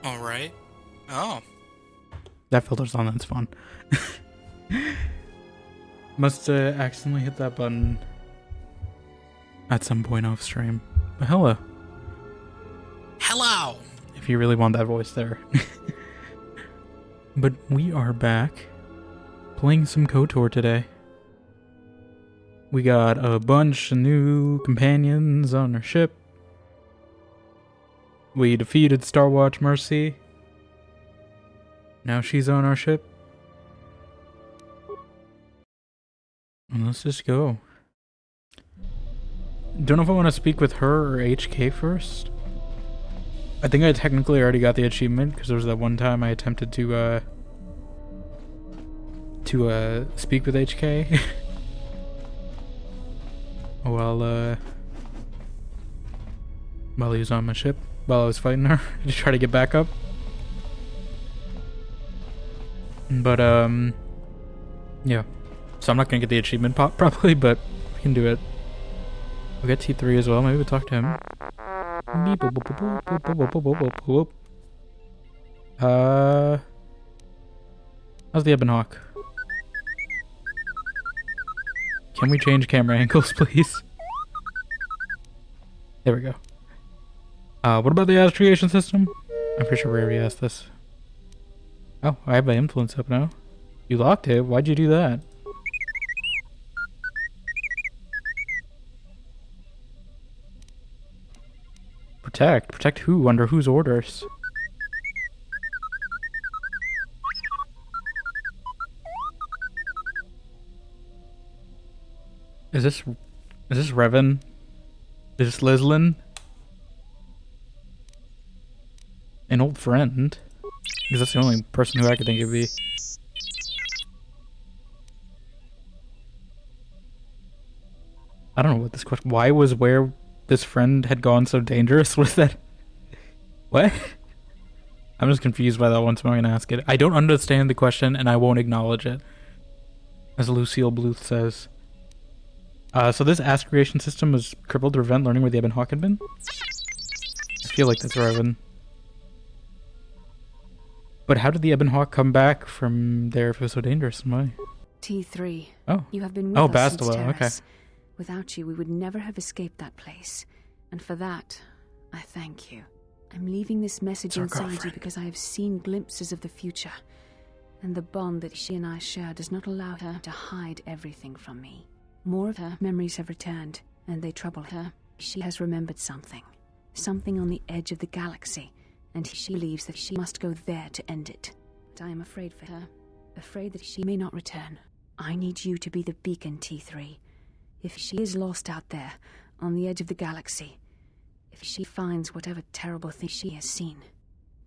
Alright. Oh. That filter's on, that's fun. Must accidentally hit that button at some point off stream. But hello. Hello! If you really want that voice there. But we are back playing some KOTOR today. We got a bunch of new companions on our ship. We defeated Starwatch Mercy. Now she's on our ship. And let's just go. Don't know if I want to speak with her or HK first. I think I technically already got the achievement because there was that one time I attempted to speak with HK while he was on my ship, while I was fighting her to try to get back up. But yeah. So I'm not gonna get the achievement pop probably, but we can do it. We'll get T3 as well. Maybe we'll talk to him. How's the Ebon Hawk? Can we change camera angles, please? There we go. What about the astrogation system? I'm pretty sure we already asked this. Oh, I have my influence up now. You locked it? Why'd you do that? Protect? Protect who? Under whose orders? Is this Revan? Is this Lislin? An old friend? Because that's the only person who I could think it'd be. I don't know what this question... Why was where this friend had gone so dangerous? What is that? What? I'm just confused by that one, so I'm gonna ask it. I don't understand the question, and I won't acknowledge it. As Lucille Bluth says. So this aspiration system was crippled to prevent learning where the Ebon Hawk had been? I feel like that's Revan. But how did the Ebon Hawk come back from there if it was so dangerous? Why? T3. Oh. You have been with us since Bastila, okay. Terrace. Without you, we would never have escaped that place. And for that, I thank you. I'm leaving this message inside you because I have seen glimpses of the future. And the bond that she and I share does not allow her to hide everything from me. More of her memories have returned, and they trouble her. She has remembered something. Something on the edge of the galaxy, and she believes that she must go there to end it. But I am afraid for her, afraid that she may not return. I need you to be the beacon, T3. If she is lost out there, on the edge of the galaxy, if she finds whatever terrible thing she has seen,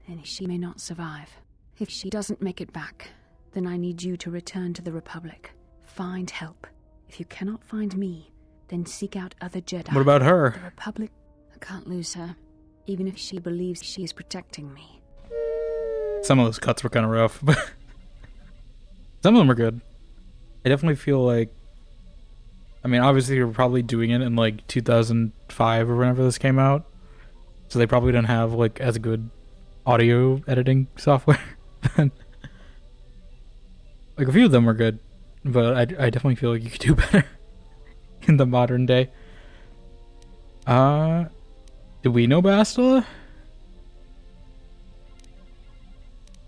then she may not survive. If she doesn't make it back, then I need you to return to the Republic. Find help. If you cannot find me, then seek out other Jedi. What about her? The Republic, I can't lose her, even if she believes she is protecting me. Some of those cuts were kind of rough, but some of them were good. I definitely feel like, I mean, obviously you're probably doing it in like 2005 or whenever this came out, so they probably didn't have like as good audio editing software. Like a few of them were good, but I definitely feel like you could do better in the modern day. Do we know Bastila?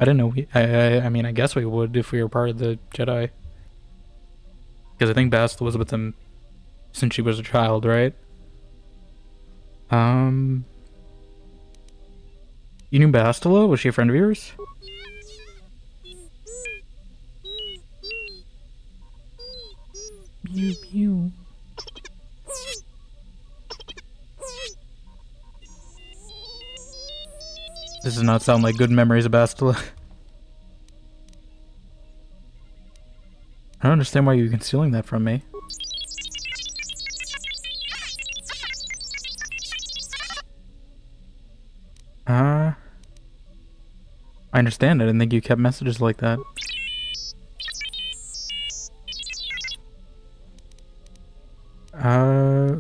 I didn't know. I mean, I guess we would if we were part of the Jedi. Because I think Bastila was with them since she was a child, right? You knew Bastila? Was she a friend of yours? Pew pew. This does not sound like good memories of Bastila. I don't understand why you're concealing that from me. I understand. I didn't think you kept messages like that.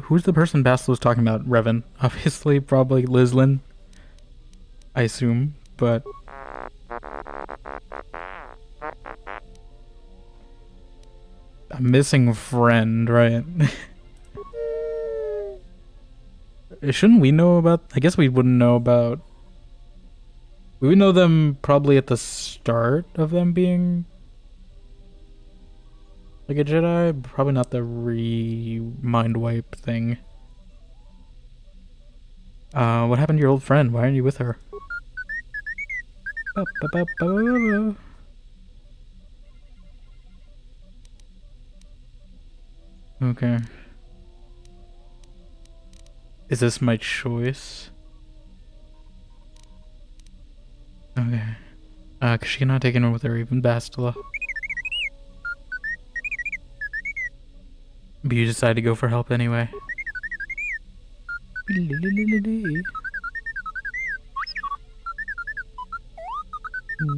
Who's the person Bastila was talking about? Revan. Obviously, probably Lislin. I assume. but a missing friend, right? Shouldn't we know about? I guess we wouldn't know about. We would know them probably at the start of them being like a Jedi. Probably not the mind wipe thing. What happened to your old friend? Why aren't you with her? Okay. Is this my choice? Okay. Cause she cannot take anyone with her, even Bastila. But you decide to go for help anyway.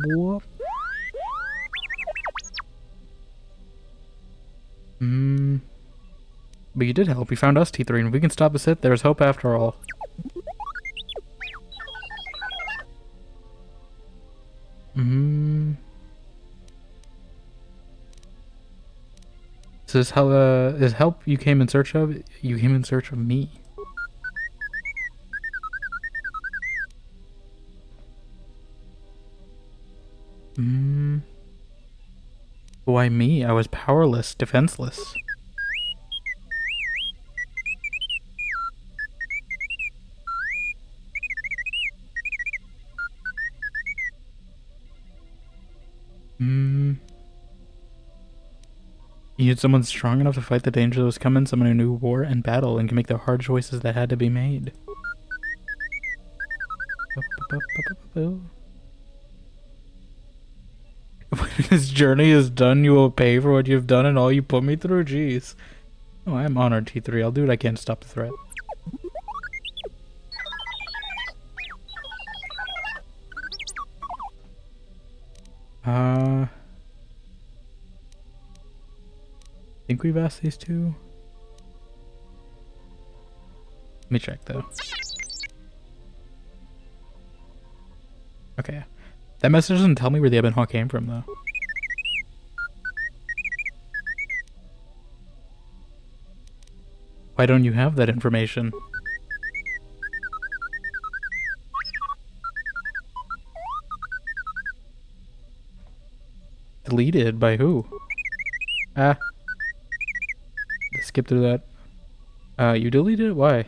What? But you did help. You found us, T3, and if we can stop this hit, there's hope after all. So is help you came in search of? You came in search of me. Why me? I was powerless, defenseless. You need someone strong enough to fight the danger that was coming, someone who knew war and battle and can make the hard choices that had to be made. When this journey is done, you will pay for what you've done and all you put me through? Jeez. Oh, I am honored, T3. I'll do what I can to stop the threat. I think we've asked these two. Let me check though. Okay. That message doesn't tell me where the Ebon Hawk came from though. Why don't you have that information? Deleted by who? Ah. Skip through that. You deleted it? Why?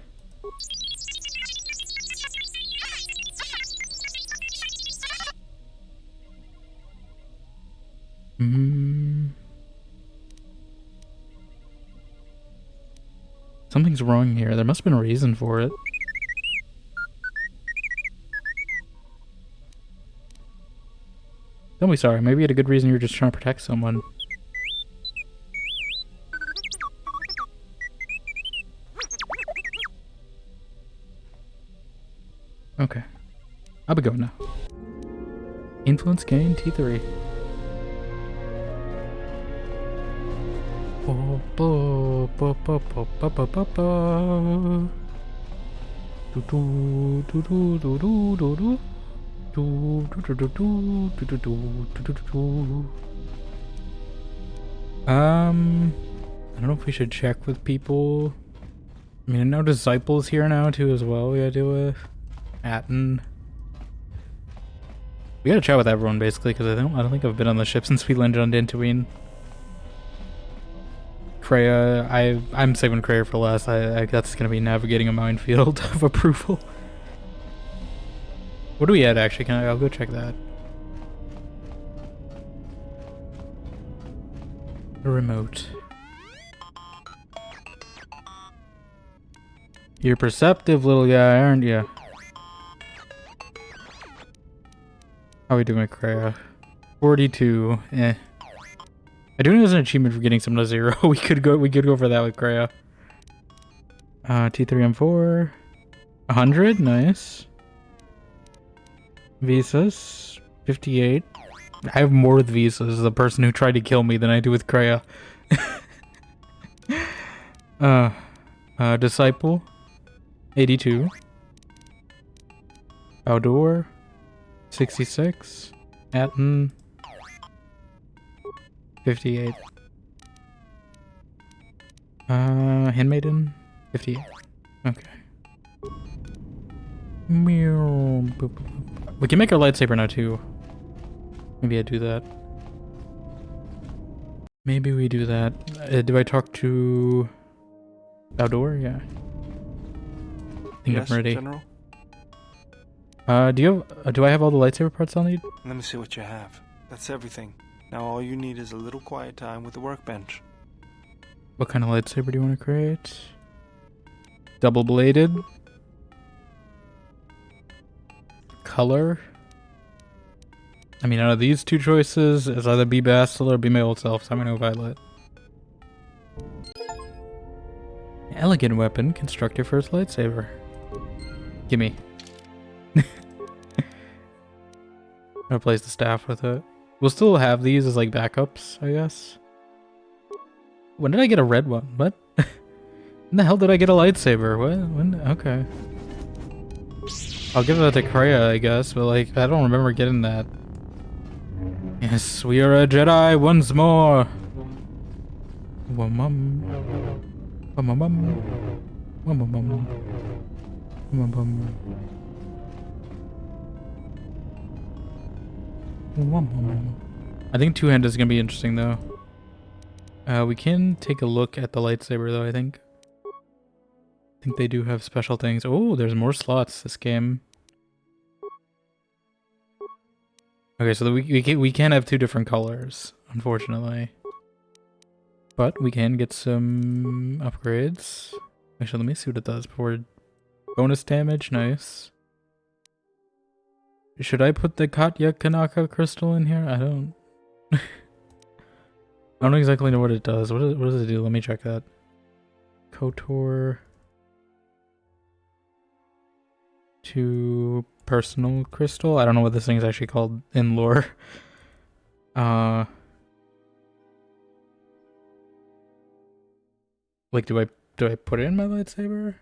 Something's wrong here. There must have been a reason for it. Don't be sorry. Maybe you had a good reason you were just trying to protect someone. Okay. I'll be going now. Influence gain T3. I don't know if we should check with people. I mean, I know Disciple's here now too as well. We gotta deal with Atten. We gotta chat with everyone basically because I don't think I've been on the ship since we landed on Dantooine. Kreia, I'm saving Kreia for last. That's gonna be navigating a minefield of approval. What do we at actually? I'll go check that. A remote. You're perceptive, little guy, aren't you? How are we doing, Kreia? 42. Eh. I do know there's an achievement for getting someone to 0. we could go for that with Kreia. T3M4. 100, nice. Visas. 58. I have more with visas as the person who tried to kill me than I do with Kreia. Disciple. 82. Outdoor. 66. Atten. 58. Handmaiden. 58. Okay. Meow. Boop, boop, boop. We can make our lightsaber now too. Maybe I do that. Maybe we do that. Do I talk to Outdoor? Yeah. I think Yes, I'm ready. General? Do I have all the lightsaber parts I'll need? Let me see what you have. That's everything. Now all you need is a little quiet time with the workbench. What kind of lightsaber do you want to create? Double bladed? Color? I mean, out of these two choices, it's either be Bastille or be my old self, so I'm gonna go Violet. Elegant weapon, construct your first lightsaber. Gimme. Replace the staff with it. We'll still have these as like backups, I guess. When did I get a red one? What? When the hell did I get a lightsaber? What? When? Okay. I'll give that to Kreia, I guess, but like, I don't remember getting that. Yes, we are a Jedi once more! Wum-mum. Wum-mum-mum. Wum-mum-mum. Wum-mum-mum. I think two-handed is gonna be interesting though. We can take a look at the lightsaber though, I think. I think they do have special things. Oh, there's more slots this game. Okay, so we can't have two different colors, unfortunately. But we can get some upgrades. Actually, let me see what it does before. Bonus damage, nice. Should I put the Katya Kanaka crystal in here? I don't... I don't exactly know what it does. What does it do? Let me check that. KOTOR... to personal crystal? I don't know what this thing is actually called in lore. Like, do I put it in my lightsaber?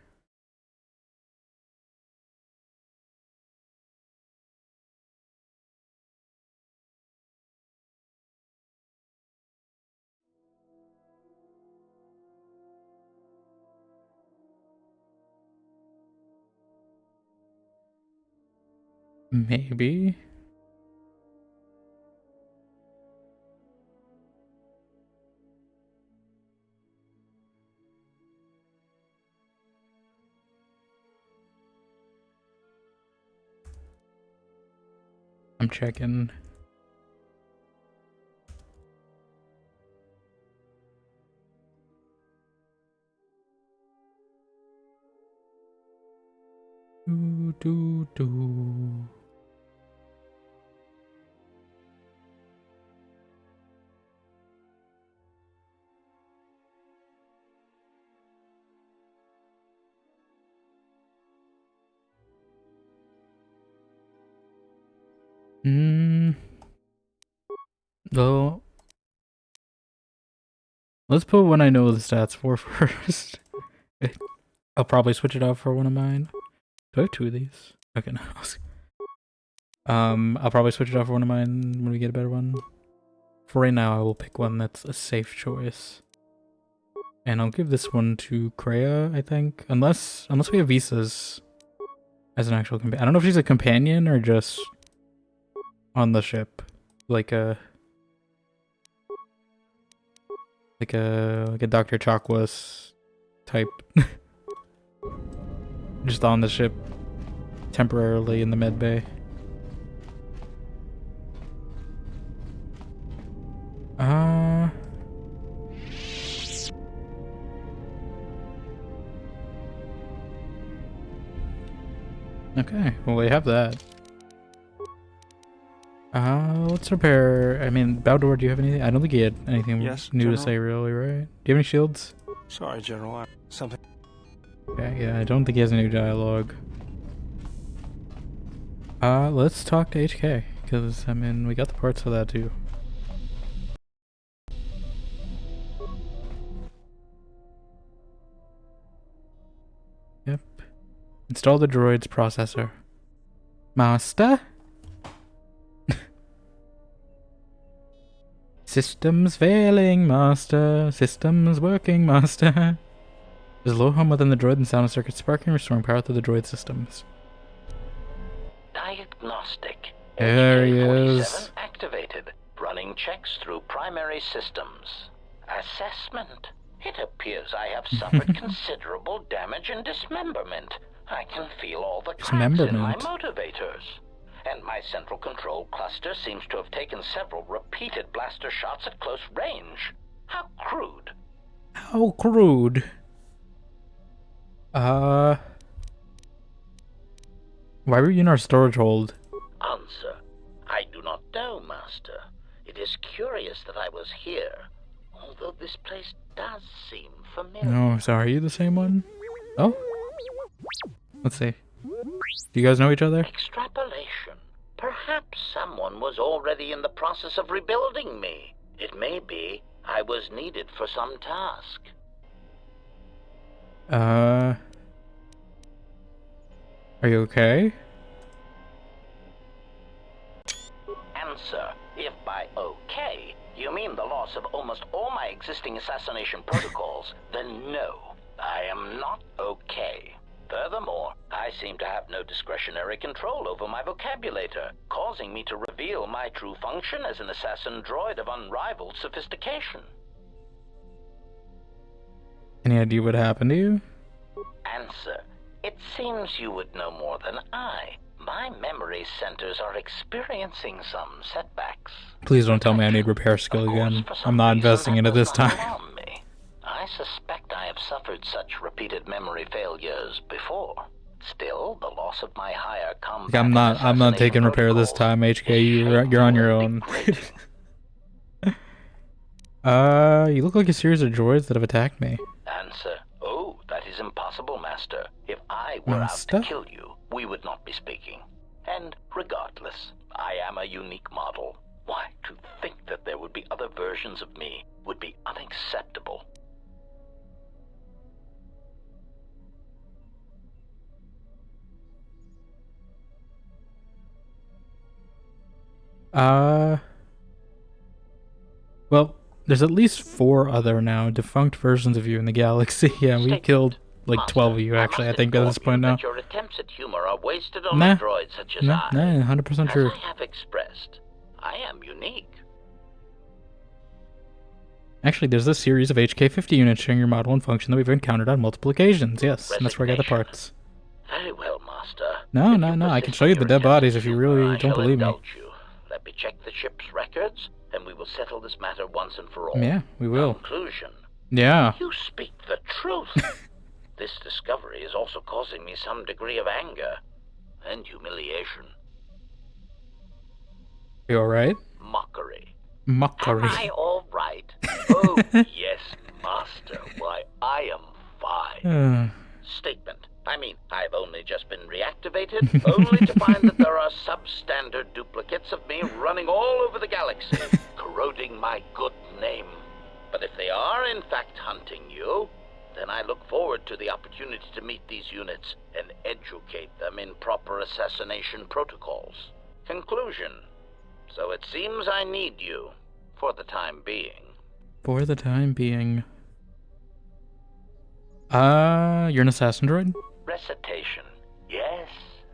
Maybe. I'm checking. Do. Well, let's put one I know the stats for first. I'll probably switch it out for one of mine. Do I have two of these? Okay, no. I'll probably switch it out for one of mine when we get a better one. For right now, I will pick one that's a safe choice. And I'll give this one to Kreia, I think. Unless we have visas as an actual companion. I don't know if she's a companion or just on the ship. Like a Dr. Chakwas type. Just on the ship temporarily in the med bay. Okay, well we have that. Let's repair. I mean, Baldor, do you have anything? I don't think he had anything Yes, new General? to say, really, right? Do you have any shields? Sorry, General. Something. Okay, yeah, I don't think he has any dialogue. Let's talk to HK, because, I mean, we got the parts for that, too. Yep. Install the droid's processor. Master? Systems failing, master. Systems working, master. There's a low hum within the droid and sound circuit sparking, restoring power to the droid systems. Diagnostic. There he HK-47 is. activated. Running checks through primary systems. Assessment. It appears I have suffered considerable damage and dismemberment. I can feel all the cracks in my Dismemberment? motivators. And my central control cluster seems to have taken several repeated blaster shots at close range. How crude. How crude. Why were you in our storage hold? Answer. I do not know, Master. It is curious that I was here, although this place does seem familiar. No, so are you the same one? Oh? Let's see. Do you guys know each other? Extrapolation. Perhaps someone was already in the process of rebuilding me. It may be I was needed for some task. Are you okay? Answer. If by okay, you mean the loss of almost all my existing assassination protocols, then no, I am not okay. Furthermore, I seem to have no discretionary control over my vocabulator, causing me to reveal my true function as an assassin droid of unrivaled sophistication. Any idea what happened to you? Answer. It seems you would know more than I. My memory centers are experiencing some setbacks. Please don't tell me I need repair skill again. I'm not investing into this time. I suspect I have suffered such repeated memory failures before. Still, the loss of my higher combat I'm not taking repair this time, HK. You're on your own. You look like a series of droids that have attacked me. Answer. Oh, that is impossible, Master. If I were Master? out to kill you, we would not be speaking. And regardless, I am a unique model. Why, to think that there would be other versions of me would be unacceptable. Well, there's at least 4 other now defunct versions of you in the galaxy. Yeah, we killed like Master, 12 of you actually, I think, at this point now. that your attempts at humor are wasted on Nah. a droid such as No, I. 100% true. As I have expressed, I am unique. Actually, there's a series of HK-50 units sharing your model and function that we've encountered on multiple occasions. Yes, and that's where I got the Resignation. parts. Very well, Master. No, If no, you no, I can persist show you in the your dead attempts bodies at if you humor, really I don't shall believe me. indulge you. Let me check the ship's records, and we will settle this matter once and for all. Yeah, we will. Conclusion. Yeah. You speak the truth. This discovery is also causing me some degree of anger and humiliation. You alright? Mockery. Mockery. Am I all right? Oh, yes, Master. Why, I am fine. Statement. I mean, I've only just been reactivated, only to find that there are substandard duplicates of me running all over the galaxy, corroding my good name. But if they are in fact hunting you, then I look forward to the opportunity to meet these units and educate them in proper assassination protocols. Conclusion. So it seems I need you, for the time being. For the time being. You're an assassin droid? Recitation. Yes,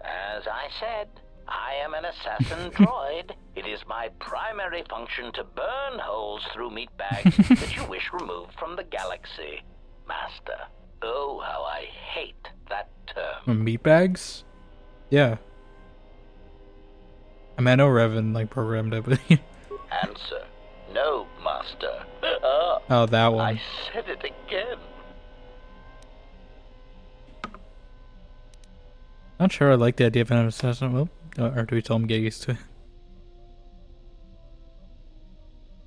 as I said, I am an assassin droid. It is my primary function to burn holes through meat bags that you wish removed from the galaxy. Master, oh, how I hate that term. Meat bags? Yeah. I mean, I know Revan, like, programmed it, but... Answer. No, Master. Oh, that one. I said it again. Not sure I like the idea of an assassin. Well, or do we tell him get used to it?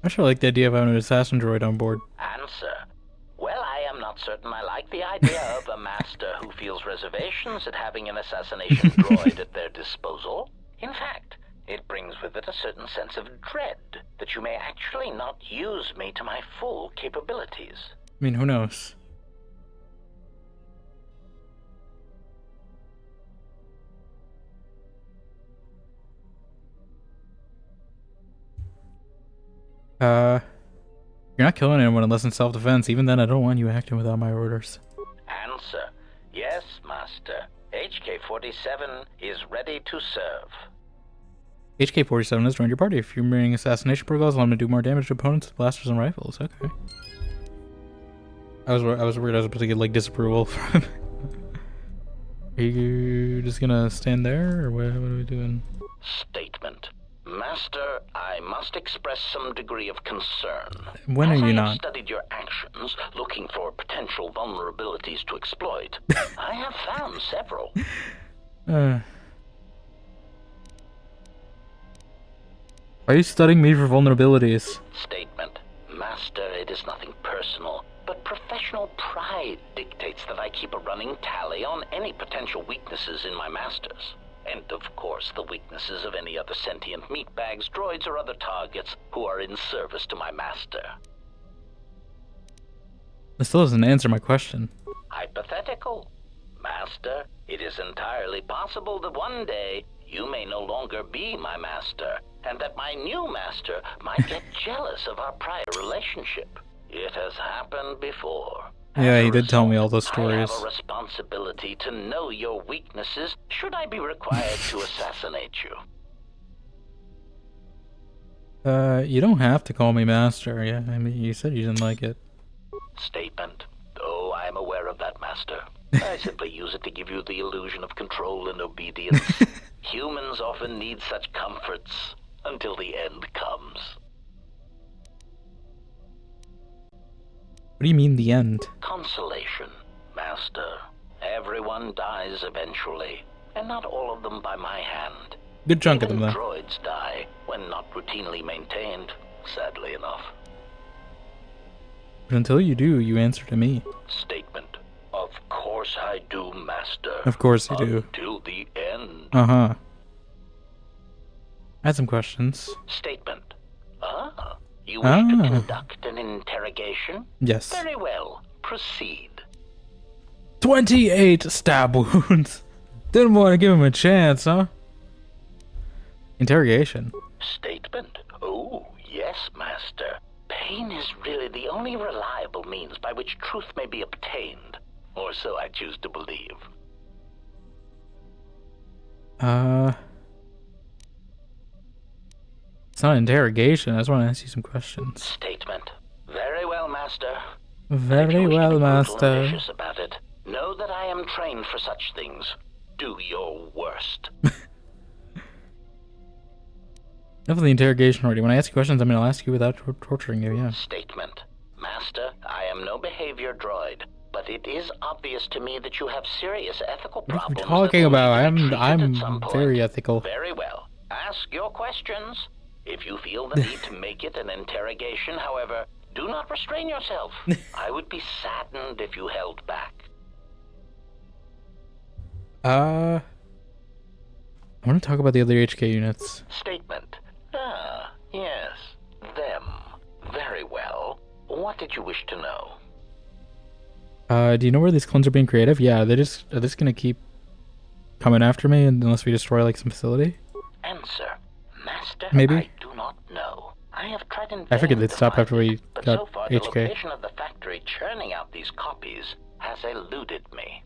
Not sure I like the idea of having an assassin droid on board. Answer. Well, I am not certain I like the idea of a master who feels reservations at having an assassination droid at their disposal. In fact, it brings with it a certain sense of dread that you may actually not use me to my full capabilities. I mean, who knows? You're not killing anyone unless in self-defense. Even then, I don't want you acting without my orders. Answer. Yes, Master. HK-47 is ready to serve. HK-47 has joined your party. If you're bringing assassination protocols, allow him to do more damage to opponents with blasters and rifles. Okay. I was worried I was about to get, like, disapproval from him. Are you just gonna stand there, or what are we doing? Statement. Master, I must express some degree of concern. When are you I have not? studied your actions, looking for potential vulnerabilities to exploit. I have found several. Are you studying me for vulnerabilities? Statement. Master, it is nothing personal, but professional pride dictates that I keep a running tally on any potential weaknesses in my masters. And, of course, the weaknesses of any other sentient meatbags, droids, or other targets who are in service to my master. That still doesn't answer my question. Hypothetical. Master, it is entirely possible that one day you may no longer be my master, and that my new master might get jealous of our prior relationship. It has happened before. Yeah, As he a did tell me all result, those stories. I have a responsibility to know your weaknesses should I be required to assassinate you. You don't have to call me master. Yeah, I mean, you said you didn't like it. Statement. Oh, I am aware of that, Master. I simply use it to give you the illusion of control and obedience. Humans often need such comforts until the end comes. What do you mean, the end? Consolation, Master. Everyone dies eventually, and not all of them by my hand. Good chunk of Even them, though. droids die when not routinely maintained, sadly enough. But until you do, you answer to me. Statement. Of course I do, Master. Of course you do. Until the end. Uh-huh. I had some questions. Statement. You wish to Ah. conduct an interrogation? Yes. Very well. Proceed. 28 stab wounds. Didn't want to give him a chance, huh? Interrogation. Statement. Oh, yes, Master. Pain is really the only reliable means by which truth may be obtained. Or so I choose to believe. It's not an interrogation. I just want to ask you some questions. Statement. Very well, Master. Very If you wish to well, be brutal and master. vicious about it, know that I am trained for such things. Do your worst. Enough of the interrogation already. When I ask you questions, I mean, I'll ask you without torturing you, yeah. Statement. Master, I am no behavior droid, but it is obvious to me that you have serious ethical What are problems. you talking that will about? need to be treated I'm at some point. very ethical. Very well. Ask your questions. If you feel the need to make it an interrogation, however, do not restrain yourself. I would be saddened if you held back. I want to talk about the other HK units. Statement. Yes. Them. Very well. What did you wish to know? Do you know where these clones are being creative? Yeah, are they just gonna keep coming after me unless we destroy like some facility? Answer. Master, Maybe? I do not know. I have tried in I figured vain they'd to stop find after we it, but got so far the HK. location of the factory churning out these copies has eluded me.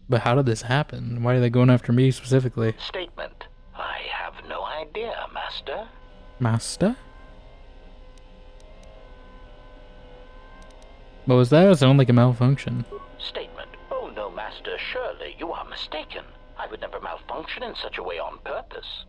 But how did this happen? Why are they going after me specifically? Statement. I have no idea, Master. Master? What was that? It sounded like a malfunction. Statement. Oh no, Master, surely you are mistaken. I would never malfunction in such a way on purpose.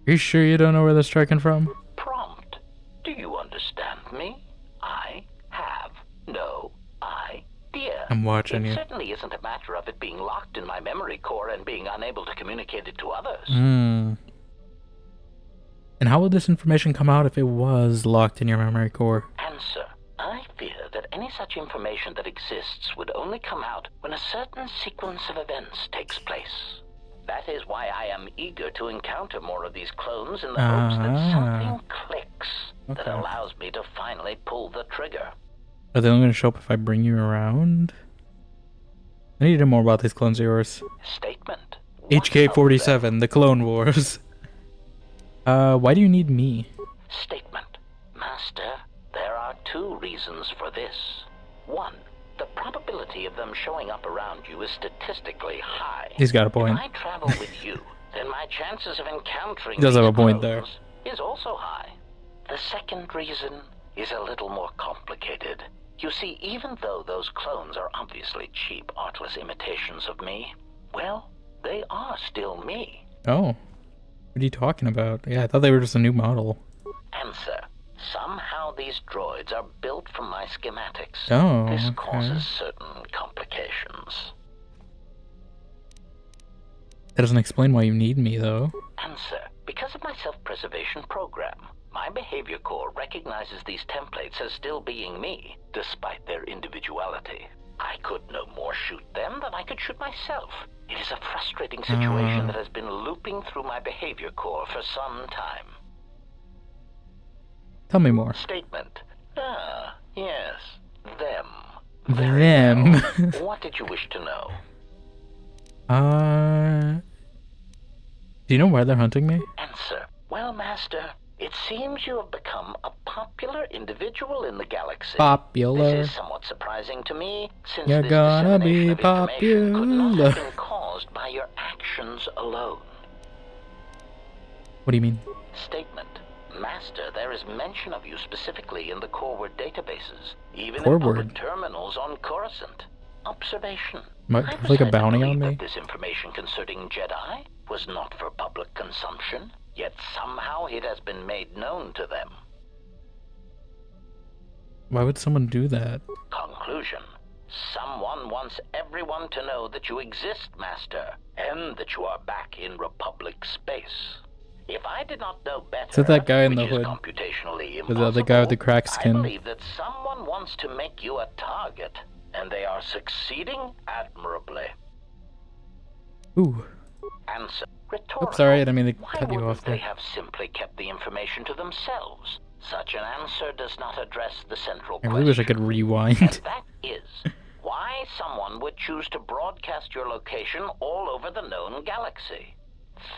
Are you sure you don't know where they're striking from? Prompt. Do you understand me? I have no idea. I'm watching It you. certainly isn't a matter of it being locked in my memory core and being unable to communicate it to others. Hmm. And how would this information come out if it was locked in your memory core? Answer. I fear that any such information that exists would only come out when a certain sequence of events takes place. That is why I am eager to encounter more of these clones in the hopes that something clicks that Okay. allows me to finally pull the trigger. Are they only going to show up if I bring you around? I need to know more about these clones of yours. Statement. What of them? HK-47, the Clone Wars. Why do you need me? Statement. Master, there are 2 reasons for this. 1. The probability of them showing up around you is statistically high. He's got a point. If I travel with you, then my chances of encountering He does have these a point there. clones is also high. The second reason is a little more complicated. You see, even though those clones are obviously cheap, artless imitations of me, well, they are still me. Oh. What are you talking about? Yeah, I thought they were just a new model. Answer. Somehow these droids are built from my schematics. Oh, This okay. causes certain complications. That doesn't explain why you need me, though. Answer. Because of my self-preservation program, my behavior core recognizes these templates as still being me, despite their individuality. I could no more shoot them than I could shoot myself. It is a frustrating situation that has been looping through my behavior core for some time. Tell me more. Statement. Ah, yes. Them. Them. Well. What did you wish to know? Do you know why they're hunting me? Answer. Well, Master, it seems you have become a popular individual in the galaxy. Popular. This is somewhat surprising to me, since You're this gonna be dissemination of information could not popular. have been caused by your actions alone. What do you mean? Statement. Master, there is mention of you specifically in the core word databases, even Core in public word? terminals on Coruscant. Observation. Might I have was like a led to bounty believe on me? that this information concerning Jedi was not for public consumption, yet somehow it has been made known to them. Why would someone do that? Conclusion. Someone wants everyone to know that you exist, Master, and that you are back in Republic space. If I did not know better, Is that that guy in the which is hood? Computationally With the other guy with the impossible, cracked skin? I believe that someone wants to make you a target, and they are succeeding admirably. Ooh. Answer. Rhetorical. Oops, sorry, I didn't mean to Why cut you wouldn't off they there. have simply kept the information to themselves? Such an answer does not address the central I question. really wish I could And rewind. that is, why someone would choose to broadcast your location all over the known galaxy.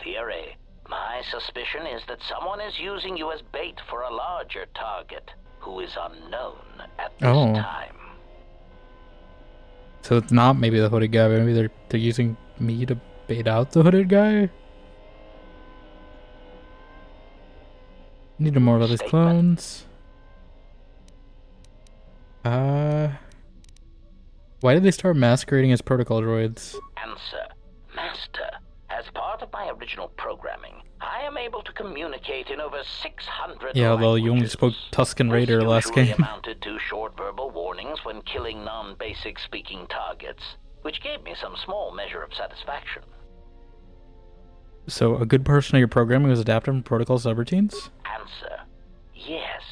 Theory. My suspicion is that someone is using you as bait for a larger target, who is unknown at this Oh. time. So it's not maybe the hooded guy, but maybe they're using me to bait out the hooded guy? Need to know more about these clones. Why did they start masquerading as protocol droids? Answer. Master, as part of my original programming, I am able to communicate in over 600 Yeah, although you only languages. spoke Tusken This Raider last usually game. amounted to short verbal warnings when killing non-basic speaking targets, which gave me some small measure of satisfaction. So a good portion of your programming was adapted from protocol subroutines? Answer. Yes.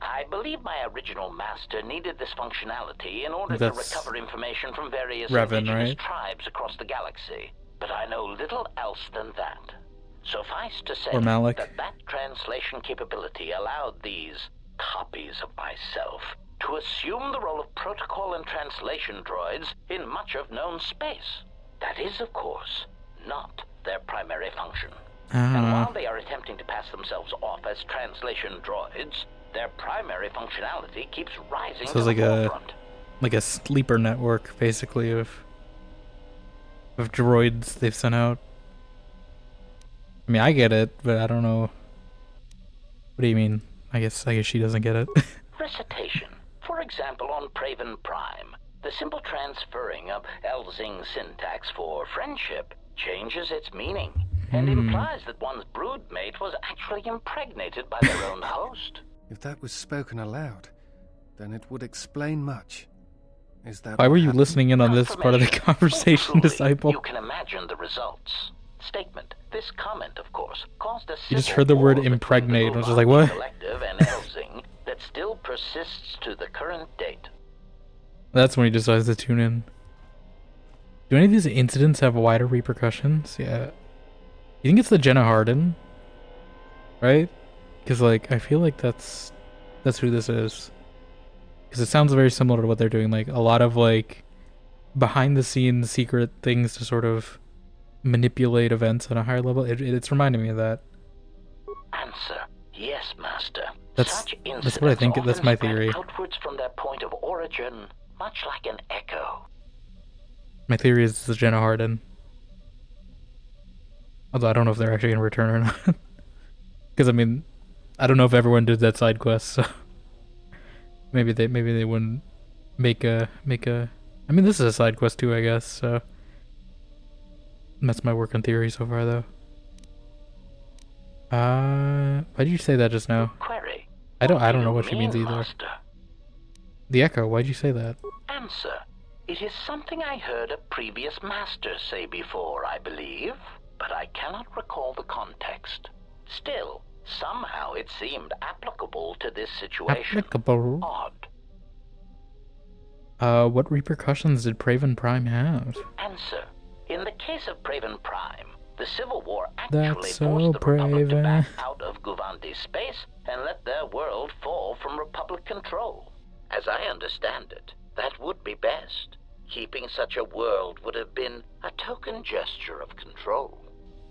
I believe my original master needed this functionality in order to That's recover information from various Revan, indigenous right? tribes across the galaxy, but I know little else than that. Suffice to say Or Malik. that translation capability allowed these copies of myself to assume the role of protocol and translation droids in much of known space. That is, of course, not their primary function. And while they are attempting to pass themselves off as translation droids, their primary functionality keeps rising So to it's the like forefront. a sleeper network, basically, of droids they've sent out. I mean, I get it, but I don't know. What do you mean? I guess she doesn't get it. Recitation. For example, on Praven Prime, the simple transferring of Elzing syntax for friendship changes its meaning, and implies that one's broodmate was actually impregnated by their own host. If that was spoken aloud, then it would explain much. Is that Why what were you happened? listening in on this part of the Confirmation. conversation, Truly, disciple? You can imagine the results. Statement. This comment, of course, caused a You just civil heard the word war between impregnate and the was just like, Ulanchi what? Collective and Elzing that still persists to the current date. That's when he decides to tune in. Do any of these incidents have wider repercussions? Yeah. You think it's the Jenna Harden? Right? Because, like, I feel like that's who this is. Because it sounds very similar to what they're doing. Like, a lot of, like, behind-the-scenes secret things to sort of manipulate events on a higher level. It's reminding me of that. Answer. Yes, Master. Master. That's Such what I think. incidents That's my often spread theory. outwards from their point of origin, much like an echo. My theory is it's the Jenna Harden. Although I don't know if they're actually gonna return or not. Because I mean, I don't know if everyone did that side quest, so maybe they wouldn't make a. I mean, this is a side quest too, I guess. So that's my working theory so far, though. Why did you say that just now? Query. I don't do know you what she means mean, either. Master? The echo. Why'd you say that? Answer. It is something I heard a previous master say before, I believe, but I cannot recall the context. Still, somehow it seemed applicable to this situation. Applicable. Odd. What repercussions did Praven Prime have? Answer. In the case of Praven Prime, the Civil War That's actually so forced the Republic to Praven. back out of Guvandi's space and let their world fall from Republic control. As I understand it, that would be best. Keeping such a world would have been a token gesture of control.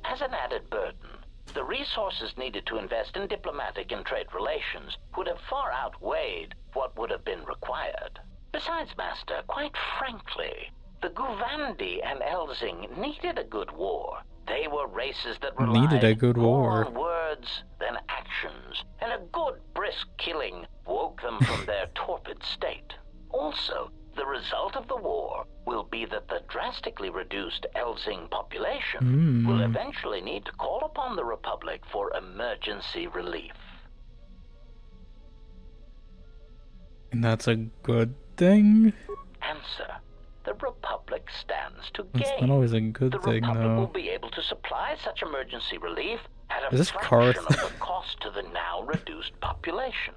As an added burden, the resources needed to invest in diplomatic and trade relations would have far outweighed what would have been required. Besides, Master, quite frankly, the Guvandi and Elzing needed a good war. They were races that Needed a relied good more war. on words than actions, and a good brisk killing woke them from their torpid state. Also, the result of the war will be that the drastically reduced Elzing population will eventually need to call upon the Republic for emergency relief. And that's a good thing? Answer. The Republic stands to It's gain. not always a good The thing, Republic will though. be able to supply such emergency relief at a Is this fraction Karth? of the cost to the now reduced population.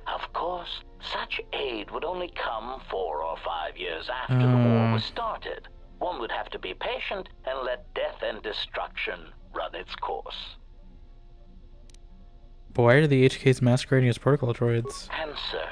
Of course, such aid would only come 4 or 5 years after the war was started. One would have to be patient and let death and destruction run its course. But why are the HKs masquerading as protocol droids? Answer.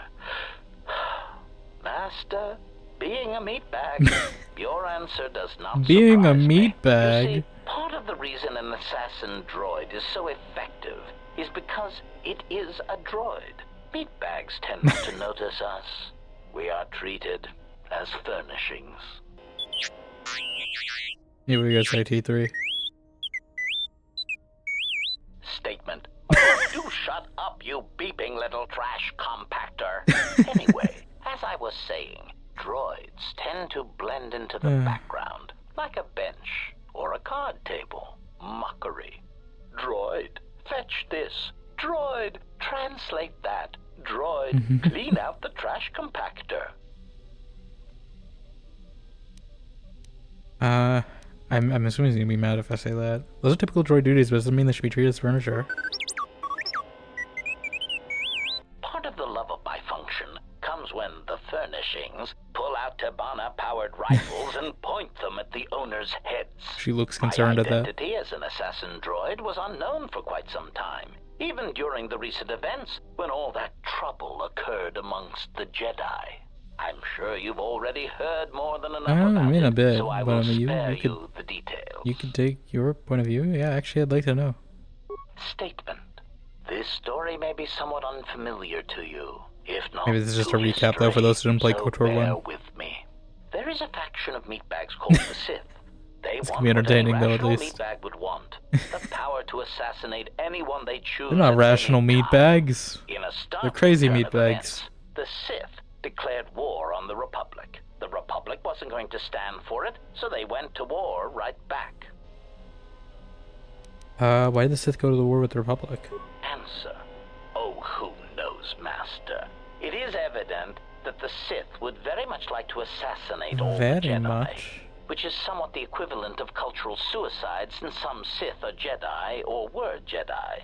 Master, being a meatbag, your answer does not Being a surprise me. meatbag? You see, part of the reason an assassin droid is so effective is because it is a droid. Meatbags tend not to notice us. We are treated as furnishings. Yeah, what do you guys say, T3? Statement. Oh, do shut up, you beeping little trash compactor. Anyway, as I was saying, droids tend to blend into the background, like a bench or a card table. Mockery. Droid, fetch this. Droid, translate that. Droid, clean out the trash compactor. I'm assuming he's gonna be mad if I say that. Those are typical droid duties, but it doesn't mean they should be treated as furniture. Part of the lullaby function comes when the furnishings pull out Tabana-powered rifles and point them at the owner's heads. She looks concerned My at that. identity as an assassin droid was unknown for quite some time, even during the recent events when all that trouble occurred amongst the Jedi. I'm sure you've already heard more than enough about I mean, a it, bit, so I but will I mean, spare you could- you the details. You can take your point of view. Yeah, actually, I'd like to know. Statement. This story may be somewhat unfamiliar to you, if not Maybe this is just to a recap, though, for history, those who didn't play so KOTOR 1. bear with me. There is a faction of meatbags called the Sith. They It's want gonna be entertaining, what though, a at rational least. meatbag would want. The power to assassinate anyone they choose. They're not at rational any time. meatbags. In a startling They're crazy turn of meatbags. events, the Sith declared war on the Republic. The Republic wasn't going to stand for it, so they went to war right back. Why did the Sith go to the war with the Republic? Answer. Oh, who knows, Master? It is evident that the Sith would very much like to assassinate all the Very Jedi, much. which is somewhat the equivalent of cultural suicide since some Sith are Jedi or were Jedi.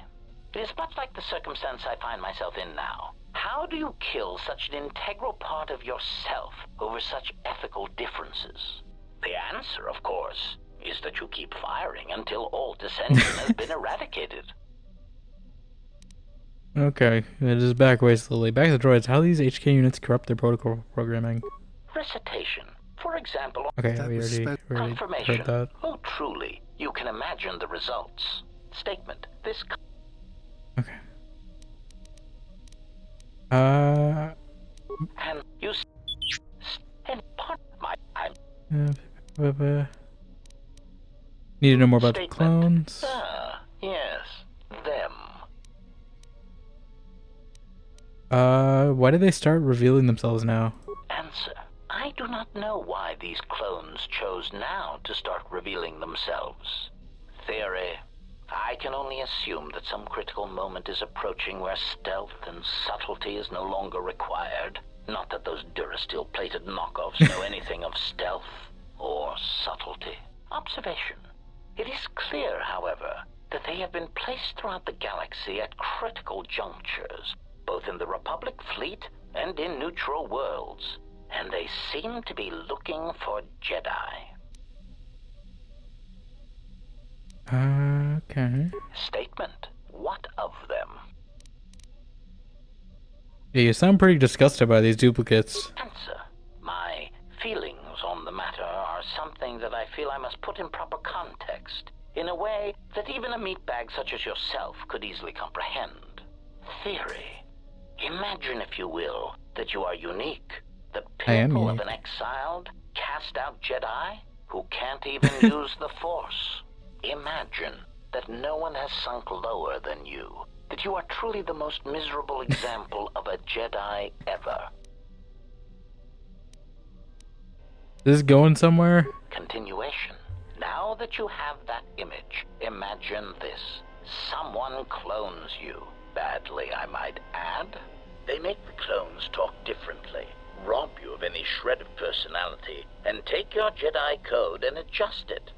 It is much like the circumstance I find myself in now. How do you kill such an integral part of yourself over such ethical differences? The answer, of course, is that you keep firing until all dissension has been eradicated. Okay, it is back way slowly. Back to the droids. How do these HK units corrupt their protocol programming? Recitation. For example, Okay, That we was already confirmation. heard that. Oh, truly, you can imagine the results. Statement. This Okay. Uh, And you and part of my I'm need to know more about the statement. clones. Ah, yes, them. Why did they start revealing themselves now? Answer. I do not know why these clones chose now to start revealing themselves. Theory. I can only assume that some critical moment is approaching where stealth and subtlety is no longer required. Not that those Durasteel-plated knockoffs know anything of stealth or subtlety. Observation. It is clear, however, that they have been placed throughout the galaxy at critical junctures, both in the Republic fleet and in neutral worlds, and they seem to be looking for Jedi. Okay. Statement. What of them? Yeah, you sound pretty disgusted by these duplicates. Answer. My feelings on the matter are something that I feel I must put in proper context, in a way that even a meatbag such as yourself could easily comprehend. Theory. Imagine, if you will, that you are unique, the pinnacle of an exiled, cast-out Jedi who can't even use the Force. Imagine that no one has sunk lower than you, that you are truly the most miserable example of a Jedi ever. This is going somewhere? Continuation. Now that you have that image, imagine this. Someone clones you. Badly, I might add. They make the clones talk differently, rob you of any shred of personality, and take your Jedi code and adjust it,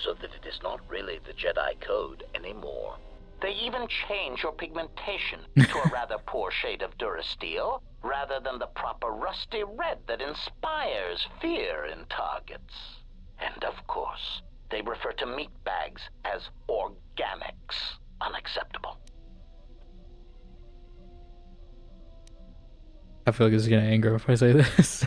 so that it is not really the Jedi code anymore. They even change your pigmentation to a rather poor shade of Durasteel, rather than the proper rusty red that inspires fear in targets. And of course, they refer to meat bags as organics. Unacceptable. I feel like this is gonna anger if I say this.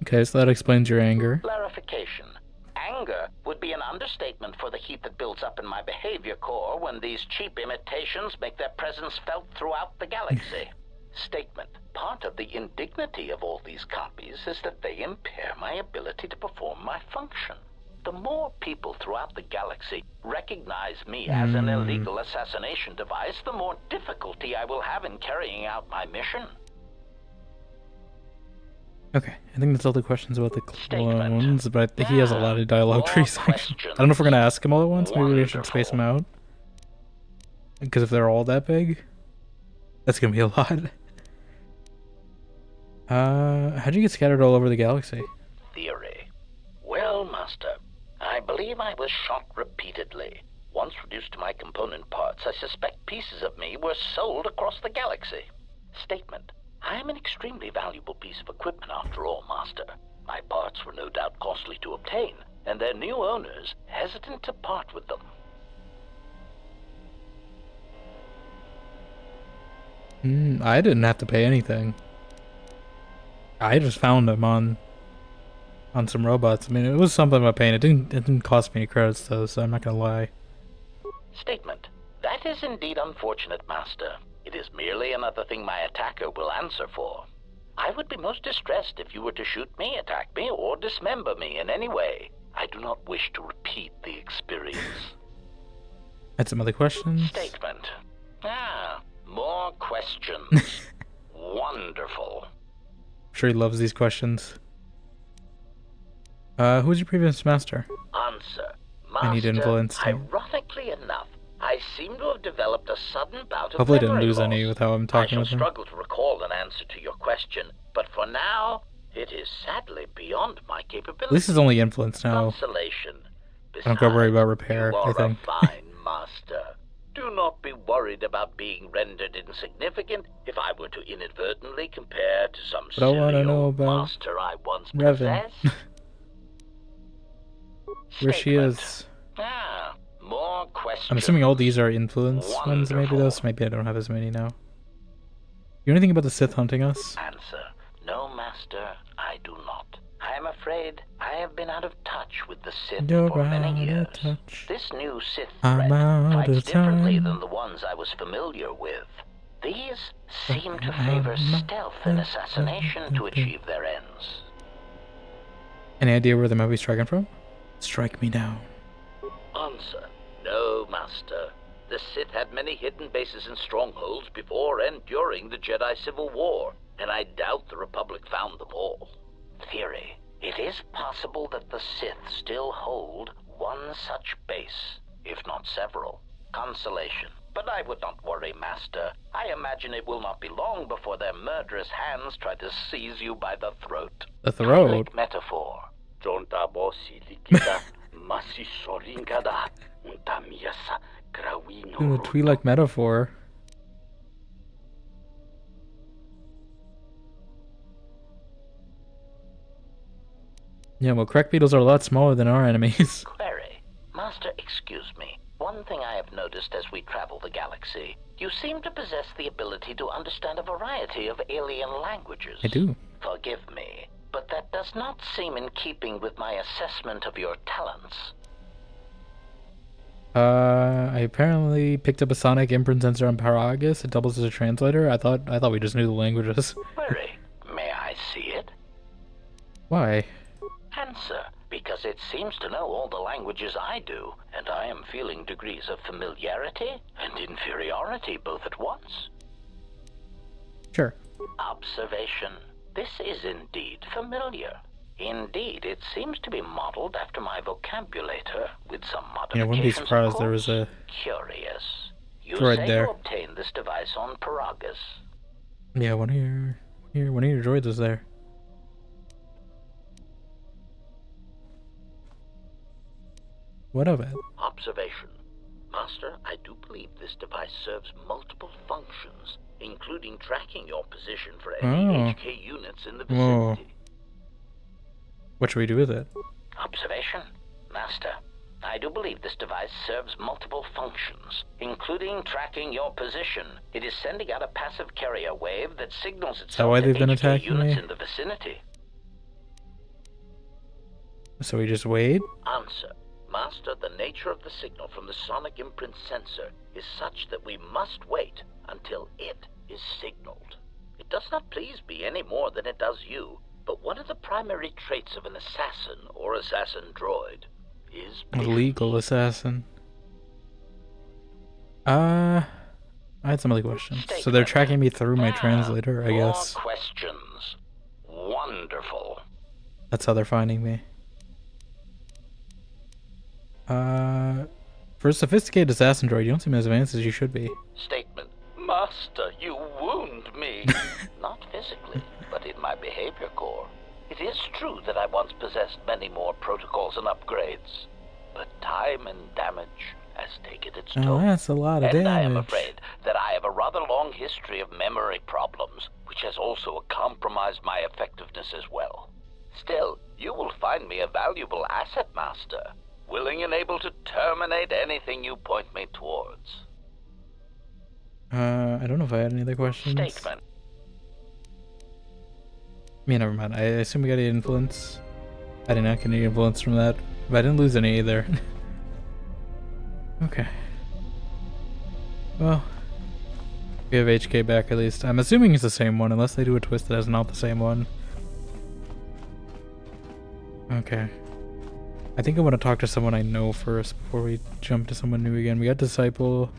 Okay, so that explains your anger. Clarification. Anger would be an understatement for the heat that builds up in my behavior core when these cheap imitations make their presence felt throughout the galaxy. Statement. Part of the indignity of all these copies is that they impair my ability to perform my function. The more people throughout the galaxy recognize me as an illegal assassination device, the more difficulty I will have in carrying out my mission. Okay, I think that's all the questions about the Statement. clones, but he has a lot of dialogue More trees. I questions. don't know if we're gonna ask him all at once. Maybe we should space them Wonderful. out. Because if they're all that big, that's gonna be a lot. How'd you get scattered all over the galaxy? Theory. Well, Master, I believe I was shot repeatedly. Once reduced to my component parts, I suspect pieces of me were sold across the galaxy. Statement. I am an extremely valuable piece of equipment after all, Master. My parts were no doubt costly to obtain, and their new owners hesitant to part with them. I didn't have to pay anything. I just found them on some robots. I mean, it was something about paying. It didn't cost me any credits though, so I'm not gonna lie. Statement. That is indeed unfortunate, Master. It is merely another thing my attacker will answer for. I would be most distressed if you were to shoot me, attack me, or dismember me in any way. I do not wish to repeat the experience. Had some other questions? Statement. More questions. Wonderful. I'm sure he loves these questions. Who was your previous master? Answer. I need influence. Ironically enough, I seem to have developed a sudden bout of Hopefully didn't memory lose loss. any with how I'm talking I with shall him. struggle to recall an answer to your question, but for now, it is sadly beyond my capability. At least it's only influence now. Consolation. I don't gotta worry about repair, You are I think. a fine master. Do not be worried about being rendered insignificant if I were to inadvertently compare to some But I wanna silly know old about master I once Revan. possessed. Where she Statement. is. More questions. I'm assuming all these are influence ones, maybe Wonderful. those. Maybe I don't have as many now. You know anything about the Sith hunting us? Answer. No, Master, I do not. I am afraid I have been out of touch with the Sith You're for many out of years. touch. This new Sith I'm threat out fights of differently time. than the ones I was familiar with. These seem to I'm favor out stealth and of assassination to touch. achieve their ends. Any idea where the movie's striking from? Strike me down. Answer: no, Master. The Sith had many hidden bases and strongholds before and during the Jedi Civil War, and I doubt the Republic found them all. Theory: it is possible that the Sith still hold one such base, if not several. Consolation. But I would not worry, Master. I imagine it will not be long before their murderous hands try to seize you by the throat. The throat? Twi'lek metaphor. Jontabosi likita masisoringada untamiasa grawino. The Twi'lek metaphor. Yeah, well, crack beetles are a lot smaller than our enemies. Query. Master, excuse me. One thing I have noticed as we travel the galaxy, you seem to possess the ability to understand a variety of alien languages. I do. Forgive me, but that does not seem in keeping with my assessment of your talents. I apparently picked up a sonic imprint sensor on Paragus. It doubles as a translator. I thought we just knew the languages. Query. May I see it? Why? Answer. Because it seems to know all the languages I do, and I am feeling degrees of familiarity and inferiority both at once. Sure. Observation. This is indeed familiar. Indeed, it seems to be modeled after my vocabulator, with some modifications. Yeah, I wouldn't be surprised there was a Curious. You droid say there. you obtained this device on Paragus. Yeah, one of your droids is there. What of it? Observation. Master, I do believe this device serves multiple functions, including tracking your position for any HK units in the Whoa. vicinity. What should we do with it? Observation. Master, I do believe this device serves multiple functions, including tracking your position. It is sending out a passive carrier wave that signals that itself why to they've been HK attacking units me? in the vicinity. So we just wait? Answer. Master, the nature of the signal from the sonic imprint sensor is such that we must wait until it is signaled. It does not please me any more than it does you, but one of the primary traits of an assassin or assassin droid is A patience. legal assassin. I had some other questions. So they're tracking me through my translator, I More guess. questions. Wonderful. That's how they're finding me. For a sophisticated assassin droid, you don't seem as advanced as you should be. Statement. Master, you wound me. Not physically, but in my behavior core. It is true that I once possessed many more protocols and upgrades, but time and damage has taken its toll. Oh, that's a lot of And I am damage. afraid that I have a rather long history of memory problems, which has also compromised my effectiveness as well. Still, you will find me a valuable asset, Master, willing and able to terminate anything you point me towards. I don't know if I had any other questions. Statement. Yeah, never mind. I assume we got any influence. I did not get any influence from that, but I didn't lose any either. Okay. Well, we have HK back at least. I'm assuming it's the same one, unless they do a twist that is not the same one. Okay. I think I want to talk to someone I know first before we jump to someone new again. We got Disciple,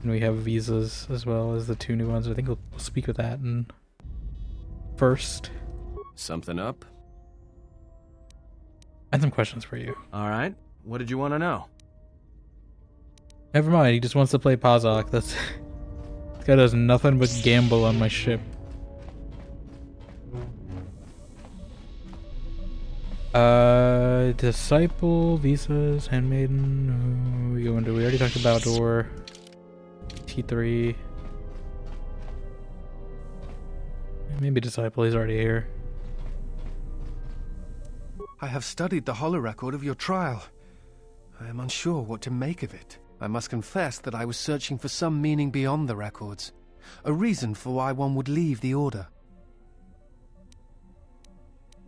and we have Visas as well as the two new ones. I think we'll speak with that and first. Something up? I have some questions for you. All right. What did you want to know? Never mind, he just wants to play Pazok. This guy does nothing but gamble on my ship. Disciple, Visas, Handmaiden. Who we go into? We already talked about Door. T3. Maybe Disciple, he's already here. I have studied the holorecord of your trial. I am unsure what to make of it. I must confess that I was searching for some meaning beyond the records. A reason for why one would leave the Order.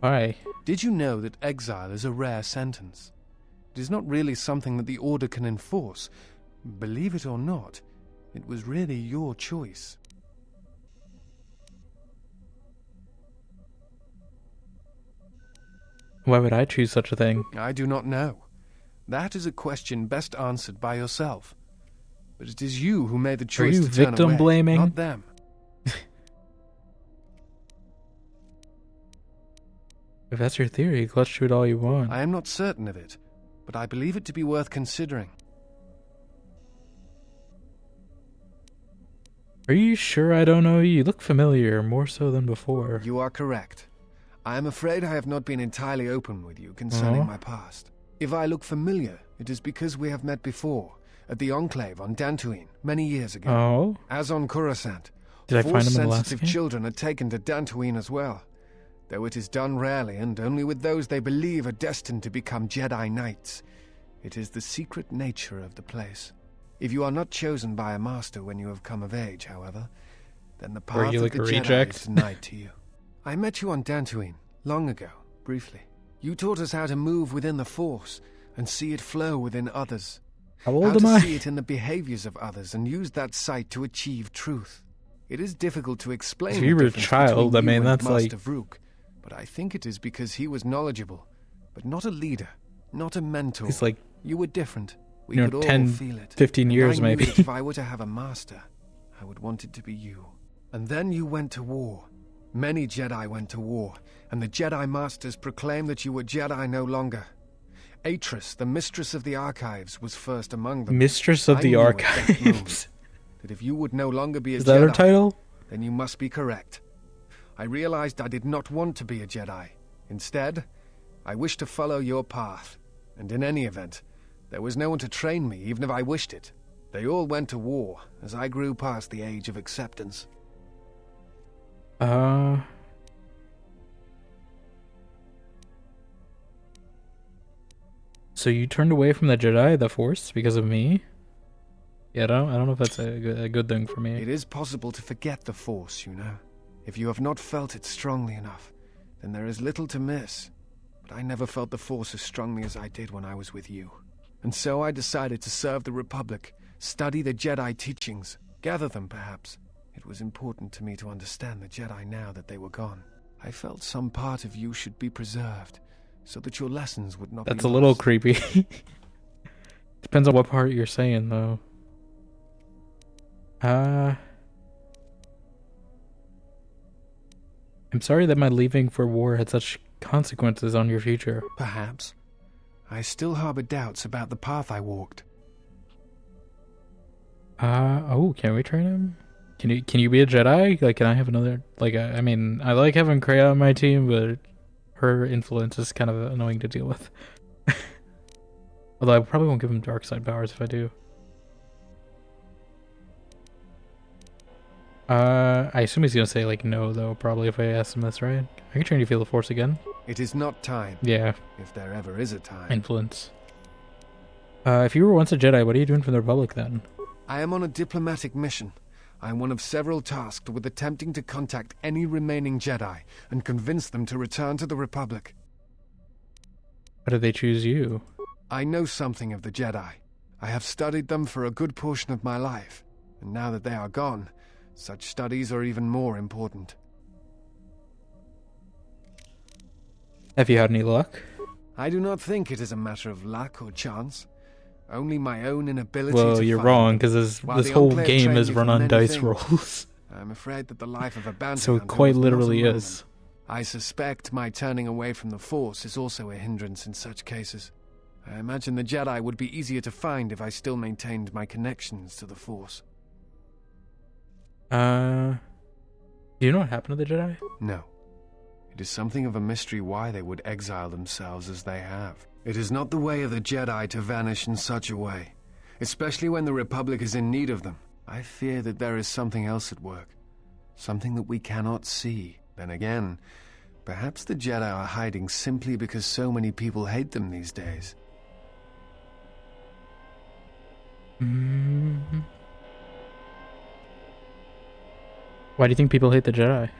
Why? Did you know that exile is a rare sentence? It is not really something that the Order can enforce. Believe it or not, it was really your choice. Why would I choose such a thing? I do not know. That is a question best answered by yourself. But it is you who made the choice you to turn victim away, blaming? not them. If that's your theory, clutch to it all you want. I am not certain of it, but I believe it to be worth considering. Are you sure I don't know you? You look familiar, more so than before. You are correct. I am afraid I have not been entirely open with you concerning my past. If I look familiar, it is because we have met before, at the Enclave on Dantooine, many years ago. Oh? As on Coruscant, Did I 4 find him in the last sensitive game? children are taken to Dantooine as well, though it is done rarely and only with those they believe are destined to become Jedi Knights. It is the secret nature of the place. If you are not chosen by a master when you have come of age, however, then the path you of like the a Jedi reject? is denied to you. I met you on Dantooine, long ago, briefly. You taught us how to move within the Force and see it flow within others. How How old am to I? see it in the behaviors of others and use that sight to achieve truth. It is difficult to explain If the you were a difference child, between I mean, you and that's Master like- Vrook, but I think it is because he was knowledgeable, but not a leader, not a mentor. He's like, You were different. We you know, could all 10, feel it. 15 And years I knew maybe. that if I were to have a master, I would want it to be you. And then you went to war. Many Jedi went to war, and the Jedi Masters proclaimed that you were Jedi no longer. Atris, the Mistress of the Archives, was first among them. Mistress of I the knew at that Archives. moment that if you would no longer be a Is that Jedi, her title? then you must be correct. I realized I did not want to be a Jedi. Instead, I wished to follow your path. And in any event, there was no one to train me, even if I wished it. They all went to war, as I grew past the age of acceptance. So you turned away from the Jedi, the Force, because of me? Yeah, I don't know if that's a good thing for me. It is possible to forget the Force, you know. If you have not felt it strongly enough, then there is little to miss. But I never felt the Force as strongly as I did when I was with you. And so I decided to serve the Republic, study the Jedi teachings, gather them perhaps. It was important to me to understand the Jedi now that they were gone. I felt some part of you should be preserved, so that your lessons would not That's be a little lost. creepy. Depends on what part you're saying, though. I'm sorry that my leaving for war had such consequences on your future. Perhaps. I still harbor doubts about the path I walked. Oh, can we train him? Can you be a Jedi? Like, can I have another, like, I mean, I like having Kreia on my team, but her influence is kind of annoying to deal with. Although I probably won't give him dark side powers if I do. I assume he's gonna say, like, no, though, probably, if I ask him this, right? I can train you to feel the Force again. It is not time, Yeah, if there ever is a time. influence. If you were once a Jedi, what are you doing for the Republic, then? I am on a diplomatic mission. I am one of several tasked with attempting to contact any remaining Jedi and convince them to return to the Republic. Why did they choose you? I know something of the Jedi. I have studied them for a good portion of my life, and now that they are gone, such studies are even more important. Have you had any luck? I do not think it is a matter of luck or chance. Only my own inability Well, to you're find wrong, them. because While this the whole Enclave game trained is me run for on many dice things, rolls. I'm afraid that the life of a bounty So it hunter quite was not literally among is. them. I suspect my turning away from the Force is also a hindrance in such cases. I imagine the Jedi would be easier to find if I still maintained my connections to the Force. Do you know what happened to the Jedi? No. It is something of a mystery why they would exile themselves as they have. It is not the way of the Jedi to vanish in such a way, especially when the Republic is in need of them. I fear that there is something else at work, something that we cannot see. Then again, perhaps the Jedi are hiding simply because so many people hate them these days. Why do you think people hate the Jedi?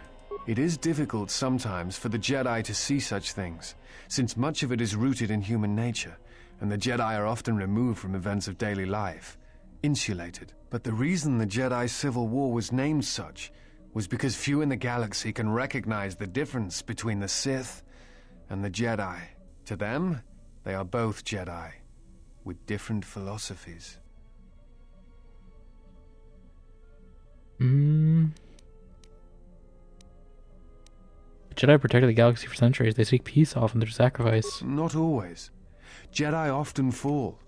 It is difficult sometimes for the Jedi to see such things, since much of it is rooted in human nature, and the Jedi are often removed from events of daily life, insulated. But the reason the Jedi Civil War was named such was because few in the galaxy can recognize the difference between the Sith and the Jedi. To them, they are both Jedi, with different philosophies. The Jedi protected the galaxy for centuries. They seek peace often through sacrifice. Not always. Jedi often fall.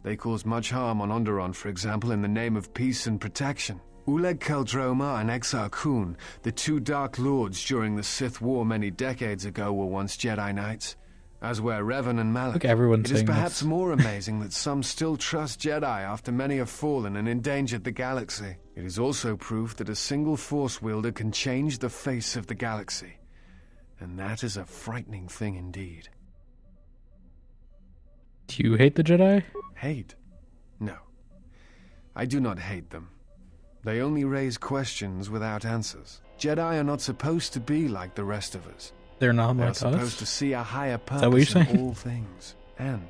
They cause much harm on Onderon, for example, in the name of peace and protection. Uleg Keldroma and Exar Kun, the two Dark Lords during the Sith War many decades ago, were once Jedi Knights, as were Revan and Malak. Look, everyone's It is saying perhaps this. more amazing that some still trust Jedi after many have fallen and endangered the galaxy. It is also proof that a single Force wielder can change the face of the galaxy. And that is a frightening thing indeed. Do you hate the Jedi? Hate? No. I do not hate them. They only raise questions without answers. Jedi are not supposed to be like the rest of us. They're not They are like supposed us. to see a higher that what you're purpose in saying? all things. And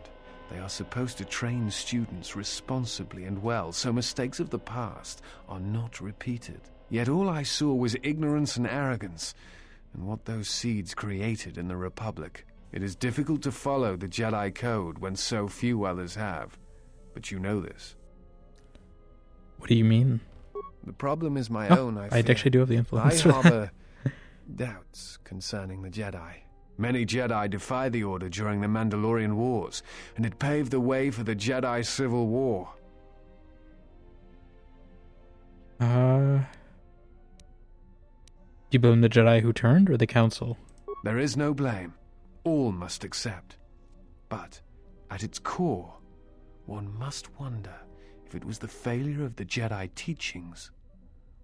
they are supposed to train students responsibly and well, so mistakes of the past are not repeated. Yet all I saw was ignorance and arrogance, and what those seeds created in the Republic. It is difficult to follow the Jedi Code when so few others have. But you know this. What do you mean? The problem is my Oh, own, I I fear. actually do have the I influence. harbor doubts concerning the Jedi. Many Jedi defy the Order during the Mandalorian Wars, and it paved the way for the Jedi Civil War. Do you blame the Jedi who turned or the Council? There is no blame. All must accept. But, at its core, one must wonder if it was the failure of the Jedi teachings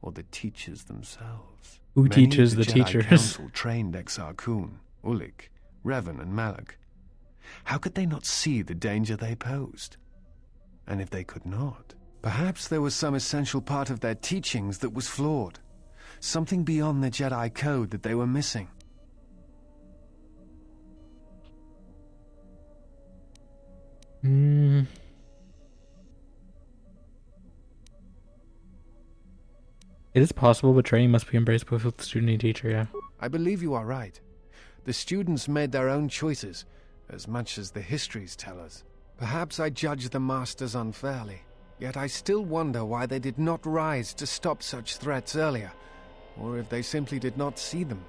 or the teachers themselves. Who Many teaches of the Jedi teachers? Council trained Exar Kun, Ulik, Revan, and Malak. How could they not see the danger they posed? And if they could not, perhaps there was some essential part of their teachings that was flawed. Something beyond the Jedi Code that they were missing. It is possible, but training must be embraced both with the student and teacher, yeah. I believe you are right. The students made their own choices, as much as the histories tell us. Perhaps I judge the masters unfairly, yet I still wonder why they did not rise to stop such threats earlier, or if they simply did not see them.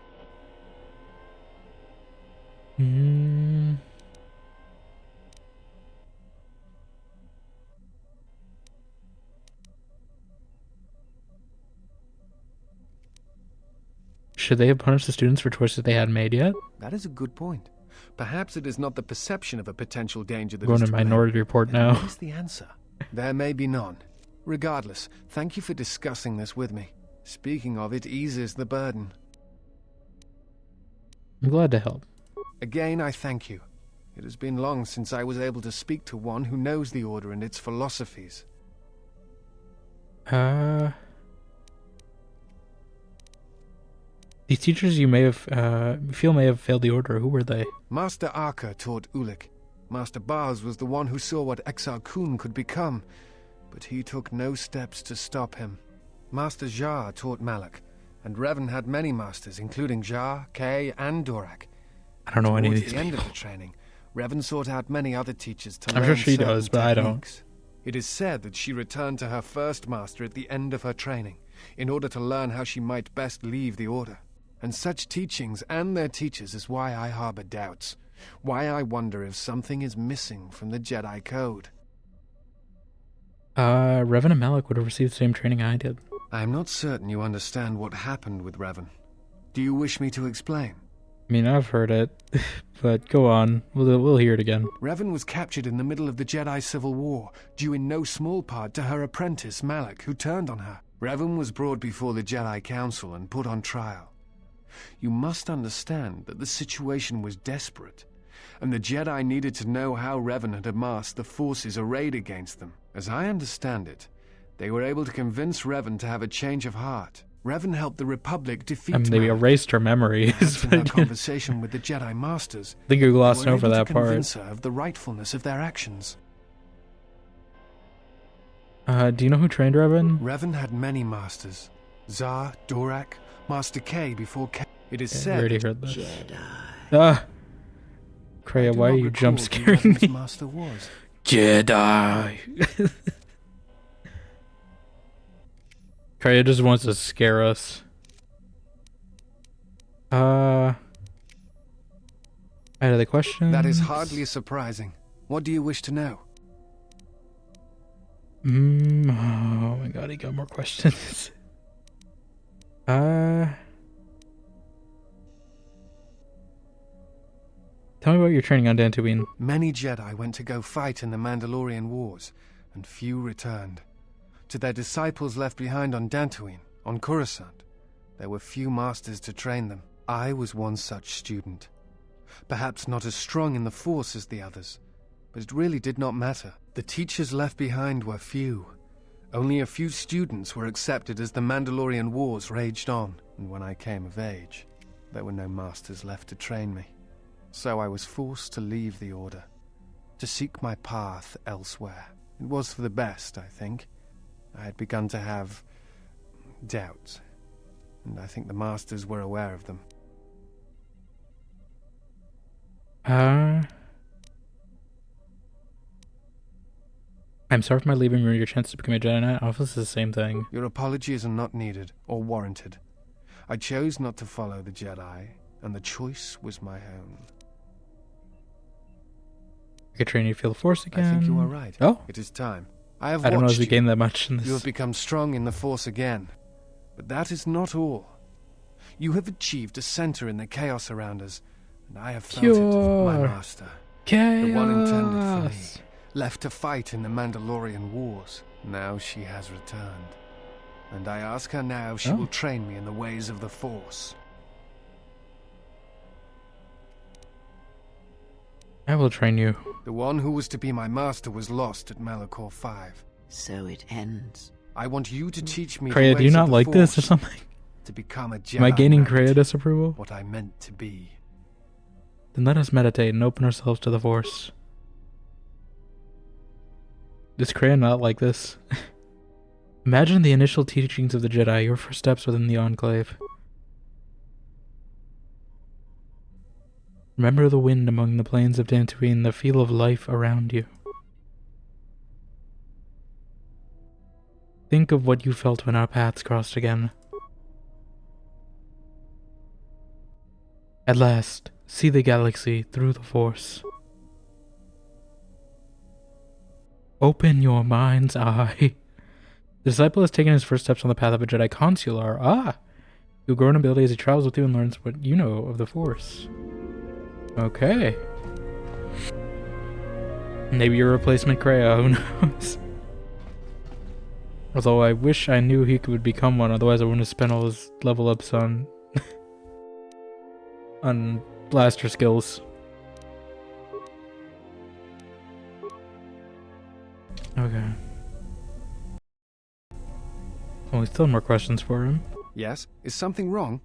Should they have punished the students for choices they hadn't made yet? That is a good point. Perhaps it is not the perception of a potential danger that Going is to to blame. Minority Report Then now. what is the answer? There may be none. Regardless, thank you for discussing this with me. Speaking of, it eases the burden. I'm glad to help. Again, I thank you. It has been long since I was able to speak to one who knows the Order and its philosophies. These teachers you may have, feel may have failed the Order. Who were they? Master Arka taught Ulik. Master Baz was the one who saw what Exar Kun could become, but he took no steps to stop him. Master Jar taught Malak, and Revan had many masters, including Jar, Kay, and Dorak. I don't know any of Towards these the end people. of the training, Revan sought out many other teachers to I'm learn sure she certain does, but I don't. techniques. It is said that she returned to her first master at the end of her training, in order to learn how she might best leave the Order. And such teachings and their teachers is why I harbor doubts, why I wonder if something is missing from the Jedi Code. Revan and Malak would have received the same training I did. I am not certain you understand what happened with Revan. Do you wish me to explain? I mean, I've heard it, but go on. We'll hear it again. Revan was captured in the middle of the Jedi Civil War, due in no small part to her apprentice Malak, who turned on her. Revan was brought before the Jedi Council and put on trial. You must understand that the situation was desperate, and the Jedi needed to know how Revan had amassed the forces arrayed against them. As I understand it, they were able to convince Revan to have a change of heart. Revan helped the Republic defeat I mean, they Marr. erased her memories. Perhaps in her but, conversation with the Jedi Masters, I think you they glossed were over able that to part. convince her of the rightfulness of their actions. Do you know who trained Revan? Revan had many masters. Zar, Dorak, Master K before K. It is I said already that heard this. Jedi. Ah! I Kreia, do why are not you recall jump who scaring Revan's me? master was. Jedi! Kreia just wants to scare us. Any other questions? That is hardly surprising. What do you wish to know? Oh my god, he got more questions. Tell me about your training on Dantooine. Many Jedi went to go fight in the Mandalorian Wars, and few returned. To their disciples left behind on Dantooine, on Coruscant, there were few masters to train them. I was one such student. Perhaps not as strong in the Force as the others, but it really did not matter. The teachers left behind were few. Only a few students were accepted as the Mandalorian Wars raged on, and when I came of age, there were no masters left to train me. So I was forced to leave the Order, to seek my path elsewhere. It was for the best, I think. I had begun to have doubts, and I think the masters were aware of them. I'm sorry for my leaving ruined your chance to become a Jedi Knight. Office is the same thing. Your apologies are not needed or warranted. I chose not to follow the Jedi, and the choice was my own. I could train you to feel the Force again. I think you are right. Oh? It is time. I have I don't know if watched we you. gained that much in You have this. become strong in the Force again. But that is not all. You have achieved a center in the chaos around us, and I have felt it, my Pure master. Chaos! The one intended for me, left to fight in the Mandalorian Wars. Now she has returned. And I ask her now if she will train me in the ways of the Force. I will train you. The one who was to be my master was lost at Malachor 5. So it ends. I want you to teach me the Kreia, ways do you of not the like this or Force, something? to become a Jedi Am I gaining Knight, Kreia disapproval? what I meant to be. Then let us meditate and open ourselves to the Force. Does Kreia not like this? Imagine the initial teachings of the Jedi, your first steps within the Enclave. Remember the wind among the plains of Dantooine, the feel of life around you. Think of what you felt when our paths crossed again. At last, see the galaxy through the Force. Open your mind's eye. The disciple has taken his first steps on the path of a Jedi Consular. He'll grow in ability as he travels with you and learns what you know of the Force. Okay. Maybe your replacement Kreia, who knows? Although I wish I knew he could become one, otherwise I wouldn't have spent all his level ups on on blaster skills. Okay. Oh, we still have more questions for him. Yes? Is something wrong?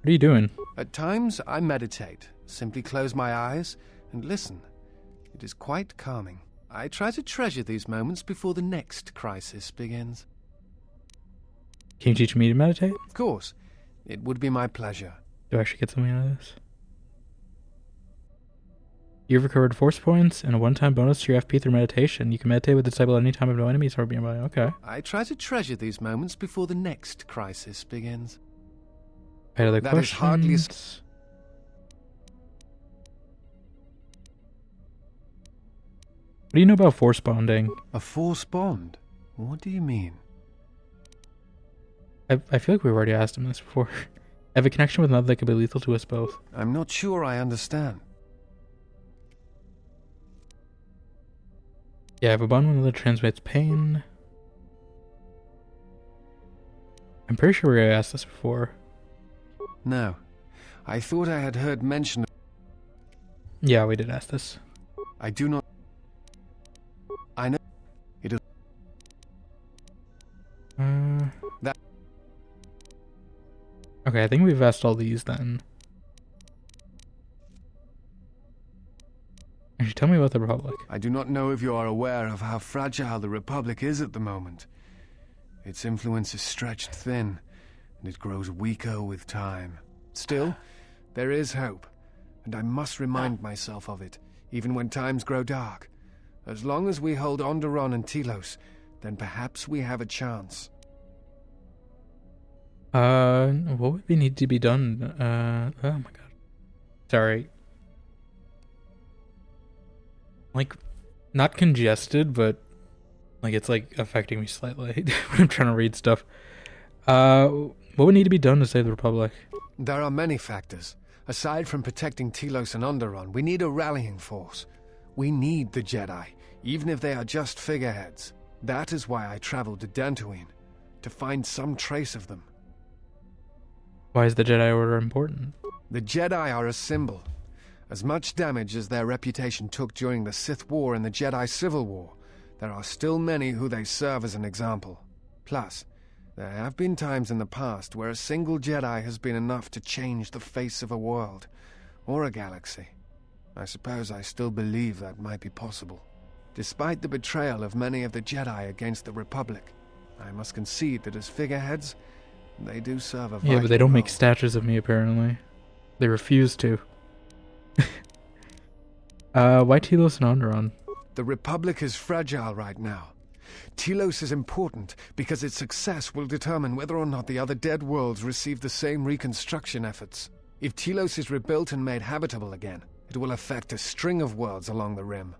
What are you doing? At times, I meditate, simply close my eyes and listen. It is quite calming. I try to treasure these moments before the next crisis begins. Can you teach me to meditate? Of course, it would be my pleasure. Do I actually get something out of this? You've recovered Force points and a one-time bonus to your FP through meditation. You can meditate with the disciple at any time of no enemies or nearby. Okay. I try to treasure these moments before the next crisis begins. Any other That is hardly questions? What do you know about Force bonding? A Force bond? What do you mean? I feel like we've already asked him this before. I have a connection with another that could be lethal to us both. I'm not sure I understand. Yeah, I have a bond with another that transmits pain. I'm pretty sure we already asked this before. No. I thought I had heard mention of... Yeah, we did ask this. I do not... I know... It is... Okay, I think we've asked all these then. Actually, tell me about the Republic. I do not know if you are aware of how fragile the Republic is at the moment. Its influence is stretched thin, and it grows weaker with time. Still, there is hope, and I must remind myself of it, even when times grow dark. As long as we hold Onderon and Telos, then perhaps we have a chance. What would need to be done? Oh my god. Sorry. Like, not congested, but like it's like affecting me slightly when I'm trying to read stuff. What would need to be done to save the Republic? There are many factors. Aside from protecting Telos and Onderon, we need a rallying force. We need the Jedi, even if they are just figureheads. That is why I traveled to Dantooine, to find some trace of them. Why is the Jedi Order important? The Jedi are a symbol. As much damage as their reputation took during the Sith War and the Jedi Civil War, there are still many who they serve as an example. Plus, there have been times in the past where a single Jedi has been enough to change the face of a world, or a galaxy. I suppose I still believe that might be possible. Despite the betrayal of many of the Jedi against the Republic, I must concede that as figureheads, they do serve a vital Yeah, but they don't make role. statues of me, apparently. They refuse to. Why Telos and Onderon? The Republic is fragile right now. Telos is important because its success will determine whether or not the other dead worlds receive the same reconstruction efforts. If Telos is rebuilt and made habitable again, it will affect a string of worlds along the rim.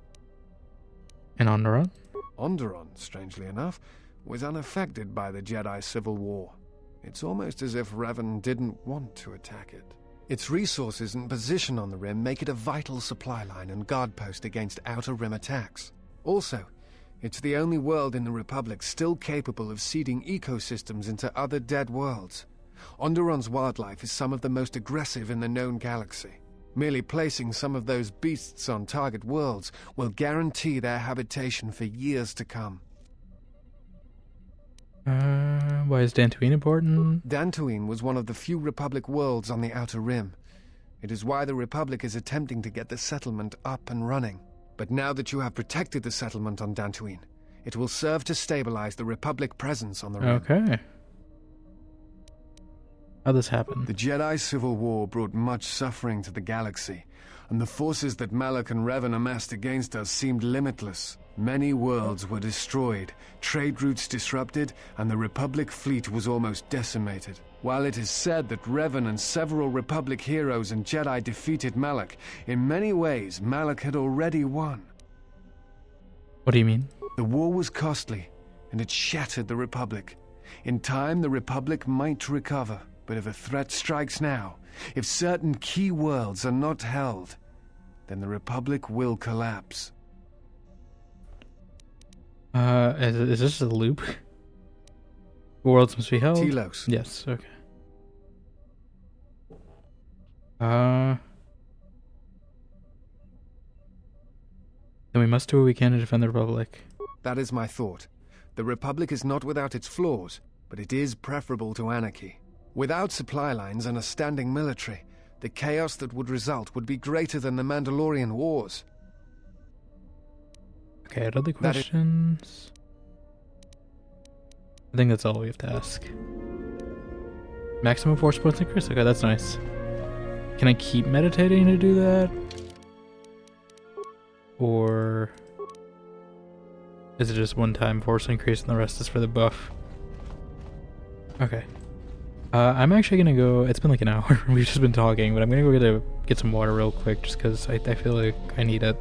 And Onderon? Onderon, strangely enough, was unaffected by the Jedi Civil War. It's almost as if Revan didn't want to attack it. Its resources and position on the rim make it a vital supply line and guard post against outer rim attacks. Also, it's the only world in the Republic still capable of seeding ecosystems into other dead worlds. Onderon's wildlife is some of the most aggressive in the known galaxy. Merely placing some of those beasts on target worlds will guarantee their habitation for years to come. Why is Dantooine important? Dantooine was one of the few Republic worlds on the Outer Rim. It is why the Republic is attempting to get the settlement up and running. But now that you have protected the settlement on Dantooine, it will serve to stabilize the Republic presence on the Rim. Okay. How'd this happen? The Jedi Civil War brought much suffering to the galaxy, and the forces that Malak and Revan amassed against us seemed limitless. Many worlds were destroyed, trade routes disrupted, and the Republic fleet was almost decimated. While it is said that Revan and several Republic heroes and Jedi defeated Malak, in many ways Malak had already won. What do you mean? The war was costly, and it shattered the Republic. In time, the Republic might recover, but if a threat strikes now, if certain key worlds are not held, then the Republic will collapse. Is this a loop? Worlds must be held? Telos. Yes, okay. Then we must do what we can to defend the Republic. That is my thought. The Republic is not without its flaws, but it is preferable to anarchy. Without supply lines and a standing military, the chaos that would result would be greater than the Mandalorian Wars. Okay, other questions? I think that's all we have to ask. Maximum force points increase? Okay, that's nice. Can I keep meditating to do that? Or is it just one-time force increase and the rest is for the buff? Okay. I'm actually gonna go. It's been like an hour. We've just been talking, but I'm gonna go get some water real quick, just because I feel like I need it.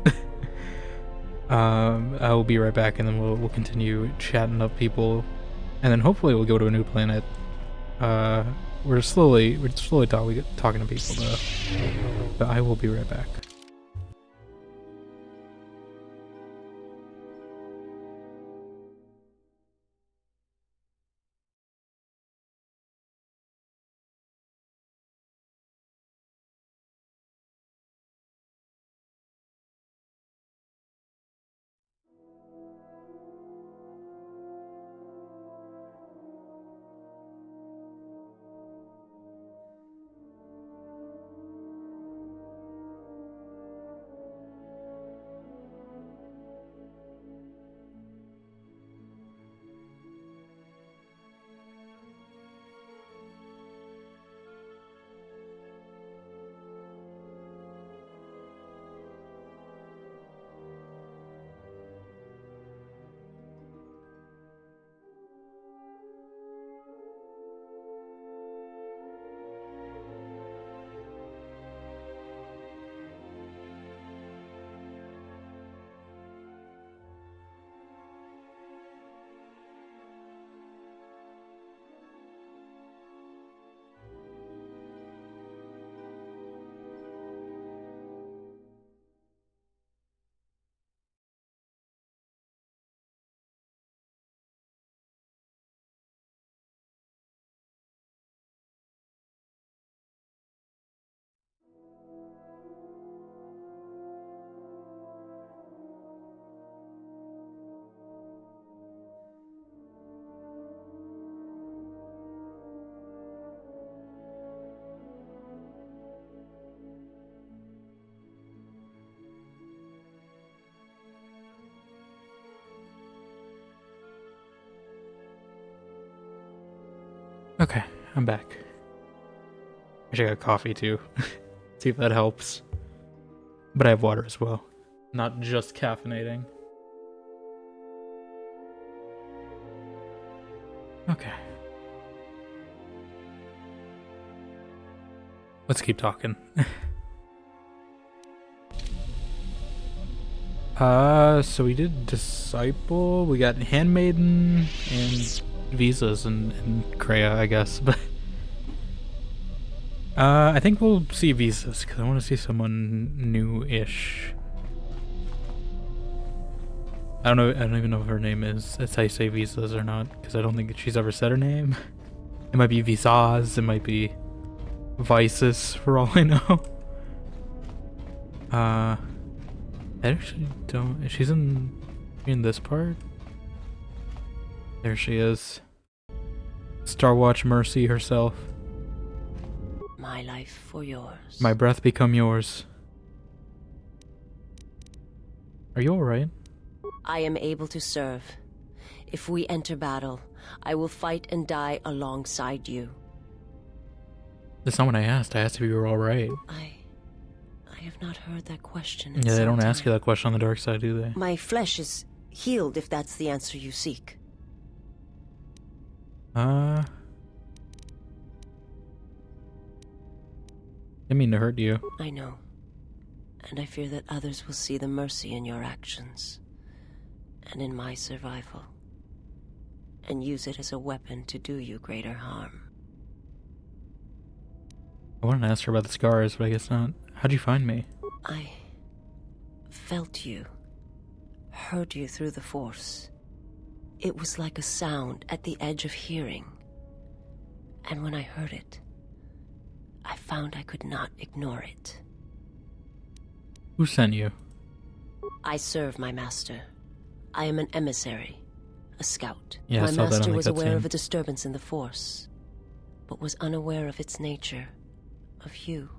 I will be right back, and then we'll continue chatting up people, and then hopefully we'll go to a new planet. We're slowly talking to people though. But I will be right back. Okay, I'm back. Actually, I got coffee too. See if that helps. But I have water as well. Not just caffeinating. Okay. Let's keep talking. So we did Disciple, we got Handmaiden, and Visas and Kreia, I guess, but I think we'll see Visas, because I want to see someone new-ish. I don't even know if her name is, that's how you say Visas or not, because I don't think she's ever said her name. It might be Visas, it might be Vices, for all I know. I actually don't, she's in this part? There she is. Starwatch Mercy herself. My life for yours. My breath become yours. Are you alright? I am able to serve. If we enter battle, I will fight and die alongside you. That's not what I asked. I asked if you were alright. I have not heard that question in Yeah, they some don't ask you time. that question on the dark side, do they? My flesh is healed if that's the answer you seek. Didn't mean to hurt you. I know. And I fear that others will see the mercy in your actions. And in my survival. And use it as a weapon to do you greater harm. I wanted to ask her about the scars, but I guess not. How'd you find me? I felt you. Heard you through the Force. It was like a sound at the edge of hearing. And when I heard it, I found I could not ignore it. Who sent you? I serve my master. I am an emissary, a scout. Yeah, I my saw that on master the was aware cutscene. of a disturbance in the Force, but was unaware of its nature, of you.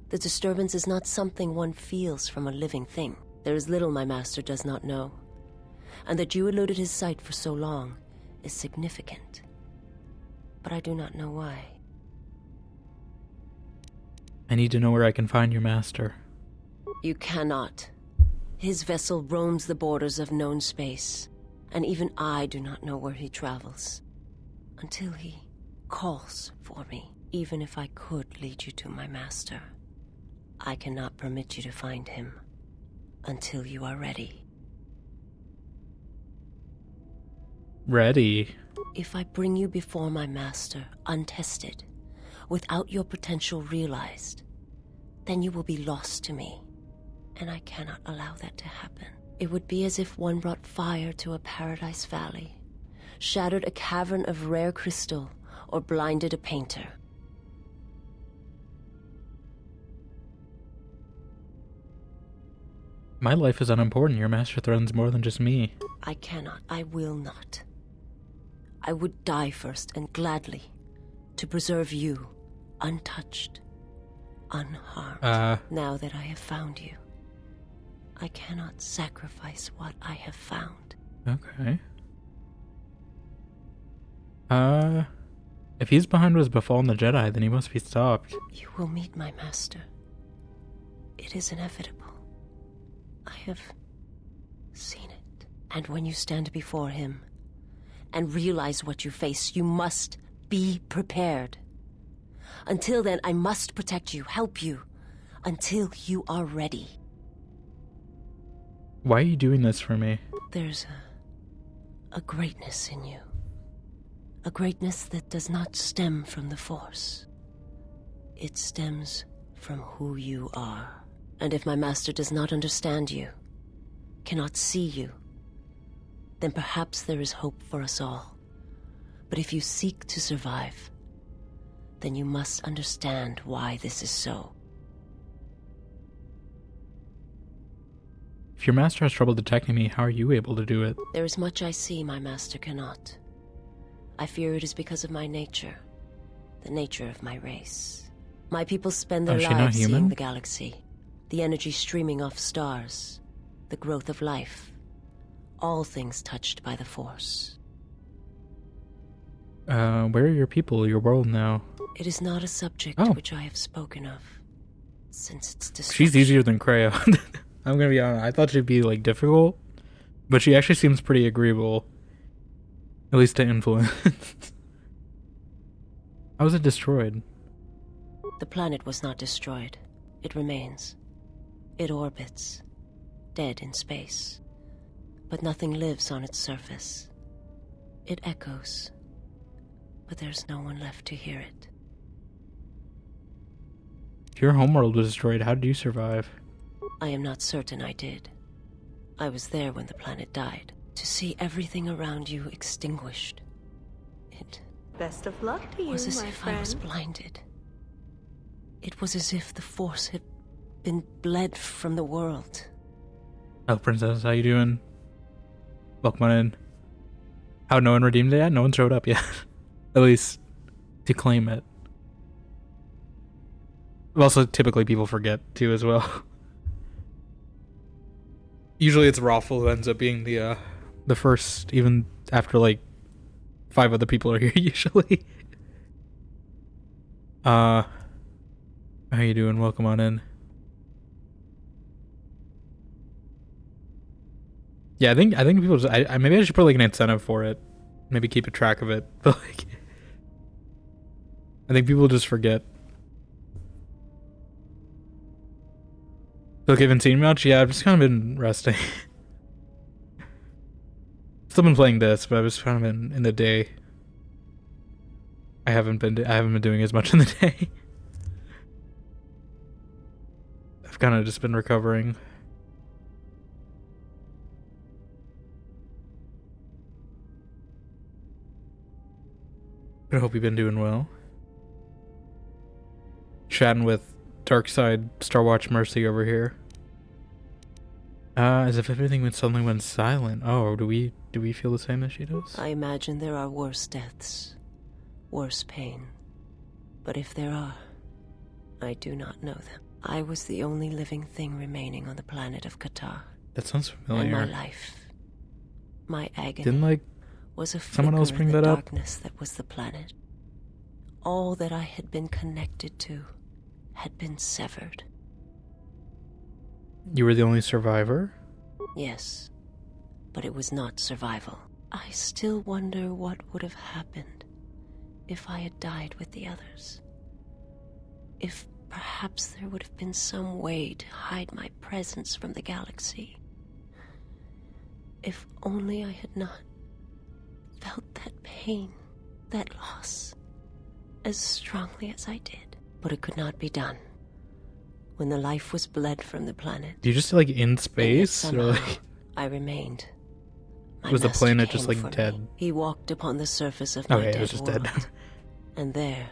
The disturbance is not something one feels from a living thing. There is little my master does not know, and that you eluded his sight for so long is significant. But I do not know why. I need to know where I can find your master. You cannot. His vessel roams the borders of known space, and even I do not know where he travels. Until he calls for me. Even if I could lead you to my master, I cannot permit you to find him until you are ready. Ready? If I bring you before my master untested, without your potential realized, then you will be lost to me, and I cannot allow that to happen. It would be as if one brought fire to a paradise valley, shattered a cavern of rare crystal, or blinded a painter. My life is unimportant. Your master threatens more than just me. I cannot. I will not. I would die first, and gladly, to preserve you, untouched, unharmed. Now that I have found you, I cannot sacrifice what I have found. Okay. If he's behind was befallen the Jedi, then he must be stopped. You will meet my master. It is inevitable. I have seen it. And when you stand before him and realize what you face, you must be prepared. Until then, I must protect you, help you, until you are ready. Why are you doing this for me? There's a greatness in you. A greatness that does not stem from the Force. It stems from who you are. And if my master does not understand you, cannot see you, then perhaps there is hope for us all. But if you seek to survive, then you must understand why this is so. If your master has trouble detecting me, how are you able to do it? There is much I see my master cannot. I fear it is because of my nature, the nature of my race. My people spend their is she not lives seeing human? the galaxy, the energy streaming off stars, the growth of life, all things touched by the Force. Where are your people, your world now? It is not a subject Oh. which I have spoken of since its destruction. She's easier than Creo. I'm gonna be honest. I thought she'd be like difficult, but she actually seems pretty agreeable. At least to influence. How was it destroyed? The planet was not destroyed. It remains. It orbits, dead in space. But nothing lives on its surface. It echoes, but there's no one left to hear it. If your homeworld was destroyed, how did you survive? I am not certain I did. I was there when the planet died. To see everything around you extinguished. It Best of luck to you, was as my if friend. I was blinded. It was as if the Force had been bled from the world. Oh, Princess, how you doing? Welcome on in. How no one redeemed it yet? No one showed up yet. At least to claim it. Also, typically people forget too as well. Usually it's Raffle who ends up being the first, even after like 5 other people are here usually. How you doing? Welcome on in. Yeah, I think people just, I maybe I should put like an incentive for it. Maybe keep a track of it. But like I think people just forget. Look, haven't seen much? Yeah, I've just kind of been resting. Still been playing this, but I've just kind of been in the day. I haven't been doing as much in the day. I've kind of just been recovering. But I hope you've been doing well. Chatting with Darkside Starwatch Mercy over here. As if everything suddenly went silent. Oh, do we feel the same as she does? I imagine there are worse deaths, worse pain. But if there are, I do not know them. I was the only living thing remaining on the planet of Qatar. That sounds And familiar. my life, my agony, Didn't like was a someone else flicker in bring the that up? darkness that was the planet. All that I had been connected to had been severed. you were the only survivor? Yes, but it was not survival. I still wonder what would have happened if I had died with the others. If perhaps there would have been some way to hide my presence from the galaxy. If only I had not felt that pain, that loss, as strongly as I did. But it could not be done. When the life was bled from the planet, You just like in and yet space? somehow Or like I remained. My was the master planet came just like for me. dead? He walked upon the surface of my Okay, dead it was just world. dead. And there,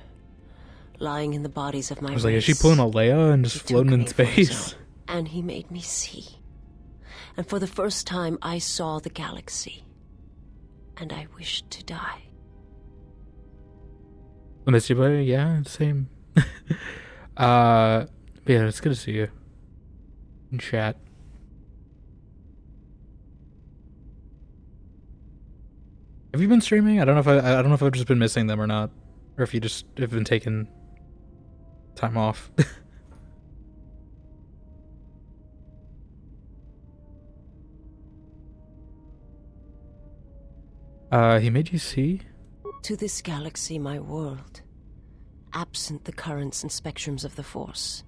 lying in the bodies of my I was like, is she race, pulling a Leia and just he took floating in me for his space? own, and he made me see. And for the first time, I saw the galaxy. And I wished to die. I missed you, buddy. Yeah, same. But yeah, it's good to see you. In chat. Have you been streaming? I don't know if I've just been missing them or not, or if you just have been taking time off. He made you see? To this galaxy, my world, absent the currents and spectrums of the Force,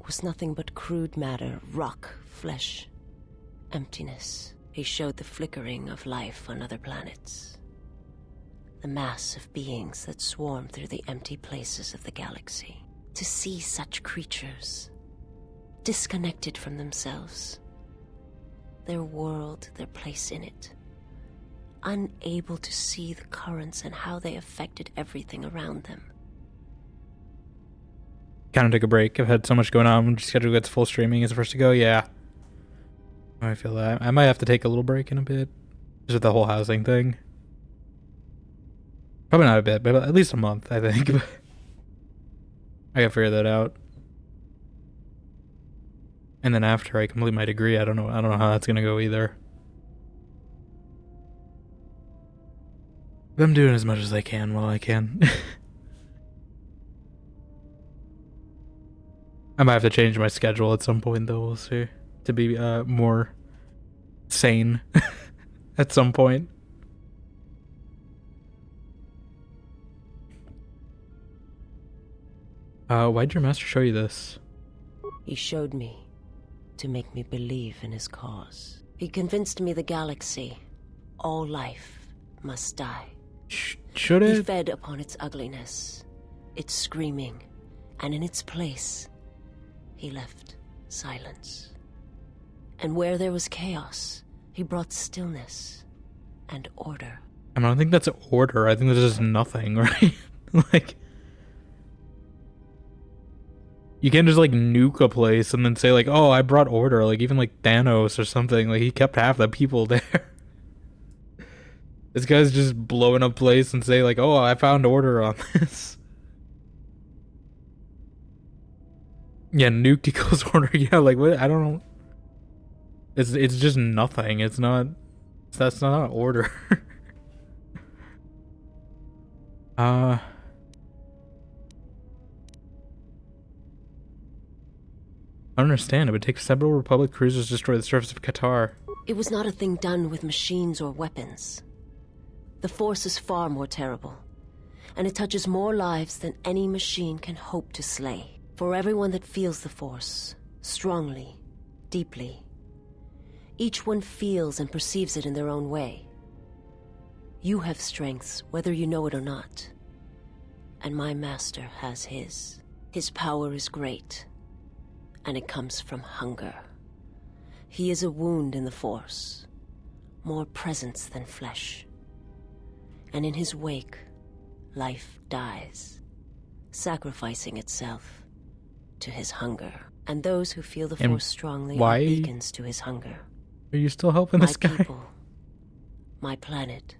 was nothing but crude matter, rock, flesh, emptiness. He showed the flickering of life on other planets. The mass of beings that swarm through the empty places of the galaxy. To see such creatures, disconnected from themselves, their world, their place in it, unable to see the currents and how they affected everything around them. Kind of took a break. I've had so much going on. Schedule gets full streaming is the first to go. Yeah. I feel that. I might have to take a little break in a bit. Just with the whole housing thing. Probably not a bit, but at least a month, I think. I gotta figure that out. And then after I complete my degree, I don't know how that's gonna go either. I'm doing as much as I can while I can. I might have to change my schedule at some point, though. We'll see. To be more sane at some point. Why'd your master show you this? He showed me to make me believe in his cause. He convinced me the galaxy, all life, must die. Should He it? fed upon its ugliness, its screaming, and in its place, he left silence. And where there was chaos, he brought stillness and order. I don't think that's order. I think that's just nothing, right? Like, you can't just like nuke a place and then say like, oh, I brought order. Like even like Thanos or something. Like he kept half the people there. This guy's just blowing up place and say like, oh, I found order on this. Yeah, nuked equals order. Yeah, like what? I don't know. It's just nothing. It's not. That's not order. I don't understand. It would take several Republic cruisers to destroy the surface of Qatar. It was not a thing done with machines or weapons. The Force is far more terrible, and it touches more lives than any machine can hope to slay. For everyone that feels the Force, strongly, deeply, each one feels and perceives it in their own way. You have strengths, whether you know it or not, and my master has his. His power is great, and it comes from hunger. He is a wound in the Force, more presence than flesh. And in his wake, life dies, sacrificing itself to his hunger. And those who feel the Force strongly are beacons to his hunger. Are you still helping this guy? My people, my planet,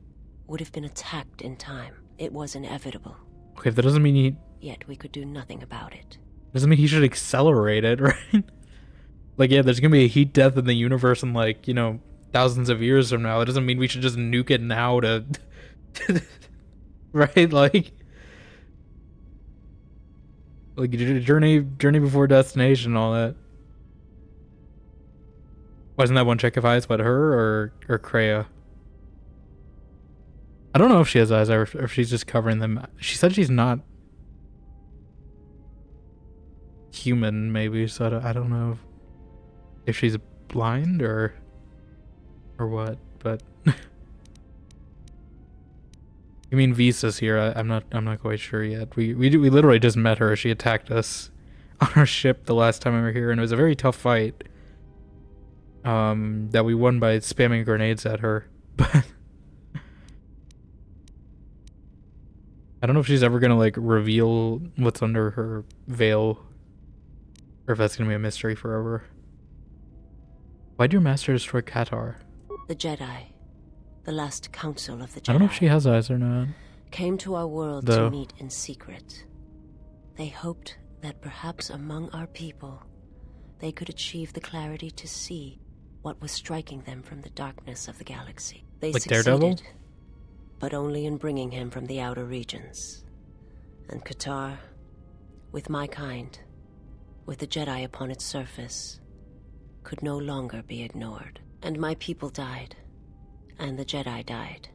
would have been attacked in time. It was inevitable. Okay, that doesn't mean he... Yet we could do nothing about it. Doesn't mean he should accelerate it, right? Like, yeah, there's gonna be a heat death in the universe in, like, you know, thousands of years from now. It doesn't mean we should just nuke it now to... right? Like, journey before destination and all that. Wasn't that one chick of eyes but her or Kreia? I don't know if she has eyes or if she's just covering them. She said she's not human, maybe, so I don't know if she's blind or what, but you mean Visa's here? I'm not quite sure yet. We literally just met her. She attacked us on our ship the last time we were here, and it was a very tough fight. That we won by spamming grenades at her, but I don't know if she's ever gonna like reveal what's under her veil, or if that's gonna be a mystery forever. Why'd your master destroy Qatar? The Jedi, the last council of the Jedi, I don't know if she has eyes or not. Came to our world to meet in secret. They hoped that perhaps among our people, they could achieve the clarity to see what was striking them from the darkness of the galaxy. They like succeeded, Daredevil? but only in bringing him from the outer regions. And Qatar, with my kind, with the Jedi upon its surface, could no longer be ignored. And my people died, and the Jedi died,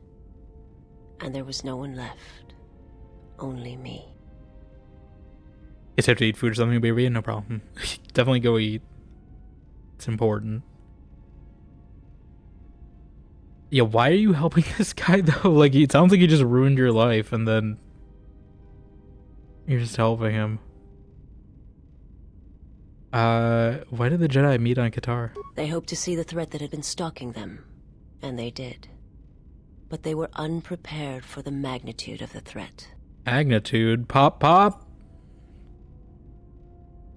and there was no one left, only me. Guess you have to eat food or something, baby. No problem. Definitely go eat. It's important. Yeah, why are you helping this guy though? Like, it sounds like he just ruined your life, and then you're just helping him. Why did the Jedi meet on Qatar? They hoped to see the threat that had been stalking them, and they did. But they were unprepared for the magnitude of the threat. Magnitude? Pop?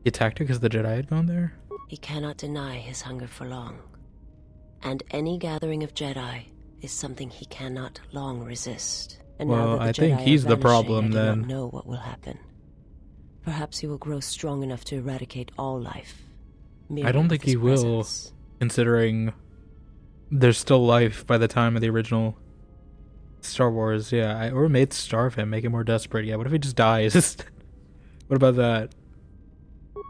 He attacked her because the Jedi had gone there? He cannot deny his hunger for long. And any gathering of Jedi is something he cannot long resist. And well, now that the I Jedi think he's are the vanishing, problem I do then. not know what will happen. Perhaps he will grow strong enough to eradicate all life. I don't think he will, considering there's still life by the time of the original Star Wars, yeah. Or made starve him, make him more desperate. Yeah, what if he just dies? What about that?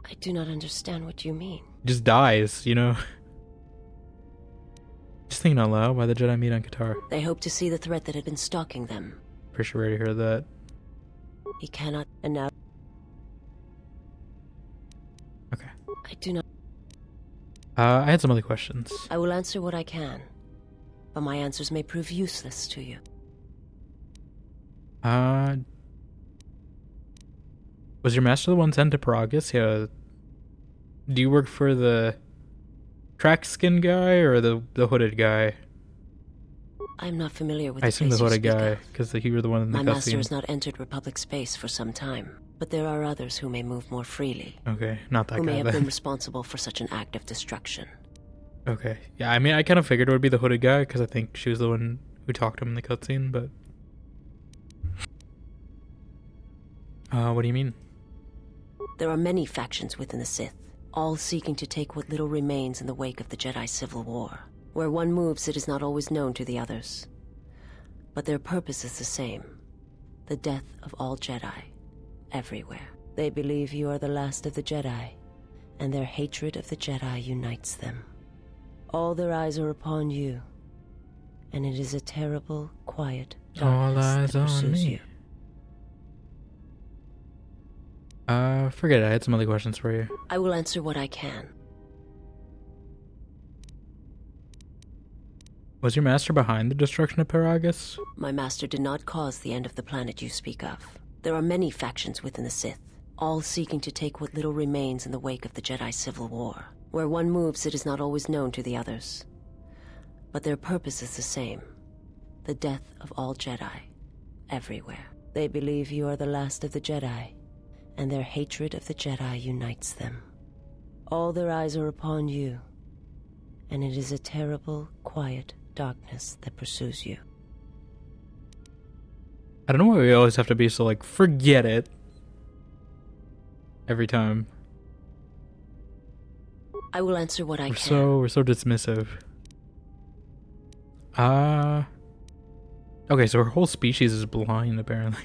I do not understand what you mean. Just dies, you know? Just thinking out loud, why the Jedi meet on Qatar. They hoped to see the threat that had been stalking them. Pretty sure we already heard that. He cannot, and now... Okay. I do not... I had some other questions. I will answer what I can, but my answers may prove useless to you. Was your master the one sent to Paragus? Yeah. Do you work for the track skin guy or the hooded guy? I am not familiar with I the assume the place you hooded speak guy, of. because you were the one in the My master cutscene. has not entered Republic space for some time, but there are others who may move more freely, Okay, not that who may guy have then. been responsible for such an act of destruction. Okay. Yeah, I mean, I kind of figured it would be the hooded guy, because I think she was the one who talked to him in the cutscene, but... what do you mean? There are many factions within the Sith, all seeking to take what little remains in the wake of the Jedi Civil War. Where one moves, it is not always known to the others. But their purpose is the same. The death of all Jedi, everywhere. They believe you are the last of the Jedi, and their hatred of the Jedi unites them. All their eyes are upon you, and it is a terrible, quiet All darkness eyes that on pursues me. you. Forget it. I had some other questions for you. I will answer what I can. Was your master behind the destruction of Paragus? My master did not cause the end of the planet you speak of. There are many factions within the Sith, all seeking to take what little remains in the wake of the Jedi Civil War. Where one moves, it is not always known to the others. But their purpose is the same. The death of all Jedi, everywhere. They believe you are the last of the Jedi, and their hatred of the Jedi unites them. All their eyes are upon you, and it is a terrible, quiet darkness that pursues you. I don't know why we always have to be so, like, forget it. Every time. I will answer what I can. We're so dismissive. Okay, so her whole species is blind, apparently.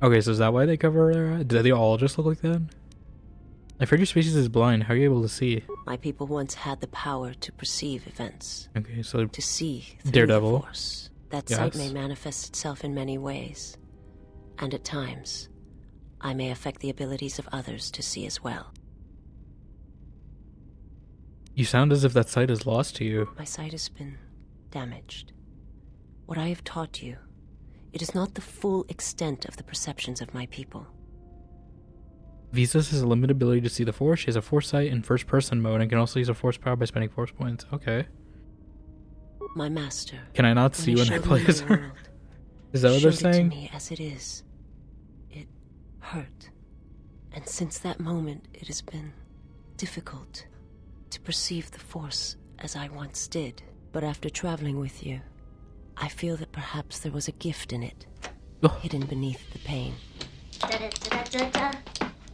Okay, so is that why they cover their eyes? Do they all just look like that? If your species is blind, how are you able to see? My people once had the power to perceive events, Okay, so to see through Daredevil. the Force. That sight Yes. may manifest itself in many ways, and at times, I may affect the abilities of others to see as well. you sound as if that sight is lost to you. My sight has been damaged. What I have taught you, it is not the full extent of the perceptions of my people. Visas has a limited ability to see the Force. She has a Force sight in first-person mode and can also use a Force power by spending Force points. Okay. My master, Can I not when see he when I showed play me as my her? world, Is that what they're showed it to saying? me as it is. It hurt. And since that moment, it has been difficult to perceive the Force as I once did. But after traveling with you, I feel that perhaps there was a gift in it, Oh. hidden beneath the pain. Da-da-da-da-da-da.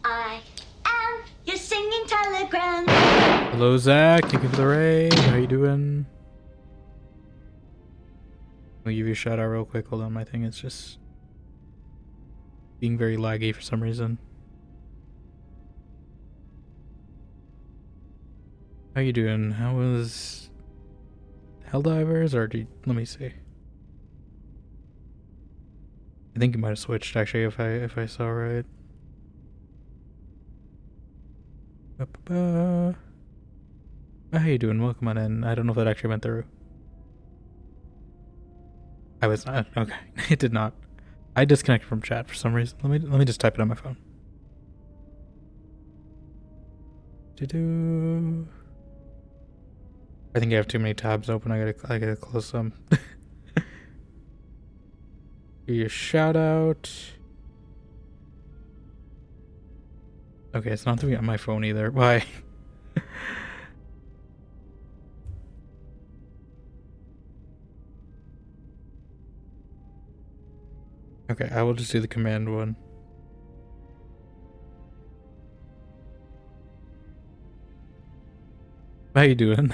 I am your singing telegram. Hello, Zach. Thank you for the raid. How you doing? I'll give you a shout out real quick. Hold on, my thing is just being very laggy for some reason. How you doing? How was Helldivers? Or let me see. I think you might have switched actually if I saw right. Ba-ba-ba. How you doing? Welcome on in. I don't know if that actually went through. I was not. Okay, it did not. I disconnected from chat for some reason. Let me just type it on my phone. Do-do. I think I have too many tabs open. I gotta close some. Give you a shout out. Okay, it's not doing it on my phone either. Why? Okay, I will just do the command one. How you doing?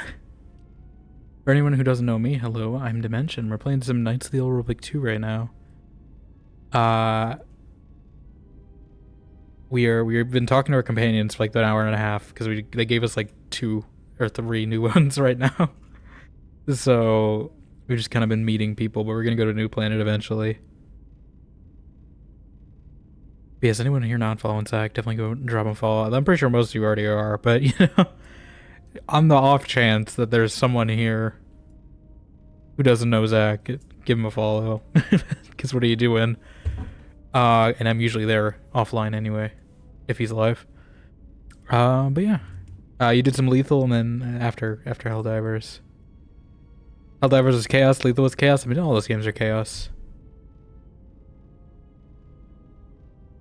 For anyone who doesn't know me, hello, I'm Dimension. We're playing some Knights of the Old Republic 2 right now. We've been talking to our companions for like an hour and a half because they gave us like 2 or 3 new ones right now. So we've just kind of been meeting people, but we're gonna go to a new planet eventually. But yes, anyone here not following Zach, definitely go drop a follow. I'm pretty sure most of you already are, but you know, on the off chance that there's someone here who doesn't know Zach, give him a follow. Because what are you doing? And I'm usually there offline anyway, if he's alive. But yeah. You did some lethal, and then after Helldivers. Helldivers was chaos, lethal was chaos. I mean, all those games are chaos.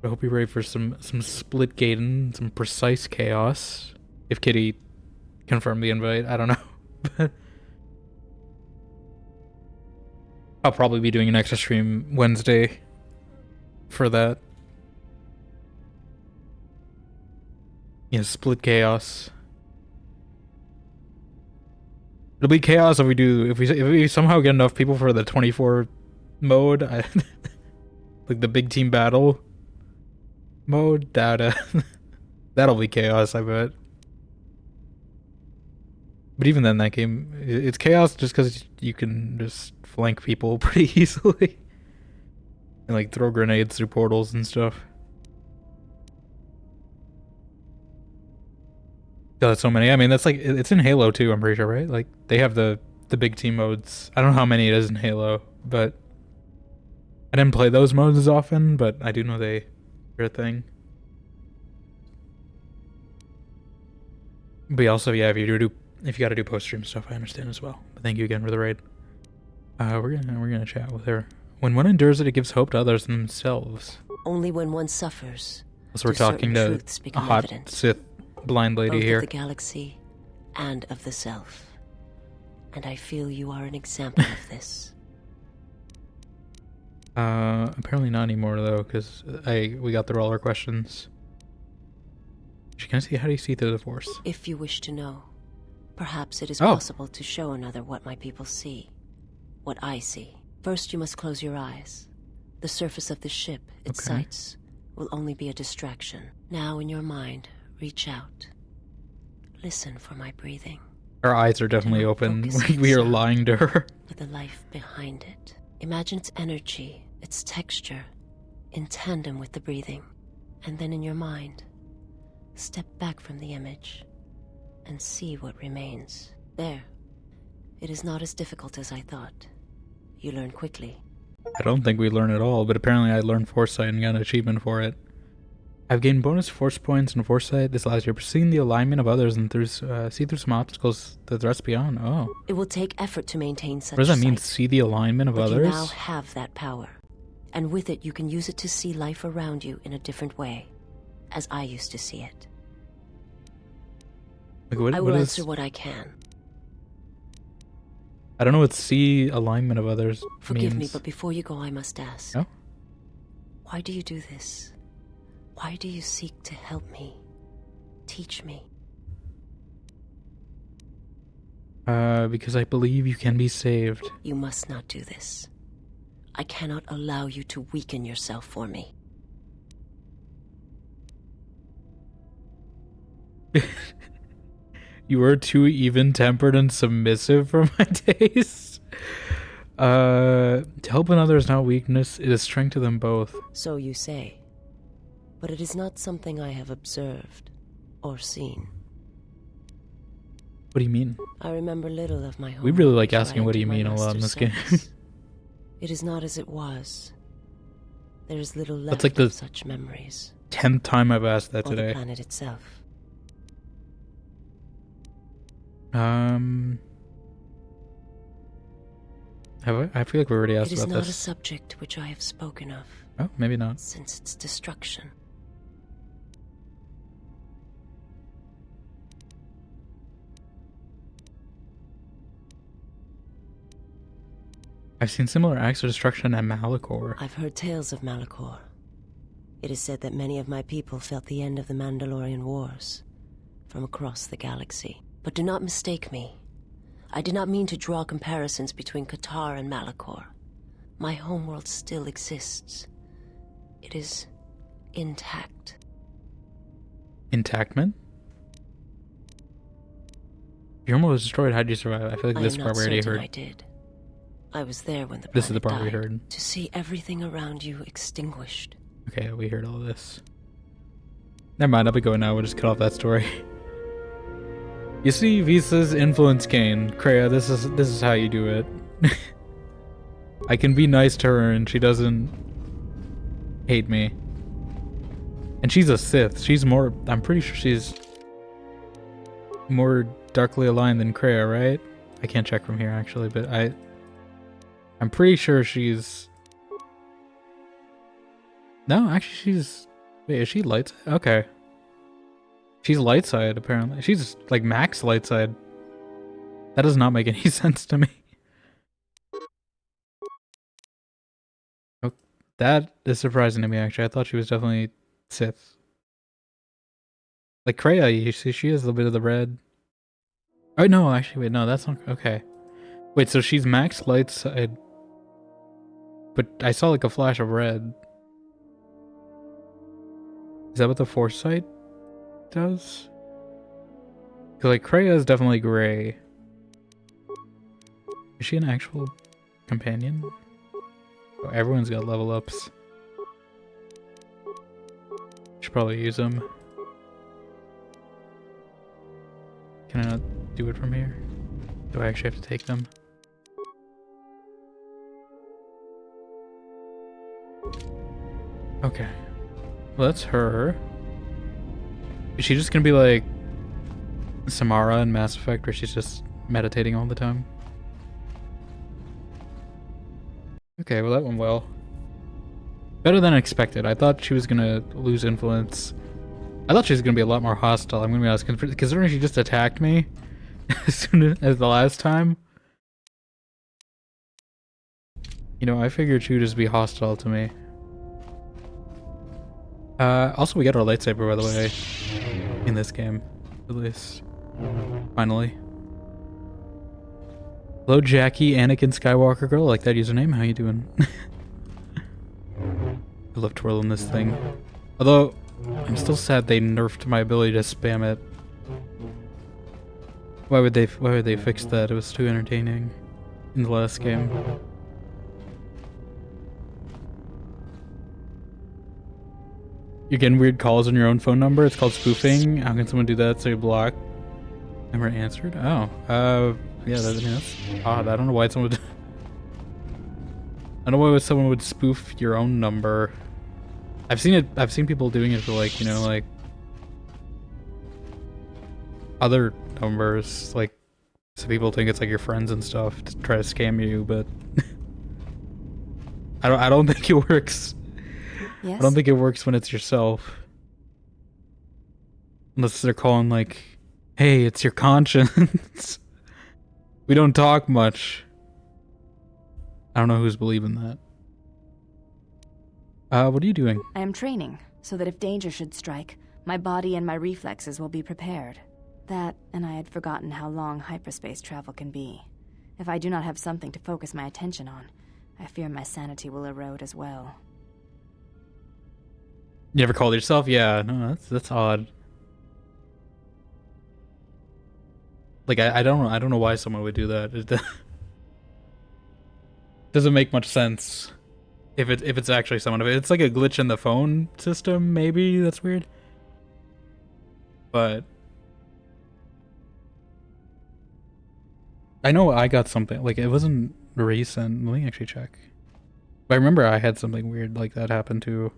I hope you're ready for some split gating, some precise chaos. If Kitty confirmed the invite, I don't know. But I'll probably be doing an extra stream Wednesday for that. Yeah, split chaos. It'll be chaos if we somehow get enough people for the 24 mode, like the big team battle mode. That'll be chaos, I bet. But even then, that game, it's chaos just because you can just flank people pretty easily and like throw grenades through portals and stuff. God, that's so many. I mean, that's like, it's in Halo too, I'm pretty sure, right? Like, they have the big team modes. I don't know how many it is in Halo, but I didn't play those modes as often, but I do know they're a thing. But also, yeah, if you gotta do post-stream stuff, I understand as well. But thank you again for the raid. We're gonna chat with her. When one endures it, it gives hope to others and themselves. Only when one suffers. So we're talking to a hot evident. Sith blind lady Both here. of the galaxy and of the self. And I feel you are an example of this. Apparently not anymore though, because we got through all our questions. Can I see, how do you see through the Force? If you wish to know, perhaps it is possible to show another what my people see. What I see. First you must close your eyes. The surface of the ship, its sights, will only be a distraction. Now in your mind, reach out. Listen for my breathing. Our eyes are definitely open. We are lying to her. For the life behind it. Imagine its energy, its texture, in tandem with the breathing. And then in your mind, step back from the image and see what remains. There. It is not as difficult as I thought. You learn quickly. I don't think we learn at all, but apparently I learned Foresight and got an achievement for it. I've gained bonus Force points in Foresight. This allows you to perceive the alignment of others and see through some obstacles the threats beyond. Oh. It will take effort to maintain such What does that mean, sight, see the alignment of but others? you now have that power. And with it, you can use it to see life around you in a different way, as I used to see it. Like I will answer what I can. I don't know what see alignment of others Forgive me, means. but before you go, I must ask. Oh? Why do you do this? Why do you seek to help me? Teach me? Because I believe you can be saved. You must not do this. I cannot allow you to weaken yourself for me. You are too even-tempered and submissive for my taste. To help another is not weakness, it is strength to them both. So you say. But it is not something I have observed or seen. What do you mean? I remember little of my home. We really like asking what do you mean a lot in this game. It is not as it was. There is little left That's like the of such memories. 10th time I've asked that Or today. the planet itself. Have I feel like we already asked It is about not a this. subject which I have spoken of. Oh, maybe not. Since its destruction. I've seen similar acts of destruction at Malachor. I've heard tales of Malachor. It is said that many of my people felt the end of the Mandalorian Wars from across the galaxy. But do not mistake me. I did not mean to draw comparisons between Qatar and Malachor. My homeworld still exists. It is intact. Intactment? Your home was destroyed. How did you survive? I feel like this part we already heard. I did. I was there when the This is the planet part we died, heard. to see everything around you extinguished. Okay, we heard all this. Never mind, I'll be going now. We'll just cut off that story. You see, Visa's influence Kane. Kreia, this is how you do it. I can be nice to her and she doesn't hate me. And she's a Sith. She's more, I'm pretty sure she's more darkly aligned than Kreia, right? I can't check from here actually, but I'm pretty sure she's... No, actually she's... Wait, is she light side? Okay. She's light side, apparently. She's like max light side. That does not make any sense to me. Oh, that is surprising to me, actually. I thought she was definitely Sith. Like Kreia, you see, she has a little bit of the red. Oh, no, actually, wait, no, that's not... Okay. Wait, so she's max light side. But I saw like a flash of red. Is that what the foresight does? Because like Kreia is definitely gray. Is she an actual companion? Oh, everyone's got level ups. Should probably use them. Can I not do it from here? Do I actually have to take them? Okay. Well, that's her. Is she just gonna be like Samara in Mass Effect, where she's just meditating all the time? Okay, well that went well. Better than expected. I thought she was gonna lose influence. I thought she was gonna be a lot more hostile, I'm gonna be honest, considering she just attacked me as soon as the last time. You know, I figured she would just be hostile to me. Also, we got our lightsaber, by the way, in this game, at least. Finally. Hello, Jackie, Anakin Skywalker girl. I like that username. How you doing? I love twirling this thing. Although, I'm still sad they nerfed my ability to spam it. Why would they fix that? It was too entertaining in the last game. You're getting weird calls on your own phone number? It's called spoofing. How can someone do that so you block? Never answered? Oh. Yeah, that's odd. I don't know why someone would... I don't know why someone would spoof your own number. I've seen people doing it for like, you know, like... other numbers, like... So people think it's like your friends and stuff to try to scam you, but... I don't think it works. Yes? I don't think it works when it's yourself. Unless they're calling like, hey, it's your conscience. We don't talk much. I don't know who's believing that. What are you doing? I am training, so that if danger should strike, my body and my reflexes will be prepared. That, and I had forgotten how long hyperspace travel can be. If I do not have something to focus my attention on, I fear my sanity will erode as well. You ever called yourself? Yeah, no, that's odd. Like I don't know why someone would do that. It doesn't make much sense. If it's actually someone. If it's like a glitch in the phone system, maybe that's weird. But I know I got something like it wasn't recent. Let me actually check. But I remember I had something weird like that happen too.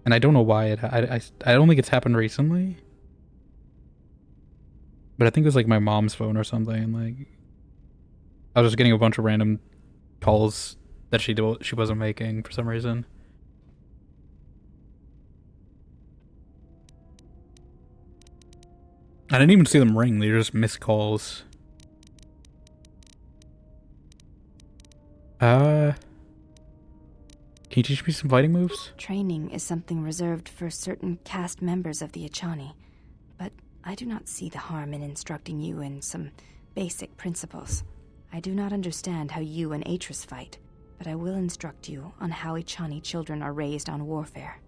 And I don't know why I don't think it's happened recently. But I think it was like my mom's phone or something. Like I was just getting a bunch of random calls that she wasn't making for some reason. I didn't even see them ring. They were just missed calls. Can you teach me some fighting moves? Training is something reserved for certain caste members of the Echani, but I do not see the harm in instructing you in some basic principles. I do not understand how you and Atris fight, but I will instruct you on how Echani children are raised on warfare.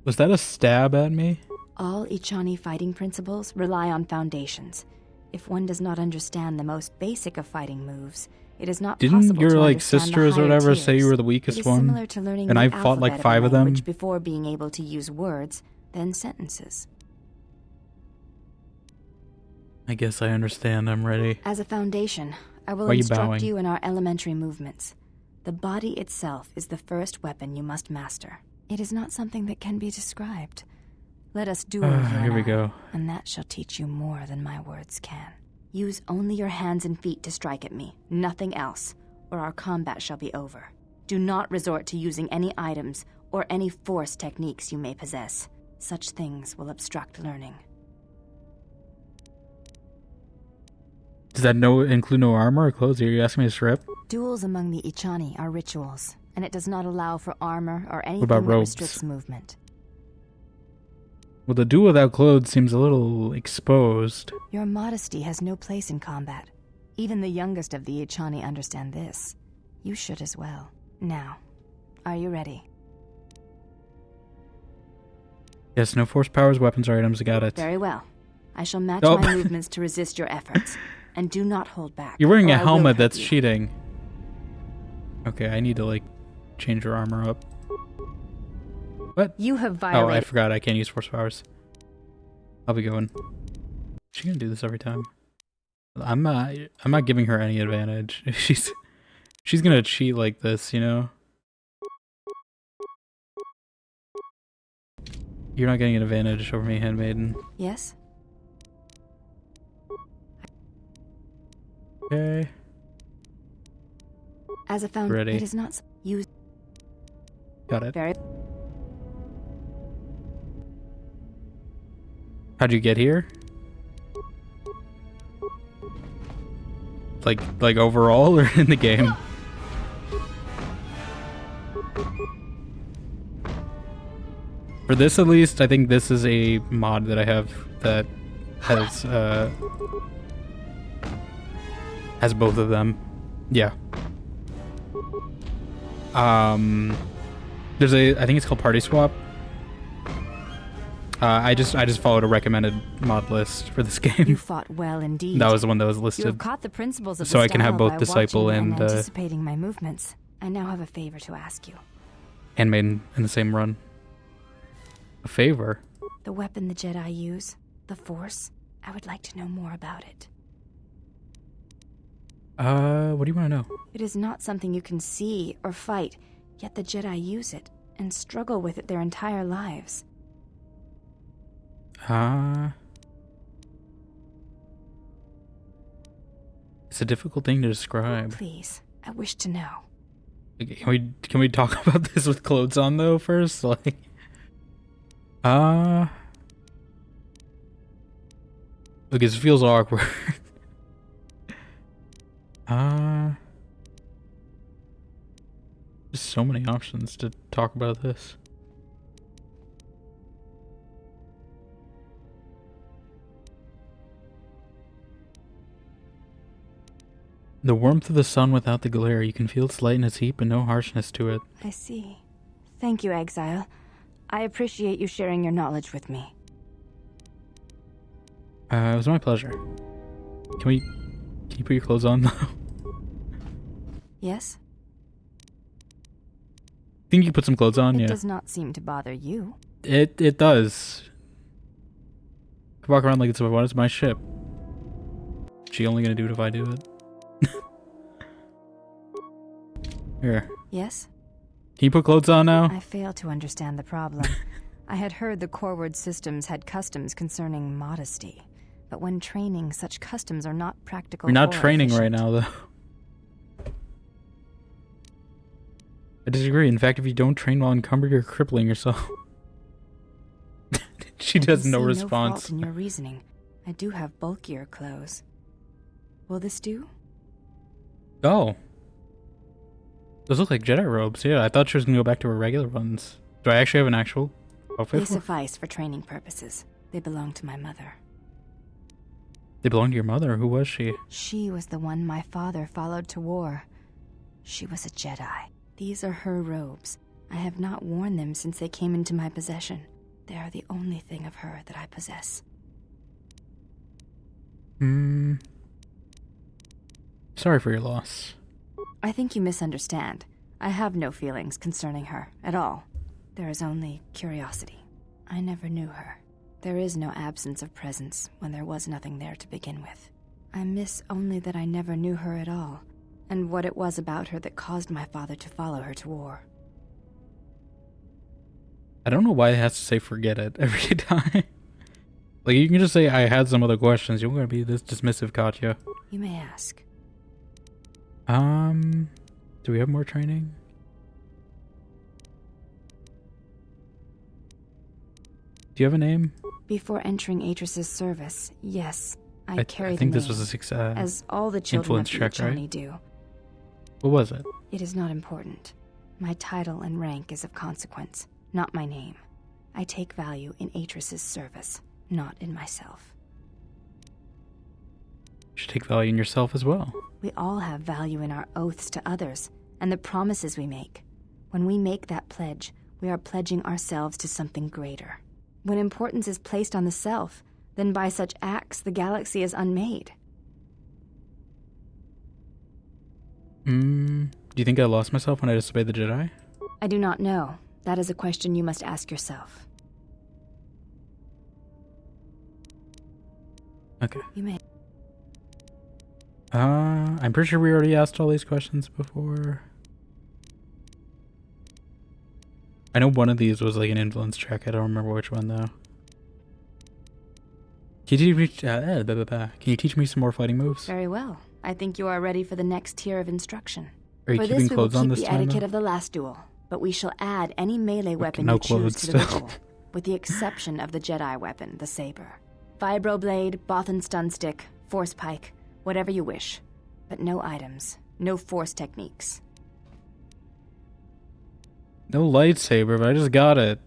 Was that a stab at me? All Echani fighting principles rely on foundations. If one does not understand the most basic of fighting moves, it is not Didn't possible your to like understand the sisters or higher whatever say you tiers. were the It weakest is one? similar to learning And the I fought like alphabet of a 5 of them. language before being able to use words, then sentences. I guess I understand. I'm ready. As a foundation, I will Why are you instruct bowing? you in our elementary movements. The body itself is the first weapon you must master. It is not something that can be described. Let us duel, you Here and we I, go. and that shall teach you more than my words can. Use only your hands and feet to strike at me, nothing else, or our combat shall be over. Do not resort to using any items or any force techniques you may possess. Such things will obstruct learning. Does that include no armor or clothes? Are you asking me to strip? Duels among the Echani are rituals, and it does not allow for armor or anything about that robes? restricts movement. Well, the duel without clothes seems a little exposed. Your modesty has no place in combat. Even the youngest of the Echani understand this. You should as well. Now, are you ready? Yes, no force powers, weapons, or items. I got it. Very well. I shall match Oh. my movements to resist your efforts. And do not hold back. You're wearing or a I will helmet hurt that's you. cheating. Okay, I need to like change your armor up. What? You have Oh, I violated. forgot I can't use force powers. I'll be going. She gonna do this every time. I'm not giving her any advantage. She's gonna cheat like this, you know? You're not getting an advantage over me, handmaiden. Yes? Okay. As a found, Ready. it is not used Got it. very. How'd you get here? Like overall or in the game? For this at least, I think this is a mod that I have that has both of them. Yeah. There's I think it's called Party Swap. I just followed a recommended mod list for this You game. fought well indeed. That was the one that was You have listed. caught the principles of So the I can have style both by Disciple watching and, anticipating my movements. I now have a favor to ask you. Handmaiden in the same run. A favor? The weapon the Jedi use, the Force, I would like to know more about it. What do you want to know? It is not something you can see or fight, yet the Jedi use it and struggle with it their entire lives. It's a difficult thing to describe. Please, I wish to know. Can we talk about this with clothes on though first? Like, look, it feels awkward. There's so many options to talk about this. The warmth of the sun without the glare. You can feel its light and its heat, but no harshness to it. I see. Thank you, Exile. I appreciate you sharing your knowledge with me. It was my pleasure. Can you put your clothes on though? Yes? Think you can put some clothes on? It Yeah. does not seem to bother you. It does. I walk around like it's my ship. She only gonna do it if I do it. Here. Yes? Can you put clothes on now? I fail to understand the problem. I had heard the Coreward systems had customs concerning modesty, but when training, such customs are not practical. You're not or training right efficient. now though. I disagree. In fact, if you don't train while encumbered, you're crippling yourself. She I does can no see response. No fault in your reasoning. I do have bulkier clothes. Will this do? Oh. Those look like Jedi robes. Yeah, I thought she was gonna go back to her regular ones. Do I actually have an actual outfit They for? suffice for training purposes. They belong to my mother. They belong to your mother. Who was she? She was the one my father followed to war. She was a Jedi. These are her robes. I have not worn them since they came into my possession. They are the only thing of her that I possess. Sorry for your loss. I think you misunderstand. I have no feelings concerning her at all. There is only curiosity. I never knew her. There is no absence of presence when there was nothing there to begin with. I miss only that I never knew her at all, and what it was about her that caused my father to follow her to war. I don't know why it has to say forget it every time. Like, you can just say I had some other questions. You're gonna be this dismissive, Katya. You may ask. Do we have more training? Do you have a name? Before entering Atris's service, yes, I carry I think the this was a name, success. as all the children of influence the check, Ichani right? do. What was it? It is not important. My title and rank is of consequence, not my name. I take value in Atris's service, not in myself. You should take value in yourself as well. We all have value in our oaths to others, and the promises we make. When we make that pledge, we are pledging ourselves to something greater. When importance is placed on the self, then by such acts the galaxy is unmade. Do you think I lost myself when I disobeyed the Jedi? I do not know. That is a question you must ask yourself. Okay. You may. I'm pretty sure we already asked all these questions before. I know one of these was like an influence check. I don't remember which one though. Can you teach me some more fighting moves? Very well. I think you are ready for the next tier of instruction. Are you For keeping this, we will clothes on keep this the time? etiquette Though? of the last duel, but we shall add any melee weapon no you choose clothes to the still. ritual, with the exception of the Jedi weapon, the saber. Vibroblade, Bothan stun stick, force pike, whatever you wish. But no items, no force techniques. No lightsaber, but I just got it.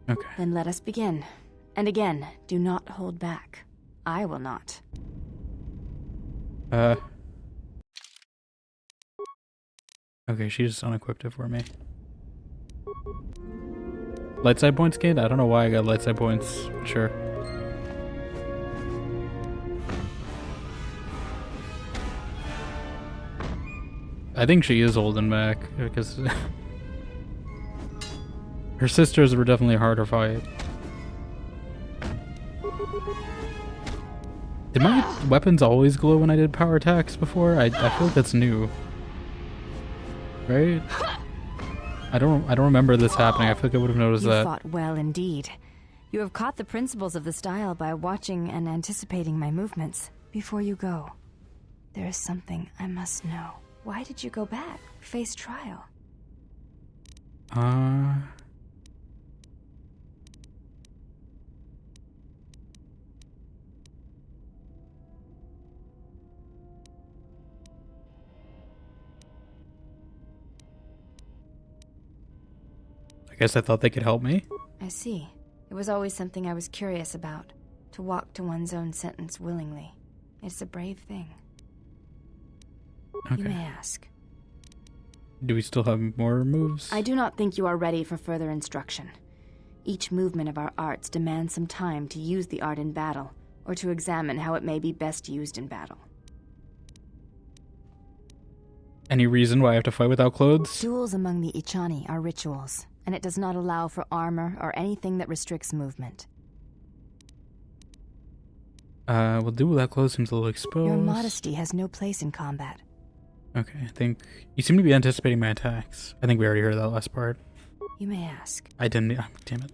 Okay. Then let us begin. And again, do not hold back. I will not. Okay, she just unequipped it for me. Light side points gained? I don't know why I got light side points, but sure. I think she is holding back, because her sisters were definitely a harder fight. Did my weapons always glow when I did power attacks before? I feel like that's new. Right? I don't remember this happening. I feel like I would have noticed You that. fought well indeed. You have caught the principles of the style by watching and anticipating my movements. Before you go, there is something I must know. Why did you go back? Face trial. I guess I thought they could help me. I see. It was always something I was curious about. To walk to one's own sentence willingly. It's a brave thing. Okay. You may ask. Do we still have more moves? I do not think you are ready for further instruction. Each movement of our arts demands some time to use the art in battle, or to examine how it may be best used in battle. Any reason why I have to fight without clothes? Duels among the Ichani are rituals, and it does not allow for armor or anything that restricts movement. Well, duel without clothes seems a little exposed. Your modesty has no place in combat. Okay, I think... You seem to be anticipating my attacks. I think we already heard that last part. You may ask. I didn't... Oh, damn it.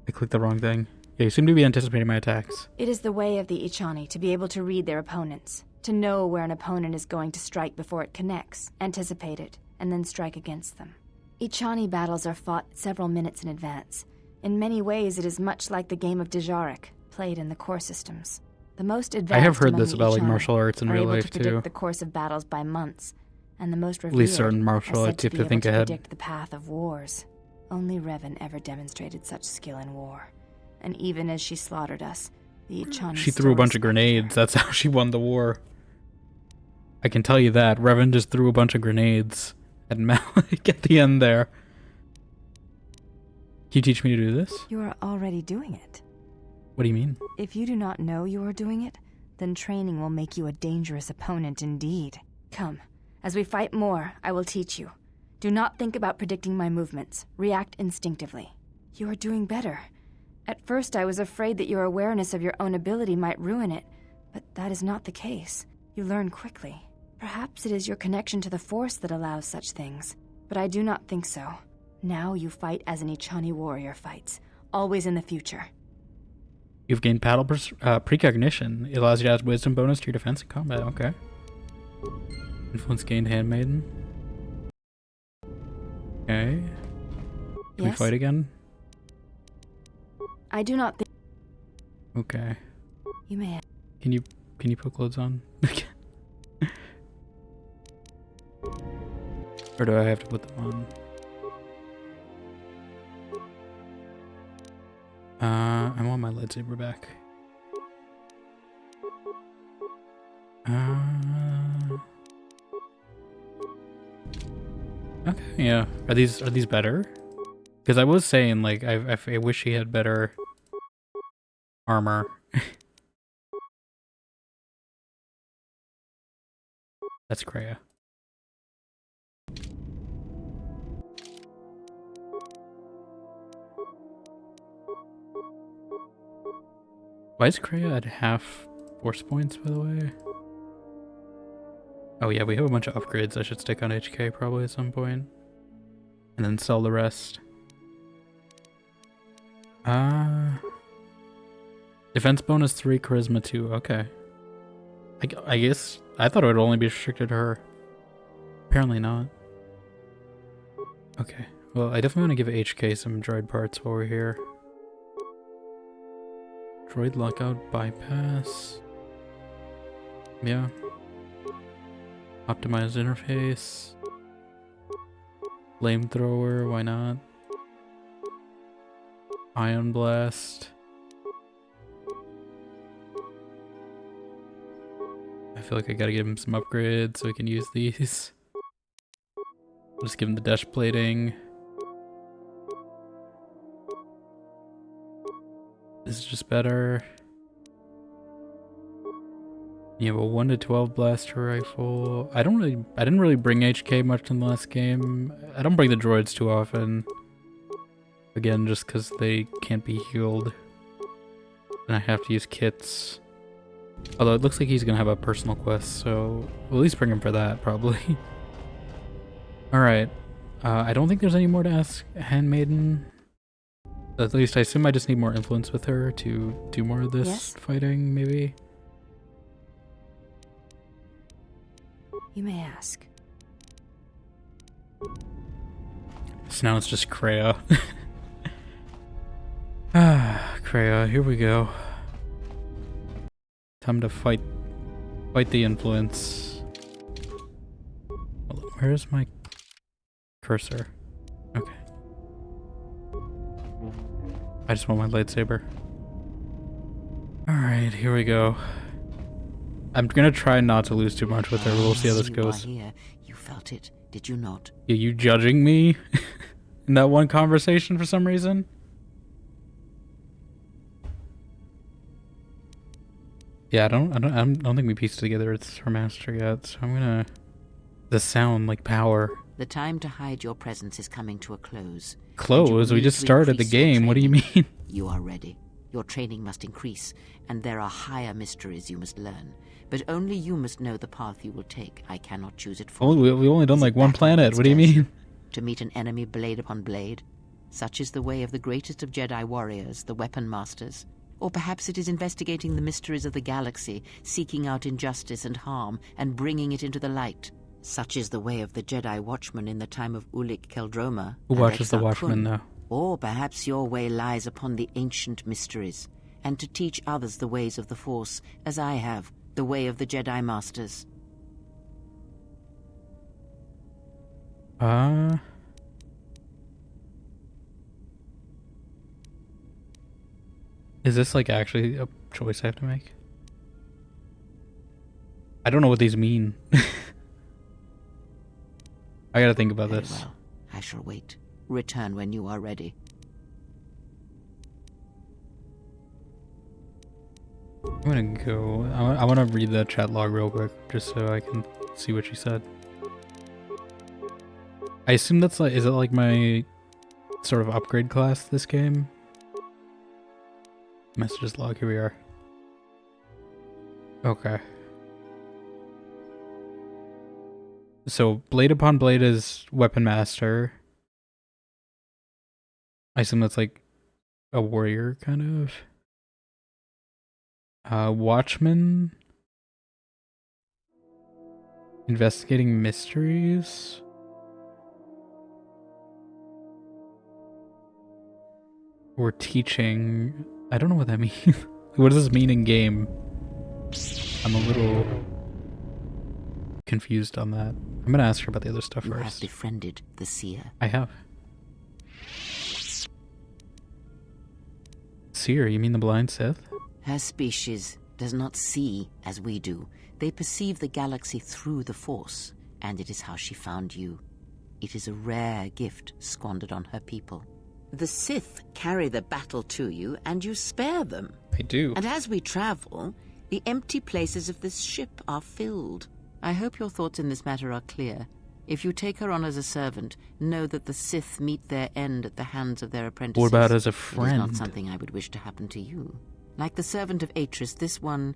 I clicked the wrong thing. Yeah, you seem to be anticipating my attacks. It is the way of the Ichani to be able to read their opponents, to know where an opponent is going to strike before it connects, anticipate it, and then strike against them. Ichani battles are fought several minutes in advance. In many ways, it is much like the game of Dejarik, played in the core systems. The most advanced I have heard among this the about like Ichani martial arts in are real able life to predict too. the course of battles by months, and the most At revered least certain martial are said arts, you have be to able think to ahead. predict the path of wars. Only Revan ever demonstrated such skill in war. And even as she slaughtered us, the Echani She threw a bunch of grenades. That's how she won the war. I can tell you that. Revan just threw a bunch of grenades at Malik at the end there. Can you teach me to do this? You are already doing it. What do you mean? If you do not know you are doing it, then training will make you a dangerous opponent indeed. Come, as we fight more, I will teach you. Do not think about predicting my movements. React instinctively. You are doing better. At first I was afraid that your awareness of your own ability might ruin it, but that is not the case. You learn quickly. Perhaps it is your connection to the Force that allows such things, but I do not think so. Now you fight as an Echani warrior fights, always in the future. You've gained battle precognition. It allows you to add wisdom bonus to your defense and combat. Okay. Influence gained, handmaiden. Okay. Can we fight again? I do not think. Okay. You may. Can you put clothes on? Or do I have to put them on? I want my lightsaber back. Okay, yeah. Are these better? Because I was saying, like, I wish he had better armor. That's Kreia. Why is Kreia at half force points, by the way? Oh yeah, we have a bunch of upgrades I should stick on HK probably at some point. And then sell the rest. Defense bonus 3, charisma 2, okay. I guess, I thought it would only be restricted to her. Apparently not. Okay, well I definitely want to give HK some droid parts while we're here. Droid lockout bypass. Yeah. Optimized interface. Flamethrower, why not? Ion blast. I feel like I gotta give him some upgrades so he can use these. I'll just give him the dash plating. This is just better. You have a 1 to 12 blaster rifle. I didn't really bring HK much in the last game. I don't bring the droids too often. Again, just because they can't be healed. And I have to use kits. Although it looks like he's gonna have a personal quest, so we'll at least bring him for that, probably. Alright. I don't think there's any more to ask Handmaiden. At least I assume I just need more influence with her to do more of this fighting, maybe? You may ask. So now it's just Kreia. Kreia, here we go. Time to fight the influence. Where's my cursor? Okay. I just want my lightsaber. Alright, here we go. I'm gonna try not to lose too much with her. We'll see how this goes. Here. You felt it, did you not? Are you judging me in that one conversation for some reason? Yeah, I don't think we pieced it together. It's her master yet, so I'm gonna. The sound like power. The time to hide your presence is coming to a close. Close? We just started the game. What do you mean? You are ready. Your training must increase, and there are higher mysteries you must learn. But only you must know the path you will take. I cannot choose it for you. We've only done like one planet. What do you mean? To meet an enemy blade upon blade. Such is the way of the greatest of Jedi warriors, the weapon masters. Or perhaps it is investigating the mysteries of the galaxy, seeking out injustice and harm, and bringing it into the light. Such is the way of the Jedi Watchman in the time of Ulic Qel-Droma. Who watches the Watchman, though? Or perhaps your way lies upon the ancient mysteries, and to teach others the ways of the Force, as I have, the way of the Jedi Masters. Is this like actually a choice I have to make? I don't know what these mean. I gotta think about Very this. well. I shall wait. Return when you are ready. I'm gonna go. I want to read that chat log real quick, just so I can see what she said. I assume that's like, is it like my sort of upgrade class this game? Messages log, here we are. Okay. So, Blade Upon Blade is Weapon Master. I assume that's like a warrior, kind of. Watchman. Investigating mysteries. Or teaching. I don't know what that means. What does this mean in game? I'm a little confused on that. I'm gonna ask her about the other stuff You have first. befriended the seer. I have. Seer, you mean the blind Sith? Her species does not see as we do. They perceive the galaxy through the Force, and it is how she found you. It is a rare gift squandered on her people. The Sith carry the battle to you, and you spare them. I do. And as we travel, the empty places of this ship are filled. I hope your thoughts in this matter are clear. If you take her on as a servant, know that the Sith meet their end at the hands of their apprentices. What about as a It is friend? not something I would wish to happen to you. Like the servant of Atris, this one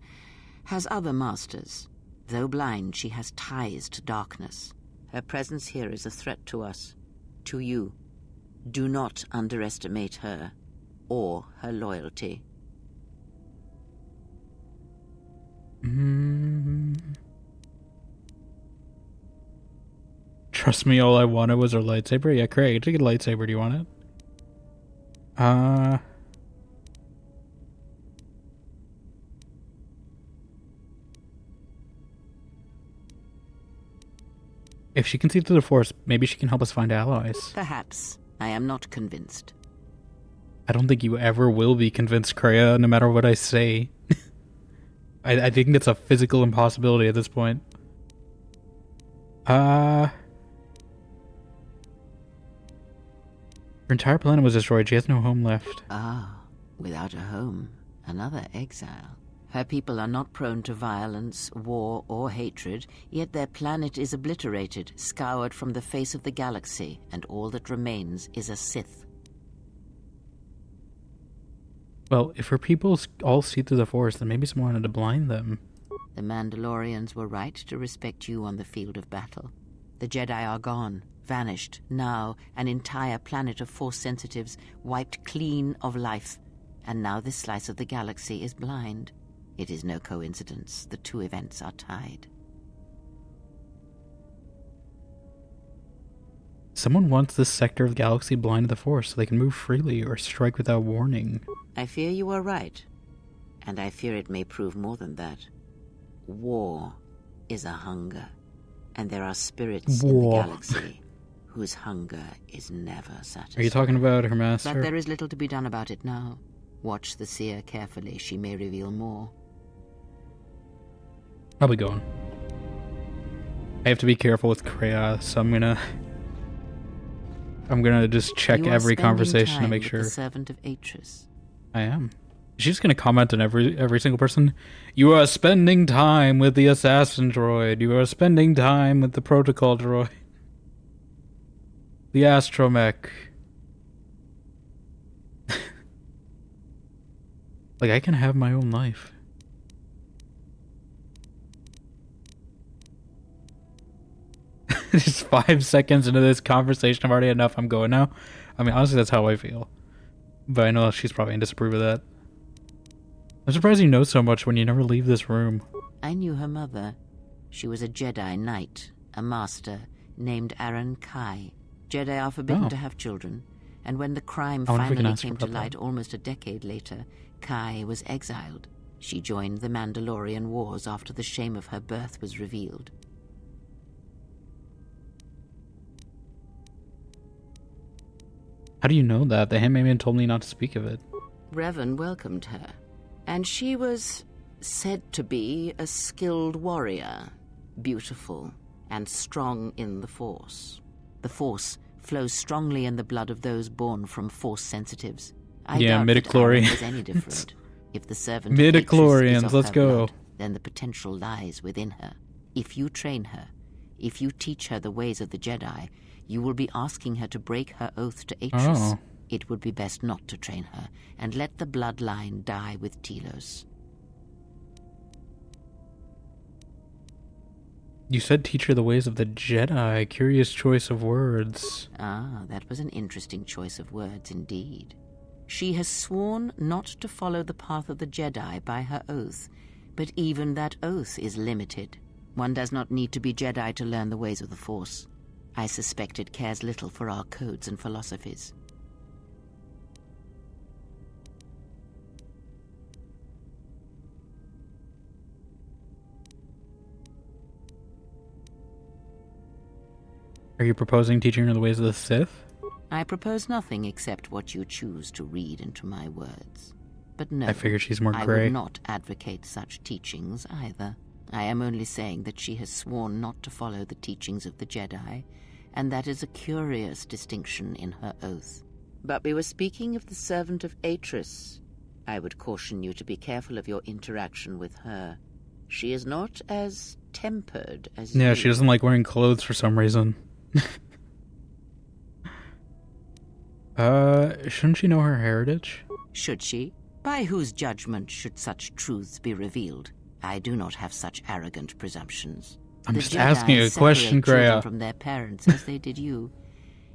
has other masters. Though blind, she has ties to darkness. Her presence here is a threat to us, to you. Do not underestimate her or her loyalty. Trust me, all I wanted was her lightsaber. Yeah, Craig, take a lightsaber. Do you want it? If she can see through the Force, maybe she can help us find allies. Perhaps. I am not convinced. I don't think you ever will be convinced, Kreia, no matter what I say. I think it's a physical impossibility at this point. Her entire planet was destroyed. She has no home left. Ah, without a home, another exile. Her people are not prone to violence, war, or hatred, yet their planet is obliterated, scoured from the face of the galaxy, and all that remains is a Sith. Well, if her people all see through the Force, then maybe someone wanted to blind them. The Mandalorians were right to respect you on the field of battle. The Jedi are gone, vanished. Now, an entire planet of Force sensitives wiped clean of life. And now this slice of the galaxy is blind. It is no coincidence. The two events are tied. Someone wants this sector of the galaxy blind to the Force so they can move freely or strike without warning. I fear you are right. And I fear it may prove more than that. War is a hunger. And there are spirits in the galaxy whose hunger is never satisfied. Are you talking about her master? But there is little to be done about it now. Watch the seer carefully. She may reveal more. I'll be going. I have to be careful with Kreia, so I'm gonna just check every conversation to make sure. The servant of Atris. I am. She's gonna comment on every single person. You are spending time with the assassin droid. You are spending time with the protocol droid. The astromech. Like, I can have my own life. Just 5 seconds into this conversation, I've already had enough. I'm going now. I mean, honestly, that's how I feel. But I know she's probably going to disapprove of that. I'm surprised you know so much when you never leave this room. I knew her mother. She was a Jedi Knight, a master, named Aaron Kai. Jedi are forbidden to have children. And when the crime finally came to light almost a decade later, Kai was exiled. She joined the Mandalorian Wars after the shame of her birth was revealed. How do you know that? The handmaiden told me not to speak of it. Revan welcomed her, and she was said to be a skilled warrior, beautiful and strong in the Force. The Force flows strongly in the blood of those born from Force sensitives. I doubt that Aaron was any different. If the servant Midichlorians, is of let's her go. blood, then the potential lies within her. If you train her, if you teach her the ways of the Jedi, you will be asking her to break her oath to Atris. Oh. It would be best not to train her, and let the bloodline die with Telos. You said teach her the ways of the Jedi. Curious choice of words. Ah, that was an interesting choice of words indeed. She has sworn not to follow the path of the Jedi by her oath, but even that oath is limited. One does not need to be Jedi to learn the ways of the Force. I suspect it cares little for our codes and philosophies. Are you proposing teaching her the ways of the Sith? I propose nothing except what you choose to read into my words. But no, I figured she's more I gray. would not advocate such teachings either. I am only saying that she has sworn not to follow the teachings of the Jedi, and that is a curious distinction in her oath. But we were speaking of the servant of Atris. I would caution you to be careful of your interaction with her. She is not as tempered as you. Yeah, she doesn't like wearing clothes for some reason. Shouldn't she know her heritage? Should she? By whose judgment should such truths be revealed? I do not have such arrogant presumptions. I'm The just Jedi asking a question, separate children Greya. from their parents as they did you.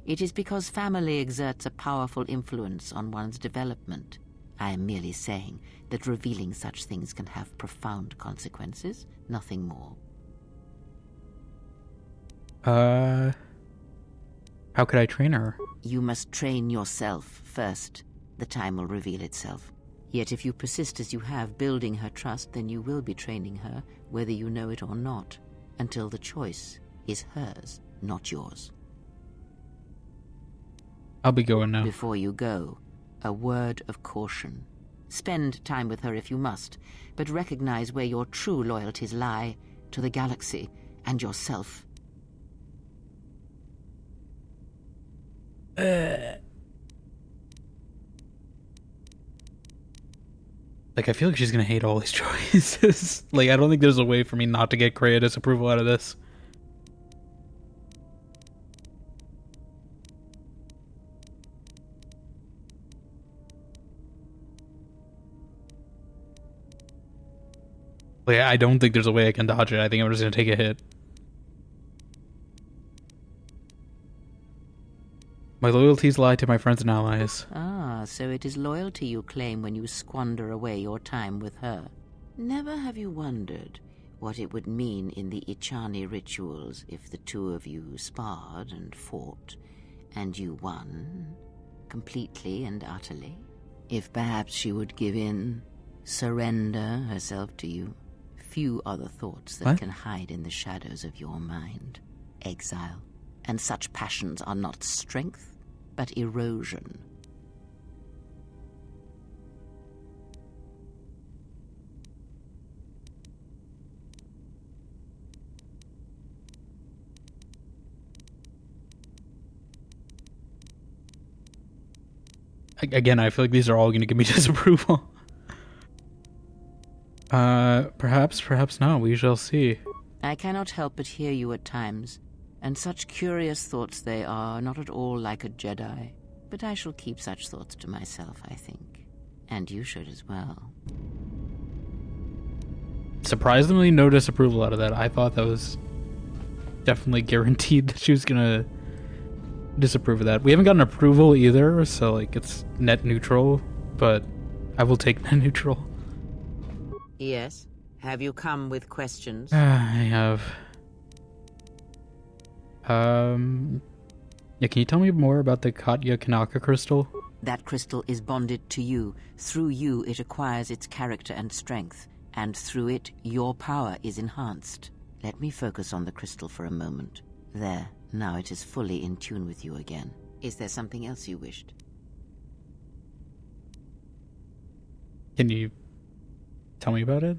It is because family exerts a powerful influence on one's development. I am merely saying that revealing such things can have profound consequences, nothing more. How could I train her? You must train yourself first. The time will reveal itself. Yet if you persist as you have, building her trust, then you will be training her, whether you know it or not, until the choice is hers, not yours. I'll be going now. Before you go, a word of caution. Spend time with her if you must, but recognize where your true loyalties lie, to the galaxy and yourself. Like, I feel like she's gonna hate all these choices. Like, I don't think there's a way for me not to get Kreia disapproval out of this. Like, I don't think there's a way I can dodge it. I think I'm just gonna take a hit. My loyalties lie to my friends and allies. Ah, so it is loyalty you claim when you squander away your time with her. Never have you wondered what it would mean in the Ichani rituals if the two of you sparred and fought, and you won, completely and utterly? If perhaps she would give in, surrender herself to you? Few are the thoughts that What? can hide in the shadows of your mind. Exile. And such passions are not strength, but erosion. Again, I feel like these are all gonna give me disapproval. Perhaps, perhaps not. We shall see. I cannot help but hear you at times, and such curious thoughts they are, not at all like a Jedi. But I shall keep such thoughts to myself, I think. And you should as well. Surprisingly, no disapproval out of that. I thought that was definitely guaranteed that she was gonna disapprove of that. We haven't gotten approval either, so like it's net neutral, but I will take net neutral. Yes? Have you come with questions? I have. Yeah, can you tell me more about the Katya Kanaka crystal? That crystal is bonded to you. Through you, it acquires its character and strength, and through it, your power is enhanced. Let me focus on the crystal for a moment. There, now it is fully in tune with you again. Is there something else you wished? Can you tell me about it?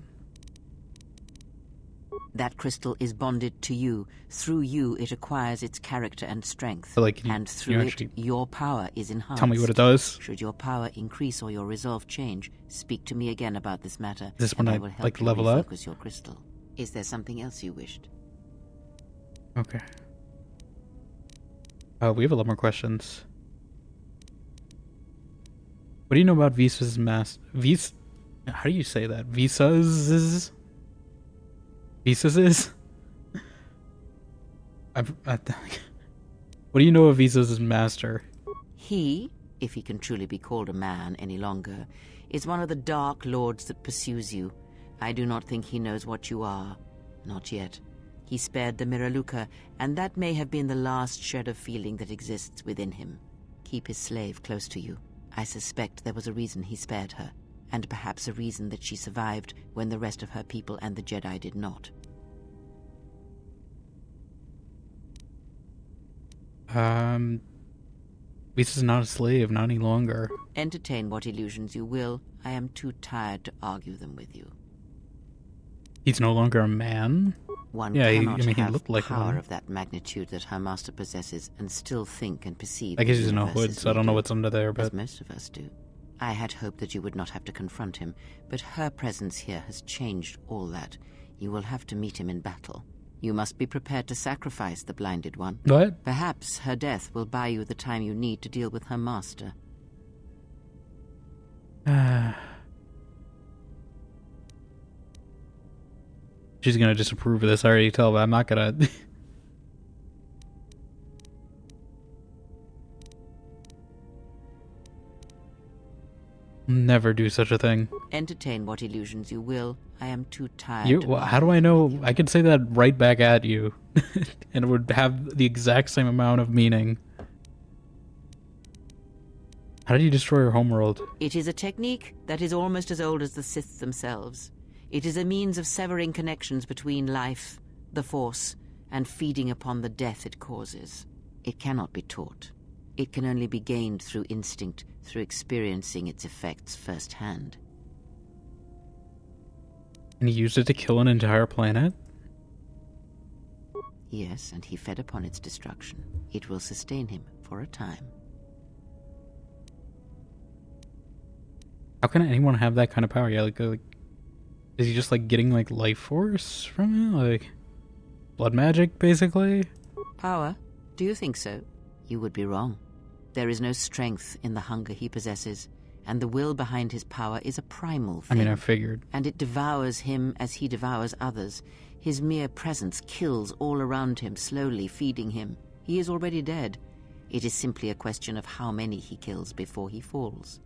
That crystal is bonded to you. Through you, it acquires its character and strength. But, like, can you- and can through you it, actually your power is enhanced. Tell me what it does. Should your power increase or your resolve change, speak to me again about this matter. Is this and when I I, will help like, you level up? refocus your crystal. Is there something else you wished? Okay. We have a lot more questions. What do you know about Visa's how do you say that? Visas? What do you know of Visa's master? He, if he can truly be called a man any longer, is one of the dark lords that pursues you. I do not think he knows what you are. Not yet. He spared the Miraluka, and that may have been the last shred of feeling that exists within him. Keep his slave close to you. I suspect there was a reason he spared her, and perhaps a reason that she survived when the rest of her people and the Jedi did not. Visa's not a slave, not any longer. Entertain what illusions you will. I am too tired to argue them with you. He's no longer a man? One Yeah, cannot he have looked like power one. of that magnitude that her master possesses and still think and perceive. I guess the he's in a universe hood, as so I we don't know do, what's under there, as but most of us do. I had hoped that you would not have to confront him, but her presence here has changed all that. You will have to meet him in battle. You must be prepared to sacrifice the blinded one. what? Perhaps her death will buy you the time you need to deal with her master. She's gonna disapprove of this, I already tell, but I'm not gonna. Never do such a thing. Entertain what illusions you will. I am too tired. You, to well, how argue do I with know? you. I could say that right back at you, and it would have the exact same amount of meaning. How did you destroy your homeworld? It is a technique that is almost as old as the Sith themselves. It is a means of severing connections between life, the Force, and feeding upon the death it causes. It cannot be taught. It can only be gained through instinct, through experiencing its effects firsthand. And he used it to kill an entire planet? Yes, and he fed upon its destruction. It will sustain him for a time. How can anyone have that kind of power? Yeah, like is he just like getting like life force from it? Like blood magic, basically? Power? Do you think so? You would be wrong. There is no strength in the hunger he possesses, and the will behind his power is a primal I thing. mean, I figured. And it devours him as he devours others. His mere presence kills all around him, slowly feeding him. He is already dead. It is simply a question of how many he kills before he falls.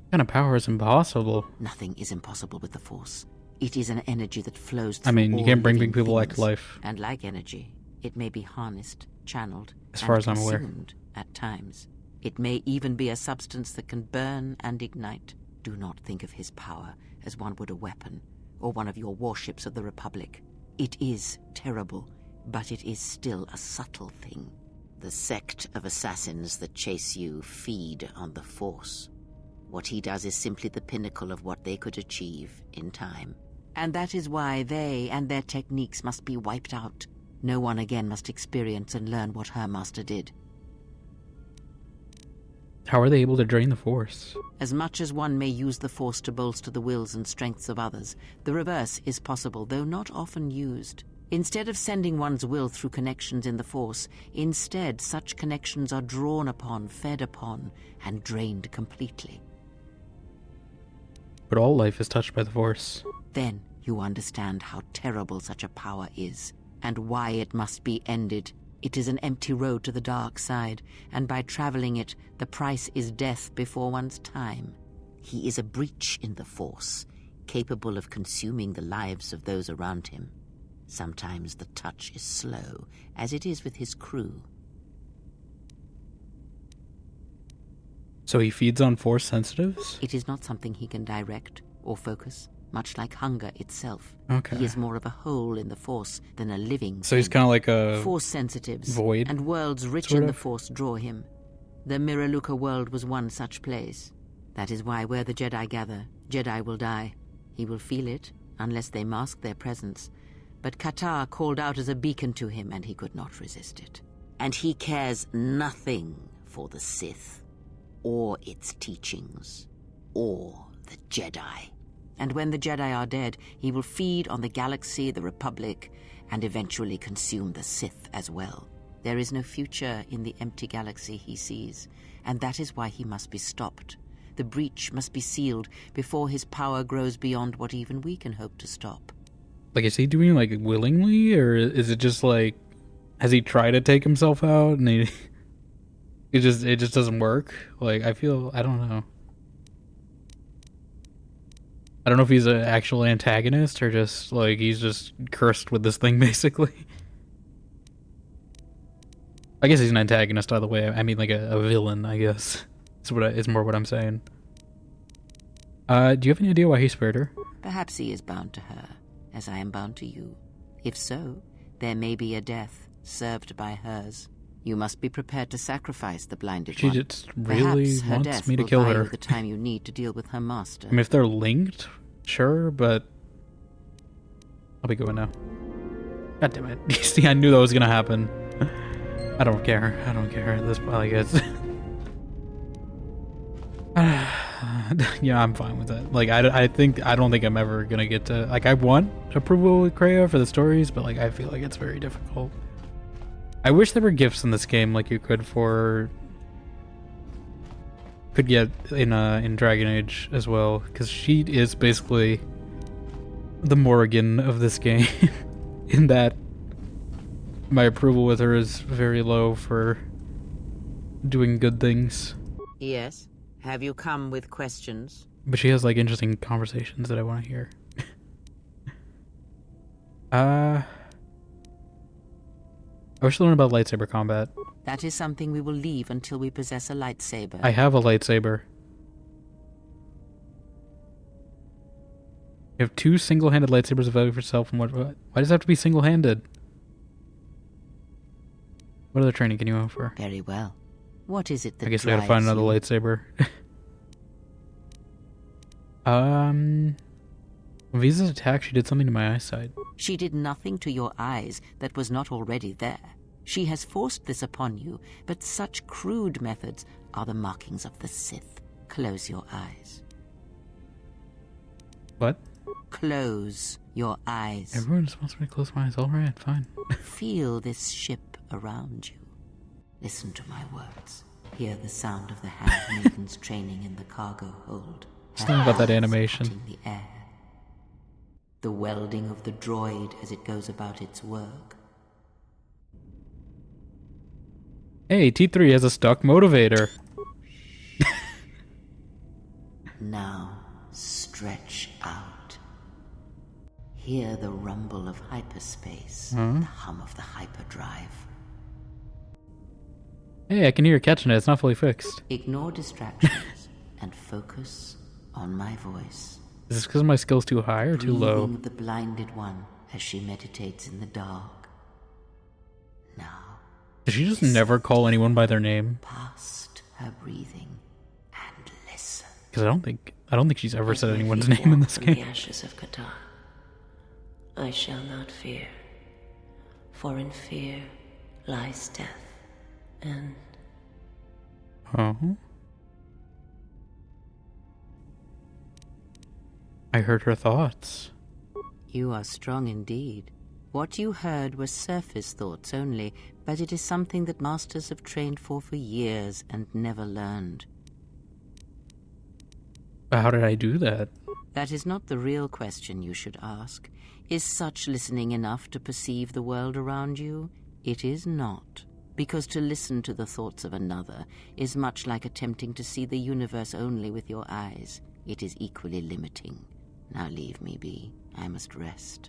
What kind of power is impossible? Nothing is impossible with the Force. It is an energy that flows through I mean, you all can't bring living people back to things. life. And like energy, it may be harnessed, channeled, As far and as I'm aware. consumed at times. It may even be a substance that can burn and ignite. Do not think of his power as one would a weapon, or one of your warships of the Republic. It is terrible, but it is still a subtle thing. The sect of assassins that chase you feed on the Force. What he does is simply the pinnacle of what they could achieve in time. And that is why they and their techniques must be wiped out. No one again must experience and learn what her master did. How are they able to drain the Force? As much as one may use the Force to bolster the wills and strengths of others, the reverse is possible, though not often used. Instead of sending one's will through connections in the Force, instead such connections are drawn upon, fed upon, and drained completely. But all life is touched by the Force. Then you understand how terrible such a power is, and why it must be ended. It is an empty road to the dark side, and by traveling it, the price is death before one's time. He is a breach in the Force, capable of consuming the lives of those around him. Sometimes the touch is slow, as it is with his crew. So he feeds on Force sensitives? It is not something he can direct or focus. much like hunger itself. Okay. He is more of a hole in the Force than a living So he's thing. kind of like a Force sensitives void, and worlds rich sort in the of? Force draw him. The Miraluka world was one such place. That is why where the Jedi gather, Jedi will die. He will feel it, unless they mask their presence. But Katar called out as a beacon to him, and he could not resist it. And he cares nothing for the Sith, or its teachings, or the Jedi. And when the Jedi are dead, he will feed on the galaxy, the Republic, and eventually consume the Sith as well. There is no future in the empty galaxy he sees, and that is why he must be stopped. The breach must be sealed before his power grows beyond what even we can hope to stop. Like, is he doing it, like, willingly, or is it just, like, has he tried to take himself out, and it just doesn't work? Like, I don't know. I don't know if he's an actual antagonist, or just, like, he's just cursed with this thing, basically. I guess he's an antagonist either way. I mean, like, a villain, I guess. Is more what I'm saying. Do you have any idea why he spared her? Perhaps he is bound to her, as I am bound to you. If so, there may be a death served by hers. You must be prepared to sacrifice the blinded She one. just really Perhaps her wants death me to will kill buy her. you the time you need to deal with her master. I mean, if they're linked, sure, but I'll be going now. God damn it! You see, I knew that was gonna happen. I don't care. I don't care at this point, I guess. Yeah, I'm fine with that. Like, I don't think I'm ever gonna get to, like, I want approval with Kreia for the stories, but, like, I feel like it's very difficult. I wish there were gifts in this game like you could get in Dragon Age as well, because she is basically the Morrigan of this game, in that my approval with her is very low for doing good things. Yes? Have you come with questions? But she has, like, interesting conversations that I want to hear. I wish to learn about lightsaber combat. That is something we will leave until we possess a lightsaber. I have a lightsaber. You have 2 single-handed lightsabers available for yourself, and why does it have to be single-handed? What other training can you offer? Very well. What is it that I guess I gotta find another lightsaber. Visa's attack, she did something to my eyesight. She did nothing to your eyes that was not already there. She has forced this upon you, but such crude methods are the markings of the Sith. Close your eyes. What? Close your eyes. Everyone just wants me to close my eyes. Alright, fine. Feel this ship around you. Listen to my words. Hear the sound of the handmaidens training in the cargo hold. Just think about that animation. Cutting the air. The welding of the droid as it goes about its work. Hey, T3 has a stock motivator. Now, stretch out. Hear the rumble of hyperspace, the hum of the hyperdrive. Hey, I can hear you catching it. It's not fully fixed. Ignore distractions and focus on my voice. Is this because my skill's too high or too low? Breathing the blinded one as she meditates in the dark. Now, Does she just never call anyone by their name? past her breathing and listen. Because I don't think she's ever said anyone's Every name in walk this from the game. ashes of Qatar. I shall not fear, for in fear lies death, and Oh. I heard her thoughts. You are strong indeed. What you heard were surface thoughts only, but it is something that masters have trained for years and never learned. How did I do that? That is not the real question you should ask. Is such listening enough to perceive the world around you? It is not. Because to listen to the thoughts of another is much like attempting to see the universe only with your eyes. It is equally limiting. Now leave me be. I must rest.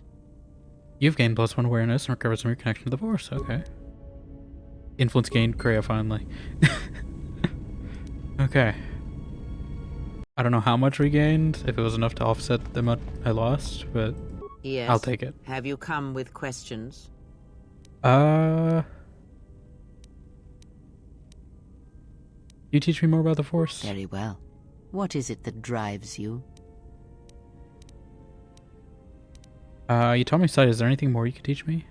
You've gained +1 awareness and recovered some of your connection to the Force. Okay. Influence gained. Kreia finally. Okay. I don't know how much we gained, if it was enough to offset the amount I lost, but Yes. I'll take it. Have you come with questions? You teach me more about the Force? Very well. What is it that drives you? You taught me sight. Is there anything more you could teach me?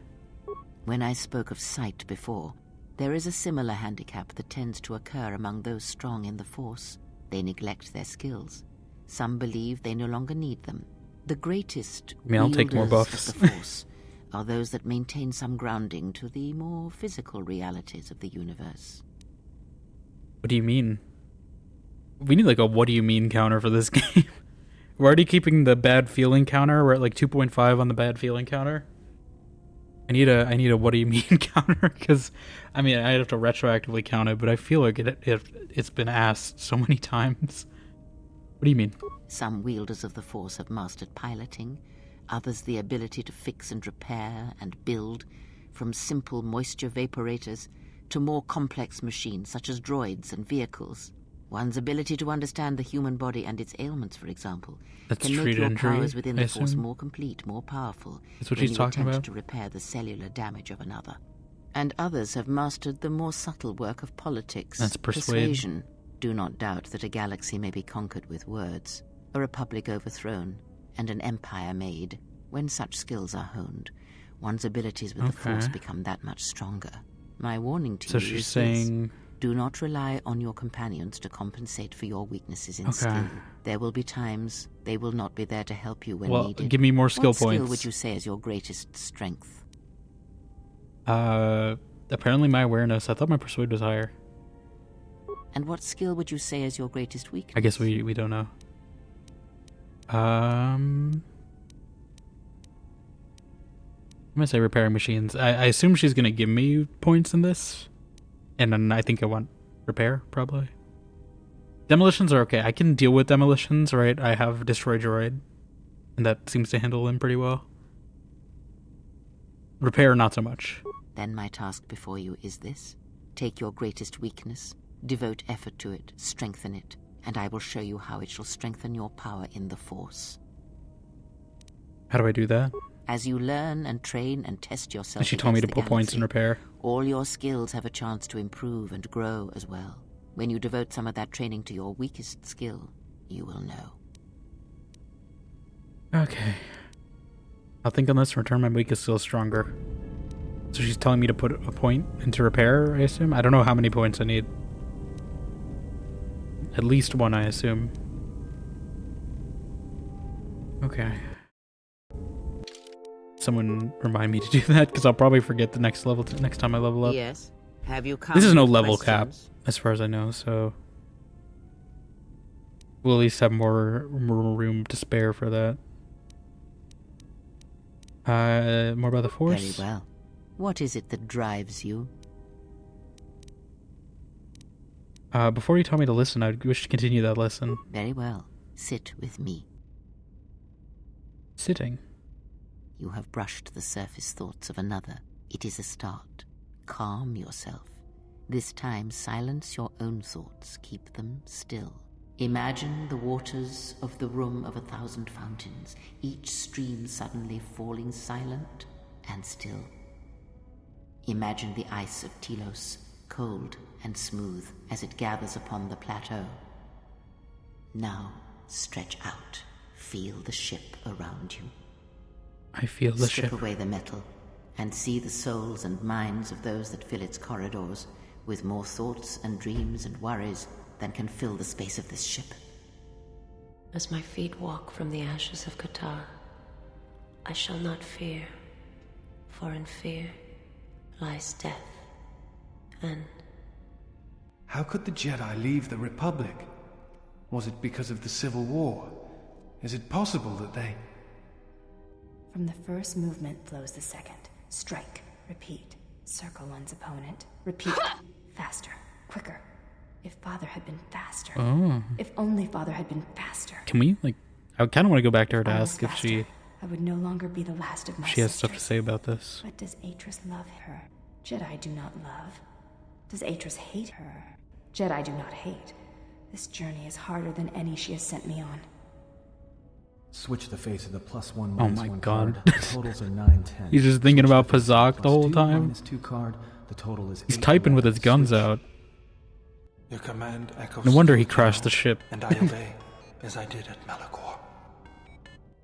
When I spoke of sight before, there is a similar handicap that tends to occur among those strong in the Force. They neglect their skills. Some believe they no longer need them. The greatest I'll take more wielders buffs. of the Force are those that maintain some grounding to the more physical realities of the universe. What do you mean? We need like a what do you mean counter for this game. We're already keeping the bad feeling counter. We're at like 2.5 on the bad feeling counter. I need a what do you mean counter, because I mean I have to retroactively count it, but I feel like it's been asked so many times. What do you mean? Some wielders of the Force have mastered piloting, others the ability to fix and repair and build, from simple moisture vaporators to more complex machines such as droids and vehicles. One's ability to understand the human body and its ailments, for example, That's can make treat your injury, powers within I the Force assume? more complete, more powerful, That's what when she's you talking attempt about? to repair the cellular damage of another. And others have mastered the more subtle work of politics, That's persuade. persuasion. Do not doubt that a galaxy may be conquered with words, a republic overthrown, and an empire made. When such skills are honed, one's abilities with the Force Okay. become that much stronger. My warning to So you she's is saying... this. Do not rely on your companions to compensate for your weaknesses in Okay. skill. There will be times they will not be there to help you when Well, needed. give me more skill What skill points. would you say is your greatest strength? Apparently my awareness. I thought my persuade was higher. And what skill would you say is your greatest weakness? I guess we don't know. I'm gonna say repairing machines. I assume she's gonna give me points in this, and then I think I want repair probably. Demolitions are okay. I can deal with demolitions, right? I have destroy droid, and that seems to handle them pretty well. Repair, not so much. Then my task before you is this. Take your greatest weakness, devote effort to it, strengthen it, and I will show you how it shall strengthen your power in the Force. How do I do that? As you learn and train and test yourself And she told me to against the put points in galaxy, repair. all your skills have a chance to improve and grow as well. When you devote some of that training to your weakest skill, you will know. Okay. I'll think on this and return my weakest skill stronger. So she's telling me to put a point into repair, I assume? I don't know how many points I need. At least one, I assume. Okay. Someone remind me to do that, because I'll probably forget the next level next time I level up. Yes. Have you come This is no with level cap, questions? as far as I know, so... We'll at least have more room to spare for that. More about the Force? Very well. What is it that drives you? Before you tell me to listen, I wish to continue that lesson. Very well. Sit with me. Sitting. You have brushed the surface thoughts of another. It is a start. Calm yourself. This time, silence your own thoughts. Keep them still. Imagine the waters of the room of 1,000 fountains, each stream suddenly falling silent and still. Imagine the ice of Telos, cold and smooth as it gathers upon the plateau. Now, stretch out. Feel the ship around you. I feel the Strip ship. away the metal, and see the souls and minds of those that fill its corridors, with more thoughts and dreams and worries than can fill the space of this ship. As my feet walk from the ashes of Qatar, I shall not fear, for in fear lies death, and... How could the Jedi leave the Republic? Was it because of the Civil War? Is it possible that they... From the first movement flows the second. Strike. Repeat. Circle one's opponent. Repeat. Faster. Quicker. If Father had been faster. Oh. If only Father had been faster. Can we, like... I kind of want to go back to her to I was ask if faster, she I would no longer be the last of my has stuff to sisters. say about this. But does Atris love her? Jedi do not love. Does Atris hate her? Jedi do not hate. This journey is harder than any she has sent me on. Switch the face of the +1 Oh minus my 1 god. card. The totals are 9, 10. He's just thinking Switch about the face of Pazak the whole +2 time. minus 2 card. The total is He's 8, typing with 11. his guns Switch. out. Your command echoes No wonder through he the crashed the realm, ship. and I obey, as I did at Malachor.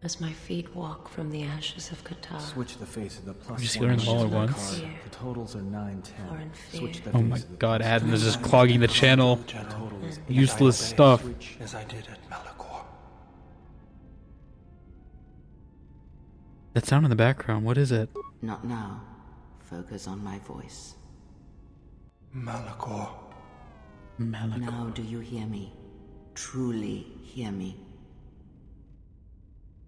As my feet walk from the ashes of Qatar, Switch the face of the Just +1 learn minus all at 1 once. card. The totals are 9, 10. or in fear. Switch the Oh face my of the god, +2 Adam is just minus clogging the 1 channel. card. The total is Useless 8, stuff. Switch. As I did at Malachor. That sound in the background, what is it? Not now. Focus on my voice. Malachor. Malak. Now do you hear me? Truly hear me.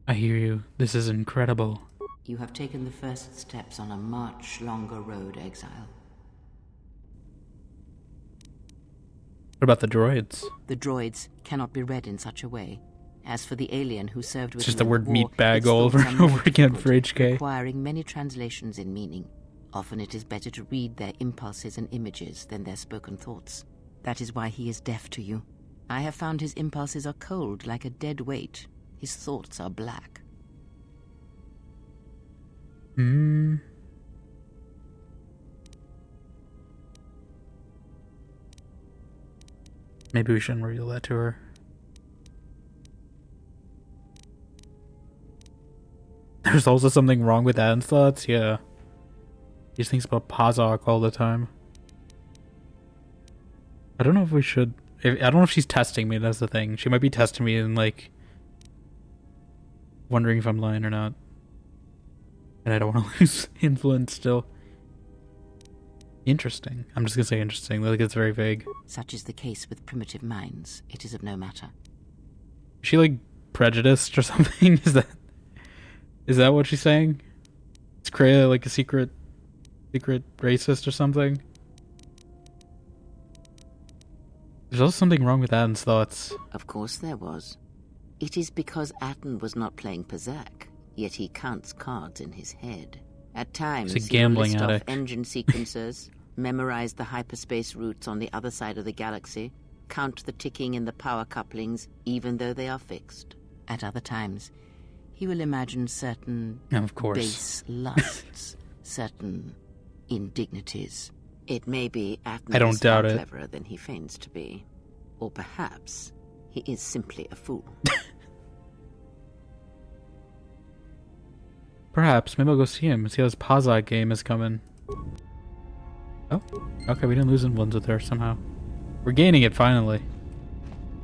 I hear you. This is incredible. You have taken the first steps on a much longer road, exile. What about the droids? The droids cannot be read in such a way. As for the alien who served with It's just me the in word war, meat bag its all over thoughts and are more over again difficult, for HK. requiring many translations in meaning. Often it is better to read their impulses and images than their spoken thoughts. That is why he is deaf to you. I have found his impulses are cold like a dead weight. His thoughts are black. Hmm. Maybe we shouldn't reveal that to her. There's also something wrong with Adam's thoughts, yeah. He just thinks about Pazak all the time. I don't know if we should... I don't know if she's testing me, that's the thing. She might be testing me and, like... wondering if I'm lying or not. And I don't want to lose influence still. Interesting. I'm just gonna say interesting, like it's very vague. Such is the case with primitive minds. It is of no matter. Is she, like, prejudiced or something? Is that what she's saying? Is Kreia, like, a secret racist or something? There's also something wrong with Aten's thoughts. Of course there was. It is because Aten was not playing Pazak, yet he counts cards in his head. At times, He's a he will gambling list off addict. engine sequencers, memorize the hyperspace routes on the other side of the galaxy, count the ticking in the power couplings, even though they are fixed. At other times, he will imagine certain Of course. base lusts, certain indignities. It may be Aten I don't is far doubt it. cleverer than he feigns to be. Or perhaps he is simply a fool. Perhaps. Maybe I'll go see him. See how his Pazak game is coming. Oh. Okay, we didn't lose influence with her somehow. We're gaining it finally.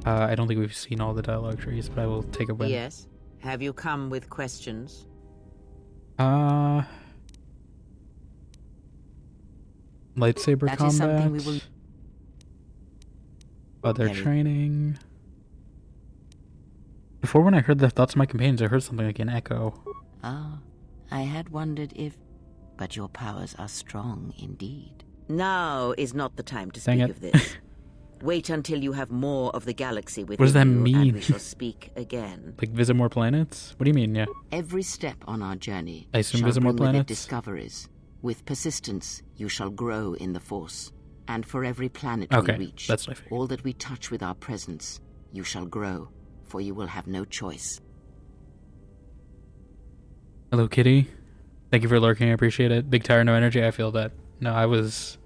I don't think we've seen all the dialogue trees, but I will take a win. Yes? Have you come with questions? Lightsaber That combat. is something we will... Other Very- training. Before, when I heard the thoughts of my companions, I heard something like an echo. Ah, I had wondered if... But your powers are strong indeed. Now is not the time to Dang speak it. of this. Wait until you have more of the galaxy within does that you, mean? and we shall speak again. Like, visit more planets? What do you mean, yeah? Every step on our journey I assume shall visit more bring with it planets? discoveries. With persistence, you shall grow in the Force. And for every planet Okay, we reach, that's what I figured. all that we touch with our presence, you shall grow, for you will have no choice. Hello, Kitty. Thank you for lurking. I appreciate it. Big tire, no energy. I feel that. No, I was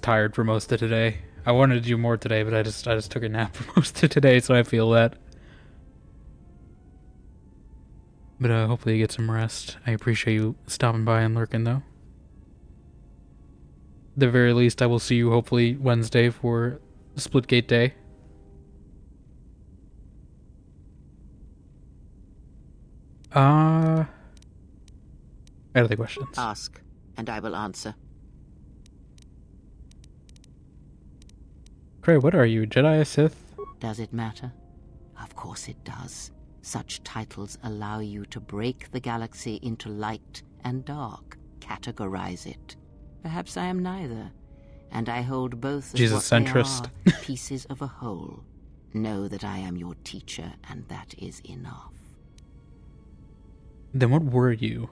tired for most of today. I wanted to do more today, but I just took a nap for most of today, so I feel that. But hopefully you get some rest. I appreciate you stopping by and lurking, though. At the very least, I will see you hopefully Wednesday for Splitgate Day. Other questions? Ask, and I will answer. Cray, what are you, Jedi, a Sith? Does it matter? Of course it does. Such titles allow you to break the galaxy into light and dark, categorize it. Perhaps I am neither, and I hold both as She's a what they centrist. are, pieces of a whole. Know that I am your teacher, and that is enough. Then what were you?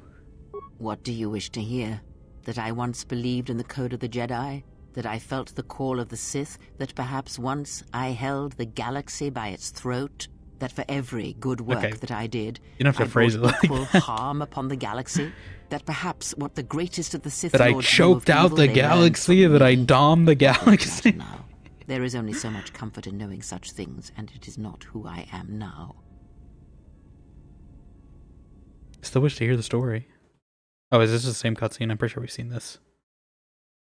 What do you wish to hear? That I once believed in the code of the Jedi? that I felt the call of the Sith, that perhaps once I held the galaxy by its throat, that for every good work that I did, you don't have to I phrase it brought like equal that. harm upon the galaxy, that perhaps what the greatest of the Sith That I Lords choked knew of out evil, the they learned galaxy, from that I me. domed the What does it galaxy. matter now? There is only so much comfort in knowing such things, and it is not who I am now. Still wish to hear the story. Oh, is this the same cutscene? I'm pretty sure we've seen this.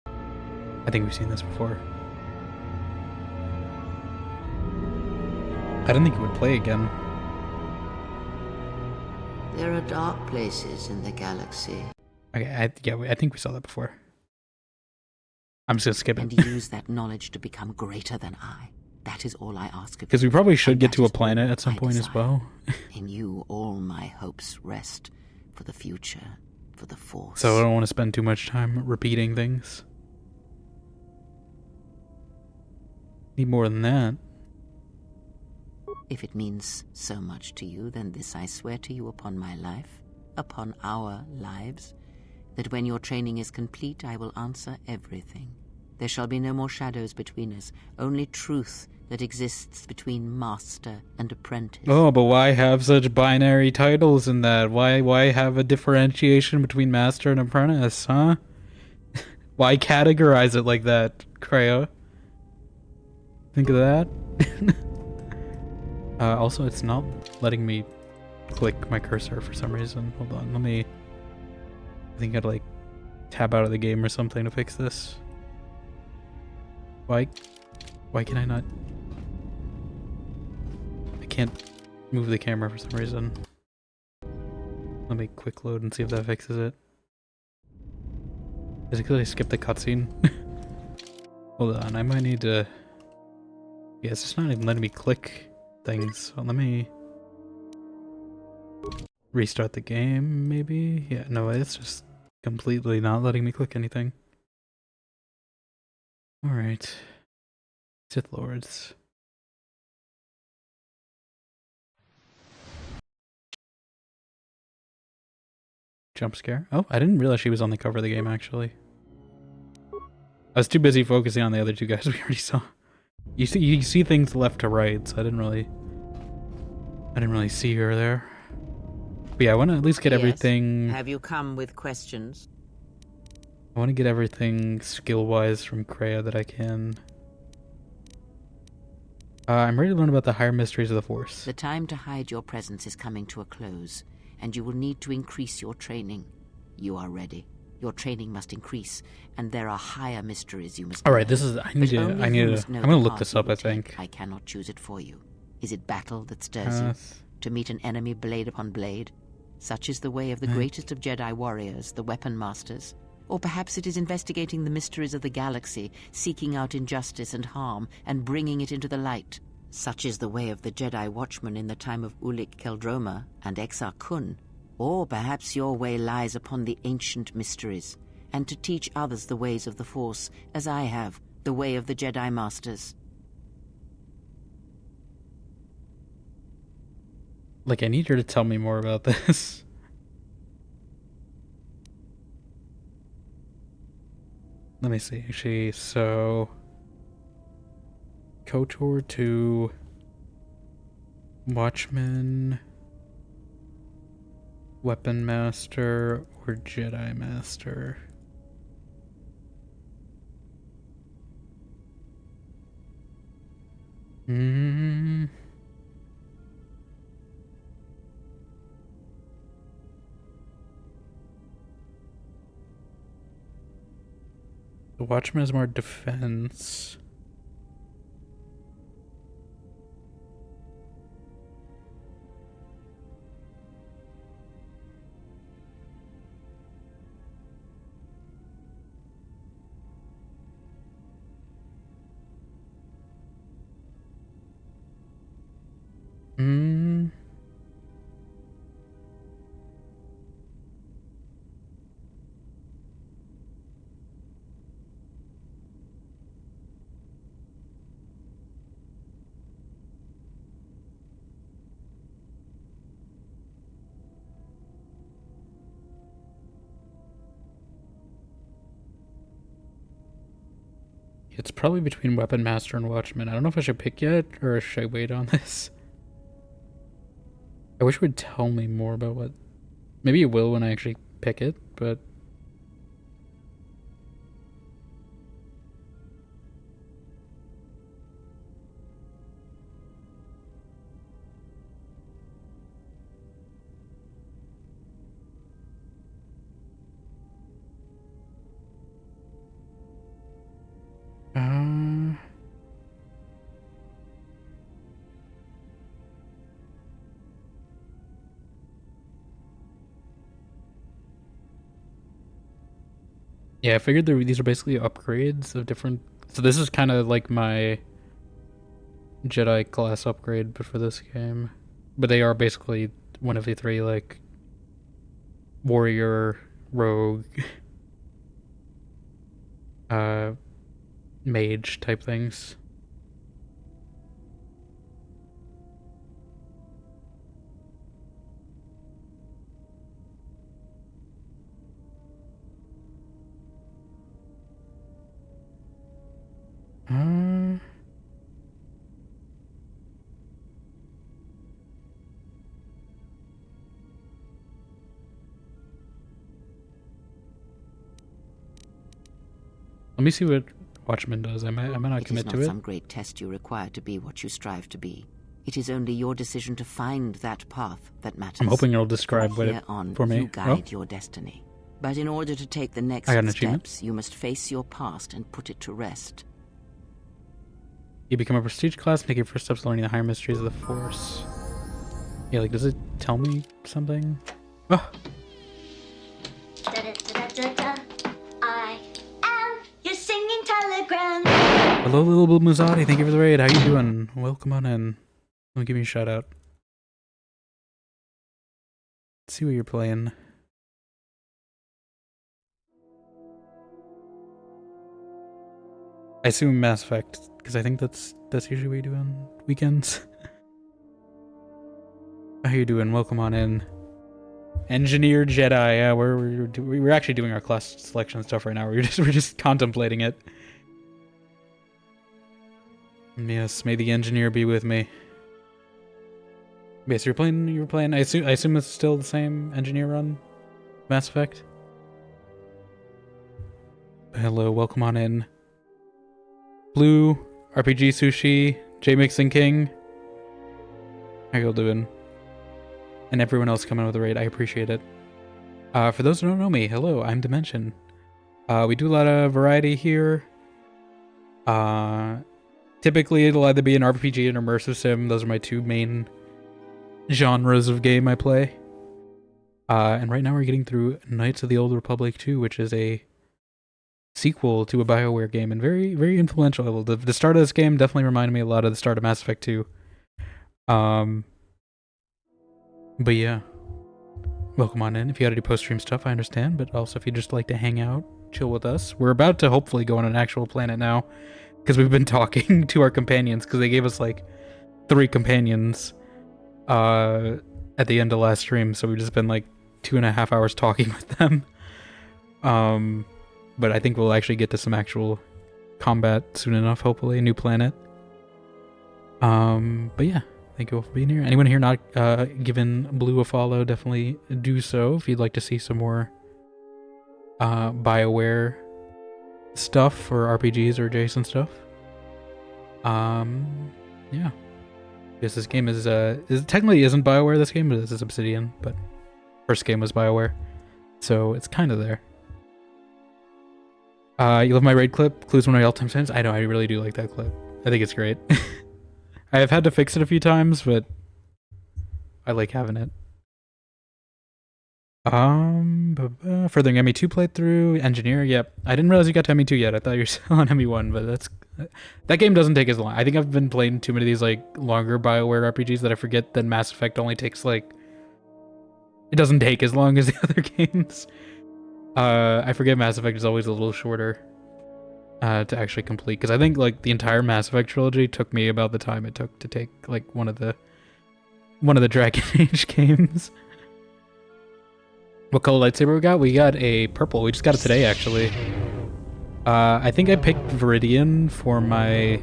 I think we've seen this before. I didn't think it would play again. There are dark places in the galaxy. Okay, I think we saw that before. I'm just gonna skip it. And use that knowledge to become greater than I. That is all I ask of you. Because we probably should And get that to a is all planet at some I point as desire. well. In you all my hopes rest, for the future, for the Force. So I don't want to spend too much time repeating things. Need more than that. If it means so much to you, then this I swear to you upon my life, upon our lives, that when your training is complete, I will answer everything. There shall be no more shadows between us, only truth that exists between master and apprentice. Oh, but why have such binary titles in that? Why have a differentiation between master and apprentice, huh? Why categorize it like that, Kreia? Think of that? Also, it's not letting me click my cursor for some reason. Hold on, let me... I think I'd like tab out of the game or something to fix this. Why can I not... I can't move the camera for some reason. Let me quick load and see if that fixes it. Is it because I skipped the cutscene? Hold on, I might need to... Yeah, it's just not even letting me click things. So let me restart the game, maybe? Yeah, no, it's just completely not letting me click anything. Alright. Sith Lords. Jump scare? Oh, I didn't realize she was on the cover of the game, actually. I was too busy focusing on the other two guys we already saw. You see things left to right, so I didn't really see her there. But yeah, I want to at least get everything. Have you come with questions? I want to get everything skill-wise from Kreia that I can. I'm ready to learn about the higher mysteries of the Force. The time to hide your presence is coming to a close, and you will need to increase your training. You are ready. Your training must increase, and there are higher mysteries you must. All right, this is. I'm gonna look this up. I think. I cannot choose it for you. Is it battle that stirs you? To meet an enemy blade upon blade? Such is the way of the greatest of Jedi warriors, the weapon masters. Or perhaps it is investigating the mysteries of the galaxy, seeking out injustice and harm, and bringing it into the light. Such is the way of the Jedi watchman in the time of Ulic Qel-Droma and Exar Kun. Or perhaps your way lies upon the ancient mysteries, and to teach others the ways of the Force, as I have, the way of the Jedi Masters. Like, I need her to tell me more about this. Let me see. Actually, so... KOTOR to... Watchman... Weapon Master or Jedi Master. The Watchman is more defense. It's probably between Weapon Master and Watchman. I don't know if I should pick yet, or should I wait on this? I wish it would tell me more about what... Maybe it will when I actually pick it, but... Yeah, I figured these are basically upgrades of different... So this is kind of like my Jedi class upgrade, but for this game. But they are basically one of the three, like, warrior, rogue, mage type things. Let me see what Watchman does. I might not commit to it. It is not some great test you require to be what you strive to be. It is only your decision to find that path that matters. I'm hoping it'll describe what it for me. You guide your destiny. But in order to take the next steps, you must face your past and put it to rest. You become a prestige class, make your first steps learning the higher mysteries of the Force. Yeah, like, does it tell me something? Oh. I am your singing telegram. Hello, little Blue Muzadi. Thank you for the raid. How you doing? Welcome on in. Let me give you a shout out. Let's see what you're playing. I assume Mass Effect, because I think that's usually what you do on weekends. How you doing? Welcome on in. Engineer Jedi. Yeah, we're actually doing our class selection stuff right now. We're just contemplating it. Yes, may the engineer be with me. Yes, you were playing. I assume it's still the same engineer run, Mass Effect. Hello, welcome on in. Blue, RPG Sushi, J Mixing King. How y'all doing? And everyone else coming with the raid, I appreciate it. For those who don't know me, hello, I'm Dimension. We do a lot of variety here. Typically, it'll either be an RPG and immersive sim. Those are my two main genres of game I play. And right now we're getting through Knights of the Old Republic 2, which is a sequel to a BioWare game, and very, very influential. The start of this game definitely reminded me a lot of the start of Mass Effect 2. But yeah, welcome on in. If you gotta do post-stream stuff, I understand, but also if you just like to hang out, chill with us. We're about to hopefully go on an actual planet now, because we've been talking to our companions, because they gave us like 3 companions at the end of last stream, so we've just been like 2.5 hours talking with them. But I think we'll actually get to some actual combat soon enough, hopefully. A new planet. But yeah, thank you all for being here. Anyone here not given Blue a follow, definitely do so if you'd like to see some more BioWare stuff or RPGs or adjacent stuff. Yeah. Yes, this game is technically isn't BioWare, this game, but this is Obsidian, but first game was BioWare. So it's kind of there. You love my raid clip? Clues when I all time times? I know, I really do like that clip. I think it's great. I have had to fix it a few times, but I like having it. Furthering ME2 playthrough, Engineer, yep. I didn't realize you got to ME2 yet. I thought you were still on ME1, but that game doesn't take as long. I think I've been playing too many of these like longer BioWare RPGs that I forget that Mass Effect only takes like... It doesn't take as long as the other games. I forget Mass Effect is always a little shorter to actually complete, because I think like the entire Mass Effect trilogy took me about the time it took to take like one of the Dragon Age games. What color lightsaber we got? We got a purple. We just got it today, actually. I think I picked Viridian for my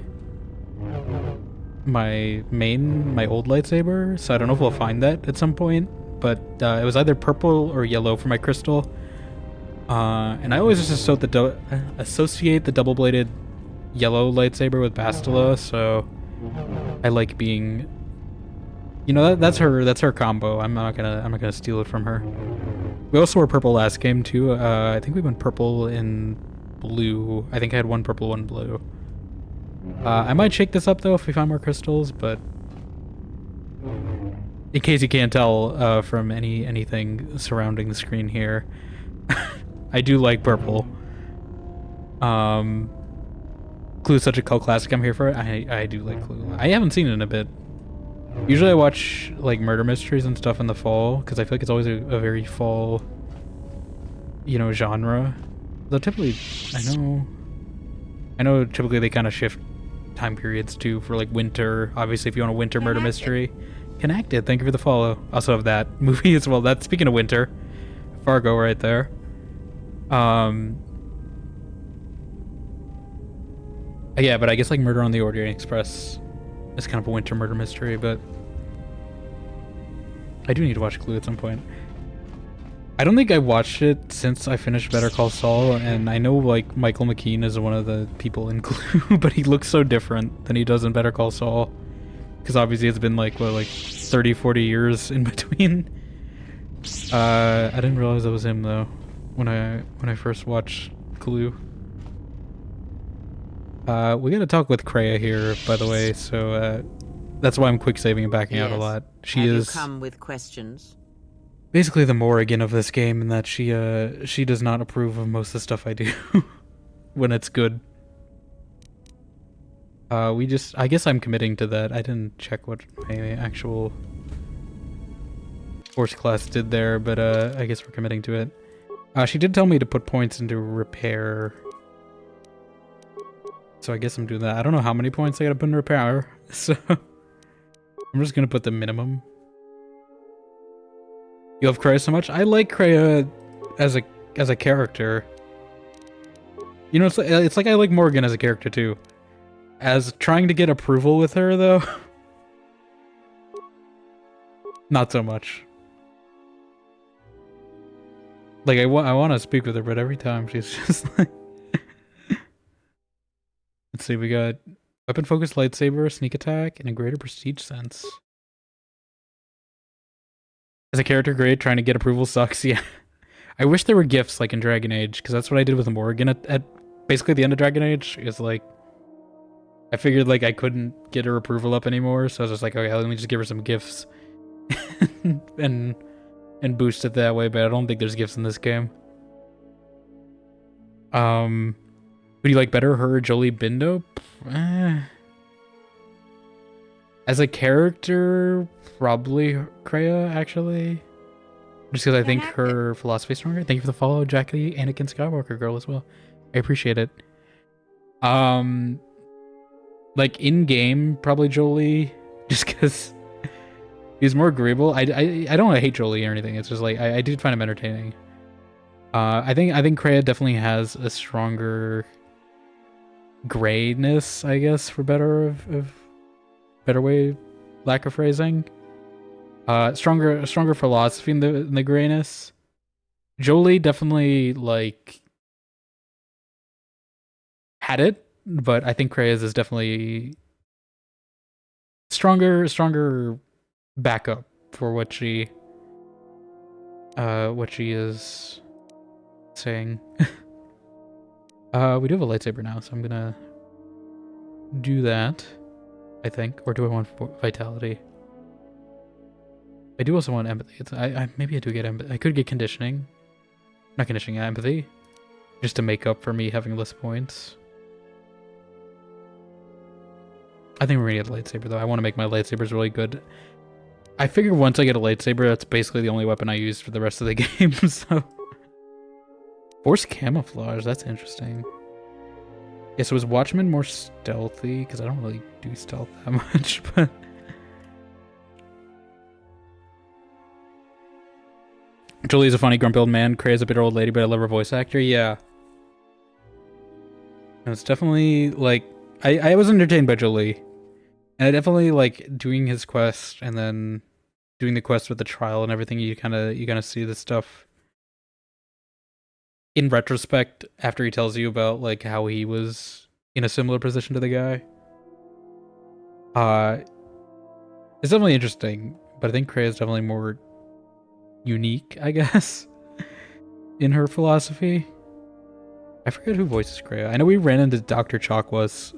old lightsaber, so I don't know if we'll find that at some point, but it was either purple or yellow for my crystal. And I always just associate the double-bladed yellow lightsaber with Bastila, so I like being, you know, that's her combo. I'm not gonna steal it from her. We also were purple last game too. I think we went purple and blue. I think I had one purple, one blue. I might shake this up though if we find more crystals, but in case you can't tell from anything surrounding the screen here, I do like purple. Clue's such a cult classic. I'm here for it. I do like Clue. I haven't seen it in a bit. Usually I watch like murder mysteries and stuff in the fall because I feel like it's always a very fall, you know, genre. Though typically, I know typically they kind of shift time periods too for like winter. Obviously, if you want a winter murder mystery, Connected. Thank you for the follow. Also have that movie as well. That's speaking of winter, Fargo right there. Yeah, but I guess like Murder on the Orient Express is kind of a winter murder mystery, but I do need to watch Clue at some point. I don't think I watched it since I finished Better Call Saul, and I know like Michael McKean is one of the people in Clue, but he looks so different than he does in Better Call Saul. Because obviously it's been like, what, like 30, 40 years in between. I didn't realize that was him though, when I first watched Clue. We gotta talk with Kreia here, by the way, so that's why I'm quick saving and backing out a lot. She Have is you come with questions? basically the Morrigan of this game in that she does not approve of most of the stuff I do when it's good. I guess I'm committing to that. I didn't check what my actual Force class did there, but I guess we're committing to it. She did tell me to put points into repair, so I guess I'm doing that. I don't know how many points I gotta put in repair, so I'm just gonna put the minimum. You love Kreia so much? I like Kreia as a character. You know, it's like I like Morgan as a character too. As trying to get approval with her though, not so much. Like I want to speak with her, but every time she's just like. Let's see, we got weapon focused lightsaber, sneak attack, and a greater prestige sense. As a character, great. Trying to get approval sucks. Yeah, I wish there were gifts like in Dragon Age, because that's what I did with Morgan at basically the end of Dragon Age. Is like I figured like I couldn't get her approval up anymore, so I was just like, okay, let me just give her some gifts and boost it that way. But I don't think there's gifts in this game. Who do you like better, her or Jolie Bindo? As a character, probably Kreia, actually. Just because I think her philosophy is stronger. Thank you for the follow, Jackie, Anakin Skywalker girl as well. I appreciate it. Like in-game, probably Jolie, just because he's more agreeable. I don't want to hate Jolie or anything. It's just like, I did find him entertaining. I think Kreia definitely has a stronger grayness, I guess, for better way, lack of phrasing. Stronger philosophy in the grayness. Jolie definitely like had it, but I think Kreia's is definitely stronger backup for what she is saying. We do have a lightsaber now, so I'm gonna do that, I think. Or do I want vitality? I do also want empathy. Maybe I do get empathy. I could get conditioning. Not conditioning, empathy. Just to make up for me having less points. I think we're gonna get a lightsaber though. I want to make my lightsabers really good. I figure once I get a lightsaber, that's basically the only weapon I use for the rest of the game, so... Force camouflage, that's interesting. Yeah, so is Watchman more stealthy? Because I don't really do stealth that much, but... Julie's a funny grumpy old man. Kreia's a bitter old lady, but I love her voice actor. Yeah. No, it's definitely like I was entertained by Jolie, and I definitely like doing his quest and then doing the quest with the trial and everything. You kind of see the stuff in retrospect after he tells you about like how he was in a similar position to the guy. It's definitely interesting, but I think Kreia is definitely more unique, I guess, in her philosophy. I forget who voices Kreia. I know we ran into Dr. Chakwas.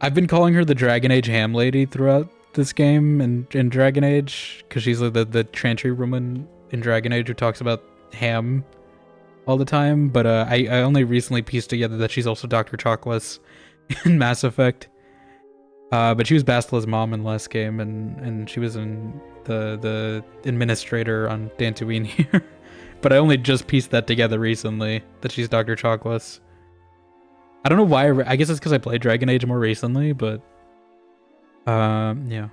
I've been calling her the Dragon Age ham lady throughout this game and in Dragon Age, because she's like the Chantry woman in Dragon Age who talks about ham all the time, but I only recently pieced together that she's also Dr. Chakwas in Mass Effect. But she was Bastila's mom in the last game, and she was in the administrator on Dantooine here. But I only just pieced that together recently, that she's Dr. Chakwas. I don't know why, I guess it's because I played Dragon Age more recently, but... yeah.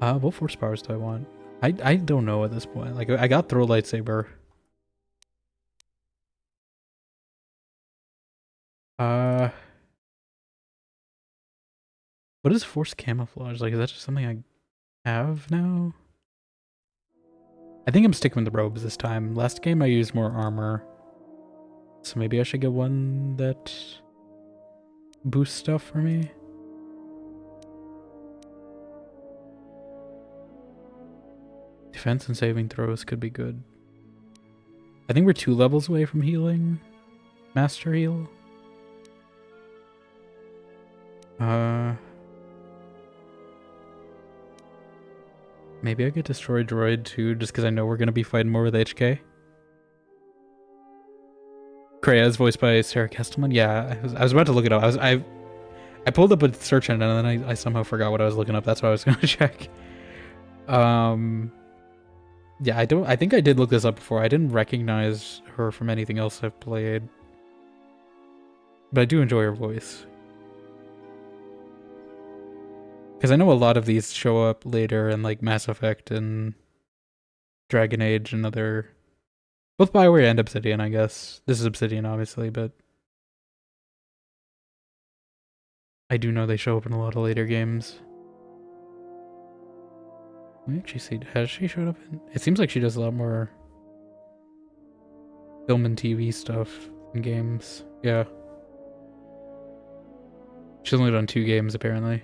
What force powers do I want? I don't know at this point. Like, I got throw lightsaber. What is force camouflage? Like, is that just something I have now? I think I'm sticking with the robes this time. Last game I used more armor. So maybe I should get one that boosts stuff for me. Defense and saving throws could be good. I think we're 2 levels away from healing. Master heal. Maybe I could destroy droid too, just because I know we're gonna be fighting more with HK. Kreia is voiced by Sarah Kestelman. Yeah, I was about to look it up. I pulled up a search engine and then I somehow forgot what I was looking up. That's what I was gonna check. Yeah, I think I did look this up before. I didn't recognize her from anything else I've played, but I do enjoy her voice. Because I know a lot of these show up later in like Mass Effect and Dragon Age and other... Both BioWare and Obsidian, I guess. This is Obsidian, obviously, but... I do know they show up in a lot of later games. Let me actually see, has she showed up in... It seems like she does a lot more... film and TV stuff in games. Yeah. She's only done 2 games, apparently.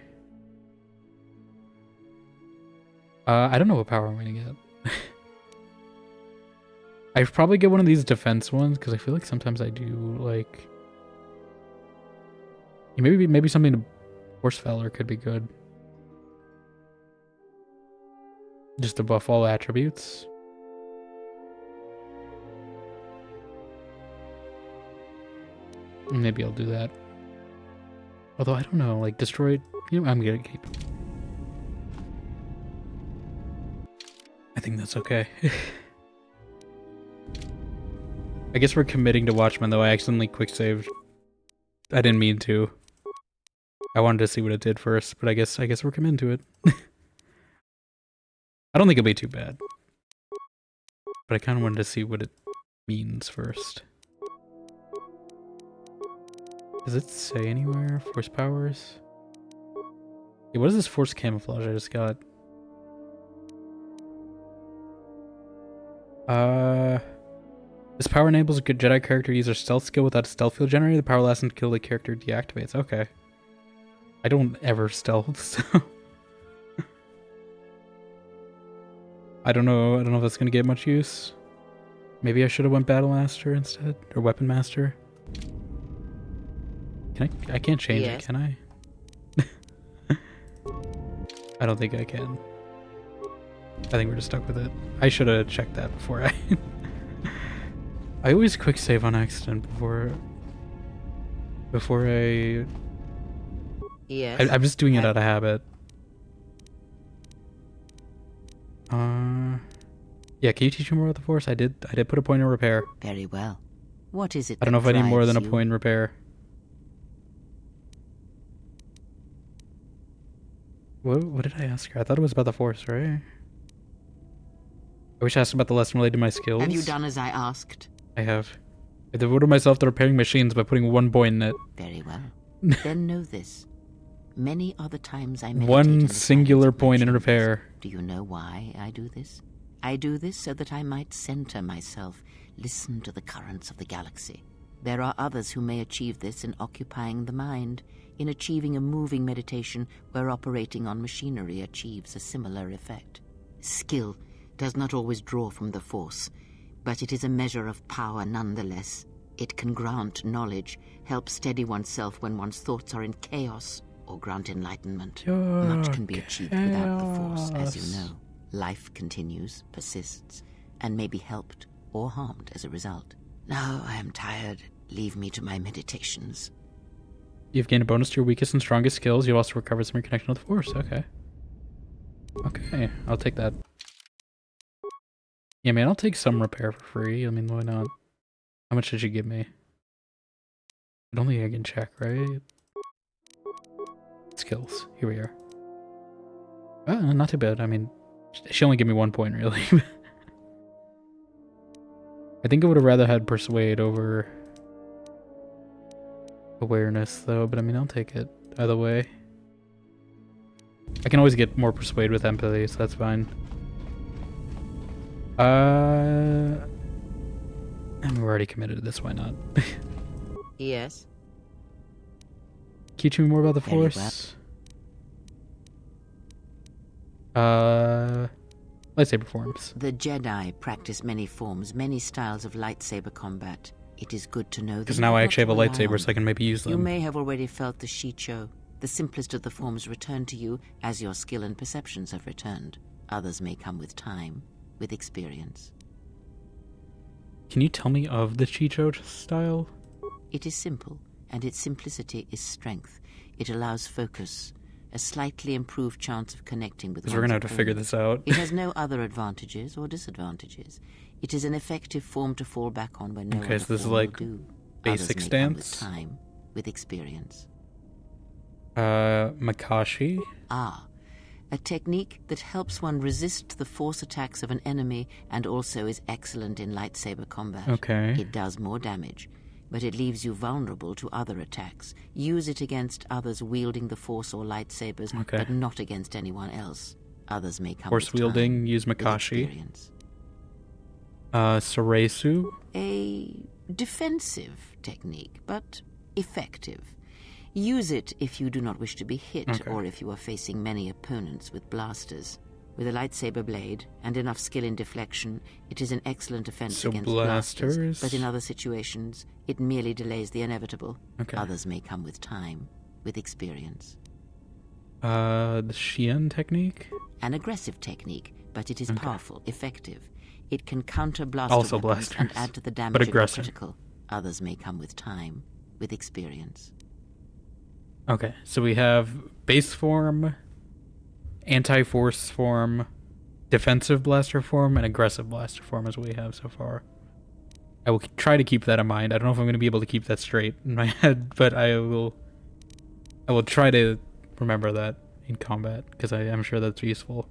I don't know what power I'm gonna get. I'd probably get one of these defense ones, because I feel like sometimes I do, like... Maybe something to Force Valor could be good. Just to buff all attributes. Maybe I'll do that. Although, I don't know, like, destroyed... You know, I'm gonna keep... I think that's okay. I guess we're committing to Watchmen, though. I accidentally quick-saved. I didn't mean to. I wanted to see what it did first, but I guess we're committing to it. I don't think it'll be too bad. But I kind of wanted to see what it means first. Does it say anywhere? Force powers? Yeah, what is this force camouflage I just got? This power enables a good Jedi character to use their stealth skill without a stealth field generator. The power lasts until the character deactivates. Okay. I don't ever stealth, so... I don't know if that's gonna get much use. Maybe I should have went Battle Master instead, or Weapon Master. I can't change it, can I? I don't think I can. I think we're just stuck with it. I should have checked that before I... I always quick save on accident before I... Yes. I'm just doing it out of habit. Yeah, can you teach me more about the Force? I did put a point in repair. Very well. What is it? I don't know if I need more than a point in repair. What did I ask her? I thought it was about the Force, right? I wish I asked about the lesson related to my skills. Have you done as I asked? I have. I devoted myself to repairing machines by putting 1 point in it. Very well. Then know this. Many are the times I meditate in One the singular silence of my point in chambers. repair. Do you know why I do this? I do this so that I might center myself, listen to the currents of the galaxy. There are others who may achieve this in occupying the mind, in achieving a moving meditation where operating on machinery achieves a similar effect. Skill does not always draw from the Force, but it is a measure of power nonetheless. It can grant knowledge, help steady oneself when one's thoughts are in chaos, or grant enlightenment. Much can be achieved without the Force, as you know. Life continues, persists, and may be helped or harmed as a result. Now I am tired. Leave me to my meditations. You've gained a bonus to your weakest and strongest skills. You also recover some of your connection with the Force. Okay. Okay, I'll take that. Yeah, man, I'll take some repair for free. I mean, why not? How much did you give me? I don't think I can check, right? Skills. Here we are. Not too bad. I mean, she only gave me 1 point, really. I think I would have rather had Persuade over Awareness, though, but I mean, I'll take it either way. I can always get more Persuade with Empathy, so that's fine. I mean, we're already committed to this, why not? Yes? Can you teach me more about the Very Force? Lightsaber forms. The Jedi practice many forms, many styles of lightsaber combat. It is good to know that. Because now I actually have a lightsaber, so I can maybe use them. You may have already felt the Shicho. The simplest of the forms return to you as your skill and perceptions have returned. Others may come with time, with experience. Can you tell me of the Chicho style? It is simple, and its simplicity is strength. It allows focus, a slightly improved chance of connecting with. Because we're gonna have to figure this out. It has no other advantages or disadvantages. It is an effective form to fall back on when no okay, other so this is form like will do. basic Others may come with stance. time, with experience. Makashi. A technique that helps one resist the force attacks of an enemy and also is excellent in lightsaber combat. Okay. It does more damage, but it leaves you vulnerable to other attacks. Use it against others wielding the Force or lightsabers, but not against anyone else. Others may come Force with wielding, time, use with Makashi. experience. Saresu. A defensive technique, but effective. Use it if you do not wish to be hit or if you are facing many opponents with blasters. With a lightsaber blade and enough skill in deflection, it is an excellent defense against blasters. But in other situations, it merely delays the inevitable. Others may come with time, with experience. The Xian technique? An aggressive technique, but it is powerful, effective. It can counter blaster also weapons blasters, and add to the damage but if aggressive. critical. Others may come with time, with experience. Okay, so we have base form, anti-force form, defensive blaster form, and aggressive blaster form is what we have so far. I will try to keep that in mind. I don't know if I'm going to be able to keep that straight in my head, but I will try to remember that in combat, because I am sure that's useful.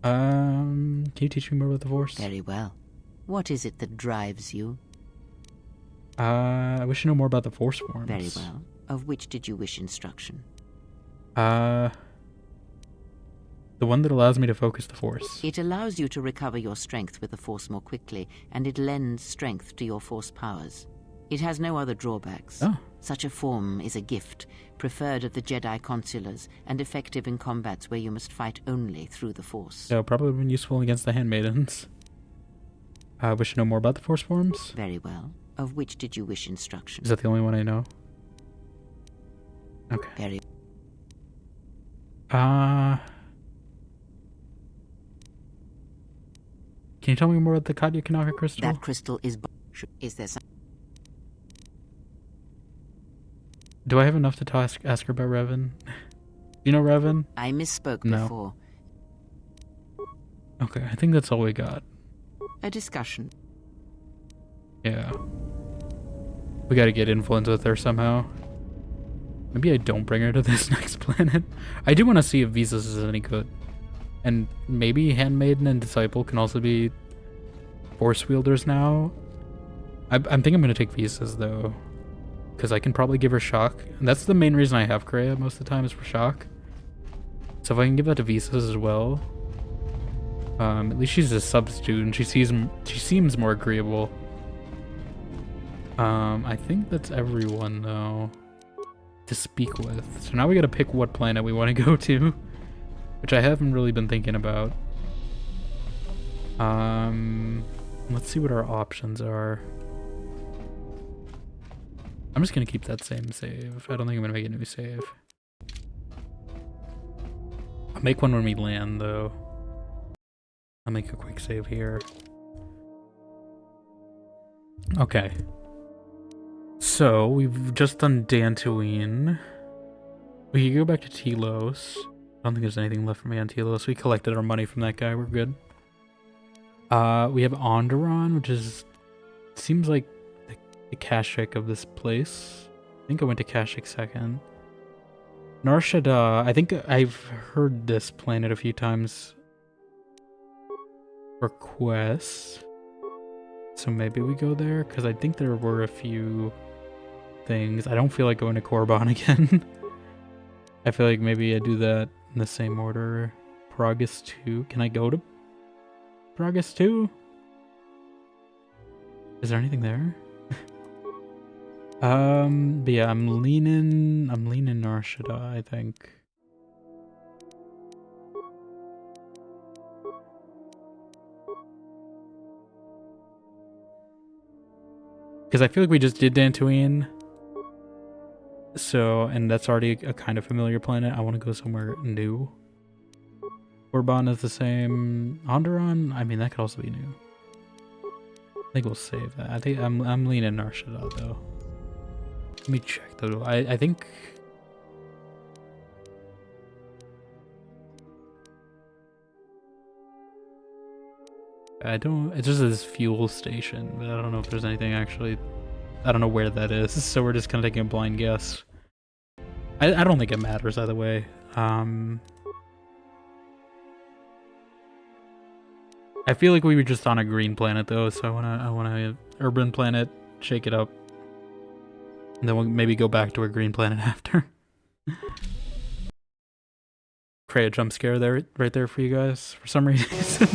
Can you teach me more about the Force? Very well. What is it that drives you? I wish to know more about the Force forms. Very well. Of which did you wish instruction? The one that allows me to focus the Force. It allows you to recover your strength with the Force more quickly, and it lends strength to your Force powers. It has no other drawbacks. Such a form is a gift, preferred of the Jedi consulars, and effective in combats where you must fight only through the Force. So probably been useful against the Handmaidens. Wish to know more about the Force forms? Very well. Of which did you wish instruction? Is that the only one I know? Okay. Very. Can you tell me more about the Katya Kanaka crystal? That crystal is. Is there some? Do I have enough to ask her about Revan? You know Revan? I misspoke No. before. Okay, I think that's all we got. A discussion. Yeah. We gotta get influence with her somehow. Maybe I don't bring her to this next planet. I do want to see if Visas is any good. And maybe Handmaiden and Disciple can also be Force wielders now. I'm thinking I'm gonna take visas though, because I can probably give her shock, and that's the main reason I have Kreia most of the time is for shock. So if I can give that to visas as well, at least she's a substitute and she seems more agreeable. I think that's everyone though to speak with. So now we gotta pick what planet we want to go to, which I haven't really been thinking about. Let's see what our options are. I'm just gonna keep that same save. I don't think I'm gonna make a new save. I'll make one when we land though. I'll make a quick save here. Okay. So we've just done Dantooine. We can go back to Telos. I don't think there's anything left for me on Telos. We collected our money from that guy. We're good. We have Onderon, which is seems like the Kashyyyk of this place. I think I went to Kashyyyk second. Nar Shaddaa, I think I've heard this planet a few times for quests. So maybe we go there, because I think there were a few things. I don't feel like going to Korriban again. I feel like maybe I do that in the same order. Pragus 2. Can I go to Pragus 2? Is there anything there? But yeah, I'm leaning Nar Shaddaa, I think. Because I feel like we just did Dantooine. So, and that's already a kind of familiar planet. I want to go somewhere new. Korriban is the same. Onderon, I mean, that could also be new. I think we'll save that. I think I'm leaning Nar Shaddaa though. Let me check though. I think it's just this fuel station, but I don't know if there's anything actually. I don't know where that is, so we're just kind of taking a blind guess. I don't think it matters either way. I feel like we were just on a green planet though, so I want a urban planet, shake it up. And then we'll maybe go back to a green planet after. Kreia jump scare there, right there for you guys, for some reason.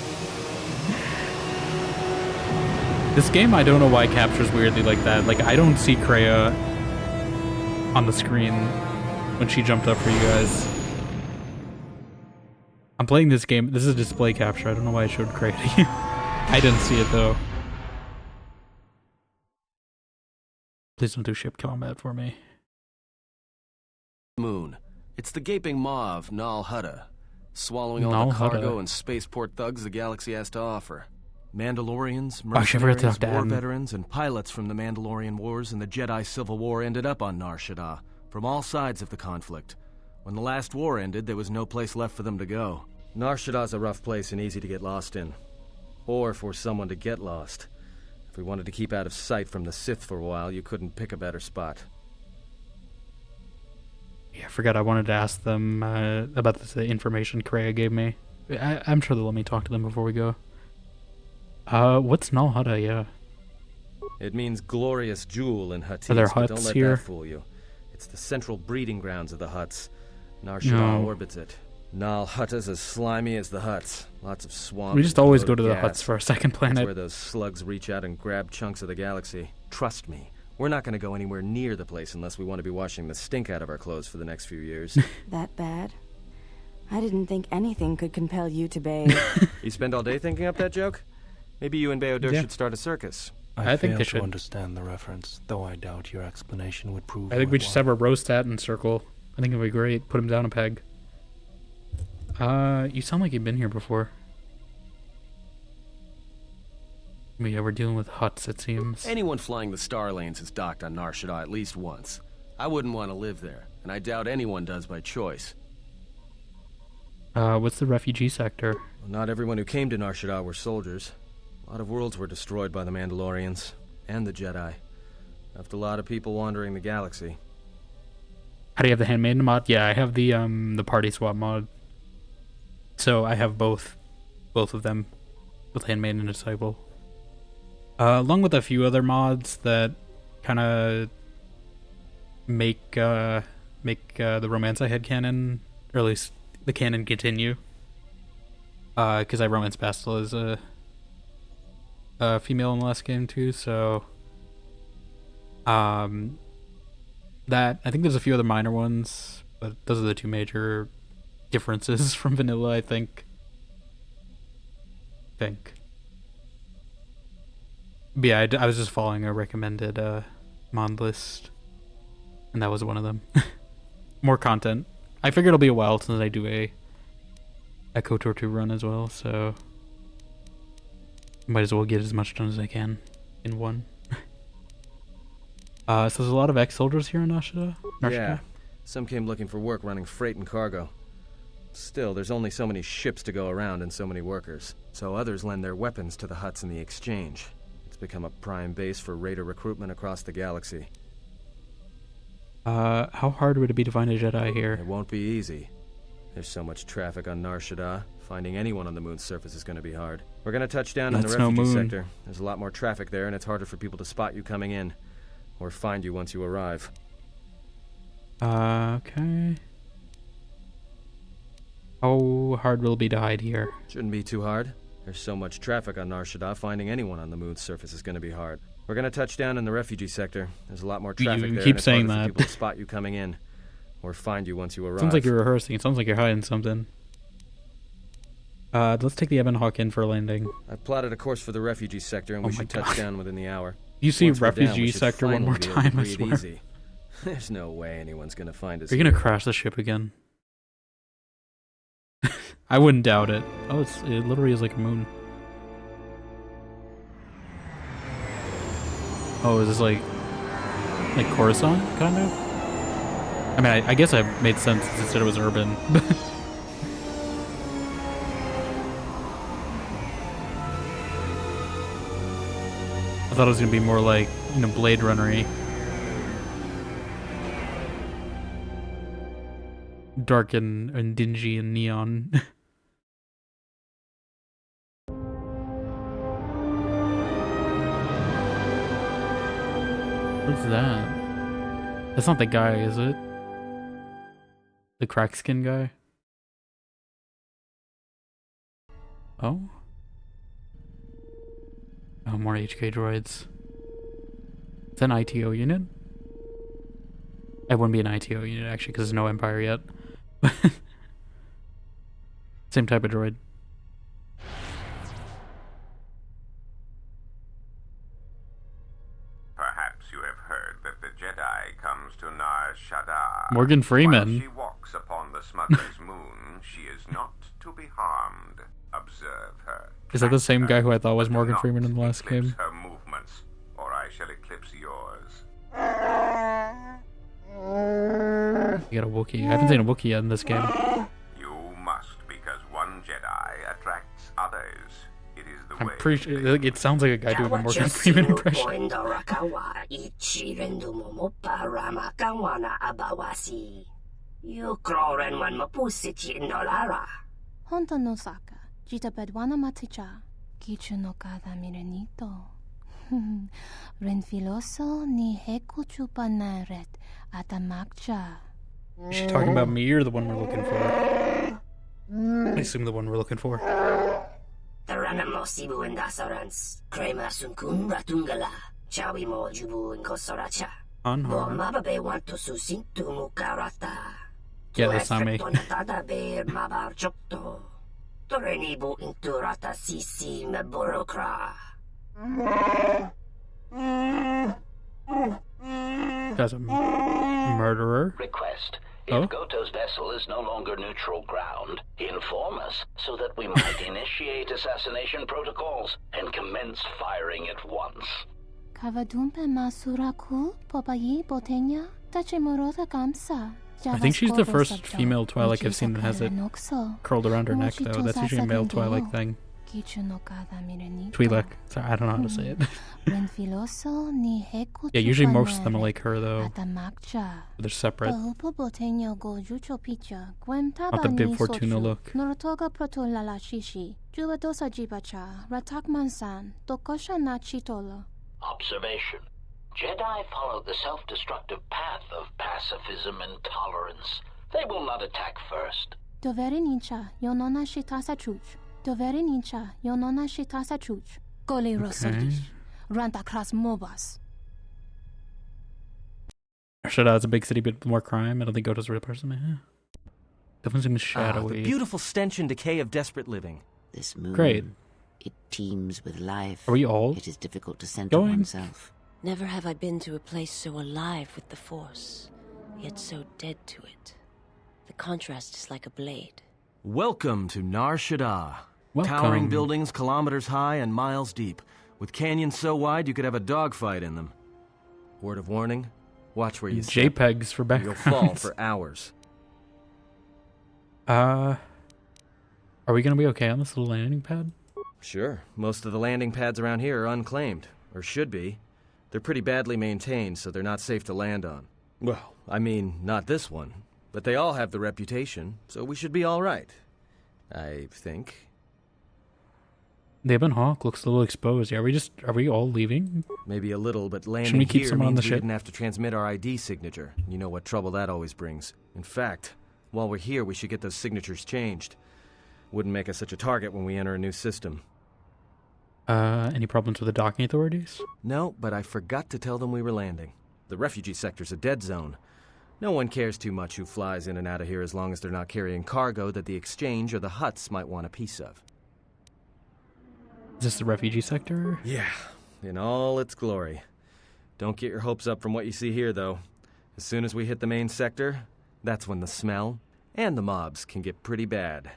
This game, I don't know why captures weirdly like that. Like, I don't see Kreia on the screen when she jumped up for you guys. I'm playing this game. This is a display capture. I don't know why I showed Kreia to you. I didn't see it though. Please don't do ship combat for me. Moon. It's the gaping maw of Nal Hutta, swallowing all the cargo and spaceport thugs the galaxy has to offer. Mandalorians, mercenaries, war veterans, and pilots from the Mandalorian Wars and the Jedi Civil War ended up on Nar Shaddaa, from all sides of the conflict. When the last war ended, there was no place left for them to go. Nar Shaddaa's a rough place and easy to get lost in. Or for someone to get lost. If we wanted to keep out of sight from the Sith for a while, you couldn't pick a better spot. Yeah, I forgot I wanted to ask them about the information Kreia gave me. I'm sure they'll let me talk to them before we go. What's Nal Hutta, yeah? It means glorious jewel in Huttese, Are there but Hutts don't let here? that fool you. It's the central breeding grounds of the Hutts. Nar Shaddaa orbits it. Nal Hutta's as slimy as the Hutts. Lots of swamps. We just always go to the Hutts for our second planet. That's where those slugs reach out and grab chunks of the galaxy. Trust me, we're not going to go anywhere near the place unless we want to be washing the stink out of our clothes for the next few years. That bad? I didn't think anything could compel you to bathe. You spend all day thinking up that joke? Maybe you and Beodur should start a circus. I think fail they to should. understand the reference, though I doubt your explanation would prove. I think we just have a roast at and circle. I think it'd be great. Put him down a peg. You sound like you've been here before. Yeah, we're dealing with Hutts, it seems. Anyone flying the Star Lanes has docked on Nar Shaddaa at least once. I wouldn't want to live there, and I doubt anyone does by choice. What's the refugee sector? Well, not everyone who came to Nar Shaddaa were soldiers. A lot of worlds were destroyed by the Mandalorians and the Jedi. Left a lot of people wandering the galaxy. How do you have the Handmaiden mod? Yeah, I have the party swap mod. So I have both of them with Handmaiden and Disciple. Along with a few other mods that kind of make the romance I had canon, or at least the canon continue. Because I romance Bastille as a female in the last game too, so that I think there's a few other minor ones, but those are the two major differences from vanilla, I think. But yeah, I was just following a recommended mod list, and that was one of them. More content. I figured it'll be a while since I do a KOTOR 2 run as well, so might as well get as much done as I can in one. So there's a lot of ex-soldiers here in Narshada? Yeah, some came looking for work running freight and cargo. Still, there's only so many ships to go around and so many workers, so others lend their weapons to the huts in the exchange. It's become a prime base for raider recruitment across the galaxy. How hard would it be to find a Jedi here? It won't be easy. There's so much traffic on Nar Shaddaa. Finding anyone on the moon's surface is going to be hard. We're going to touch down in the refugee sector. There's a lot more traffic there, and it's harder for people to spot you coming in, or find you once you arrive. Okay. How hard will it be to hide here? Shouldn't be too hard. There's so much traffic on Nar Shaddaa, finding anyone on the moon's surface is going to be hard. We're going to touch down in the refugee sector. There's a lot more traffic there, and it's harder for people to spot you coming in, or find you once you arrive. Sounds like you're rehearsing. It sounds like you're hiding something. Let's take the Ebon Hawk in for a landing. I've plotted a course for the refugee sector, and we should touch down within the hour. You see refugee sector one more time, I swear. Easy. There's no way anyone's gonna find us. Are you gonna crash the ship again? I wouldn't doubt it. Oh, it literally is like a moon. Oh, is this like Coruscant, kind of? I mean, I guess it made sense since it said it was urban. I thought it was gonna be more like, you know, Blade Runner-y. Dark and dingy and neon. What's that? That's not the guy, is it? The crack skin guy? Oh? Oh, more HK droids. Is that an ITO unit? It wouldn't be an ITO unit, actually, because there's no Empire yet. Same type of droid. Perhaps you have heard that the Jedi comes to Nar Shaddaa. Morgan Freeman. While she walks upon the smuggler's moon, she is not to be harmed. Observe her. Is that the same guy who I thought was Morgan Freeman in the last game? Her movements, or I shall eclipse yours. You got a Wookiee. I haven't seen a Wookiee yet in this game. You must, because one Jedi attracts others. It is the way. I'm pretty sure it sounds like a guy doing a Morgan Freeman impression. Honda no Saka, Jita Bedwana Maticha, Kichu no Kada Mirenito. Renfiloso ni Heku Chupanaret Atamakcha. Is she talking about me or the one we're looking for? I assume the one we're looking for. Taranamo Sibu and Dasarans, Kramer Sunkun Ratungala, Chawi Mo Jubu and Kosoracha. Unharmed. Mababe want to Susintu Mukarata. Yeah, that's not me. Torenibu Inturata Sisi Meborokra. That's a murderer. Request. If Goto's vessel is no longer neutral ground, inform us so that we might initiate assassination protocols and commence firing at once. Kavadumpe Masuraku, Popayi Botenya, Tachimurota Kamsa. I think she's the first female Twi'lek I've seen that has it curled around her neck, though. That's usually a male Twi'lek thing. Twi'lek. Sorry, I don't know how to say it. Yeah, usually most of them are like her, though. They're separate. Not the bib Fortuna look. Observation. Jedi follow the self-destructive path of pacifism and tolerance. They will not attack first. Shada is a big city, but more crime. I don't think Goto's a real person. Yeah. Definitely seems shadowy. The beautiful stench and decay of desperate living. This moon. Great. It teems with life. Are we all? It is difficult to center going? oneself. Never have I been to a place so alive with the Force, yet so dead to it. The contrast is like a blade. Welcome to Nar Shaddaa. Welcome. Towering buildings kilometers high and miles deep, with canyons so wide you could have a dogfight in them. Word of warning, watch where you step. JPEGs for backgrounds. You'll fall for hours. Are we gonna be okay on this little landing pad? Sure. Most of the landing pads around here are unclaimed, or should be. They're pretty badly maintained, so they're not safe to land on. Well, I mean, not this one. But they all have the reputation, so we should be all right. I think. The Ebon Hawk looks a little exposed. Yeah, are we all leaving? Maybe a little, but landing Shouldn't we keep here someone on means the we ship? didn't have to transmit our ID signature. You know what trouble that always brings. In fact, while we're here, we should get those signatures changed. Wouldn't make us such a target when we enter a new system. Any problems with the docking authorities? No, but I forgot to tell them we were landing. The refugee sector's a dead zone. No one cares too much who flies in and out of here as long as they're not carrying cargo that the Exchange or the Hutts might want a piece of. Is this the refugee sector? Yeah, in all its glory. Don't get your hopes up from what you see here, though. As soon as we hit the main sector, that's when the smell and the mobs can get pretty bad.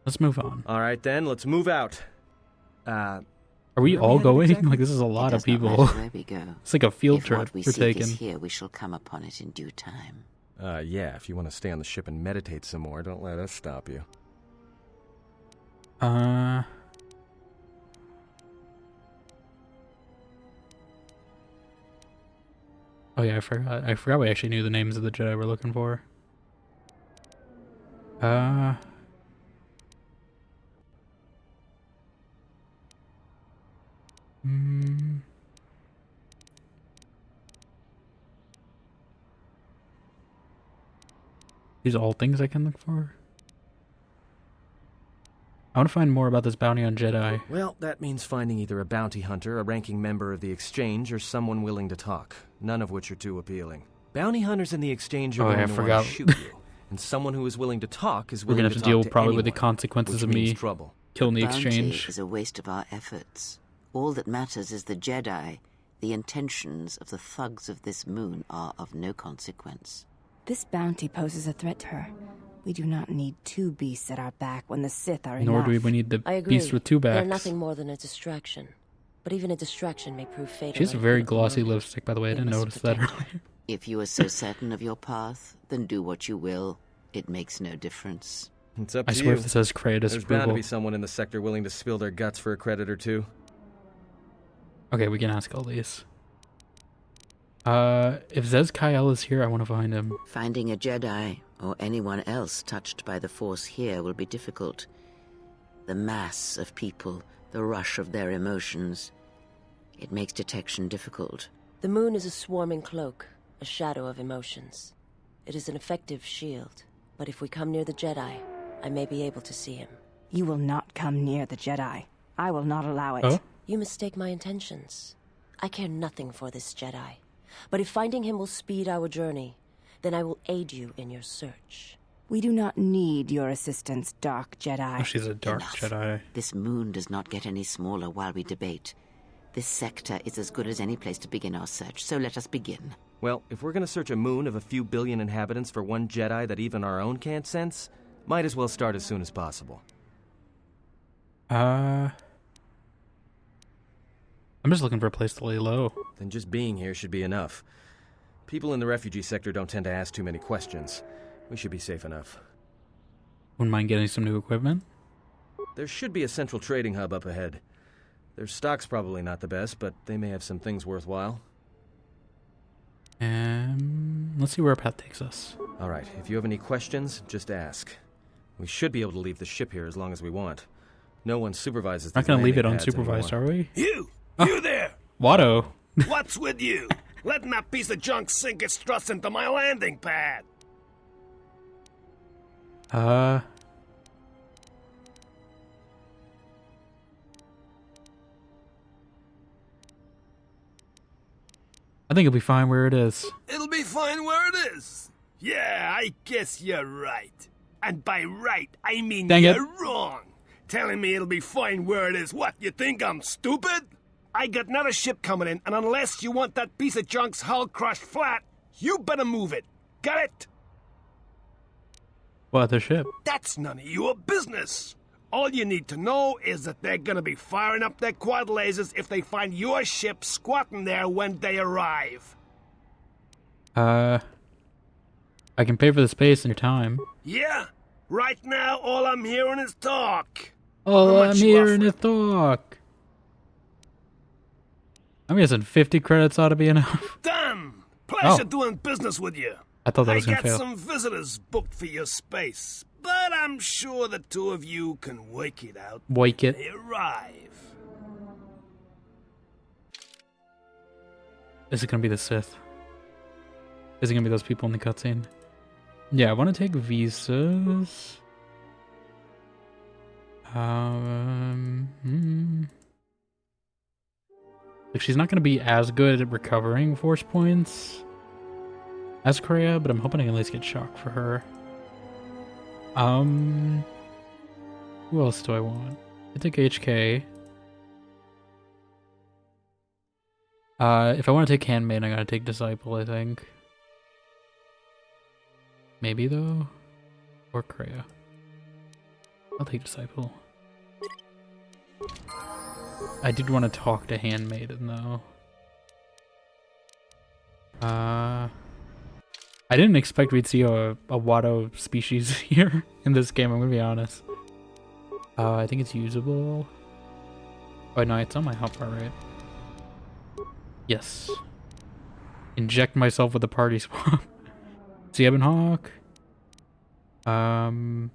Let's move on. All right, then, let's move out. Are we all going? Exactly? Like, this is a lot of people. Where we go. It's like a field If trip what we we're seek taking. is here, we shall come upon it in due time. Yeah, if you want to stay on the ship and meditate some more, don't let us stop you. Oh yeah, I forgot we actually knew the names of the Jedi we're looking for. These are all things I can look for? I want to find more about this bounty on Jedi. Well, that means finding either a bounty hunter, a ranking member of the Exchange, or someone willing to talk, none of which are too appealing. Bounty hunters in the Exchange are going to want to shoot you, and someone who is willing to talk is willing to talk to anyone. We're going to have to deal probably with the consequences of me killing the Exchange. Bounty is a waste of our efforts. All that matters is the Jedi. The intentions of the thugs of this moon are of no consequence. This bounty poses a threat to her. We do not need two beasts at our back when the Sith are Nor enough. do we need the I agree. beast with two backs. They're nothing more than a distraction. But even a distraction may prove fatal. She has a very glossy lipstick, by the way. I didn't notice that earlier. If you are so certain of your path, then do what you will. It makes no difference. It's up to I swear you. if it says Kratos There's bound to be someone in the sector willing to spill their guts for a credit or two. Okay, we can ask all these. If Zez Kyle is here, I want to find him. Finding a Jedi, or anyone else touched by the Force here, will be difficult. The mass of people, the rush of their emotions, it makes detection difficult. The moon is a swarming cloak, a shadow of emotions. It is an effective shield, but if we come near the Jedi, I may be able to see him. You will not come near the Jedi. I will not allow it. Oh? You mistake my intentions. I care nothing for this Jedi. But if finding him will speed our journey, then I will aid you in your search. We do not need your assistance, Dark Jedi. Oh, she's a Dark Jedi. This moon does not get any smaller while we debate. This sector is as good as any place to begin our search, so let us begin. Well, if we're going to search a moon of a few billion inhabitants for one Jedi that even our own can't sense, might as well start as soon as possible. I'm just looking for a place to lay low. Then just being here should be enough. People in the refugee sector don't tend to ask too many questions. We should be safe enough. Wouldn't mind getting some new equipment. There should be a central trading hub up ahead. Their stock's probably not the best, but they may have some things worthwhile. Let's see where our path takes us. Alright, if you have any questions, just ask. We should be able to leave the ship here as long as we want. No one supervises Not gonna leave it landing pads unsupervised, anymore. are we? You there! Watto! What's with you? Letting that piece of junk sink its struts into my landing pad! I think it'll be fine where it is. It'll be fine where it is. Yeah, I guess you're right. And by right, I mean Dang you're it. wrong. Telling me it'll be fine where it is. What, you think I'm stupid? I got another ship coming in, and unless you want that piece of junk's hull crushed flat, you better move it. Got it? What other ship? That's none of your business. All you need to know is that they're gonna be firing up their quad lasers if they find your ship squatting there when they arrive. I can pay for the space and your time. Yeah? Right now, all I'm hearing is talk. All How I'm much you hearing offering? is talk. I'm guessing 50 credits ought to be enough. Done. Pleasure Oh. doing business with you. I thought that was gonna got fail. some visitors booked for your space, but I'm sure the two of you can work it out. Wake it. when they arrive. Is it gonna be the Sith? Is it gonna be those people in the cutscene? Yeah, I want to take visas. Like she's not gonna be as good at recovering force points as Kreia, but I'm hoping I can at least get shock for her. Who else do I want? I take HK. If I want to take Handmaid, I gotta take Disciple, I think. Maybe though? Or Kreia. I'll take Disciple. I did want to talk to Handmaiden though. I didn't expect we'd see a Watto species here in this game, I'm gonna be honest. I think it's usable. Oh no, it's on my hotbar, right? Yes. Inject myself with the party swap. See Ebon Hawk. Sending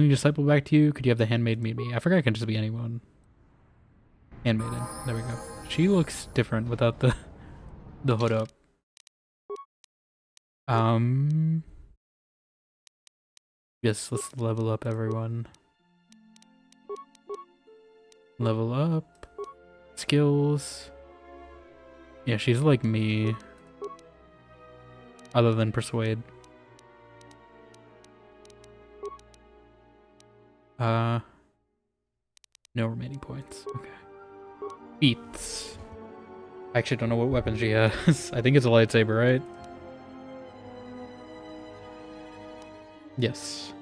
Disciple back to you. Could you have the Handmaid meet me? I forgot it can just be anyone. Handmaiden. There we go. She looks different without the hood up. Yes, let's level up everyone. Level up. Skills. Yeah, she's like me. Other than Persuade. No remaining points. Okay. Feats. I actually don't know what weapon she has. I think it's a lightsaber, right? Yes.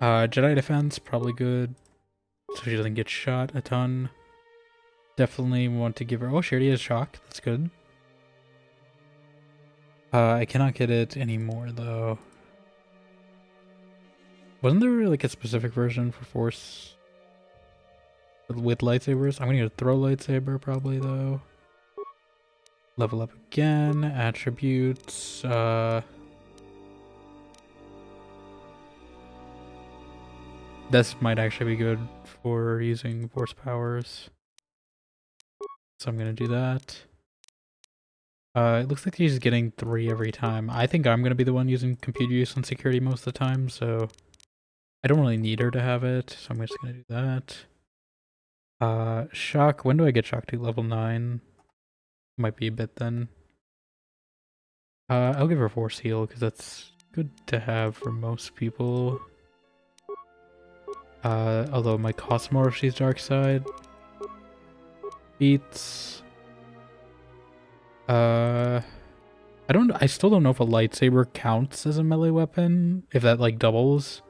Jedi defense, probably good. So she doesn't get shot a ton. Definitely want to give her... Oh, she already has shock. That's good. I cannot get it anymore, though. Wasn't there, like, a specific version for Force with lightsabers? I'm gonna get a throw lightsaber, probably, though. Level up again. Attributes. This might actually be good for using Force powers. So I'm gonna do that. It looks like he's getting 3 every time. I think I'm gonna be the one using computer use and security most of the time, so I don't really need her to have it, so I'm just gonna do that. Shock, when do I get shock to? Level 9? Might be a bit then. I'll give her Force Heal, because that's good to have for most people. Although my cost more if she's Dark Side. Beats. I still don't know if a lightsaber counts as a melee weapon, if that like doubles.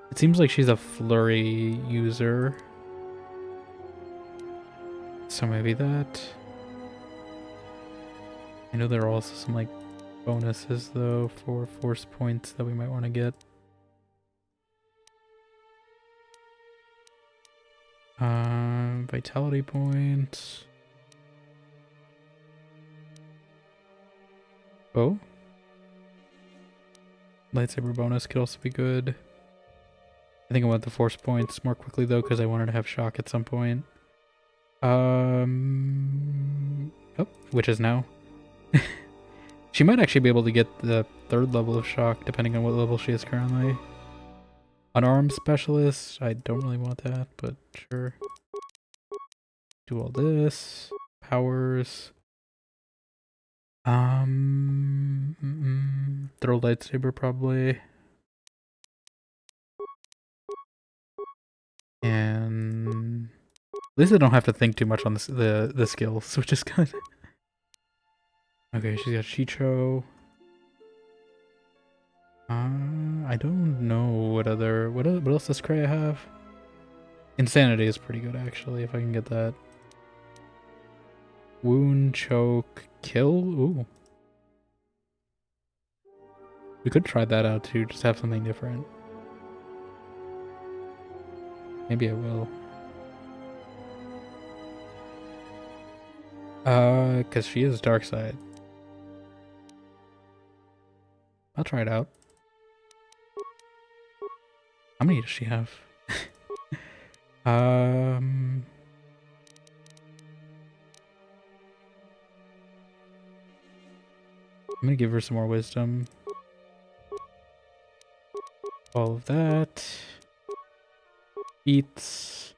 It seems like she's a flurry user. So maybe that. I know there are also some like bonuses though for force points that we might want to get. Vitality point. Oh. Lightsaber bonus could also be good. I think I want the force points more quickly though, because I wanted to have shock at some point. Oh, which is now. She might actually be able to get the 3rd level of shock, depending on what level she is currently. Unarmed specialist, I don't really want that, but sure. Do all this. Powers. Throw lightsaber probably. And at least I don't have to think too much on the skills, which is good. Okay, she's got Shicho. I don't know what else does Kreia have? Insanity is pretty good actually, if I can get that. Wound, choke, kill? Ooh. We could try that out too, just have something different. Maybe I will. Cause she is dark side. I'll try it out. How many does she have? I'm gonna give her some more wisdom. All of that. Eats.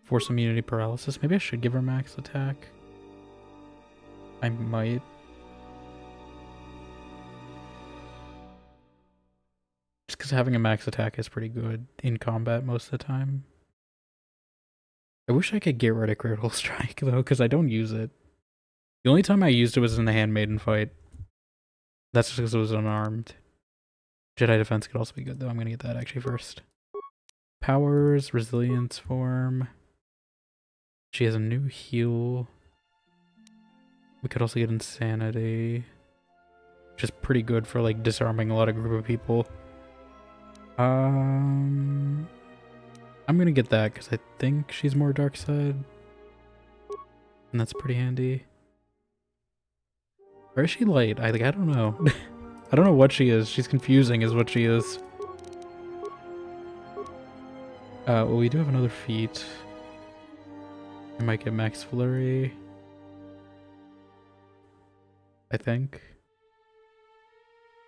Force immunity paralysis. Maybe I should give her max attack. I might. Just because having a max attack is pretty good in combat most of the time. I wish I could get rid of Critical Strike though, because I don't use it. The only time I used it was in the Handmaiden fight. That's just because it was unarmed. Jedi Defense could also be good though. I'm gonna get that actually first. Powers, Resilience form. She has a new heal. We could also get Insanity. Which is pretty good for like disarming a lot of group of people. I'm gonna get that because I think she's more dark side. And that's pretty handy. Or is she light? I don't know. I don't know what she is. She's confusing is what she is. Well, we do have another feat. I might get Max Flurry. I think.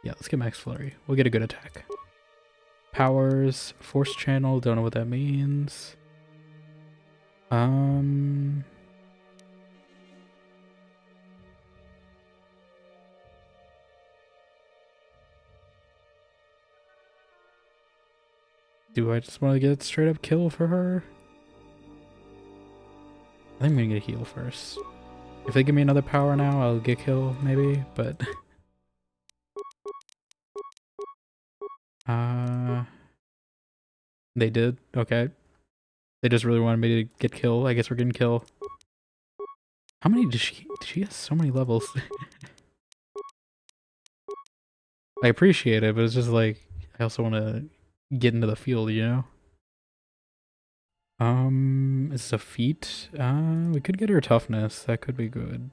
Yeah, let's get Max Flurry. We'll get a good attack. Powers, Force Channel, don't know what that means. Do I just want to get straight up kill for her? I think I'm gonna get a heal first. If they give me another power now, I'll get kill maybe, but they did? Okay. They just really wanted me to get kill. I guess we're getting kill. How many did she has so many levels. I appreciate it, but it's just like I also want to get into the field, you know? It's a feat. We could get her toughness. That could be good.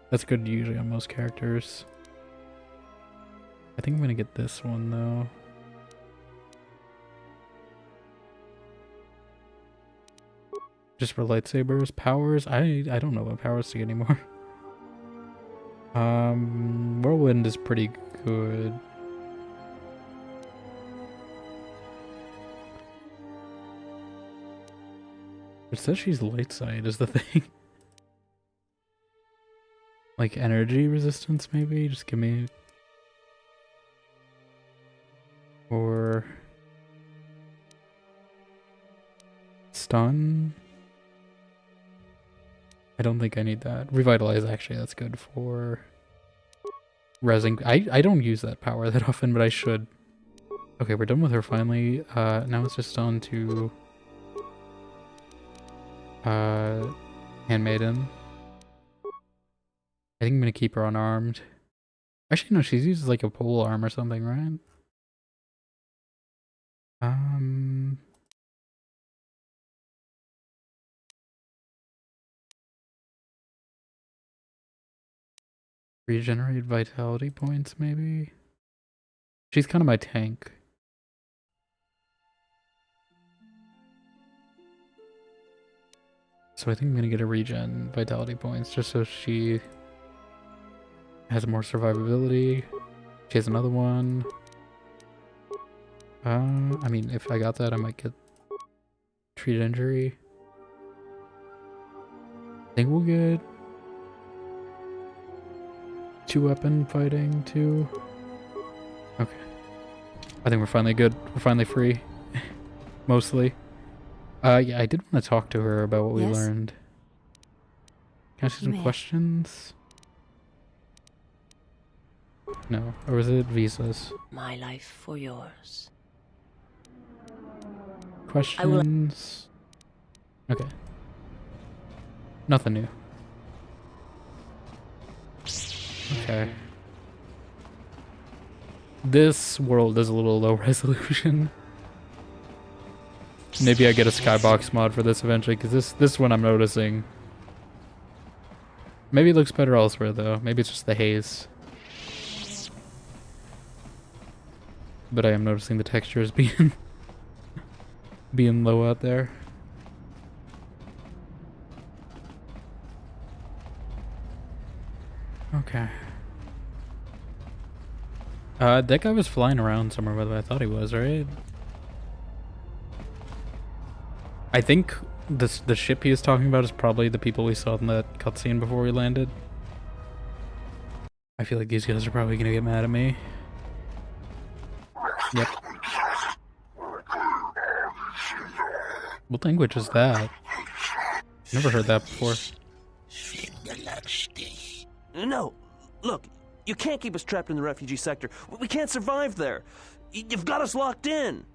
That's good usually on most characters. I think I'm gonna get this one though. Just for lightsabers. Powers. I don't know what powers to get anymore. Whirlwind is pretty good. It says she's light side is the thing. Like energy resistance maybe? Just give me... Or... Stun? I don't think I need that. Revitalize actually, that's good for... Resing. I don't use that power that often, but I should. Okay, we're done with her finally. Now it's just on to... Handmaiden. I think I'm gonna keep her unarmed. Actually, no, she uses like a pole arm or something, right? Regenerate vitality points, maybe? She's kind of my tank. So I think I'm gonna get a regen vitality points just so she has more survivability. She has another one. I mean, if I got that, I might get treat injury. I think we'll get 2-weapon fighting too. Okay. I think we're finally good. We're finally free. Mostly. Yeah, I did want to talk to her about what we learned. Can I ask you some questions? No. Or was it visas? My life for yours. Questions? Okay. Nothing new. Okay. This world is a little low resolution. Maybe I get a skybox mod for this eventually, because this one I'm noticing. Maybe it looks better elsewhere though. Maybe it's just the haze. But I am noticing the textures being low out there. Okay. That guy was flying around somewhere, by the way. I thought he was, right? I think the ship he was talking about is probably the people we saw in that cutscene before we landed. I feel like these guys are probably gonna get mad at me. Yep. What language is that? Never heard that before. No, look, you can't keep us trapped in the refugee sector. We can't survive there. You've got us locked in.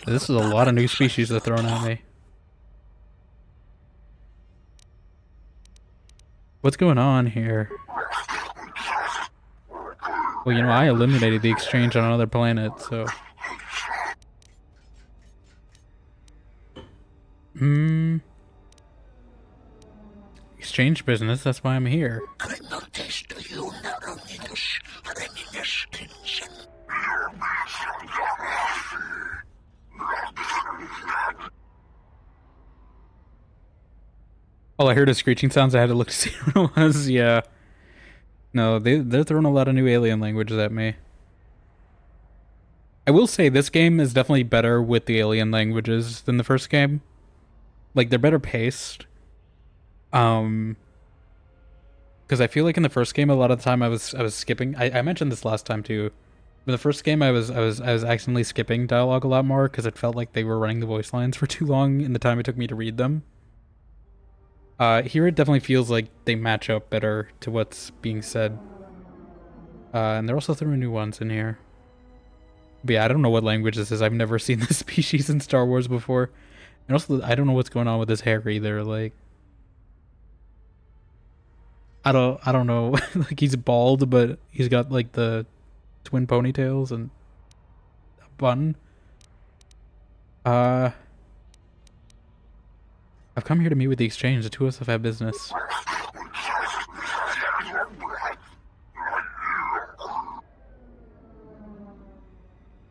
This is a lot of new species they're throwing at me. What's going on here? Well, you know, I eliminated the exchange on another planet, so... Exchange business, that's why I'm here. Oh, I heard a screeching sounds. I had to look to see what it was. Yeah. No, they're throwing a lot of new alien languages at me. I will say this game is definitely better with the alien languages than the first game. Like, they're better paced. Because I feel like in the first game, a lot of the time I was skipping. I mentioned this last time too. But the first game, I was accidentally skipping dialogue a lot more because it felt like they were running the voice lines for too long in the time it took me to read them. Here it definitely feels like they match up better to what's being said. And they're also throwing new ones in here. But yeah, I don't know what language this is. I've never seen this species in Star Wars before. And also, I don't know what's going on with his hair either. Like, I don't know. Like, he's bald, but he's got like the twin ponytails and a bun. I've come here to meet with the exchange. The two of us have had business.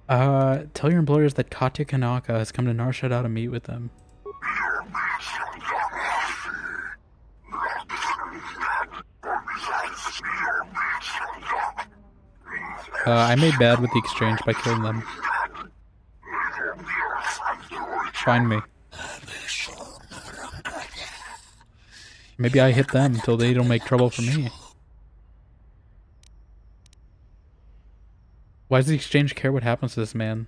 Tell your employers that Katya Kanaka has come to Nar Shaddaa to meet with them. I made bad with the exchange by killing them. Find me. Maybe I hit them until they don't make trouble for me. Why does the exchange care what happens to this man?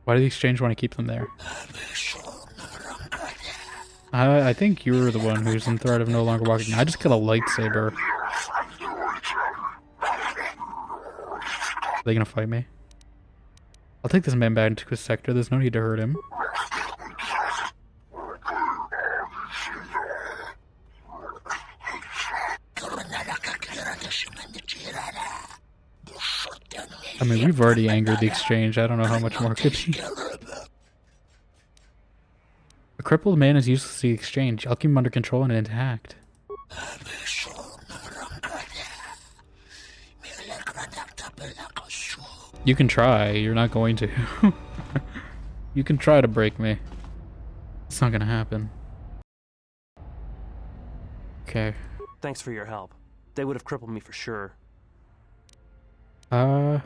Why did the exchange want to keep them there? I think you were the one who's in threat of no longer walking. I just got a lightsaber. they gonna fight me? I'll take this man back into his sector. There's no need to hurt him. I mean, we've already angered the exchange. I don't know how much more it could be. A crippled man is useless to the exchange. I'll keep him under control and intact. You can try. You're not going to. You can try to break me. It's not gonna happen. Okay. Thanks for your help. They would have crippled me for sure. I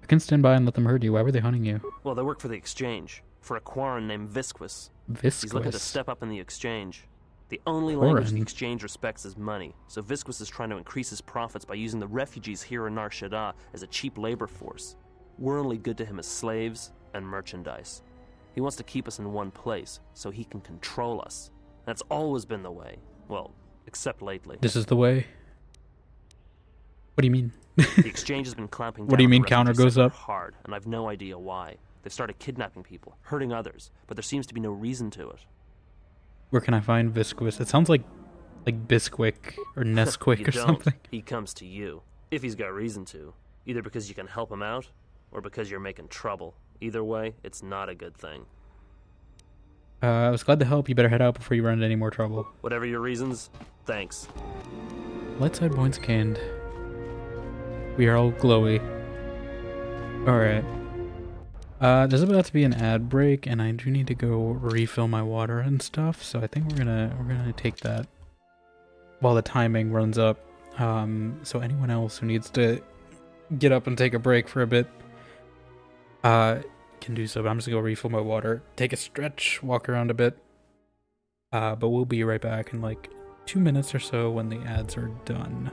can stand by and let them hurt you. Why were they hunting you? Well, they work for the exchange. For a Quarren named Visquis. Visquis? He's looking to step up in the exchange. The only language the exchange respects is money, so Visquis is trying to increase his profits by using the refugees here in Nar Shaddaa as a cheap labor force. We're only good to him as slaves and merchandise. He wants to keep us in one place, so he can control us. That's always been the way. Well, except lately. This is the way? What do you mean? The exchange has been clamping down. What do you mean on the counter refugee goes sector up? hard, and I've no idea why. They've started kidnapping people, hurting others, but there seems to be no reason to it. Where can I find Visquis? It sounds like Bisquick or Nesquik or something. He comes to you, if he's got reason to. Either because you can help him out, or because you're making trouble. Either way, it's not a good thing. I was glad to help. You better head out before you run into any more trouble. Whatever your reasons, thanks. Light side points gained. We are all glowy. Alright. There's about to be an ad break, and I do need to go refill my water and stuff, so I think we're gonna take that while the timing runs up. So anyone else who needs to get up and take a break for a bit, can do so, but I'm just gonna go refill my water, take a stretch, walk around a bit. But we'll be right back in like 2 minutes or so when the ads are done.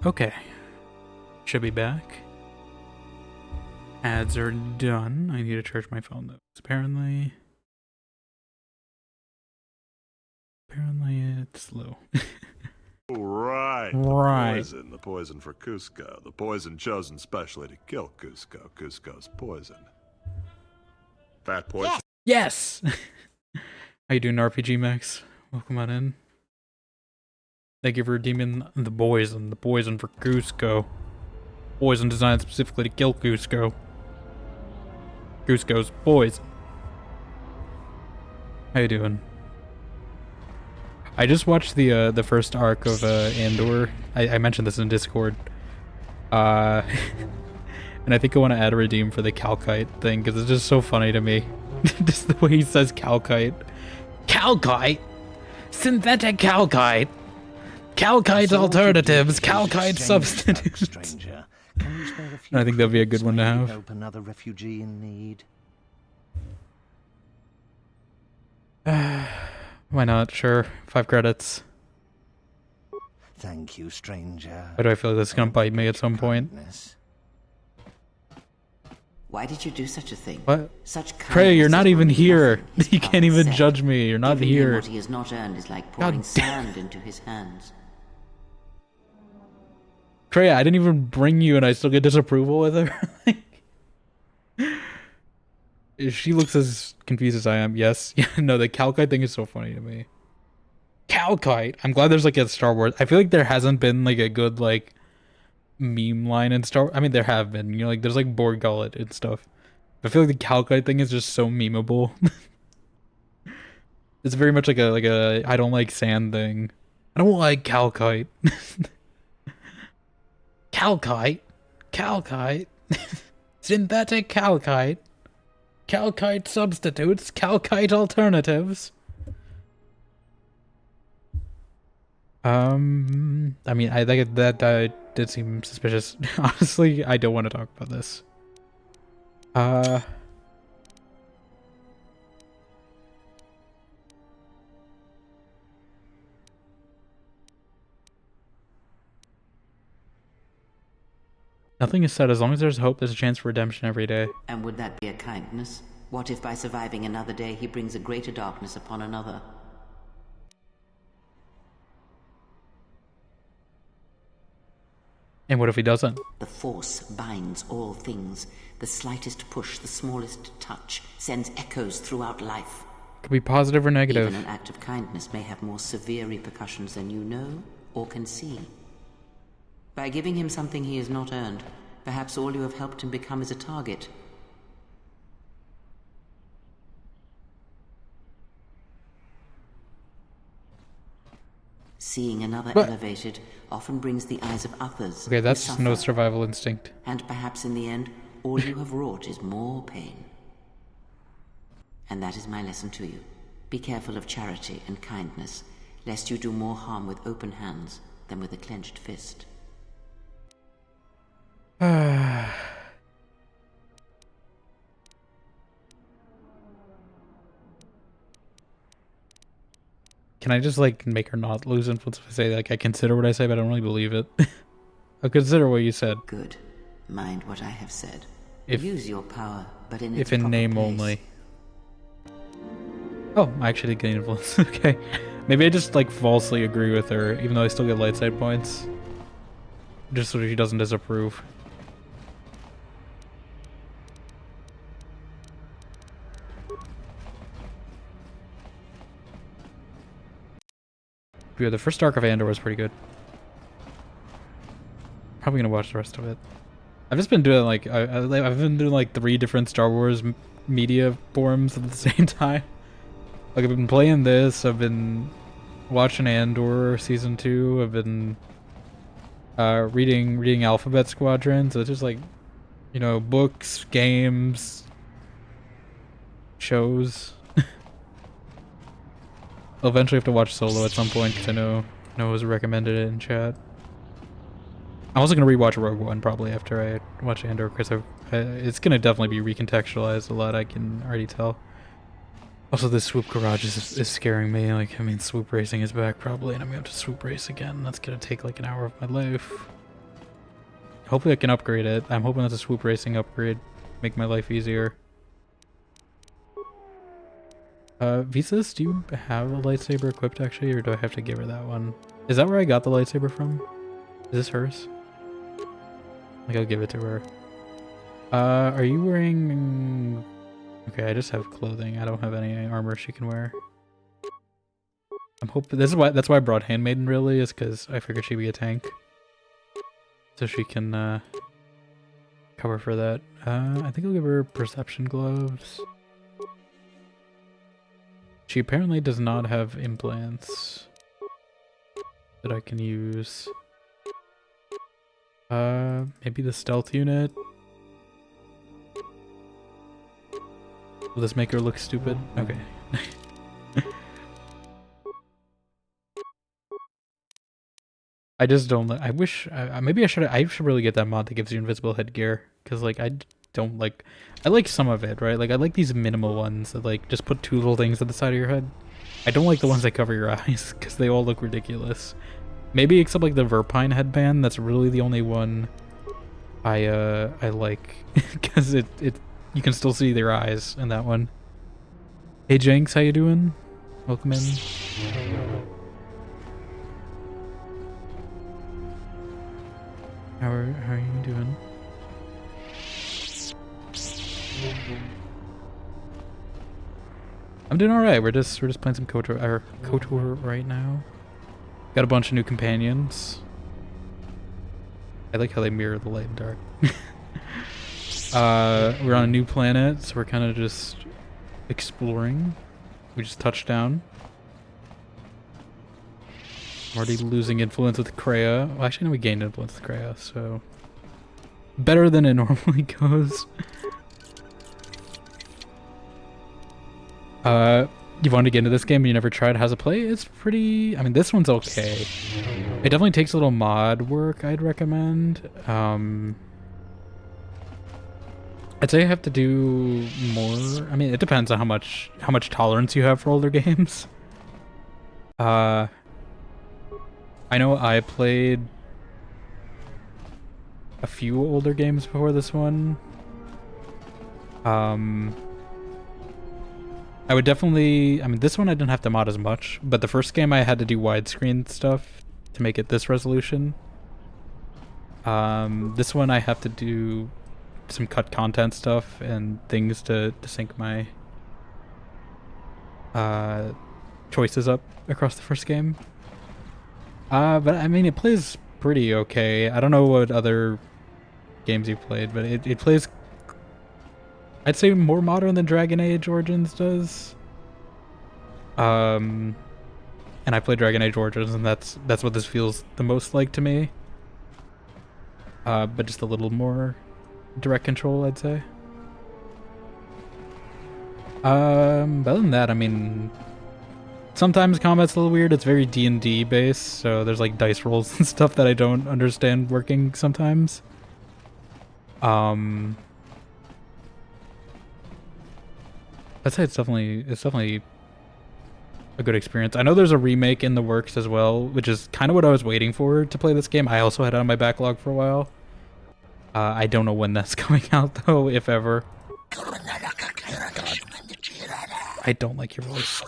Okay. Should be back. Ads are done. I need to charge my phone though. Apparently it's low. Right. Right. The poison for Cusco. The poison chosen specially to kill Cusco. Cusco's poison. Fat poison. Yes! How you doing, RPG Max? Welcome on in. Thank you for redeeming the poison for Cusco. Poison designed specifically to kill Cusco. Cusco's poison. How you doing? I just watched the first arc of Andor. I mentioned this in Discord. And I think I want to add a redeem for the Calcite thing because it's just so funny to me. Just the way he says Calcite. Calcite? Synthetic Calcite? Calcite alternatives, Calcite substitutes. I think that'd be a good one to have. Help another refugee in need. Why not? Sure. 5 credits. Thank you, stranger. Why do I feel like this is gonna bite me at some point? Why did you do such a thing? What? Such Trey, you're not even here. Nothing, You can't even judge me. You're not Giving him here. what he has not earned is like pouring sand into his hands. Trey, I didn't even bring you and I still get disapproval with her? She looks as confused as I am. Yes. Yeah, no, the Calcite thing is so funny to me. Calcite. I'm glad there's like a Star Wars. I feel like there hasn't been like a good like meme line in Star. I mean, there have been. You know, like there's like Borg Gullet and stuff. I feel like the Calcite thing is just so memeable. It's very much like a I don't like sand thing. I don't like Calcite. Calcite. Calcite. Synthetic Calcite. Calcite substitutes. Calcite alternatives. I mean, I think that did seem suspicious. Honestly, I don't want to talk about this. Nothing is said. As long as there's hope, there's a chance for redemption every day. And would that be a kindness? What if by surviving another day he brings a greater darkness upon another? And what if he doesn't? The Force binds all things. The slightest push, the smallest touch, sends echoes throughout life. Could be positive or negative. Even an act of kindness may have more severe repercussions than you know or can see. By giving him something he has not earned, perhaps all you have helped him become is a target. Seeing another elevated often brings the eyes of others. Okay, that's no survival instinct. And perhaps in the end, all you have wrought is more pain. And that is my lesson to you. Be careful of charity and kindness, lest you do more harm with open hands than with a clenched fist. Can I just like make her not lose influence if I say like I consider what I say, but I don't really believe it? I'll consider what you said. Good. Mind what I have said. If, use your power, but in if in name place. Only. Oh, I actually did gain influence. Okay. Maybe I just like falsely agree with her, even though I still get light side points. Just so she doesn't disapprove. Yeah, the first arc of Andor was pretty good. Probably gonna watch the rest of it. I've just been doing like I've been doing like 3 different Star Wars media forums at the same time. Like I've been playing this. I've been watching Andor season 2. I've been reading Alphabet Squadron. So it's just like, you know, books, games, shows. I'll eventually have to watch Solo at some point because I know it was recommended it in chat. I'm also gonna rewatch Rogue One probably after I watch Andor because it's gonna definitely be recontextualized a lot. I can already tell. Also, this swoop garage is scaring me. Like, I mean, swoop racing is back probably, and I'm gonna have to swoop race again. That's gonna take like an hour of my life. Hopefully, I can upgrade it. I'm hoping that's a swoop racing upgrade, make my life easier. Visas, do you have a lightsaber equipped actually, or do I have to give her that one? Is that where I got the lightsaber from? Is this hers? Like, I'll give it to her. Are you wearing... Okay, I just have clothing. I don't have any armor she can wear. I'm hoping... That's why I brought Handmaiden really, is because I figured she'd be a tank. So she can, cover for that. I think I'll give her perception gloves. She apparently does not have implants. that I can use. Maybe the stealth unit. Will this make her look stupid? Okay. I just don't. I wish. Maybe I should really get that mod that gives you invisible headgear, because like I don't like. I like some of it, right? Like I like these minimal ones that like just put 2 little things at the side of your head. I don't like the ones that cover your eyes because they all look ridiculous. Maybe except like the Verpine headband. That's really the only one I like, because it you can still see their eyes in that one. Hey Jenks, how you doing? Welcome in. How are you doing? I'm doing all right. We're just playing some KOTOR right now. Got a bunch of new companions. I like how they mirror the light and dark. We're on a new planet, so we're kind of just exploring. We just touched down. I'm already losing influence with Kreia. Well, actually, no, we gained influence with Kreia, so better than it normally goes. You wanted to get into this game and you never tried How's it play? It's pretty... I mean, this one's okay. It definitely takes a little mod work, I'd recommend. I'd say you have to do more... I mean, it depends on how much tolerance you have for older games. I know I played a few older games before this one. I would definitely... I mean, this one I didn't have to mod as much, but the first game I had to do widescreen stuff to make it this resolution. This one I have to do some cut content stuff and things to sync my choices up across the first game. But I mean, it plays pretty okay. I don't know what other games you played, but it plays... I'd say more modern than Dragon Age Origins does. And I played Dragon Age Origins, and that's what this feels the most like to me. But just a little more direct control, I'd say. But other than that, I mean, sometimes combat's a little weird. It's very D&D based, so there's like dice rolls and stuff that I don't understand working sometimes. I'd say it's definitely a good experience. I know there's a remake in the works as well, which is kind of what I was waiting for to play this game. I also had it on my backlog for a while. I don't know when that's coming out though, if ever. I don't like your voice.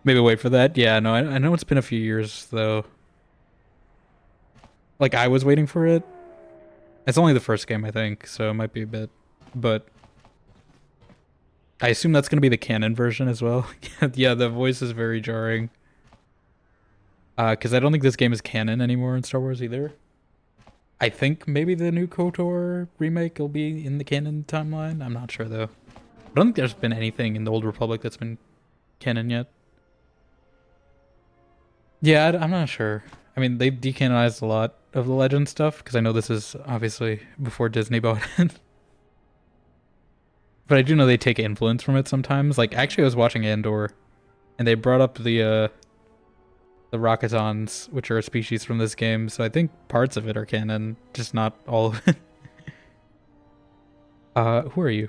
Maybe wait for that. Yeah, no, I know it's been a few years though. Like, I was waiting for it. It's only the first game, I think, so it might be a bit. But I assume that's going to be the canon version as well. Yeah, the voice is very jarring. Because I don't think this game is canon anymore in Star Wars either. I think maybe the new KOTOR remake will be in the canon timeline. I'm not sure, though. I don't think there's been anything in the Old Republic that's been canon yet. Yeah, I'm not sure. I mean, they decanonized a lot of the Legend stuff, because I know this is obviously before Disney bought it. But I do know they take influence from it sometimes. Like, actually I was watching Andor, and they brought up the Rocketons, which are a species from this game, so I think parts of it are canon, just not all of it. Who are you?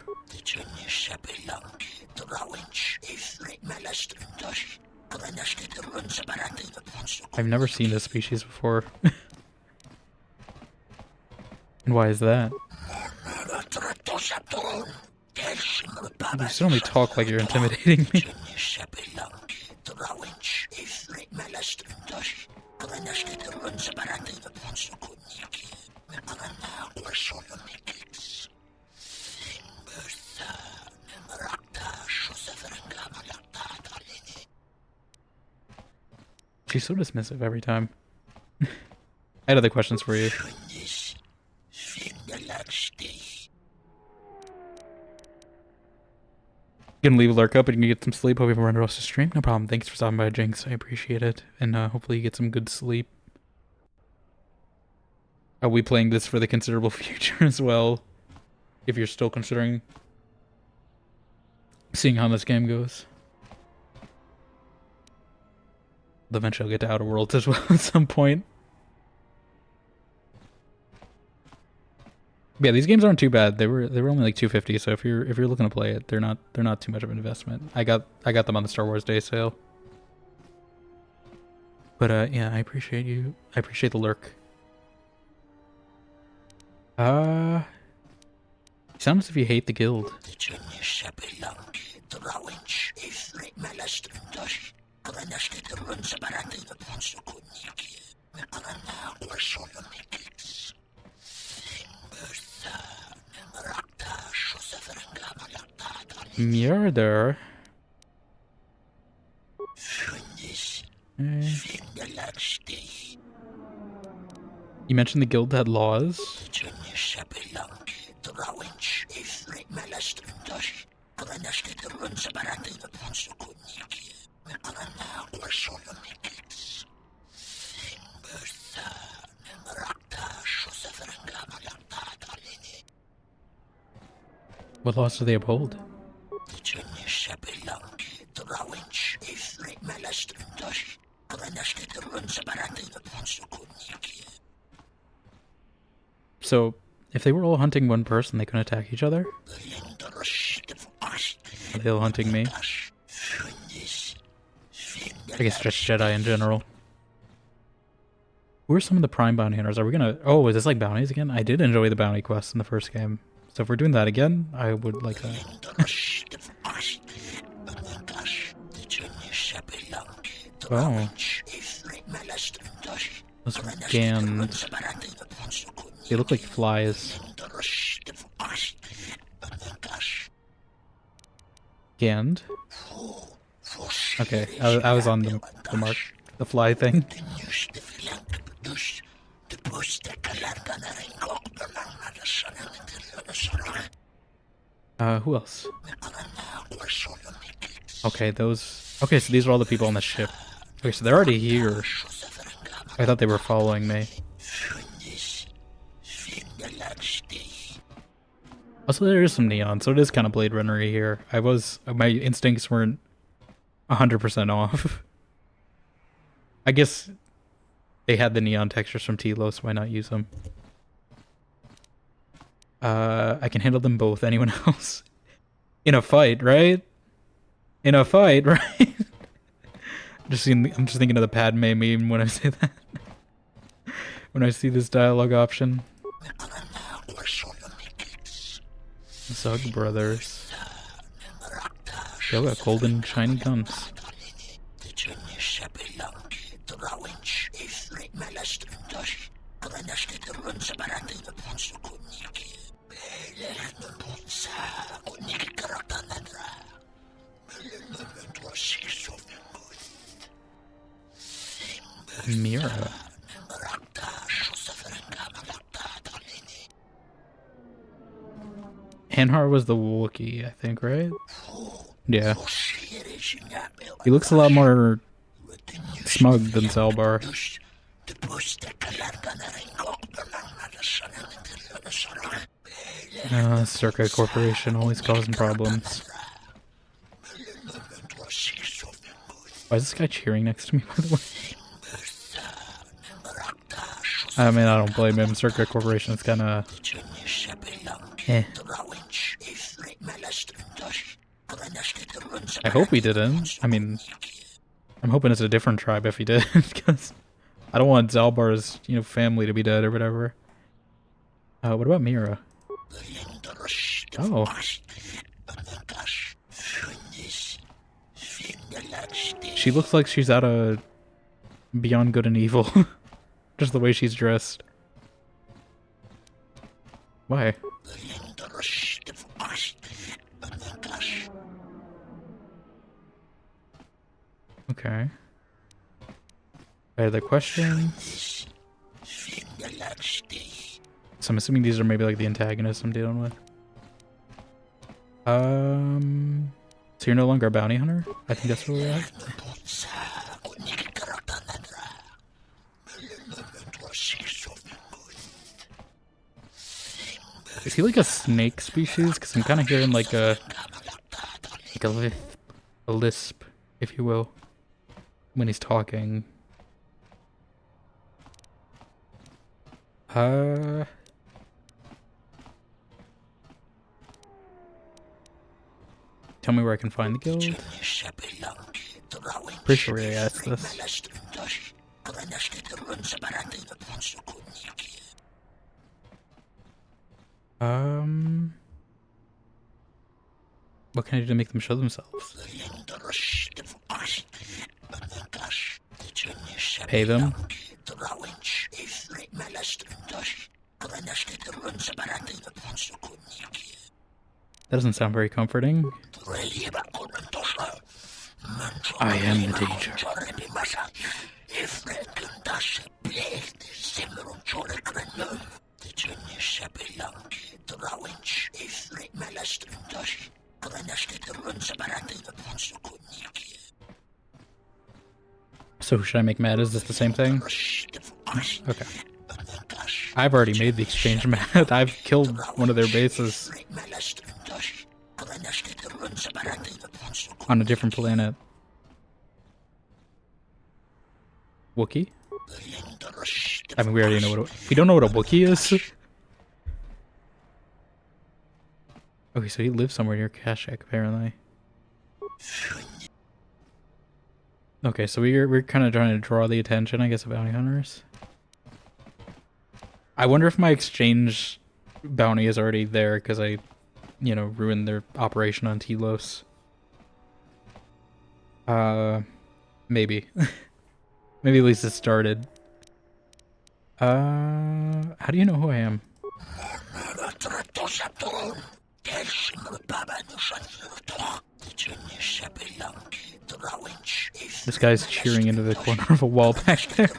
I've never seen this species before. And why is that? You still only talk like you're intimidating me. She's so dismissive every time. I had other questions for you. Gonna leave a lurk up and you can get some sleep. Hope you haven't run across the stream. No problem. Thanks for stopping by, Jinx. I appreciate it. And hopefully you get some good sleep. Are we playing this for the considerable future as well? If you're still considering seeing how this game goes. Eventually I'll get to Outer Worlds as well at some point. Yeah, these games aren't too bad. They were only like $250, so if you're looking to play it, they're not too much of an investment. I got them on the Star Wars Day sale. But yeah, I appreciate you. I appreciate the lurk. You sound as if you hate the guild. Murder. You mentioned the guild had laws. What laws do they uphold? So, if they were all hunting one person, they couldn't attack each other? Are they all hunting me? I guess just Jedi in general. Who are some of the Prime bounty hunters? Are we gonna... Oh, is this like bounties again? I did enjoy the bounty quests in the first game. So if we're doing that again, I would like that. Oh. Those are Gand. They look like flies. Gand? Okay, I was on the mark. The fly thing. Who else? Okay, those... Okay, so these are all the people on the ship. Okay, so they're already here. I thought they were following me. Also, there is some neon, so it is kind of Blade Runner-y here. My instincts weren't 100% off. I guess they had the neon textures from Telos, so why not use them? I can handle them both. Anyone else? In a fight, right? In a fight, right? I'm just thinking of the Padme meme when I say that. When I see this dialogue option. Zug Brothers. They all got golden shiny guns. Mira. Anhar was the Wookiee, I think, right? Yeah. He looks a lot more smug than Zalbar. Circa Corporation always causing problems. Why is this guy cheering next to me, by the way? I mean, I don't blame him. Circa Corporation is kind of... eh. I hope he didn't. I mean, I'm hoping it's a different tribe if he did, because I don't want Zalbar's, family to be dead or whatever. What about Mira? Oh. She looks like she's out of Beyond Good and Evil. Just the way she's dressed. Why? Okay. Other questions? So I'm assuming these are maybe like the antagonists I'm dealing with. So you're no longer a bounty hunter? I think that's where we're at. Is he like a snake species? Because I'm kind of hearing like a lisp, if you will, when he's talking. Tell me where I can find the guild. Pretty sure we asked this. What can I do to make them show themselves? Pay them? That doesn't sound very comforting. I am the danger. So who should I make mad? Is this the same thing? Okay. I've already made the exchange mad. I've killed one of their bases. On a different planet. Wookiee? I mean, we already know what we don't know what a Wookiee is? Okay, so he lives somewhere near Kashyyyk, apparently. Okay, so we're kind of trying to draw the attention, I guess, of bounty hunters. I wonder if my exchange bounty is already there because I, you know, ruined their operation on Telos. Maybe. Maybe at least it started. How do you know who I am? This guy's cheering into the corner of a wall back there.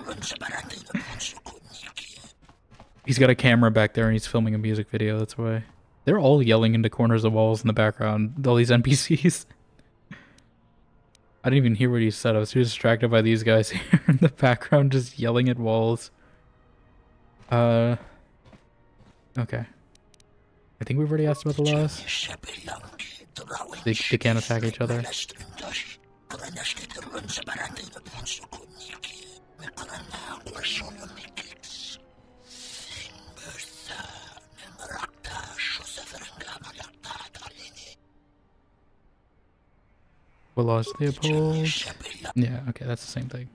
He's got a camera back there and he's filming a music video, that's why. They're all yelling into corners of walls in the background, all these NPCs. I didn't even hear what he said. I was too distracted by these guys here in the background just yelling at walls. Okay. I think we've already asked about the laws. They can't attack each other. What laws do they uphold? Yeah, okay, that's the same thing.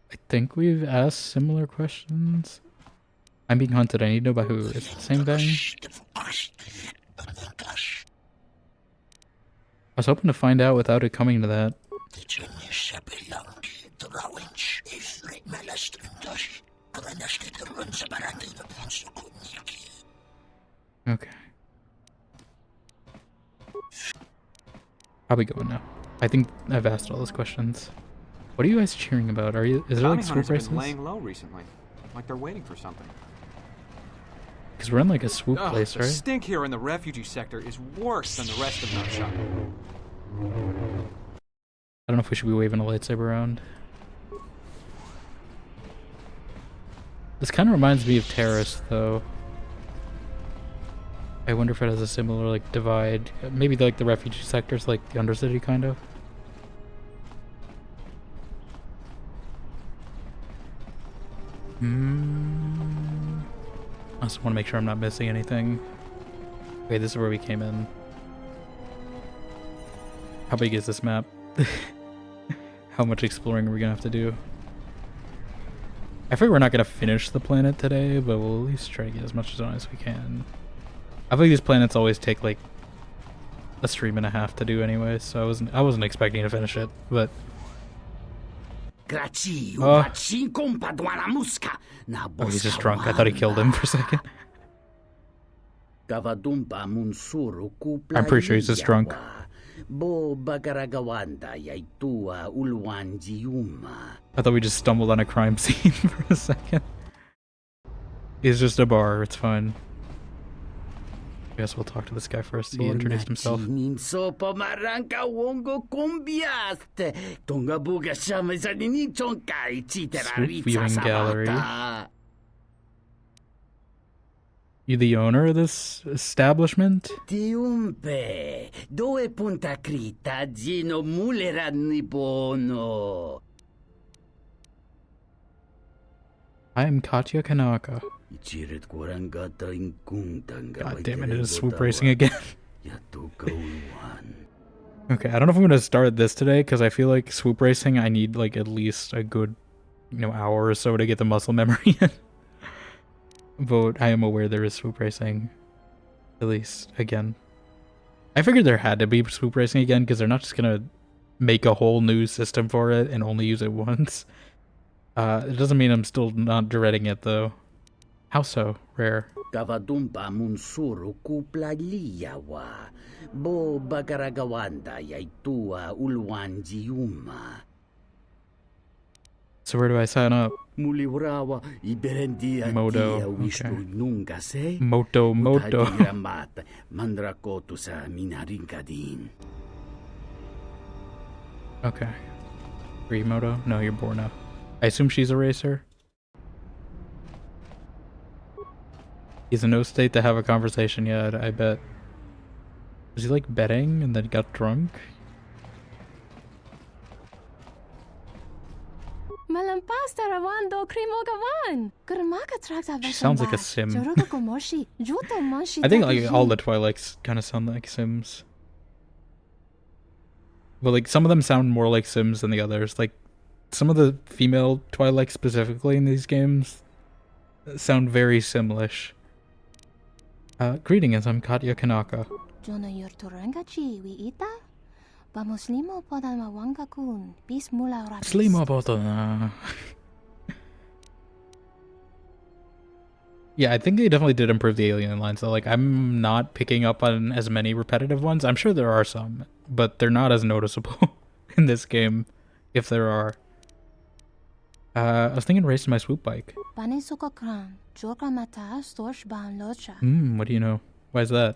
I think we've asked similar questions. I'm being hunted, I need to know about who. Is it the same thing? I was hoping to find out without it coming to that. Okay. Probably going now. I think I've asked all those questions. What are you guys cheering about? Are you? Is there like swoop races? Been laying low recently, like they're waiting for something. Because we're in like a swoop place, the right? The stink here in the refugee sector is worse than the rest of Nutshot. I don't know if we should be waving a lightsaber around. This kind of reminds me of Terrace, though. I wonder if it has a similar, like, divide. Maybe, like, the refugee sector's like the Undercity, kind of. I just want to make sure I'm not missing anything. Okay, this is where we came in. How big is this map? How much exploring are we gonna have to do? I figure we're not gonna finish the planet today, but we'll at least try to get as much done as we can. I feel like these planets always take like a stream and a half to do anyway, so I wasn't expecting to finish it, but oh, he's just drunk. I thought he killed him for a second. I'm pretty sure he's just drunk. I thought we just stumbled on a crime scene for a second. It's just a bar, it's fine. guess we'll talk to this guy first. He introduced himself. Swoop viewing gallery. You the owner of this establishment? Tiumpe, dove punta crita gino muleranni bono. I am Katya Kanaka. God damn it is swoop racing again. Okay, I don't know if I'm gonna start this today because I feel like swoop racing I need like at least a good, hour or so to get the muscle memory in. But I am aware there is swoop racing, at least again. I figured there had to be swoop racing again because they're not just gonna make a whole new system for it and only use it once. It doesn't mean I'm still not dreading it though. How so? Rare. Kavadumpa munsuru kuplaliyawa. Bo bagaragawanda yaitua ulwanjiuma. So where do I sign up? Modo. Okay. Moto. Okay. Free Moto? No, you're Borna. I assume she's a racer? He's in no state to have a conversation yet, I bet. Was he like betting and then got drunk? She sounds like a sim. I think like all the Twilights kind of sound like Sims. Well, like some of them sound more like Sims than the others. Like some of the female Twilights specifically in these games sound very Simlish. Greetings, I'm Katya Kanaka. Yeah, I think they definitely did improve the alien lines though. Like, I'm not picking up on as many repetitive ones. I'm sure there are some, but they're not as noticeable in this game, if there are. I was thinking racing my swoop bike. What do you know? Why is that?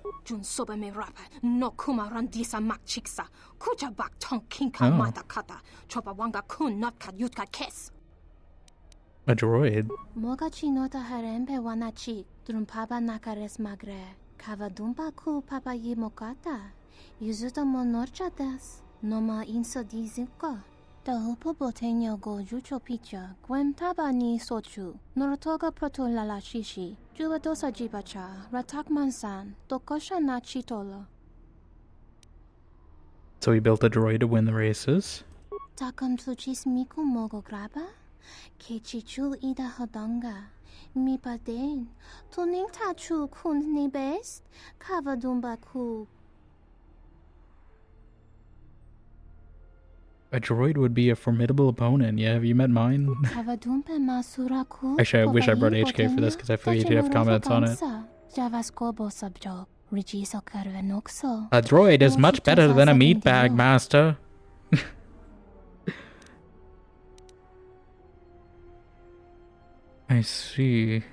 A droid. Tahupo botenyo go jucho picha, gwem tabani sochu, norotoga proto lalashishi, jubadosa jibacha, ratak mansan, tokosha na chitola. So he built a droid to win the races? Takam tuchis miku mogo graba? Kechichul ida hodonga. Mi paden, tuning tachu kun ni best, kavadumba ku. A droid would be a formidable opponent. Yeah, have you met mine? Actually, I wish I brought HK for this because I feel like you'd have comments on it. A droid is much better than a meat bag, master. I see.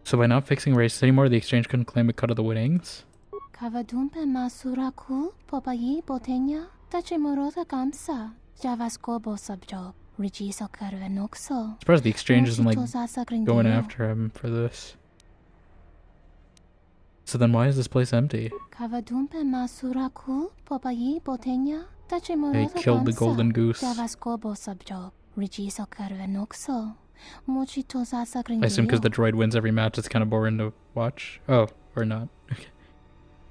So by not fixing races anymore, the exchange couldn't claim a cut of the winnings? Kavadumpe masuraku popayi botenya tachimurota kamsa javaskobo subjob rigiso karvenoxo. Surprised the exchange isn't like going after him for this. So then why is this place empty? Kavadumpe masuraku popayi botenya tachimurota They killed the golden goose. Javaskobo subjob rigiso karvenoxo. I assume because the droid wins every match, it's kind of boring to watch. Oh, or not. Okay.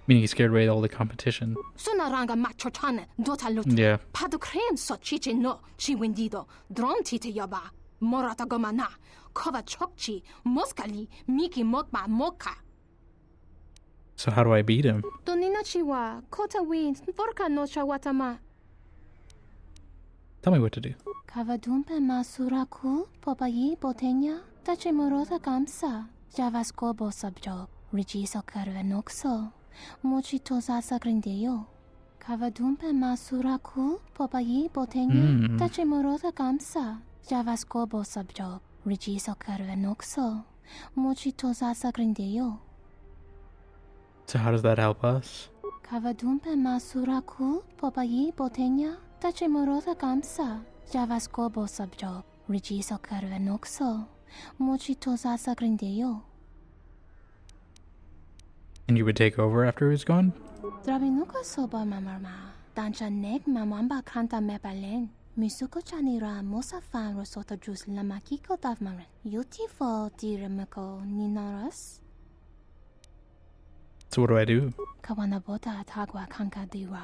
Meaning he scared away all the competition. Yeah. So how do I beat him? Tell me what to do. Kavadumpe masuraku popayi botenya tachimurota kamsa javaskobo subjob rigiso karvenoxo. Mochito sasa grindeyo. Kavadumpe masuraku popayi botenya tachimurota kamsa javaskobo subjob rigiso karvenoxo. 무지토사사 그런데요. So how does that help us? 가와둠페 마수라쿠 포바이 보테냐 타치모로사 감사 자바스코 보섭적 리지서 카르벤옥소 무지토사사 그런데요. And you would take over after he was gone? 드라비누카 소바 마마마 단차넥 마맘바 칸타 메발렌 미수코 차니라 모사판 로소타 주스 라마키코 다프마렌 유티포 디르메코 니나라스. So what do I do? Kawanabota tagwa kankadiwa.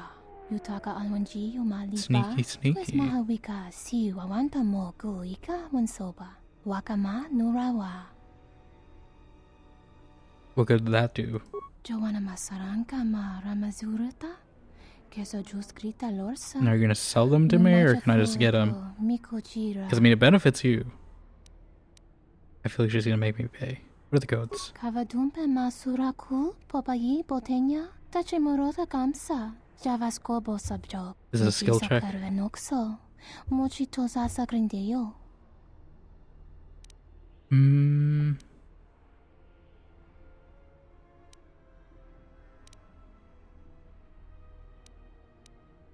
Yutaka alwanji umaliba. Sneaky, sneaky. Pues mahawika si wawanta mo gu ika wansoba. Wakama nurawa. What good did that do? Jowana masaranka ma ramazurata. Keso juskrita lorsa. Now you're gonna sell them to me, or can I just get them? Because I mean, it benefits you. I feel like she's gonna make me pay. What are the codes? Kavadumpe masuraku popayi botenya tachimorosa kamsa javasko bosabjo. This is a skill check. Mochitosa grindeyo.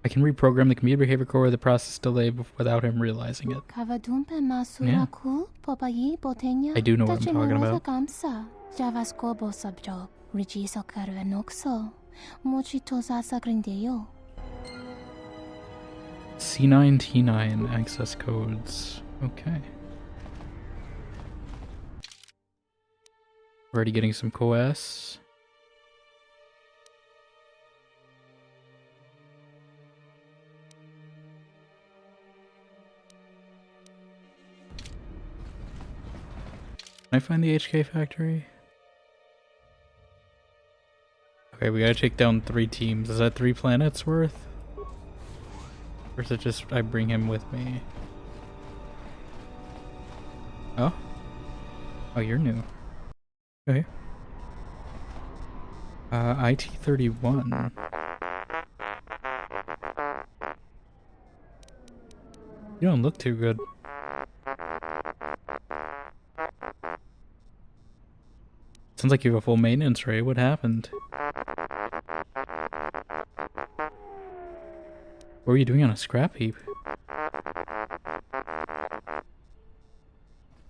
I can reprogram the computer behavior core of the process delay without him realizing it. Yeah. I do know what I'm talking about. C9, T9 access codes. Okay. Already getting some coS. Can I find the HK factory? Okay, we gotta take down 3 teams. Is that 3 planets worth? Or is it just I bring him with me? Oh? Oh, you're new. Okay. IT-31. You don't look too good. Sounds like you have a full maintenance rate. What happened? What were you doing on a scrap heap?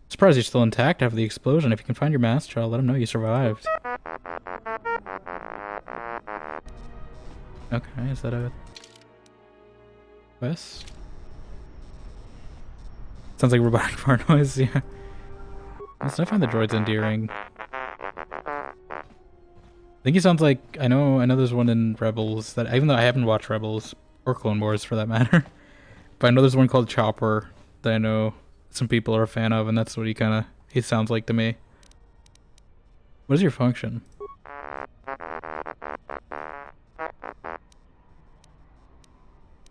Surprised you're still intact after the explosion. If you can find your master child, let him know you survived. Okay, is that a quest? Sounds like robotic fart noise, yeah. I find the droids endearing. I think he sounds like, I know there's one in Rebels that, even though I haven't watched Rebels, or Clone Wars for that matter, but I know there's one called Chopper that I know some people are a fan of, and that's what he sounds like to me. What is your function?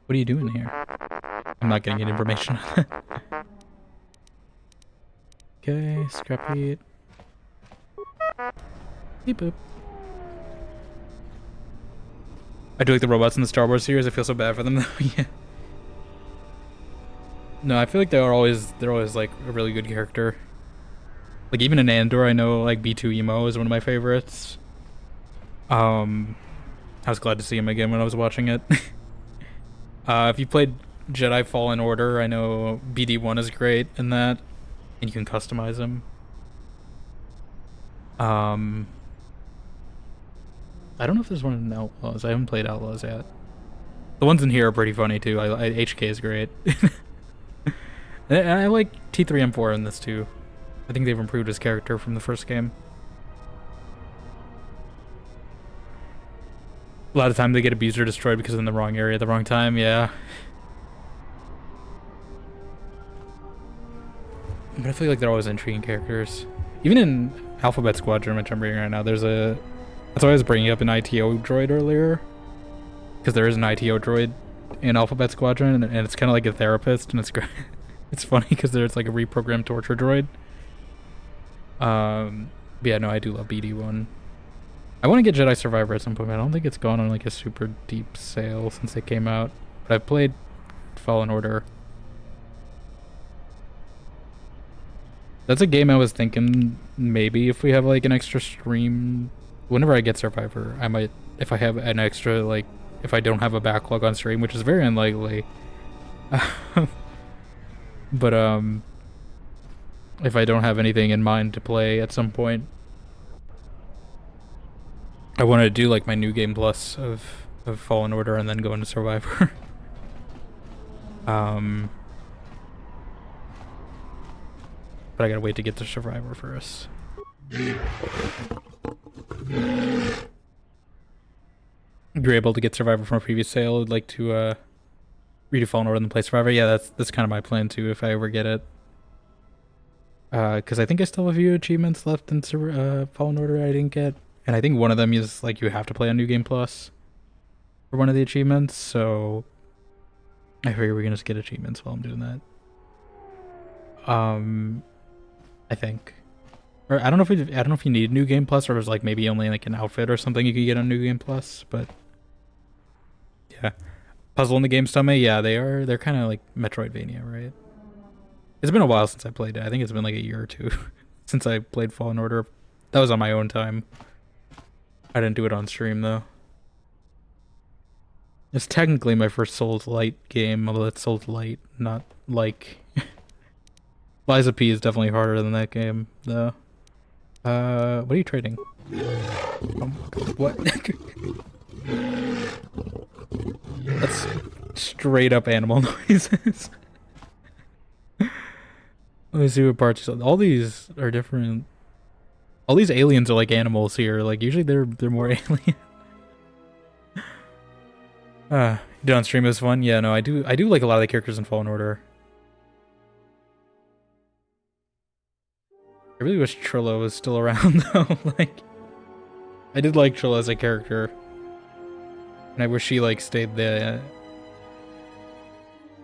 What are you doing here? I'm not getting any information. Okay, scrap heat. Beep boop. I do like the robots in the Star Wars series. I feel so bad for them though. Yeah. No, I feel like they're always like a really good character. Like even in Andor, I know like B2 Emo is one of my favorites. I was glad to see him again when I was watching it. If you played Jedi Fallen Order, I know BD1 is great in that, and you can customize him. I don't know if there's one in Outlaws. I haven't played Outlaws yet. The ones in here are pretty funny too. HK is great. I like T3M4 in this too. I think they've improved his character from the first game. A lot of time they get abused or destroyed because they're in the wrong area at the wrong time, yeah. But I feel like they're always intriguing characters. Even in Alphabet Squadron, which I'm reading right now, there's a... That's why I was bringing up an ITO droid earlier. Because there is an ITO droid in Alphabet Squadron, and it's kind of like a therapist, and it's great. It's funny because there's like a reprogrammed torture droid. But yeah, no, I do love BD1. I want to get Jedi Survivor at some point, but I don't think it's gone on like a super deep sale since it came out. But I've played Fallen Order. That's a game I was thinking maybe if we have like an extra stream. Whenever I get Survivor, I might, if I have an extra, like, if I don't have a backlog on stream, which is very unlikely. But, if I don't have anything in mind to play at some point, I want to do like my New Game Plus of Fallen Order and then go into Survivor. But I gotta wait to get to Survivor first. If you're able to get Survivor from a previous sale, I'd like to redo Fallen Order and then play Survivor. Yeah, that's kind of my plan too if I ever get it. Because I think I still have a few achievements left in Fallen Order I didn't get. And I think one of them is like you have to play on New Game Plus for one of the achievements, so I figure we can just get achievements while I'm doing that. I think. Or I don't know if you need New Game Plus, or it was like maybe only like an outfit or something you could get on New Game Plus, but yeah. Puzzle in the Game Stomach, yeah, they're kind of like Metroidvania, right? It's been a while since I played it. I think it's been like a year or two since I played Fallen Order. That was on my own time. I didn't do it on stream though. It's technically my first Souls Light game, although it's Souls Light, not like. Liza P is definitely harder than that game, though. What are you trading? Oh my god, what? That's straight up animal noises. Let me see what parts. All these are different. All these aliens are like animals here. Like usually they're more alien. Did on stream is fun. Yeah, no, I do like a lot of the characters in Fallen Order. I really wish Trilla was still around though. Like, I did like Trilla as a character, and I wish she like stayed the,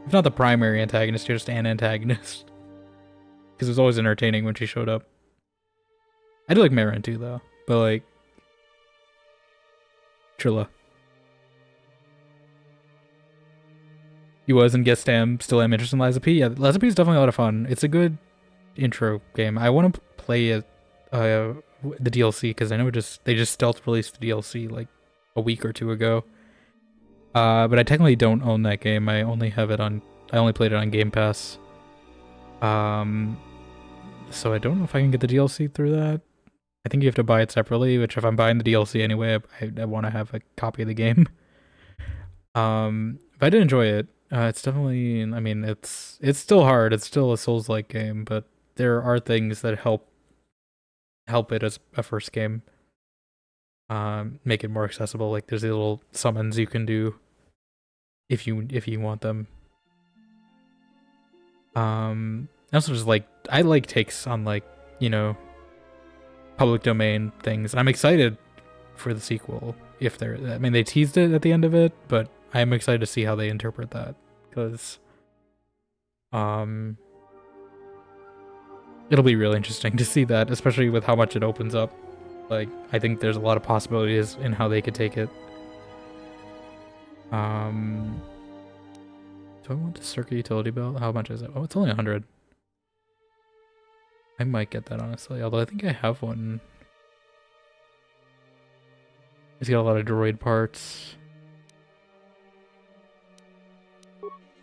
if not the primary antagonist, just an antagonist. Because it was always entertaining when she showed up. I do like Marin too though, but like Trilla. He was in Guest Am, still am interested in Liza P. Yeah, Liza P is definitely a lot of fun. It's a good intro game. I want to play it, the DLC, because I know they just stealth released the DLC like a week or two ago. But I technically don't own that game. I only played it on Game Pass. So I don't know if I can get the DLC through that. I think you have to buy it separately, which if I'm buying the DLC anyway, I want to have a copy of the game. But I did enjoy it. It's definitely, I mean, it's still hard. It's still a Souls-like game, but there are things that help it as a first game. Make it more accessible. Like there's the little summons you can do if you want them. Also just like, I like takes on like, you know, public domain things. I'm excited for the sequel. I mean, they teased it at the end of it, but I'm excited to see how they interpret that, because it'll be really interesting to see that, especially with how much it opens up. Like, I think there's a lot of possibilities in how they could take it. Do I want the circuit utility belt? How much is it? Oh, it's only 100. I might get that, honestly, although I think I have one. It's got a lot of droid parts.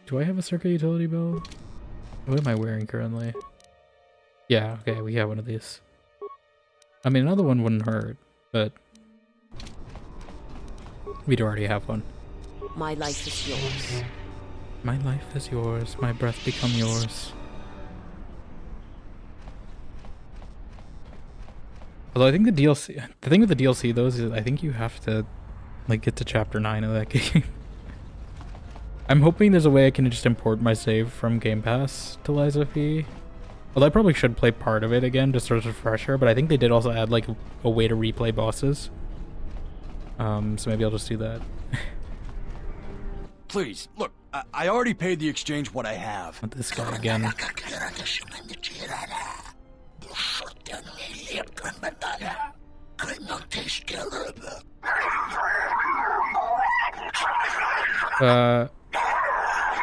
Do I have a circuit utility belt? What am I wearing currently? Yeah, okay, we have one of these. I mean, another one wouldn't hurt, but we'd already have one. My life is yours. My life is yours. My breath become yours. Although I think the thing with the DLC though is I think you have to like get to chapter 9 of that game. I'm hoping there's a way I can just import my save from Game Pass to Liza P. Although I probably should play part of it again just as a refresher, but I think they did also add like a way to replay bosses. So maybe I'll just do that. Please, look, I already paid the exchange what I have. Not this guy again.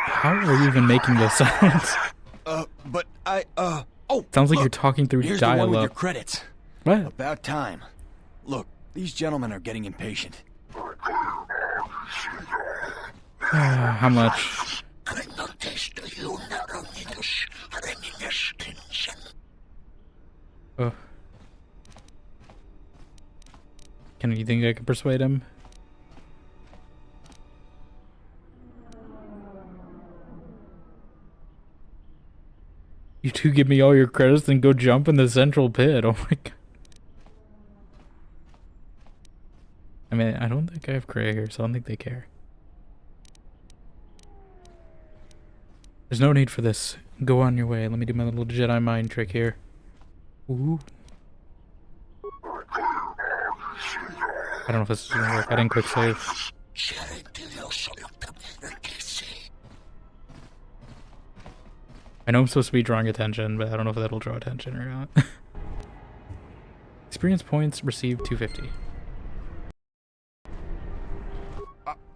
How are you even making those sounds? But I Oh, sounds like you're talking through here's the one with your dial-up. credits. What? About time. Look, these gentlemen are getting impatient. How much? Oh. You think I can persuade him? You two give me all your credits, then go jump in the central pit. Oh my god. I mean, I don't think I have Cray here, so I don't think they care. There's no need for this. Go on your way. Let me do my little Jedi mind trick here. Ooh. I don't know if this is gonna work. I didn't quick save. I know I'm supposed to be drawing attention, but I don't know if that'll draw attention or not. Experience points received 250.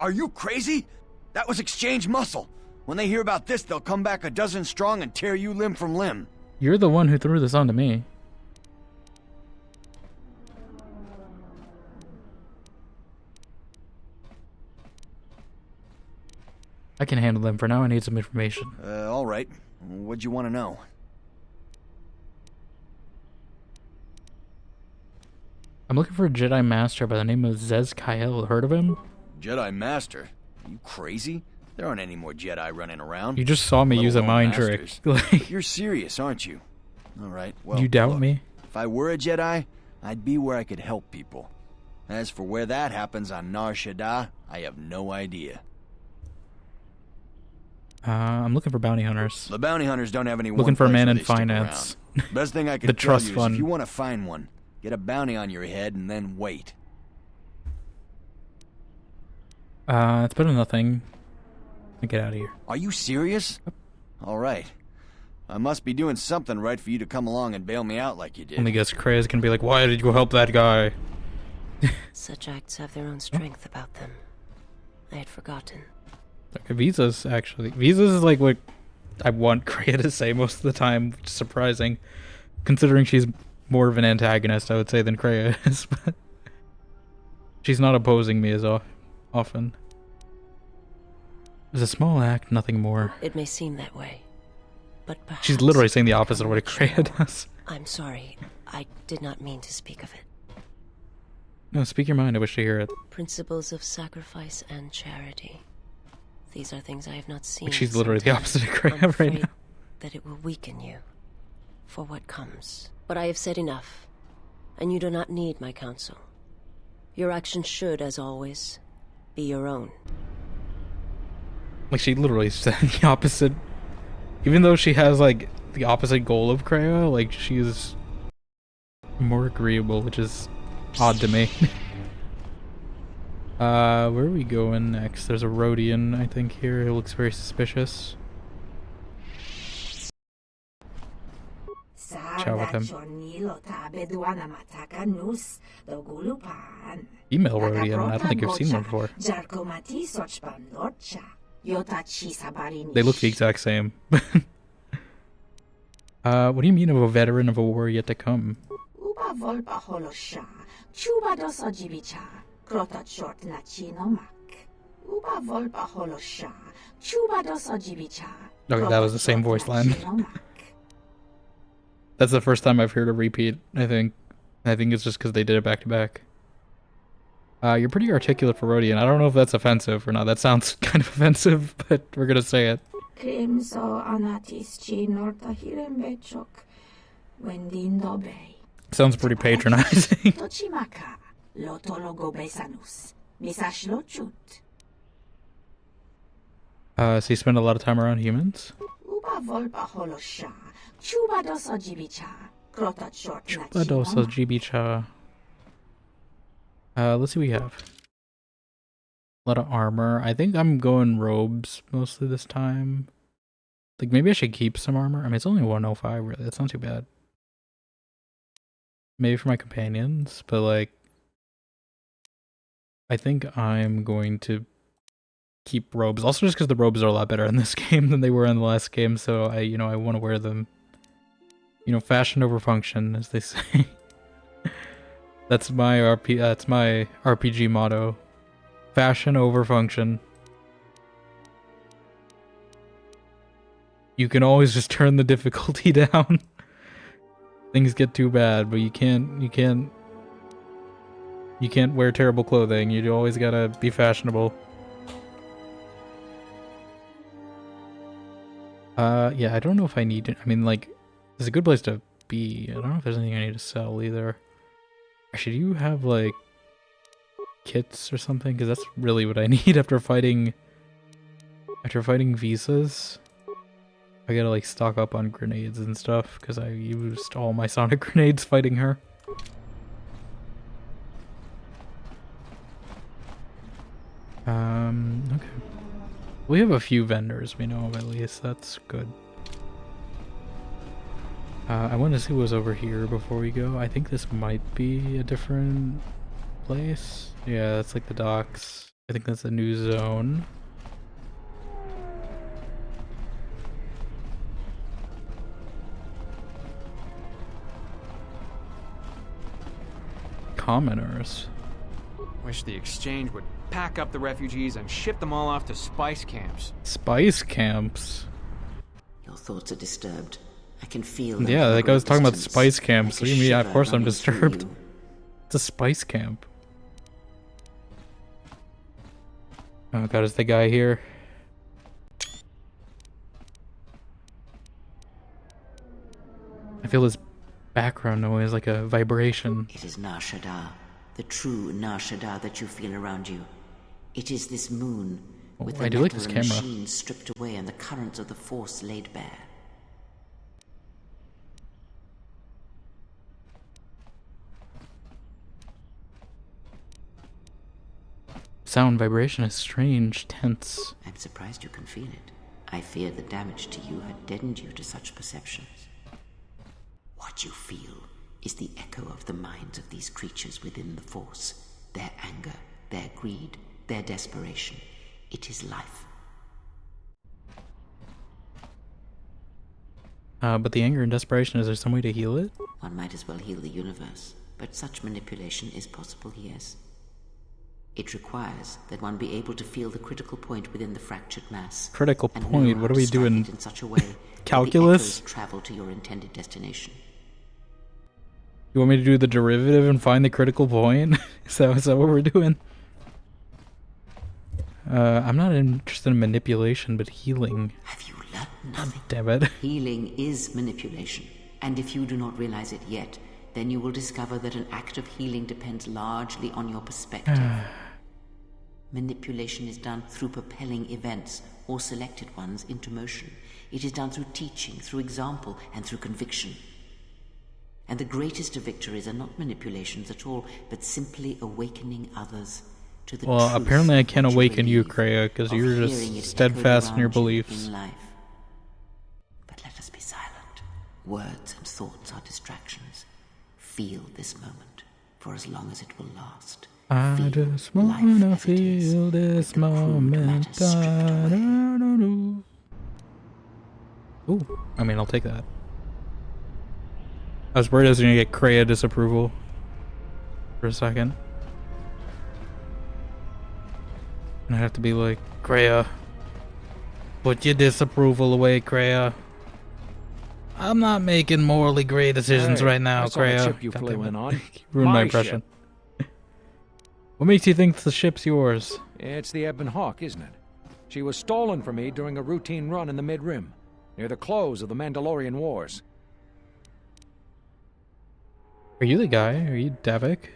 Are you crazy? That was exchange muscle. When they hear about this, they'll come back a dozen strong and tear you limb from limb. You're the one who threw this onto me. I can handle them. For now, I need some information. All right. What'd you want to know? I'm looking for a Jedi Master by the name of Zez Kyle. Heard of him? Jedi Master? Are you crazy? There aren't any more Jedi running around. You just saw me use a mind trick. You're serious, aren't you? All right. Well, you doubt look, me? If I were a Jedi, I'd be where I could help people. As for where that happens on Nar Shaddaa, I have no idea. I'm looking for bounty hunters. The bounty hunters don't have any. Looking for a man in where they stick finance. around. Best thing I could The tell trust you fund. is if you want to find one, get a bounty on your head and then wait. It's better than nothing. Get out of here. Are you serious? All right. I must be doing something right for you to come along and bail me out like you did. Only guess Cray is gonna be like, why did you help that guy? Such acts have their own strength about them. I had forgotten. Okay, Visas, actually. Visas is like what I want Cray to say most of the time, which is surprising. Considering she's more of an antagonist, I would say, than Cray is. But she's not opposing me as often. It was a small act, nothing more. It may seem that way, but perhaps... She's literally saying the opposite of what Cray does. I'm sorry. I did not mean to speak of it. No, speak your mind. I wish to hear it. Principles of sacrifice and charity. These are things I have not seen. She's literally the opposite of Cray I'm right now. That it will weaken you for what comes. But I have said enough, and you do not need my counsel. Your actions should, as always, be your own. Like, she literally said the opposite. Even though she has, like, the opposite goal of Kreia, like, she's more agreeable, which is odd to me. Where are we going next? There's a Rodian, I think, here. It looks very suspicious. Chat with him. Email Rodian. I don't think I've seen one before. They look the exact same. What do you mean of a veteran of a war yet to come? Okay, that was the same voice line. That's the first time I've heard a repeat, I think. I think it's just because they did it back to back. You're pretty articulate for Rodian. I don't know if that's offensive or not. That sounds kind of offensive, but we're gonna say it. Sounds pretty patronizing. So you spend a lot of time around humans? Let's see what we have. A lot of armor. I think I'm going robes mostly this time. Like, maybe I should keep some armor. I mean, it's only 105, really. That's not too bad. Maybe for my companions, but, like, I think I'm going to keep robes. Also just because the robes are a lot better in this game than they were in the last game, so I want to wear them. You know, fashion over function, as they say. That's my RPG motto. Fashion over function. You can always just turn the difficulty down. Things get too bad, but you can't wear terrible clothing. You always gotta be fashionable. Yeah, I don't know if I need it. I mean, like, it's a good place to be. I don't know if there's anything I need to sell either. Actually, do you have, like, kits or something? Because that's really what I need after fighting visas. I gotta, like, stock up on grenades and stuff, because I used all my sonic grenades fighting her. Okay. We have a few vendors we know of, at least. That's good. I want to see what was over here before we go. I think this might be a different place. Yeah, that's like the docks. I think that's a new zone. Commoners. Wish the exchange would pack up the refugees and ship them all off to spice camps. Spice camps? Your thoughts are disturbed. I can feel them. Yeah, like I was talking about spice camps. Like What do you mean? Of course I'm disturbed. It's a spice camp. Oh god, is the guy here? I feel this background noise like a vibration. It is Nar Shaddaa, the true Nar Shaddaa that you feel around you. It is this moon, with the I do like this metal and camera. machines stripped away and the currents of the Force laid bare. Sound vibration is strange, tense. I'm surprised you can feel it. I feared the damage to you had deadened you to such perceptions. What you feel is the echo of the minds of these creatures within the Force. Their anger, their greed, their desperation. It is life. But the anger and desperation, is there some way to heal it? One might as well heal the universe, but such manipulation is possible, yes. It requires that one be able to feel the critical point within the fractured mass. Critical point? What are we doing? In such a way Calculus? that the echoes travel to your intended destination. You want me to do the derivative and find the critical point? Is that what we're doing? I'm not interested in manipulation, but healing. Have you learned nothing? Damn it. Healing is manipulation, and if you do not realize it yet, then you will discover that an act of healing depends largely on your perspective. Manipulation is done through propelling events, or selected ones, into motion. It is done through teaching, through example, and through conviction. And the greatest of victories are not manipulations at all, but simply awakening others to the truth. Well, apparently I can't awaken you, Kreia, because you're just steadfast in your beliefs. In life. But let us be silent. Words and thoughts are distractions. Feel this moment, for as long as it will last. I just wanna feel this moment. Ooh, I mean, I'll take that. I was worried I was gonna get Kreia disapproval for a second. And I have to be like, Kreia, put your disapproval away, Kreia. I'm not making morally great decisions right now, Kreia. You flew in on. Ruined my impression. What makes you think the ship's yours? It's the Ebon Hawk, isn't it? She was stolen from me during a routine run in the Mid-Rim, near the close of the Mandalorian Wars. Are you the guy? Are you Davik?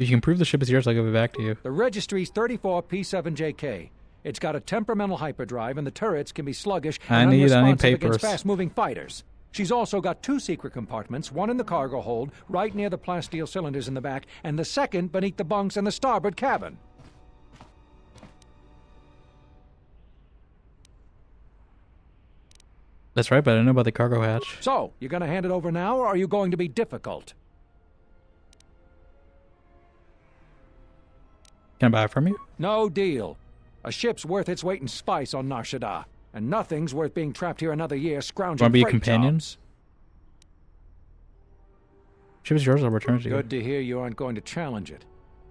If you can prove the ship is yours, I'll give it back to you. The registry's 34 P7JK. It's got a temperamental hyperdrive, and the turrets can be sluggish and unresponsive against fast-moving fighters. She's also got 2 secret compartments, one in the cargo hold, right near the plasteel cylinders in the back, and the second beneath the bunks in the starboard cabin. That's right, but I didn't know about the cargo hatch. So, you gonna hand it over now, or are you going to be difficult? Can I buy it from you? No deal. A ship's worth its weight in spice on Nar Shaddaa, and nothing's worth being trapped here another year scrounging Want to be a freight companion? jobs. Ship is yours, I'll return it to you. Good to hear you aren't going to challenge it.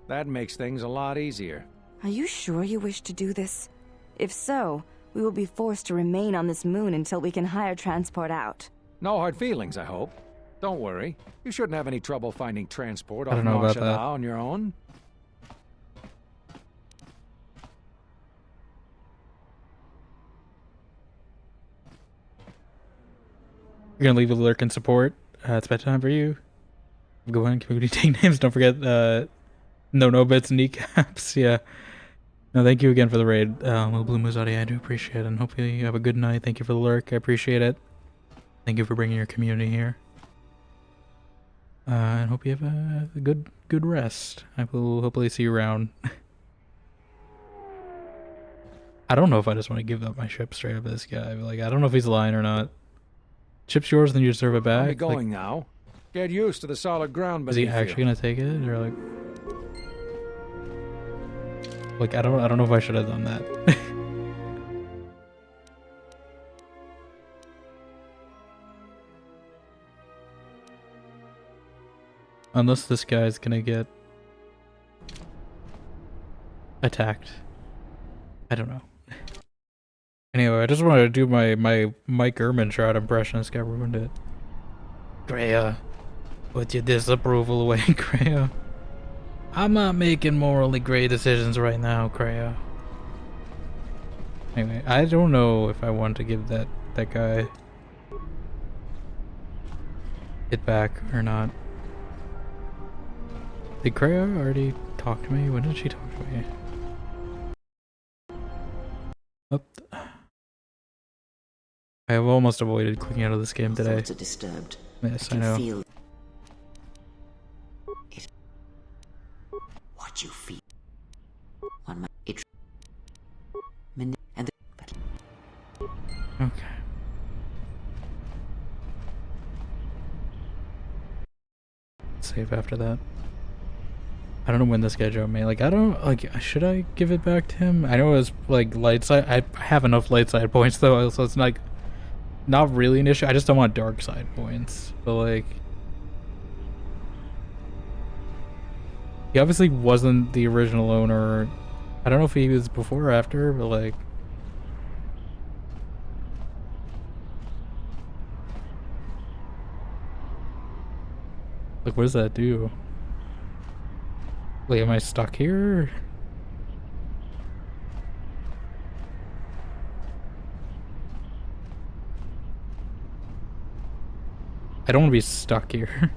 That makes things a lot easier. Are you sure you wish to do this? If so, we will be forced to remain on this moon until we can hire transport out. No hard feelings, I hope. Don't worry. You shouldn't have any trouble finding transport I off don't know Nar about Shaddaa that. on your own. We're gonna leave a lurk and support. It's bedtime for you. Go ahead, community take names. Don't forget no bits and kneecaps. Yeah. No, thank you again for the raid. Little Blue Moose Audio, I do appreciate it, and hopefully you have a good night. Thank you for the lurk, I appreciate it. Thank you for bringing your community here. And hope you have a good rest. I will hopefully see you around. I don't know if I just want to give up my ship straight up to this guy. Like, I don't know if he's lying or not. Ship's yours, then you deserve it back. I'm going now. Get used to the solid ground Is beneath he actually you. gonna take it, or like I don't know if I should have done that. Unless this guy's gonna get attacked. I don't know. Anyway, I just wanted to do my Mike Ehrmantraut impression. This guy ruined it. Greya, put your disapproval away, Greya. I'm not making morally great decisions right now, Greya. Anyway, I don't know if I want to give that guy it back or not. Did Greya already talk to me? When did she talk to me? Oh. I have almost avoided clicking out of this game today. Thoughts are disturbed. Yes, I know. Feel it. What you feel. One might it. And the, but okay. Save after that. I don't know when this guy jumped me. Like, I don't, like, should I give it back to him? I know it was, like, light side. I have enough light side points, though, so it's, like, not really an issue. I just don't want dark side points. But, like, he obviously wasn't the original owner. I don't know if he was before or after, but, like, what does that do? Like, am I stuck here? I don't want to be stuck here.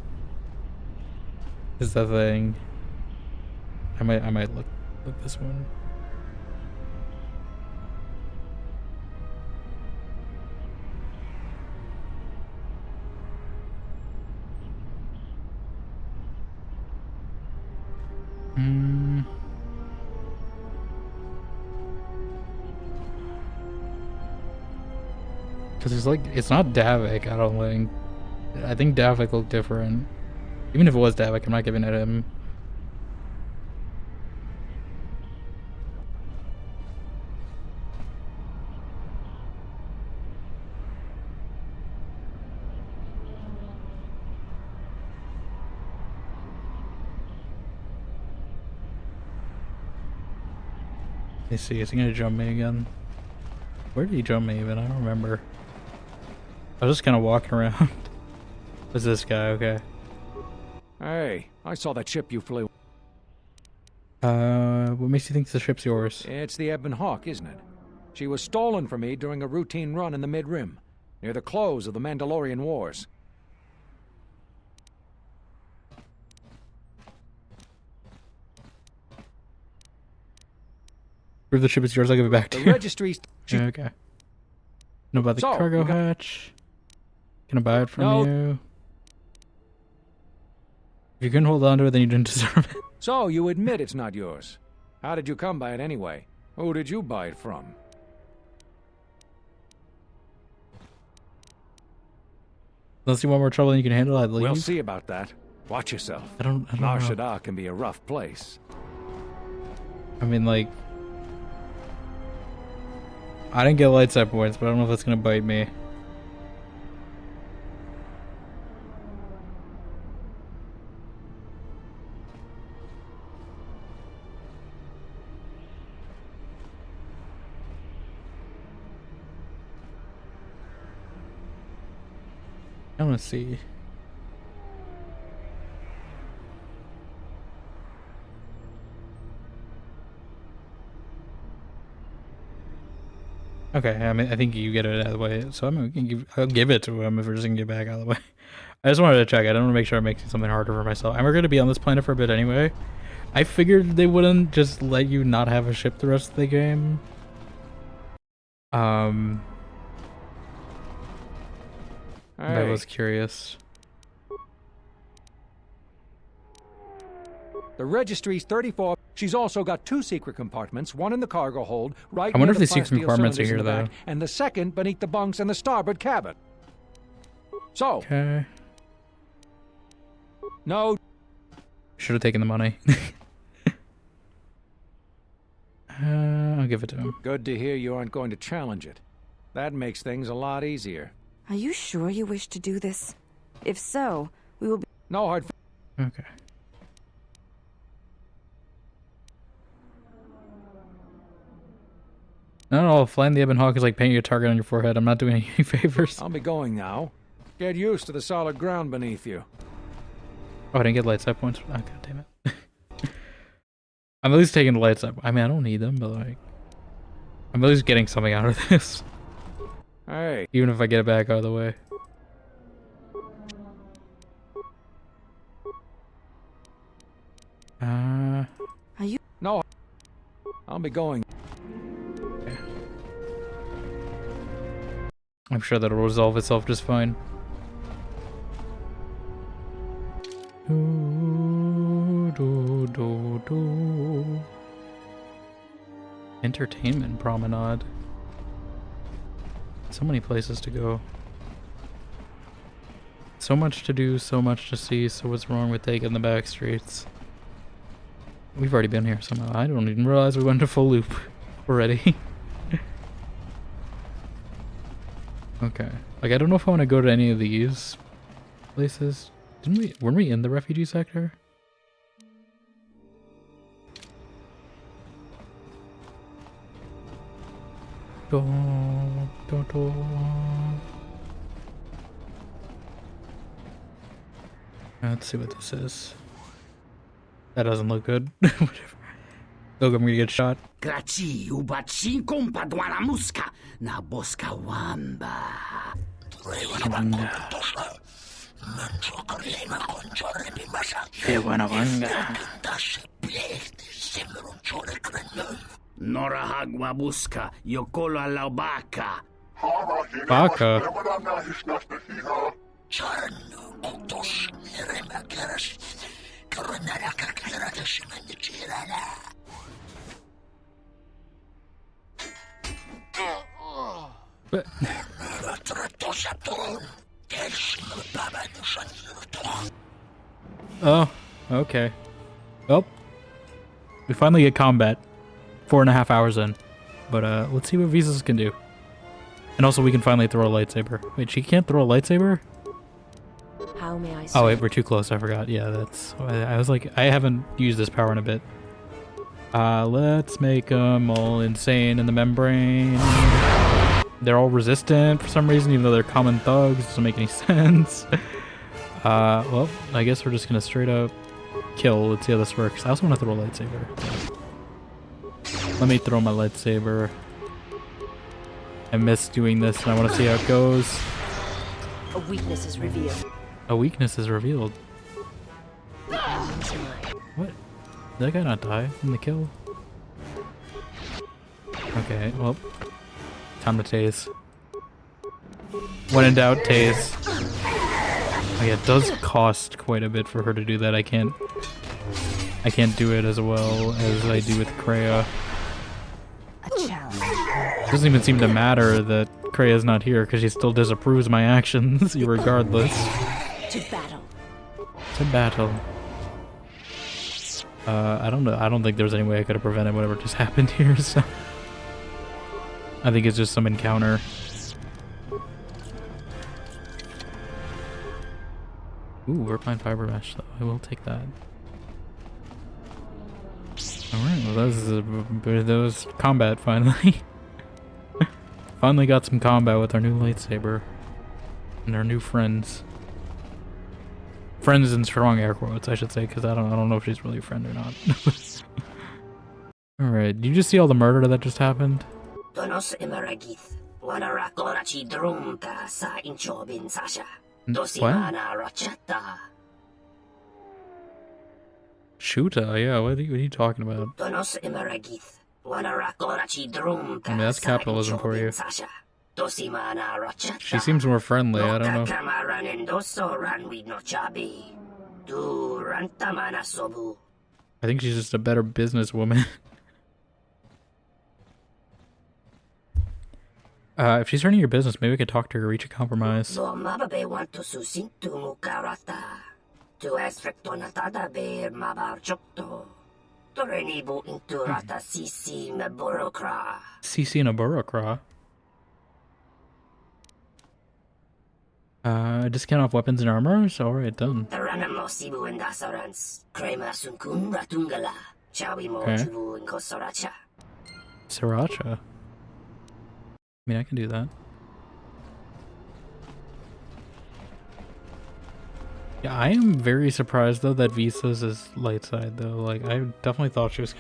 Is the thing. I might look this one. Because it's like, it's not Davik, I don't think. I think Davik looked different. Even if it was Davik, I'm not giving it to him. Let's see, is he gonna jump me again? Where did he jump me even? I don't remember. I was just kind of walking around. Who's this guy? Okay. Hey, I saw that ship you flew. What makes you think the ship's yours? It's the Ebon Hawk, isn't it? She was stolen from me during a routine run in the Mid-Rim, near the close of the Mandalorian Wars. Prove the ship is yours, I'll give it back to The you. registry's... Yeah, okay. Know about the cargo hatch. Can I buy it from you? If you couldn't hold on to it, then you didn't deserve it. So, you admit it's not yours. How did you come by it anyway? Who did you buy it from? Unless you want more trouble than you can handle, I'd leave. We'll see about that. Watch yourself. I don't Nar know. Shaddaa can be a rough place. I mean, like, I didn't get light side points, but I don't know if that's gonna bite me. I want to see. Okay, I mean, I think you get it out of the way, so I'll give it to him if we're just gonna get back out of the way. I just wanted to check. I don't want to make sure I'm making something harder for myself. And we're gonna be on this planet for a bit anyway. I figured they wouldn't just let you not have a ship the rest of the game. I was curious. The registry's 34. She's also got 2 secret compartments, one in the cargo hold, right I wonder near if the these secret steel compartments are cylinders in here, the though. back, and the second beneath the bunks in the starboard cabin. So. Okay. No. Should have taken the money. I'll give it to him. Good to hear you aren't going to challenge it. That makes things a lot easier. Are you sure you wish to do this? If so, we will be... No hard... Okay. Not at all. Flying the Ebon Hawk is like painting a target on your forehead. I'm not doing any favors. I'll be going now. Get used to the solid ground beneath you. Oh, I didn't get light side points. Oh, god damn it. I'm at least taking the light side. I mean, I don't need them, but like, I'm at least getting something out of this. Hey. Even if I get it back out of the way. Are you? No. I'll be going. Okay. I'm sure that'll resolve itself just fine. Entertainment promenade. So many places to go. So much to do, so much to see, so what's wrong with taking the back streets? We've already been here somehow. I don't even realize we went to full loop already. Okay. Like, I don't know if I want to go to any of these places. Weren't we in the refugee sector? Let's see what this is. That doesn't look good. Whatever. Look, I'm gonna get shot. Graci ubaci kompadwana muska na boska wamba. Norahagwa buska yokolo alaubaka. Baka. But oh, okay. Well, we finally get combat. 4.5 hours in. But let's see what Visas can do. And also we can finally throw a lightsaber. Wait, she can't throw a lightsaber? How may I Oh wait, we're too close, I forgot. Yeah, that's... I was like, I haven't used this power in a bit. Let's make them all insane in the membrane. They're all resistant for some reason, even though they're common thugs. Doesn't make any sense. Well, I guess we're just gonna straight up kill. Let's see how this works. I also want to throw a lightsaber. Let me throw my lightsaber. I miss doing this and I want to see how it goes. A weakness is revealed. A weakness is revealed. What? Did that guy not die from the kill? Okay, well. Time to tase. When in doubt, tase. Oh yeah, it does cost quite a bit for her to do that. I can't do it as well as I do with Kreia. A challenge. It doesn't even seem to matter that Kreia's not here because she still disapproves my actions regardless. To battle. To battle. I don't know. I don't think there's any way I could have prevented whatever just happened here, so... I think it's just some encounter. Ooh, we're playing fiber mesh, though. I will take that. Alright, well that was combat, finally. Finally got some combat with our new lightsaber. And our new friends. Friends in strong air quotes, I should say, because I don't know if she's really a friend or not. Alright, did you just see all the murder that just happened? What? Shuta, yeah, what are you talking about? I mean, that's capitalism for you. She seems more friendly, I don't know. I think she's just a better businesswoman. If she's running your business, maybe we could talk to her, reach a compromise. CC and a bureaucrat? Discount off weapons and armor? So, alright, done. Okay. Sriracha. I mean, I can do that. Yeah, I am very surprised, though, that Visa's is light side, though. Like, I definitely thought she was...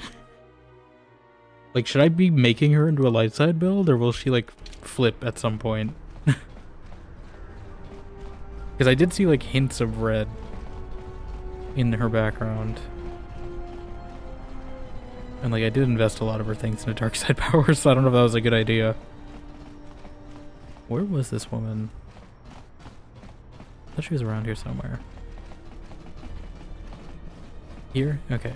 Like, should I be making her into a light side build, or will she, like, flip at some point? Because I did see, like, hints of red in her background. And, like, I did invest a lot of her things in a dark side power, so I don't know if that was a good idea. Where was this woman? I thought she was around here somewhere. Here? Okay.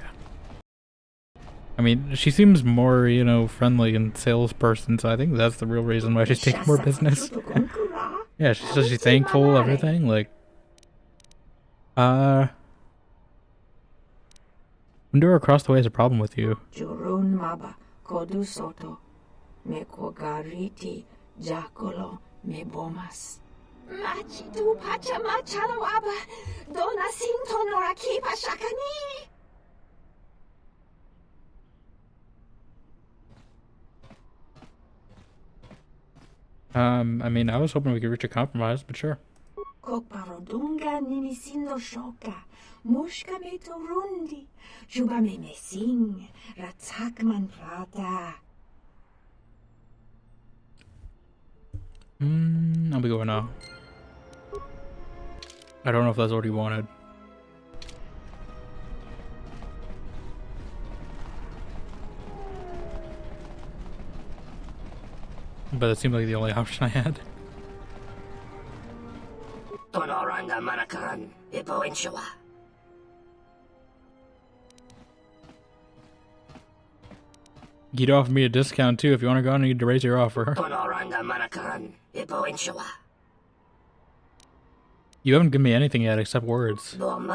I mean, she seems more, you know, friendly and salesperson, so I think that's the real reason why she's taking more business. Yeah, she says she's thankful, everything, like... Window across the way has a problem with you. I mean, I was hoping we could reach a compromise, but sure. I'll be going now. I don't know if that's what he wanted. But it seemed like the only option I had. You'd offer me a discount too. If you want to go on, you need to raise your offer. You haven't given me anything yet except words. You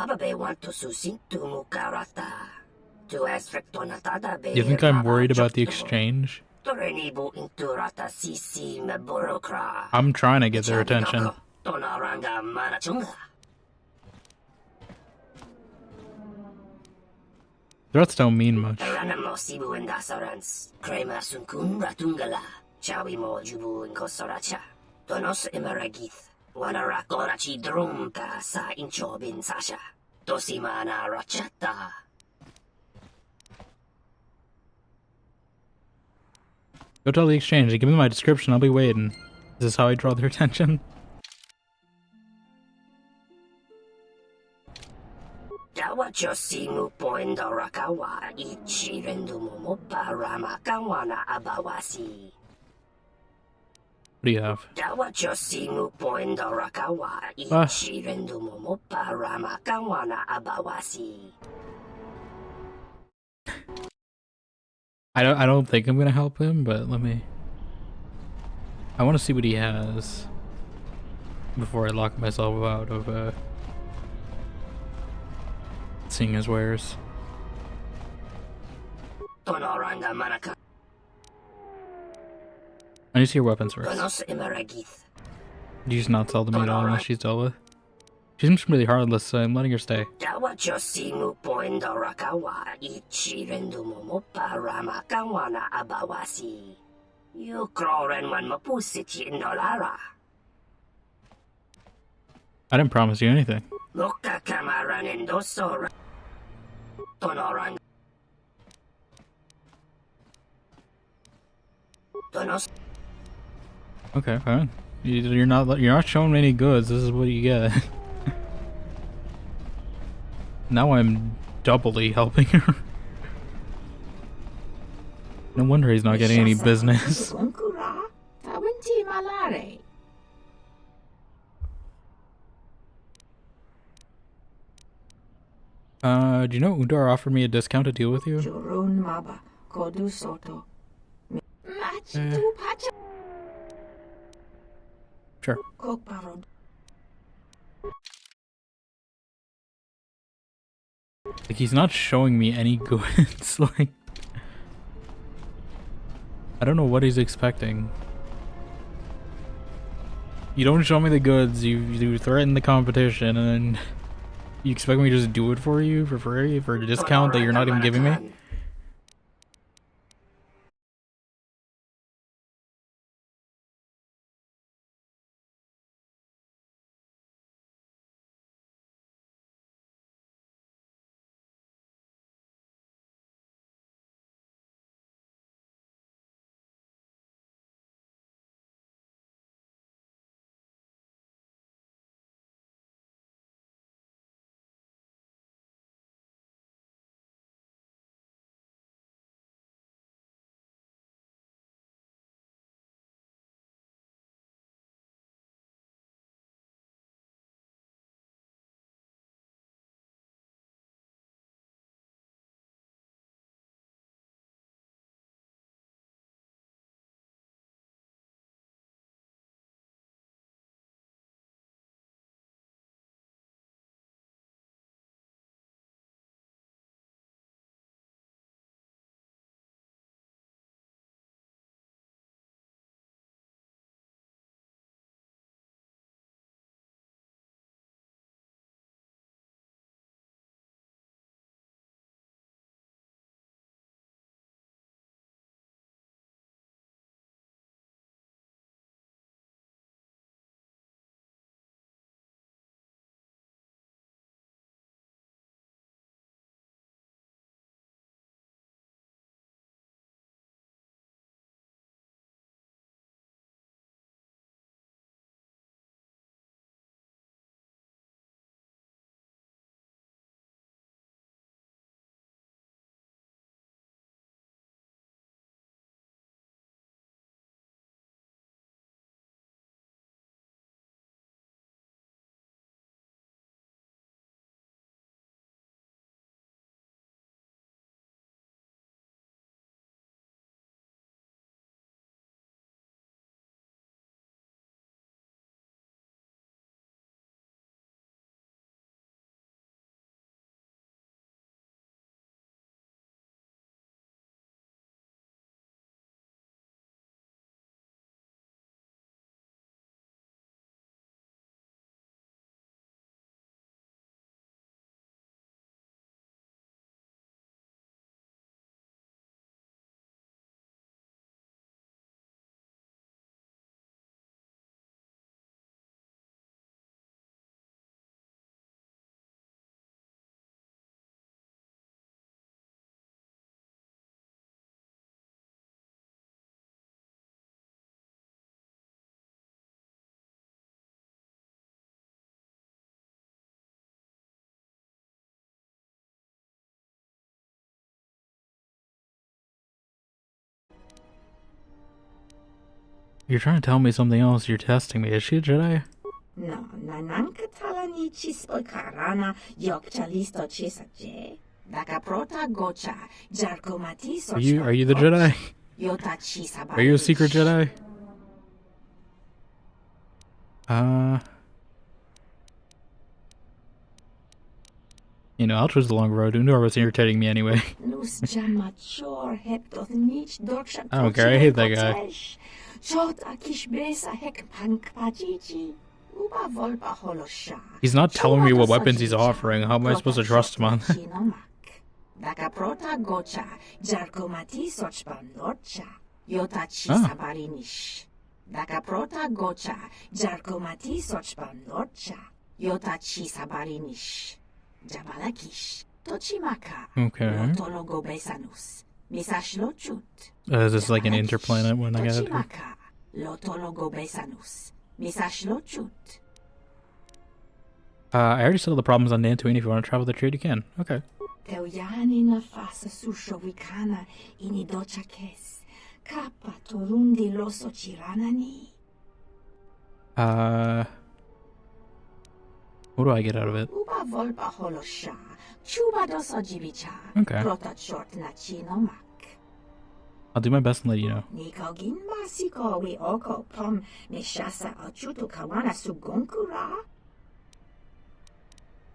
think I'm worried about the exchange? I'm trying to get their attention. Threats don't mean much. Go tell the exchange. Give me my description. I'll be waiting. Is this how I draw their attention? What do you have? I don't think I'm gonna help him, but let me... I want to see what he has before I lock myself out of seeing his wares. I need to see your weapons first. Do you just not sell them at all unless she's dealt with? She seems really heartless, so I'm letting her stay. I didn't promise you anything. Okay, fine. You're not showing me any goods. This is what you get. Now I'm doubly helping her. No wonder he's not getting any business. Do you know Undar offered me a discount to deal with you? Sure. Like, he's not showing me any goods. Like, I don't know what he's expecting. You don't show me the goods, you threaten the competition, and then you expect me to just do it for you for free for a discount that you're not even giving me? You're trying to tell me something else. You're testing me. Is she a Jedi? No, nanankatalani chispokarana yokchalisto chisaje. Dakaprota gocha jarkomati socha. Are you the Jedi? Are you a secret Jedi? You know, I'll choose the long road. Undar was irritating me anyway. I don't care, I hate that guy. He's not telling me what weapons he's offering. How am I supposed to trust him on that? Okay. Is this like an interplanet one I gotta do? I already saw the problems on Dantooine. If you want to travel the trade, you can. Okay. What do I get out of it? Okay. I'll do my best and let you know.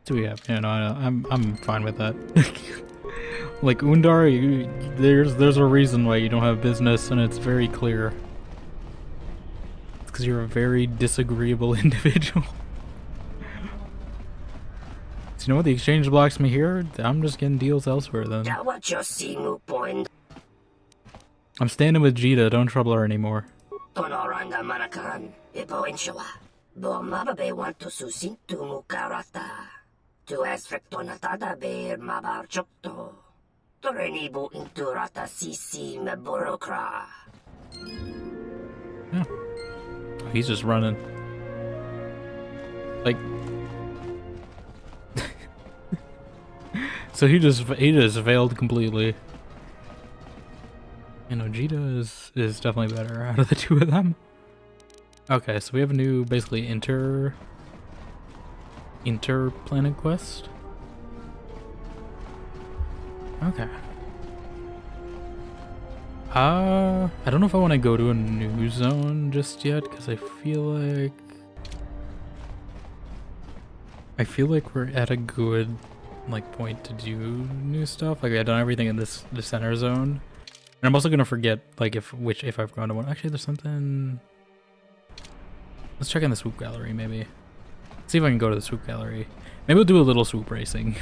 So yeah, no, I'm fine with that. Like Undar, there's a reason why you don't have business, and it's very clear. It's because you're a very disagreeable individual. So you know what? The exchange blocks me here. I'm just getting deals elsewhere then. I'm standing with Jita. Don't trouble her anymore. Yeah. Oh, he's just running. Like so he just failed completely. You know, Jita is definitely better out of the two of them. Okay, so we have a new basically interplanet quest. Okay. I don't know if I want to go to a new zone just yet, because I feel like we're at a good point to do new stuff. Like I've done everything in the center zone, and I'm also gonna forget like if I've gone to one. Actually, there's something. Let's check in the swoop gallery maybe. See if I can go to the swoop gallery. Maybe we'll do a little swoop racing.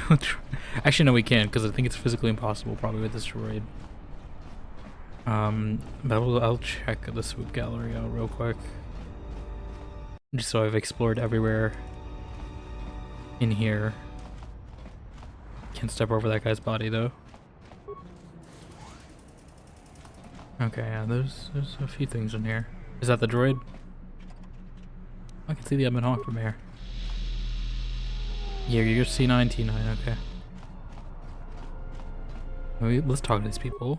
Actually, no, we can't because I think it's physically impossible probably with this droid. But I'll check the swoop gallery out real quick, just so I've explored everywhere in here. Can't step over that guy's body though. Okay, yeah, there's a few things in here. Is that the droid? I can see the Ebon Hawk from here. Yeah, you're C9, T9, okay. Let's talk to these people.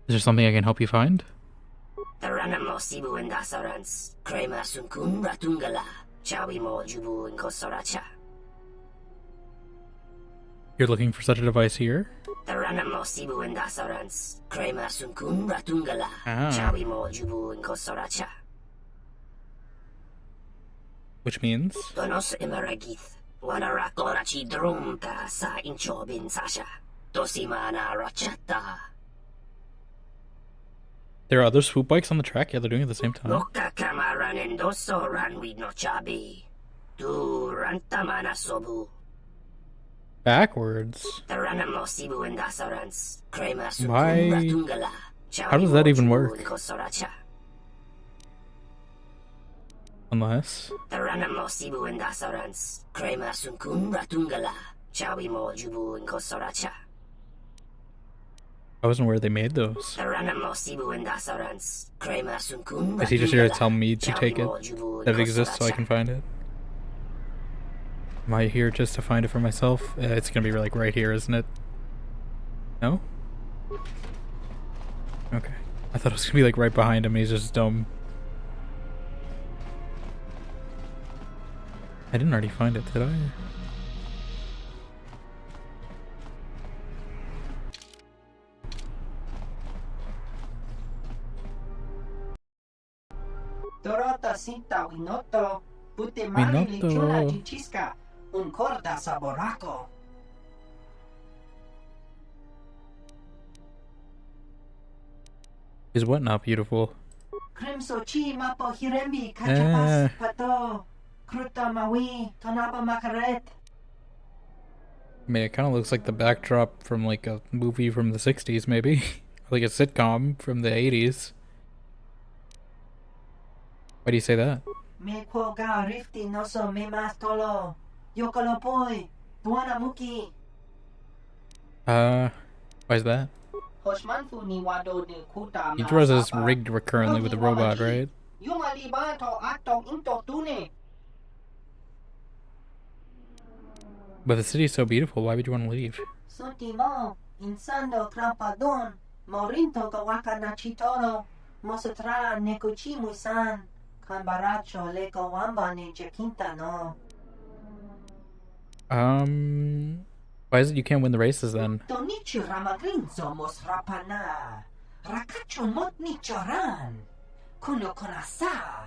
Is there something I can help you find? You're looking for such a device here? Which means? There are other swoop bikes on the track? Yeah, they're doing it at the same time. Backwards? Why? How does that even work? Unless? I wasn't aware they made those. Is he just here to tell me to take it? That it exists so I can find it? Am I here just to find it for myself? It's gonna be like right here, isn't it? No? Okay. I thought it was gonna be like right behind him. He's just dumb. I didn't already find it, did I? Dorota cinta winoto, pute mari lichuna jichisca, un corda saboraco. Is what not beautiful? Crimso chi mapo hirembi kachapas pato, kruta mawi, tonaba makaret. I mean, it kind of looks like the backdrop from like a movie from the 60s, maybe. Like a sitcom from the 80s. Why do you say that? Me quoga rifti noso me mastolo, yokolopoi, duana muki. Why is that? He draws this rigged recurrently with the robot, right? But the city's so beautiful, why would you want to leave? Sotimo, insando crampadon, morinto kawaka na chitoro, mosotra nekuchimu san, kambaracho leko wamba ne jakinta no. Why is it you can't win the races then? Tonichi ramagrinzo mos rapana, rakacho mot nichoran, kuno konasa.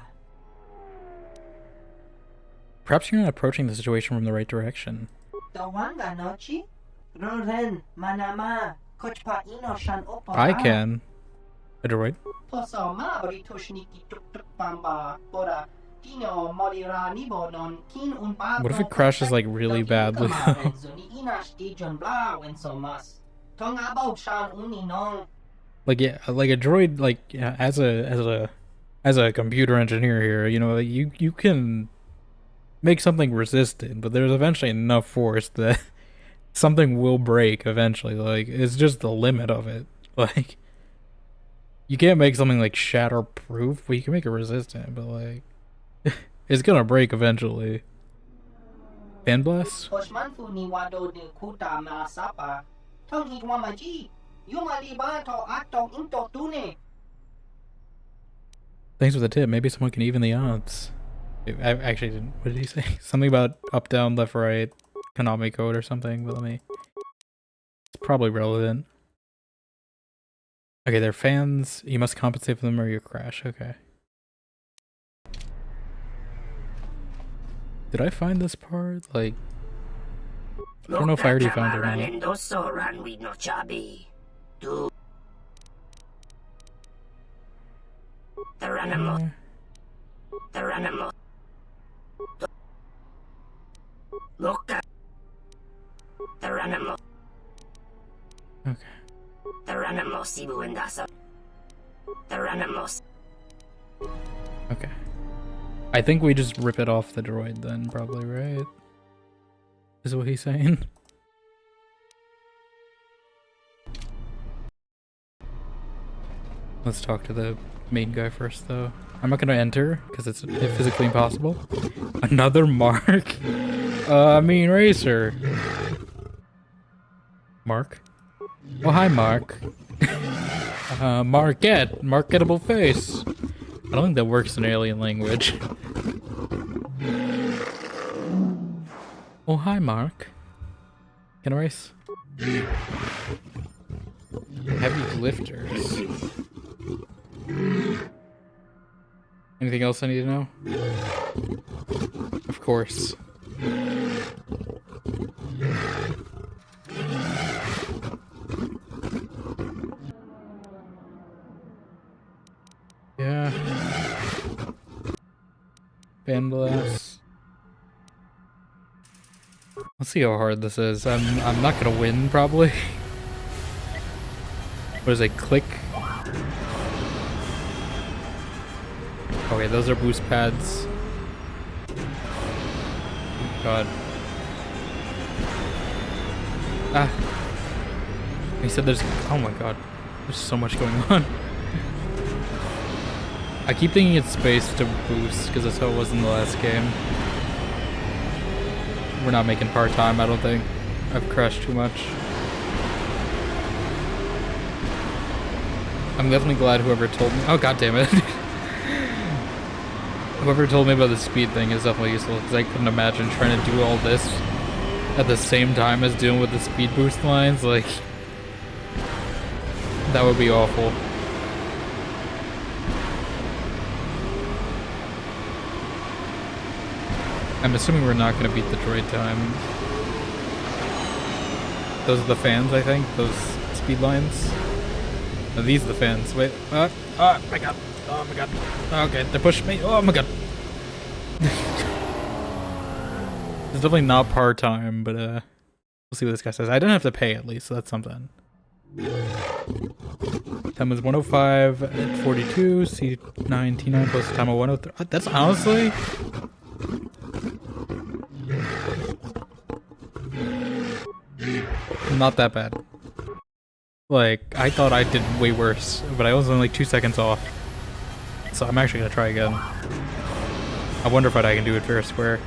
Perhaps you're not approaching the situation from the right direction. Dawanga nochi, roren manama, kochpa ino shan opa. I can. A droid? Poso ma britoshniki tuk tuk bamba, bora. What if it crashes like really badly? Like yeah, like a droid, like yeah, as a computer engineer here, you know, you can make something resistant, but there's eventually enough force that something will break eventually. Like it's just the limit of it. Like you can't make something like shatterproof, but you can make it resistant, but like it's gonna break eventually. Fan blast? Thanks for the tip. Maybe someone can even the odds. I actually didn't. What did he say? Something about up, down, left, right, Konami code or something, but let me. It's probably relevant. Okay, they're fans. You must compensate for them or you crash. Okay. Did I find this part? Like, I don't know if I already found it or Okay. I think we just rip it off the droid then, probably, right? Is what he's saying? Let's talk to the main guy first, though. I'm not gonna enter, because it's physically impossible. Another Mark? Mean Racer. Mark? Oh, hi, Mark. Marquette. Marketable face. I don't think that works in alien language. Oh, hi, Mark. Can I race? Heavy lifters. Anything else I need to know? Of course. Yeah. Fan blast. Let's see how hard this is. I'm not gonna win probably. What is it? Click. Okay, those are boost pads. God. Ah. He said there's. Oh my god. There's so much going on. I keep thinking it's space to boost because that's how it was in the last game. We're not making part-time, I don't think. I've crashed too much. I'm definitely glad whoever told me. Oh, god damn it. Whoever told me about the speed thing is definitely useful because I couldn't imagine trying to do all this at the same time as dealing with the speed boost lines. Like, that would be awful. I'm assuming we're not going to beat the droid time. Those are the fans, I think. Those speed lines. No, these are the fans. Wait. Oh my god. Oh my god. Okay, they pushed me. Oh my god. It's definitely not part time, but we'll see what this guy says. I didn't have to pay at least, so that's something. Time was 105 at 42. C9 T9 plus time of 103. That's honestly. Not that bad. Like, I thought I did way worse, but I was only like 2 seconds off. So I'm actually gonna try again. I wonder if I can do it fair square.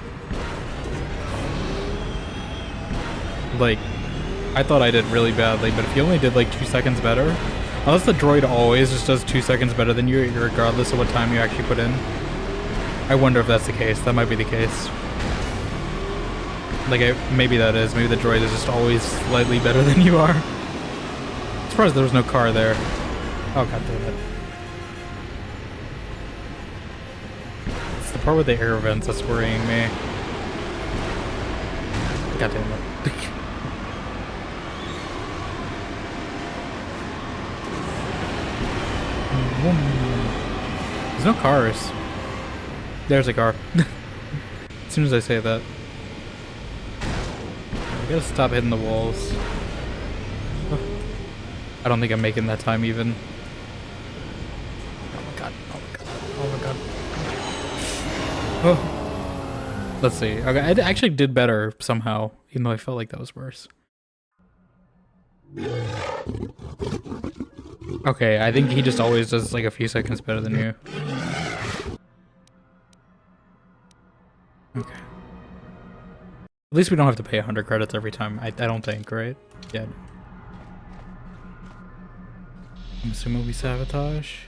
Like, I thought I did really badly, but if you only did like 2 seconds better, unless the droid always just does 2 seconds better than you, regardless of what time you actually put in. I wonder if that's the case. That might be the case. Like, maybe that is. Maybe the droid is just always slightly better than you are. I'm surprised there was no car there. Oh, god damn it. It's the part with the air vents that's worrying me. God damn it. There's no cars. There's a car. As soon as I say that. I gotta stop hitting the walls. I don't think I'm making that time even. Oh my god, oh my god, oh my god. Oh. Let's see. Okay, I actually did better somehow, even though I felt like that was worse. Okay, I think he just always does like a few seconds better than you. Okay. At least we don't have to pay 100 credits every time. I don't think, right? Yeah. I'm assuming it'll be sabotage.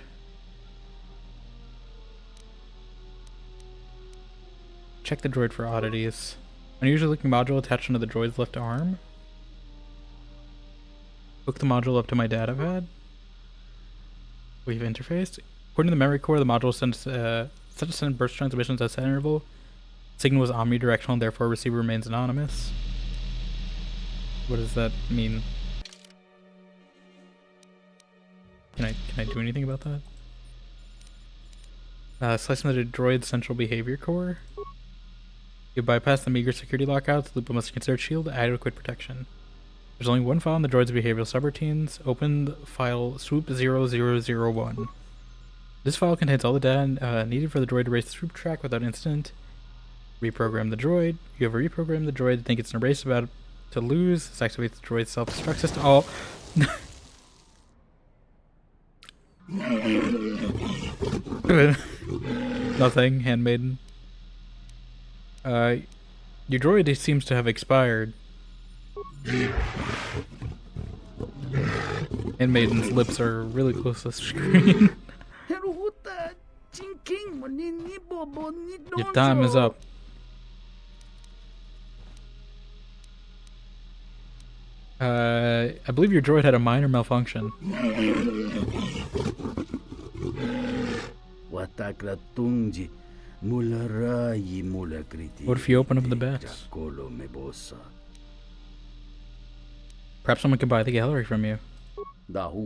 Check the droid for oddities. Unusual looking module attached onto the droid's left arm. Hook the module up to my data pad. We've interfaced. According to the memory core, the module sends set to send burst transmissions at set interval. Signal is omnidirectional, therefore receiver remains anonymous. What does that mean? Can I do anything about that? Slicing the droid's central behavior core. You bypass the meager security lockouts. The loop must consider shield adequate protection. There's only one file in the droid's behavioral subroutines. Open the file swoop 0001. This file contains all the data needed for the droid to erase the swoop track without incident. Reprogram the droid. You have reprogrammed the droid to think it's an erase about to lose. This activates the droid's self-destruct system. Oh. Nothing, handmaiden. Your droid seems to have expired. Handmaiden's lips are really close to the screen. Your time is up. I believe your droid had a minor malfunction. What if you open up the bats? Perhaps someone can buy the gallery from you. I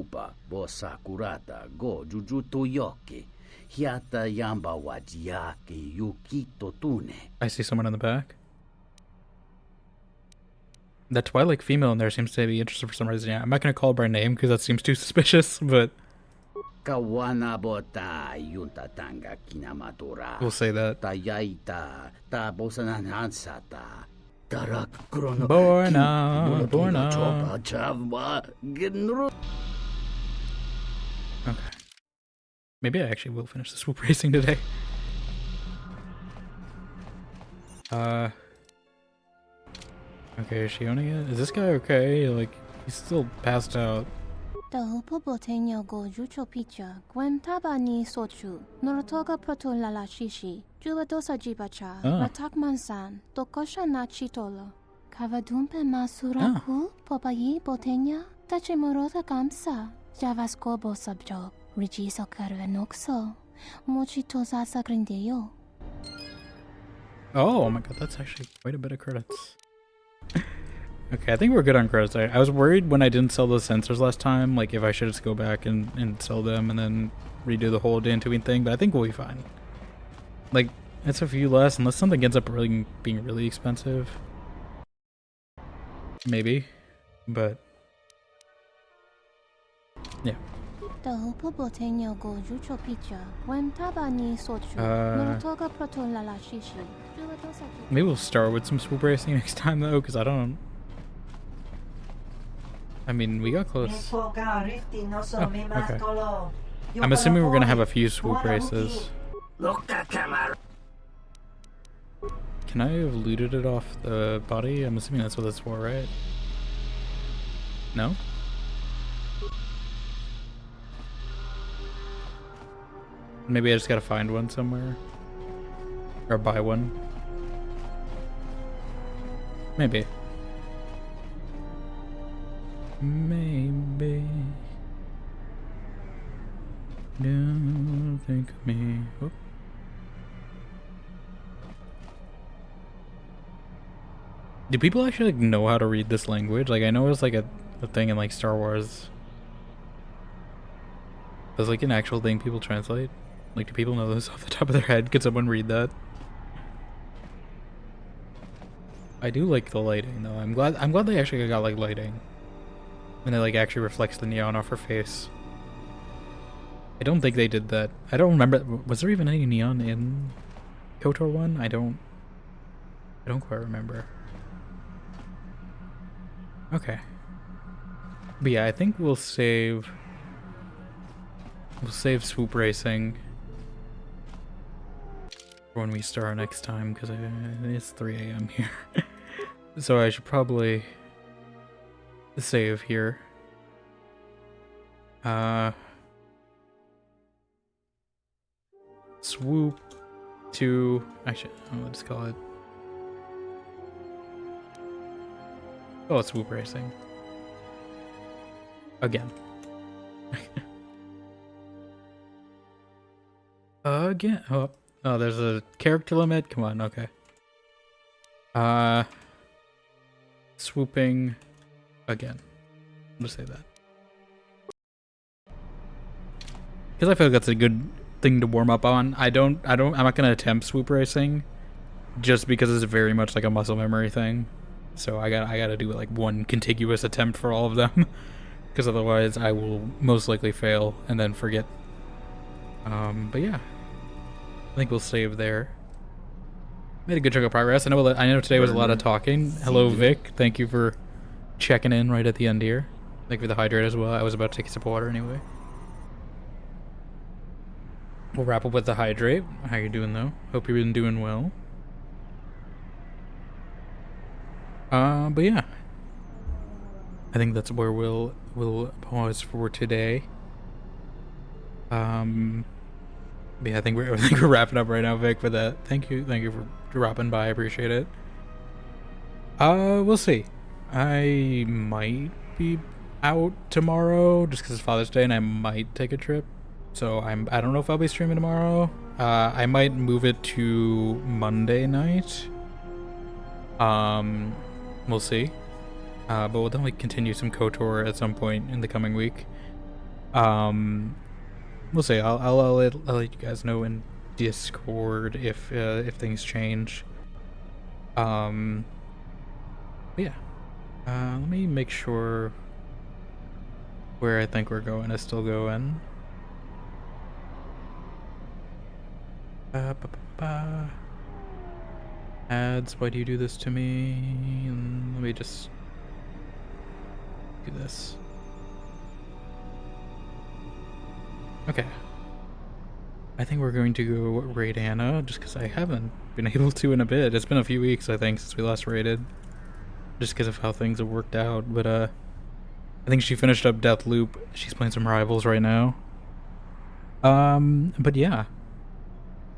see someone in the back. That Twilight female in there seems to be interested for some reason. Yeah, I'm not going to call her by name because that seems too suspicious, but we'll say that. Okay. Maybe I actually will finish the swoop racing today. Okay, is she owning it? Is this guy okay? Like, he's still passed out. The Popotenyo go Jucho Picha, Gwen Tabani Sochu, Norotoga Proto Lala Shishi, Jubadosa Jibacha, Ratak Mansan, Tokosha Nachitolo, Kavadumpe Masuraku, Popayi Botenya, Tachimorota Kamsa, Javaskobo Subjob, Rigiso Karvenoxo, Mochitoza Sagrindeyo. Oh my god, that's actually quite a bit of credits. Okay, I think we're good on credits. I was worried when I didn't sell those sensors last time, like if I should just go back and sell them and then redo the whole Dantooine thing, but I think we'll be fine. Like, it's a few less, unless something ends up really being really expensive. Maybe, but yeah. Maybe we'll start with some swoop racing next time though, because I don't. I mean, we got close. Oh, okay. I'm assuming we're gonna have a few swoop races. Can I have looted it off the body? I'm assuming that's what that's for, right? No? Maybe I just gotta find one somewhere. Or buy one. Maybe. Maybe. Don't think of me. Oh. Do people actually like know how to read this language? Like I know it's like a thing in like Star Wars. That's like an actual thing people translate. Like do people know this off the top of their head? Could someone read that? I do like the lighting though. I'm glad they actually got like lighting. And it like actually reflects the neon off her face. I don't think they did that. I don't remember. Was there even any neon in KOTOR 1? I don't quite remember. Okay. But yeah, I think we'll save swoop racing for when we start next time, because it's 3 AM here. So I should probably save here. Swoop to actually I'll just call it. Oh, it's swoop racing. Again. Again. Oh, there's a character limit. Come on, okay. Swooping again. I'm gonna say that. Because I feel like that's a good thing to warm up on. I'm not gonna attempt swoop racing just because it's very much like a muscle memory thing. So I gotta do like one contiguous attempt for all of them, because otherwise I will most likely fail and then forget. But yeah, I think we'll save there. Made a good chunk of progress. I know today was a lot of talking. Hello Vic, thank you for checking in right at the end here. Thank you for the hydrate as well. I was about to take a sip of water anyway. We'll wrap up with the hydrate. How you doing though? Hope you've been doing well. But yeah, I think that's where we'll pause for today. But yeah, I think we're wrapping up right now, Vic. For that, thank you for dropping by. I appreciate it. We'll see. I might be out tomorrow just because it's Father's Day, and I might take a trip. So I don't know if I'll be streaming tomorrow. I might move it to Monday night. We'll see. But we'll definitely continue some KOTOR at some point in the coming week. We'll see. I'll let you guys know in Discord if things change. But yeah. Let me make sure where I think we're going is still going. Ads, why do you do this to me? And let me just do this. Okay. I think we're going to go raid Anna, just because I haven't been able to in a bit. It's been a few weeks, I think, since we last raided. Just because of how things have worked out. But, I think she finished up Deathloop. She's playing some Rivals right now. But yeah.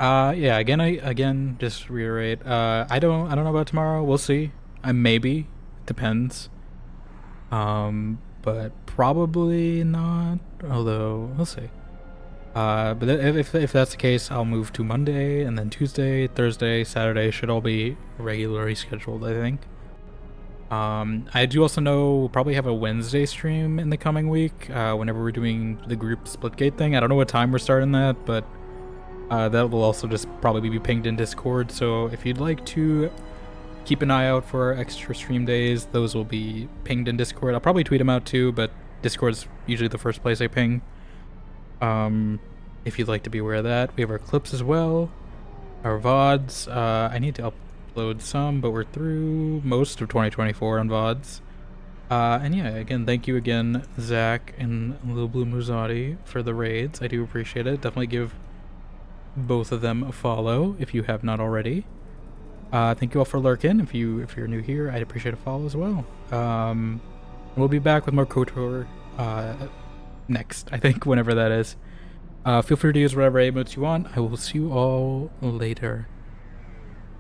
Yeah, again, just to reiterate, I don't know about tomorrow. We'll see. Maybe. Depends. But probably not. Although, we'll see. But if that's the case, I'll move to Monday, and then Tuesday, Thursday, Saturday should all be regularly scheduled, I think. I do also know we'll probably have a Wednesday stream in the coming week, whenever we're doing the group Splitgate thing. I don't know what time we're starting that, but that will also just probably be pinged in Discord, so if you'd like to keep an eye out for our extra stream days, those will be pinged in Discord. I'll probably tweet them out too, but Discord's usually the first place I ping. If you'd like to be aware of that. We have our clips as well, our VODs. I need to upload some, but we're through most of 2024 on VODs. And yeah, again, thank you again, Zach and Lil Blue Muzati, for the raids. I do appreciate it. Definitely give both of them a follow if you have not already. Thank you all for lurking. If you're new here, I'd appreciate a follow as well. We'll be back with more KOTOR next, I think, whenever that is. Feel free to use whatever emotes you want. I will see you all later.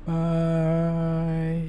Bye.